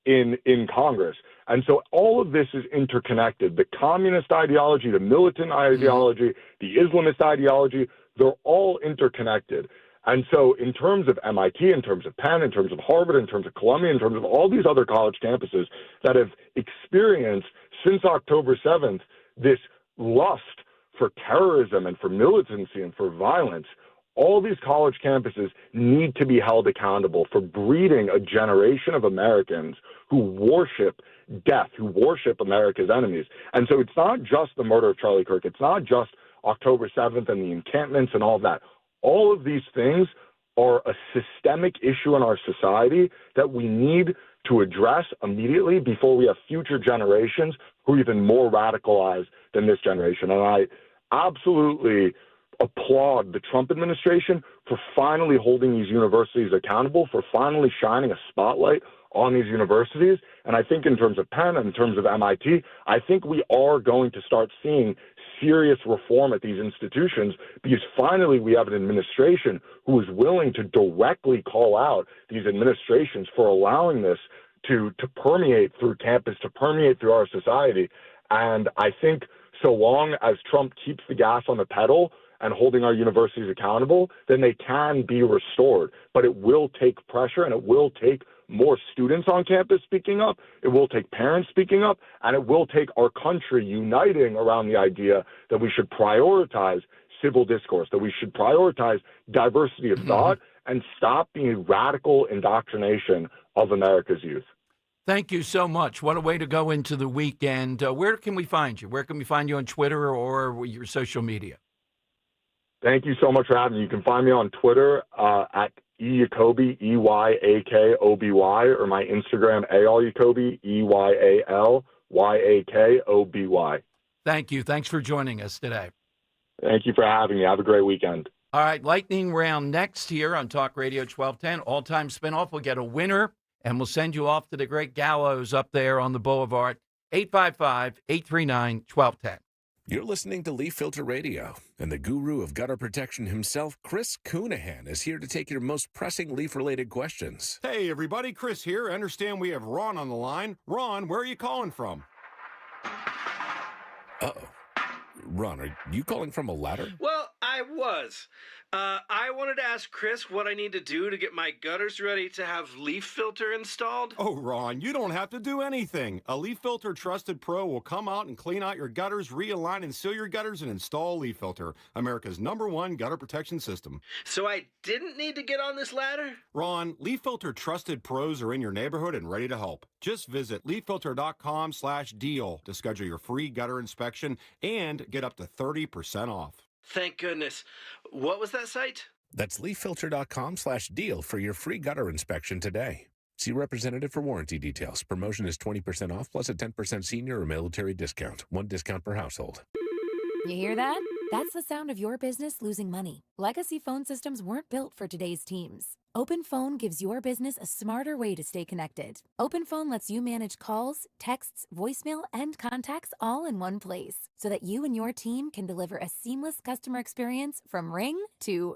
in Congress. And so all of this is interconnected. The communist ideology, the militant ideology, the Islamist ideology, they're all interconnected. And so in terms of MIT, in terms of Penn, in terms of Harvard, in terms of Columbia, in terms of all these other college campuses that have experienced since October 7th this lust for terrorism and for militancy and for violence, all these college campuses need to be held accountable for breeding a generation of Americans who worship death, who worship America's enemies. And so it's not just the murder of Charlie Kirk. It's not just October 7th and the encampments and all of that. All of these things are a systemic issue in our society that we need to address immediately before we have future generations who are even more radicalized than this generation. And I absolutely applaud the Trump administration for finally holding these universities accountable, for finally shining a spotlight on these universities. And I think in terms of Penn and in terms of MIT, I think we are going to start seeing serious reform at these institutions because finally we have an administration who is willing to directly call out these administrations for allowing this to permeate through campus, to permeate through our society. And I think so long as Trump keeps the gas on the pedal and holding our universities accountable, then they can be restored. But it will take pressure and it will take more students on campus speaking up, it will take parents speaking up, and it will take our country uniting around the idea that we should prioritize civil discourse, that we should prioritize diversity of thought and stop the radical indoctrination of America's youth.
Thank you so much. What a way to go into the weekend. Where can we find you? Where can we find you on Twitter or your social media?
Thank you so much for having me. You can find me on Twitter at eyakobi, EYAKOBY, or my Instagram, ALYakobi, EYALYAKOBY.
Thank you. Thanks for joining us today.
Thank you for having me. Have a great weekend.
All right, lightning round next here on Talk Radio 1210. All-time spinoff. We'll get a winner, and we'll send you off to the great gallows up there on the boulevard. 855-839-1210.
You're listening to Leaf Filter Radio, and the guru of gutter protection himself, Chris Coonahan, is here to take your most pressing leaf-related questions.
Hey, everybody, Chris here. I understand we have Ron on the line. Ron, where are you calling from?
Uh-oh. Ron, are you calling from a ladder?
Well, I was. I wanted to ask Chris what I need to do to get my gutters ready to have leaf filter installed.
Oh, Ron, you don't have to do anything. A Leaf Filter Trusted Pro will come out and clean out your gutters, realign and seal your gutters, and install Leaf Filter, America's #1 gutter protection system.
So I didn't need to get on this ladder?
Ron, Leaf Filter Trusted Pros are in your neighborhood and ready to help. Just visit leaffilter.com/deal to schedule your free gutter inspection and get up to 30% off.
Thank goodness. What was that site?
That's leaffilter.com/deal for your free gutter inspection today. See representative for warranty details. Promotion is 20% off plus a 10% senior or military discount. One discount per household.
You hear that? That's the sound of your business losing money. Legacy phone systems weren't built for today's teams. OpenPhone gives your business a smarter way to stay connected. OpenPhone lets you manage calls, texts, voicemail, and contacts all in one place so that you and your team can deliver a seamless customer experience from ring to...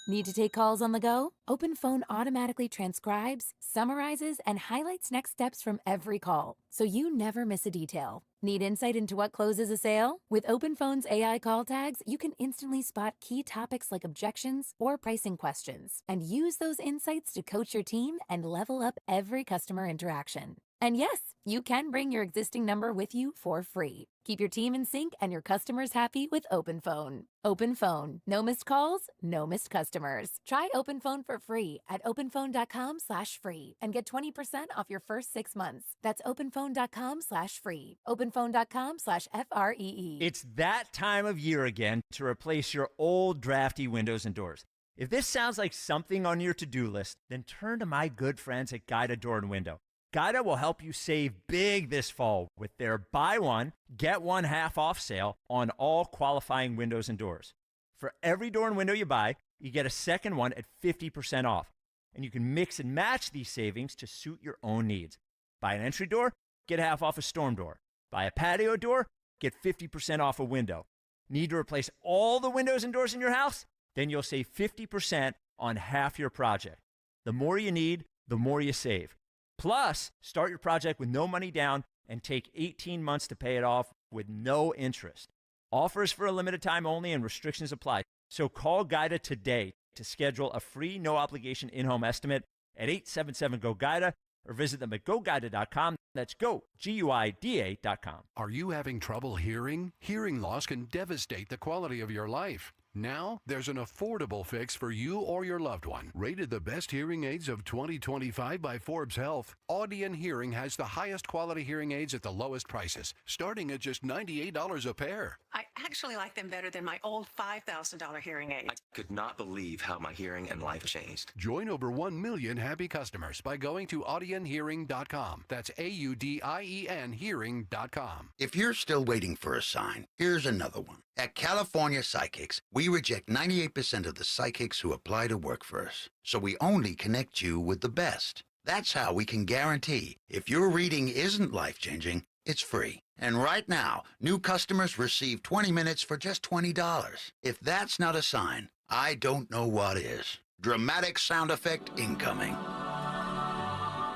Need to take calls on the go? OpenPhone automatically transcribes, summarizes, and highlights next steps from every call, so you never miss a detail. Need insight into what closes a sale? With OpenPhone's AI call tags, you can instantly spot key topics like objections or pricing questions, and use those insights to coach your team and level up every customer interaction. And yes, you can bring your existing number with you for free. Keep your team in sync and your customers happy with OpenPhone. OpenPhone. No missed calls, no missed customers. Try OpenPhone for free at openphone.com/free and get 20% off your first 6 months. That's openphone.com/free. openphone.com/FREE.
It's that time of year again to replace your old drafty windows and doors. If this sounds like something on your to-do list, then turn to my good friends at Guida Door and Window. Guida will help you save big this fall with their buy one, get one half off sale on all qualifying windows and doors. For every door and window you buy, you get a second one at 50% off. And you can mix and match these savings to suit your own needs. Buy an entry door, get half off a storm door. Buy a patio door, get 50% off a window. Need to replace all the windows and doors in your house? Then you'll save 50% on half your project. The more you need, the more you save. Plus, start your project with no money down and take 18 months to pay it off with no interest. Offers for a limited time only and restrictions apply. So call Guida today to schedule a free no-obligation in-home estimate at 877-GO-GUIDA or visit them at GoGuida.com. That's GoGuida.com.
Are you having trouble hearing? Hearing loss can devastate the quality of your life. Now, there's an affordable fix for you or your loved one. Rated the best hearing aids of 2025 by Forbes Health, Audion Hearing has the highest quality hearing aids at the lowest prices, starting at just $98 a pair.
I actually like them better than my old $5,000 hearing aids.
I could not believe how my hearing and life changed.
Join over 1 million happy customers by going to audionhearing.com. That's AUDIEN hearing.com.
If you're still waiting for a sign, here's another one. At California Psychics, we reject 98% of the psychics who apply to work for us. So we only connect you with the best. That's how we can guarantee if your reading isn't life-changing, it's free. And right now, new customers receive 20 minutes for just $20. If that's not a sign, I don't know what is. Dramatic sound effect incoming.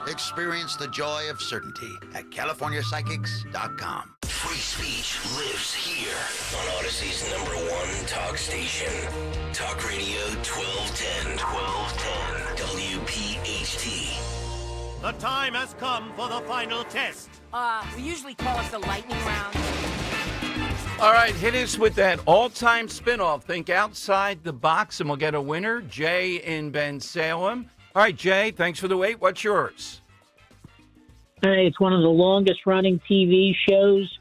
Experience the joy of certainty at CaliforniaPsychics.com.
Free speech lives here on Odyssey's #1 talk station. Talk Radio 1210. WPHT.
The time has come for the final test.
We usually call it the lightning round.
All right, hit us with that all-time spinoff. Think outside the box, and we'll get a winner. Jay in Ben Salem. All right, Jay, thanks for the wait. What's yours?
Hey, it's one of the longest-running TV shows.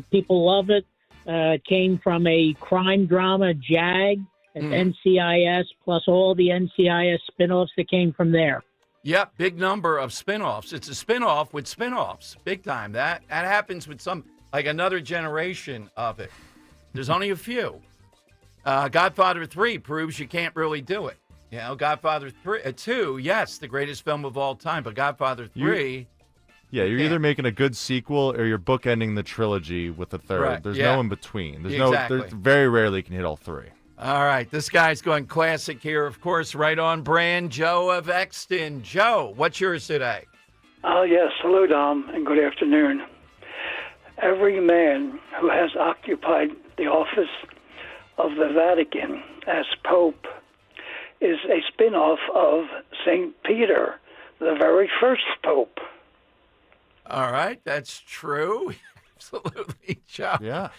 People love it. It came from a crime drama, JAG, at NCIS, plus all the NCIS spinoffs that came from there.
Yep, big number of spinoffs. It's a spinoff with spinoffs. Big time. That happens with some, like another generation of it. There's only a few. Godfather 3 proves you can't really do it. You know, Godfather 2, yes, the greatest film of all time, but Godfather 3...
You're either making a good sequel or you're bookending the trilogy with a third.
Right,
There's no in between. There's very rarely you can hit all three.
All right, this guy's going classic here, of course, right on brand. Joe of Exton. Joe, what's yours today?
Yes, hello, Dom, and good afternoon. Every man who has occupied the office of the Vatican as Pope is a spin-off of St. Peter, the very first Pope.
All right, that's true. Absolutely, Joe.
Yeah.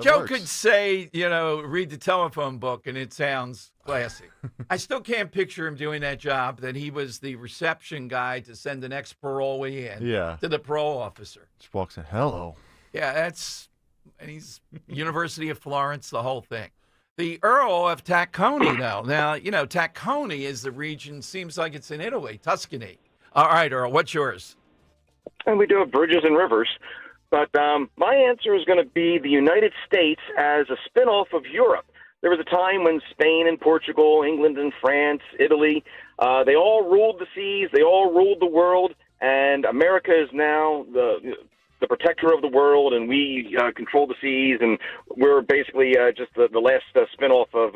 Joe could say, read the telephone book, and it sounds classy. I still can't picture him doing that job, that he was the reception guy to send the next parolee in to the parole officer.
Just walks in, hello.
Yeah, and he's University of Florence, the whole thing. The Earl of Tacony, though. Now, Tacony is the region, seems like it's in Italy, Tuscany. All right, Earl, what's yours?
And we do have bridges and rivers. But my answer is going to be the United States as a spinoff of Europe. There was a time when Spain and Portugal, England and France, Italy, they all ruled the seas, they all ruled the world, and America is now the protector of the world, and we control the seas, and we're basically just the last spinoff of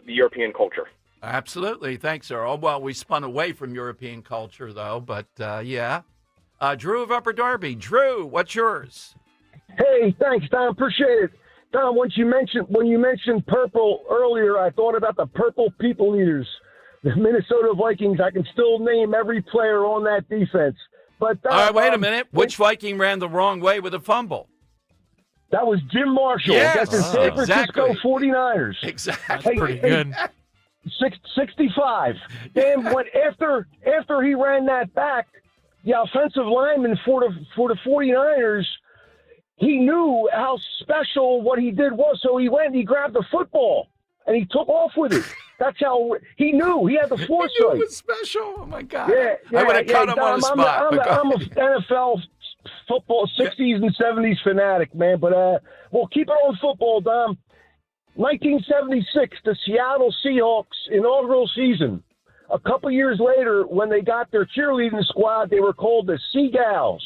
the European culture.
Absolutely. Thanks, Earl. Well, we spun away from European culture, though, but yeah. Drew of Upper Darby. Drew, what's yours?
Hey, thanks, Tom. Appreciate it. Tom, when you mentioned purple earlier, I thought about the Purple People Eaters, the Minnesota Vikings. I can still name every player on that defense. But
all right, wait a minute. Which Viking ran the wrong way with a fumble?
That was Jim Marshall.
Yes,
that's the San Francisco 49ers.
Exactly.
Hey,
pretty good.
65. And after he ran that back, the offensive lineman for the 49ers, he knew how special what he did was, so he went and he grabbed the football, and he took off with it. That's how he knew. He had the foresight.
He knew it was special. Oh my God!
Yeah,
I would have cut him on the spot.
I'm a NFL football 60s and 70s fanatic, man. But we'll keep it on football, Dom. 1976, the Seattle Seahawks inaugural season. A couple years later, when they got their cheerleading squad, they were called the Seagals.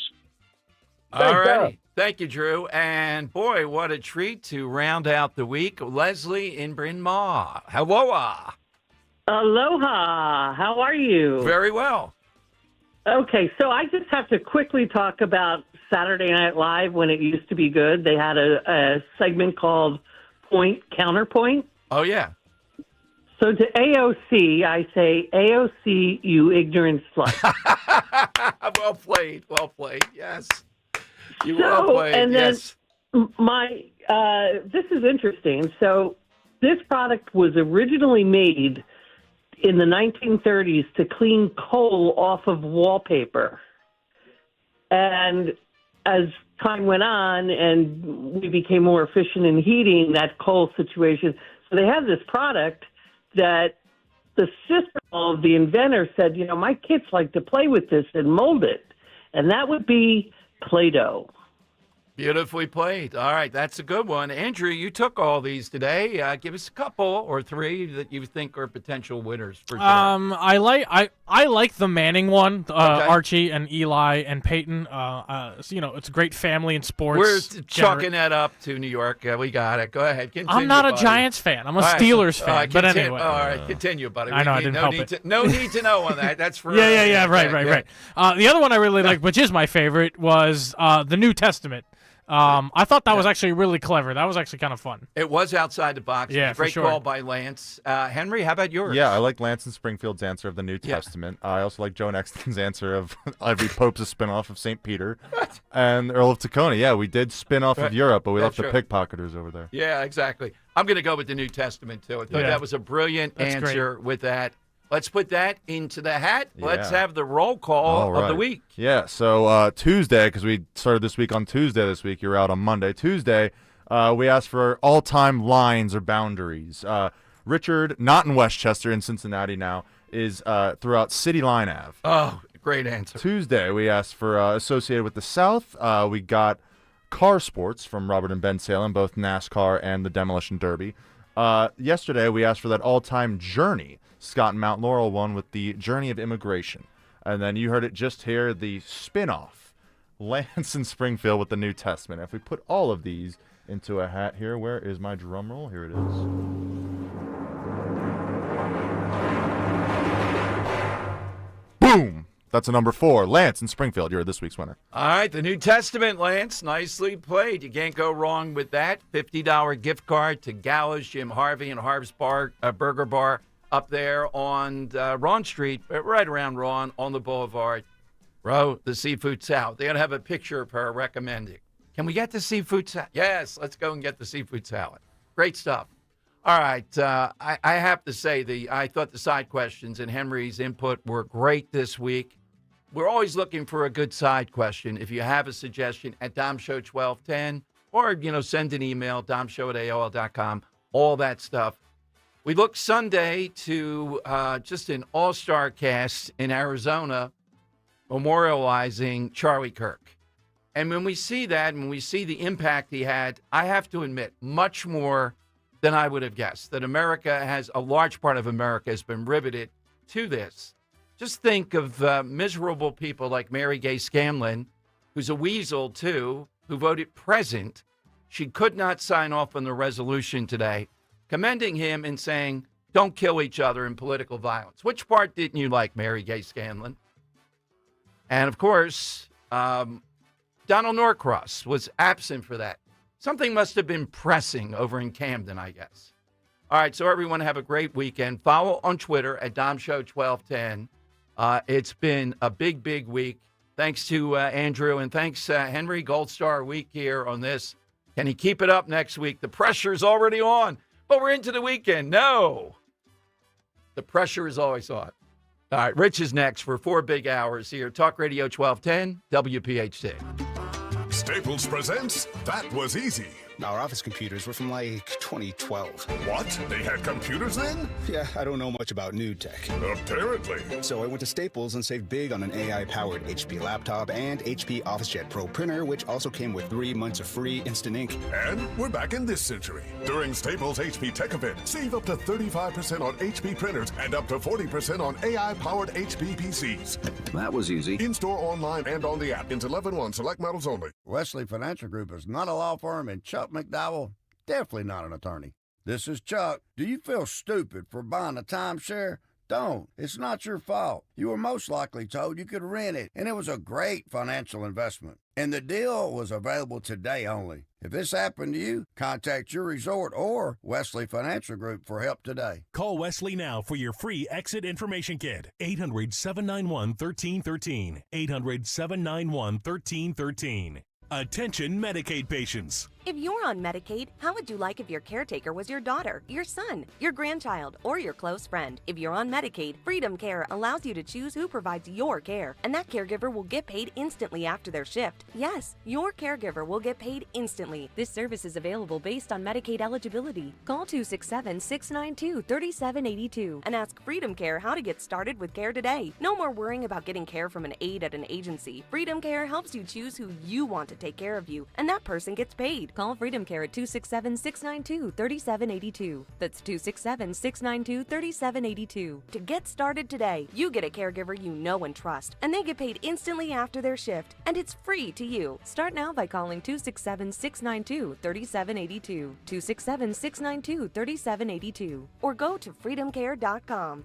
All righty. Thank you, Drew. And boy, what a treat to round out the week. Leslie in Bryn Mawr. Hello.
Aloha. How are you?
Very well.
Okay, so I just have to quickly talk about Saturday Night Live when it used to be good. They had a segment called Point Counterpoint.
Oh, yeah.
So to AOC, I say, AOC, you ignorant slut.
Well played. Well played. Yes. You well played.
And then
yes.
This is interesting. So this product was originally made in the 1930s to clean coal off of wallpaper. And as time went on and we became more efficient in heating that coal situation, so they have this product that the sister of the inventor said, you know, my kids like to play with this and mold it. And that would be Play-Doh.
Beautifully played. All right, that's a good one. Andrew, you took all these today. Give us a couple or three that you think are potential winners for today.
I like the Manning one,
Okay.
Archie and Eli and Peyton. So, you know, it's a great family in sports.
We're chalking that up to New York. We got it. Go ahead. Continue,
I'm not a
buddy.
Giants fan. I'm a
All right.
Steelers fan. But
Continue.
anyway.
All right, continue, buddy.
I know, I didn't help
need
it.
No need to know on that. That's for
Yeah, right. The other one I really like, which is my favorite, was the New Testament. I thought that was actually really clever. That was actually kind of fun.
It was outside the box.
Yeah,
Great
for sure.
call by Lance. Henry, how about yours?
Yeah, I like Lance and Springfield's answer of the New Testament. I also like Joe Nexton's answer of every pope's a spinoff of St. Peter. And Earl of Tacony. Yeah, we did spin off of Europe, but we left the pickpocketers over there.
Yeah, exactly. I'm going to go with the New Testament, too. I thought that was a brilliant answer with that. Let's put that into the hat.
Yeah.
Let's have the roll call of the week.
Yeah, so Tuesday, because we started this week on Tuesday this week. You're out on Monday. Tuesday, we asked for all-time lines or boundaries. Richard, not in Westchester, in Cincinnati now, is throughout City Line Ave.
Oh, great answer.
Tuesday, we asked for associated with the South. We got car sports from Robert and Ben Salem, both NASCAR and the Demolition Derby. Yesterday, we asked for that all-time journey. Scott and Mount Laurel won with the Journey of Immigration. And then you heard it just here, the spin-off, Lance and Springfield with the New Testament. If we put all of these into a hat here, where is my drum roll? Here it is. Boom! That's a number 4. Lance and Springfield, you're this week's winner.
All right, the New Testament, Lance. Nicely played. You can't go wrong with that. $50 gift card to Gallows, Jim Harvey, and Harv's Burger Bar. Up there on Ron Street, right around Ron, on the boulevard. Bro, the seafood salad. They're going to have a picture of her recommending. Can we get the seafood salad? Yes, let's go and get the seafood salad. Great stuff. All right, I have to say, I thought the side questions and Henry's input were great this week. We're always looking for a good side question. If you have a suggestion at domshow1210 or, send an email, domshow@aol.com, all that stuff. We look Sunday to just an all-star cast in Arizona memorializing Charlie Kirk. And when we see that, and when we see the impact he had, I have to admit, much more than I would have guessed, that a large part of America has been riveted to this. Just think of miserable people like Mary Gay Scanlon, who's a weasel, too, who voted present. She could not sign off on the resolution today, commending him and saying, don't kill each other in political violence. Which part didn't you like, Mary Gay Scanlon? And, of course, Donald Norcross was absent for that. Something must have been pressing over in Camden, I guess. All right, so everyone have a great weekend. Follow on Twitter at DomShow1210. It's been a big, big week. Thanks to Andrew, and thanks, Henry. Gold Star week here on this. Can he keep it up next week? The pressure's already on. But we're into the weekend. No. The pressure is always on. All right, Rich is next for 4 big hours here. Talk Radio 1210, WPHT.
Staples presents That Was Easy. Our office computers were from like 2012.
What? They had computers then?
Yeah, I don't know much about new tech.
Apparently.
So I went to Staples and saved big on an AI-powered HP laptop and HP OfficeJet Pro printer, which also came with 3 months of free instant ink.
And we're back in this century. During Staples HP Tech Event, save up to 35% on HP printers and up to 40% on AI-powered HP PCs.
That was easy.
In-store, online, and on the app. Into 11/1 select models only.
Wesley Financial Group is not a law firm, and Chuck McDowell, definitely not an attorney. This is Chuck. Do you feel stupid for buying a timeshare? Don't. It's not your fault. You were most likely told you could rent it, and it was a great financial investment. And the deal was available today only. If this happened to you, contact your resort or Wesley Financial Group for help today.
Call Wesley now for your free exit information kit. 800-791-1313. 800-791-1313. Attention Medicaid patients.
If you're on Medicaid, how would you like if your caretaker was your daughter, your son, your grandchild, or your close friend? If you're on Medicaid, Freedom Care allows you to choose who provides your care, and that caregiver will get paid instantly after their shift. Yes, your caregiver will get paid instantly. This service is available based on Medicaid eligibility. Call 267-692-3782 and ask Freedom Care how to get started with care today. No more worrying about getting care from an aide at an agency. Freedom Care helps you choose who you want to take care of you, and that person gets paid. Call Freedom Care at 267-692-3782. That's 267-692-3782. To get started today, you get a caregiver you know and trust, and they get paid instantly after their shift, and it's free to you. Start now by calling 267-692-3782, 267-692-3782, or go to freedomcare.com.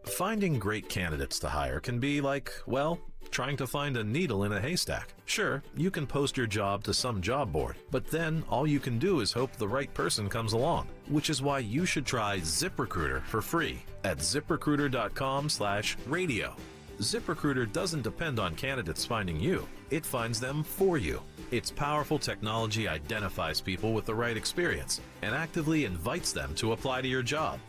Finding great candidates to hire can be like, well, trying to find a needle in a haystack. Sure, you can post your job to some job board, but then all you can do is hope the right person comes along, which is why you should try ZipRecruiter for free at ziprecruiter.com/radio. ZipRecruiter doesn't depend on candidates finding you. It finds them for you. Its powerful technology identifies people with the right experience and actively invites them to apply to your job.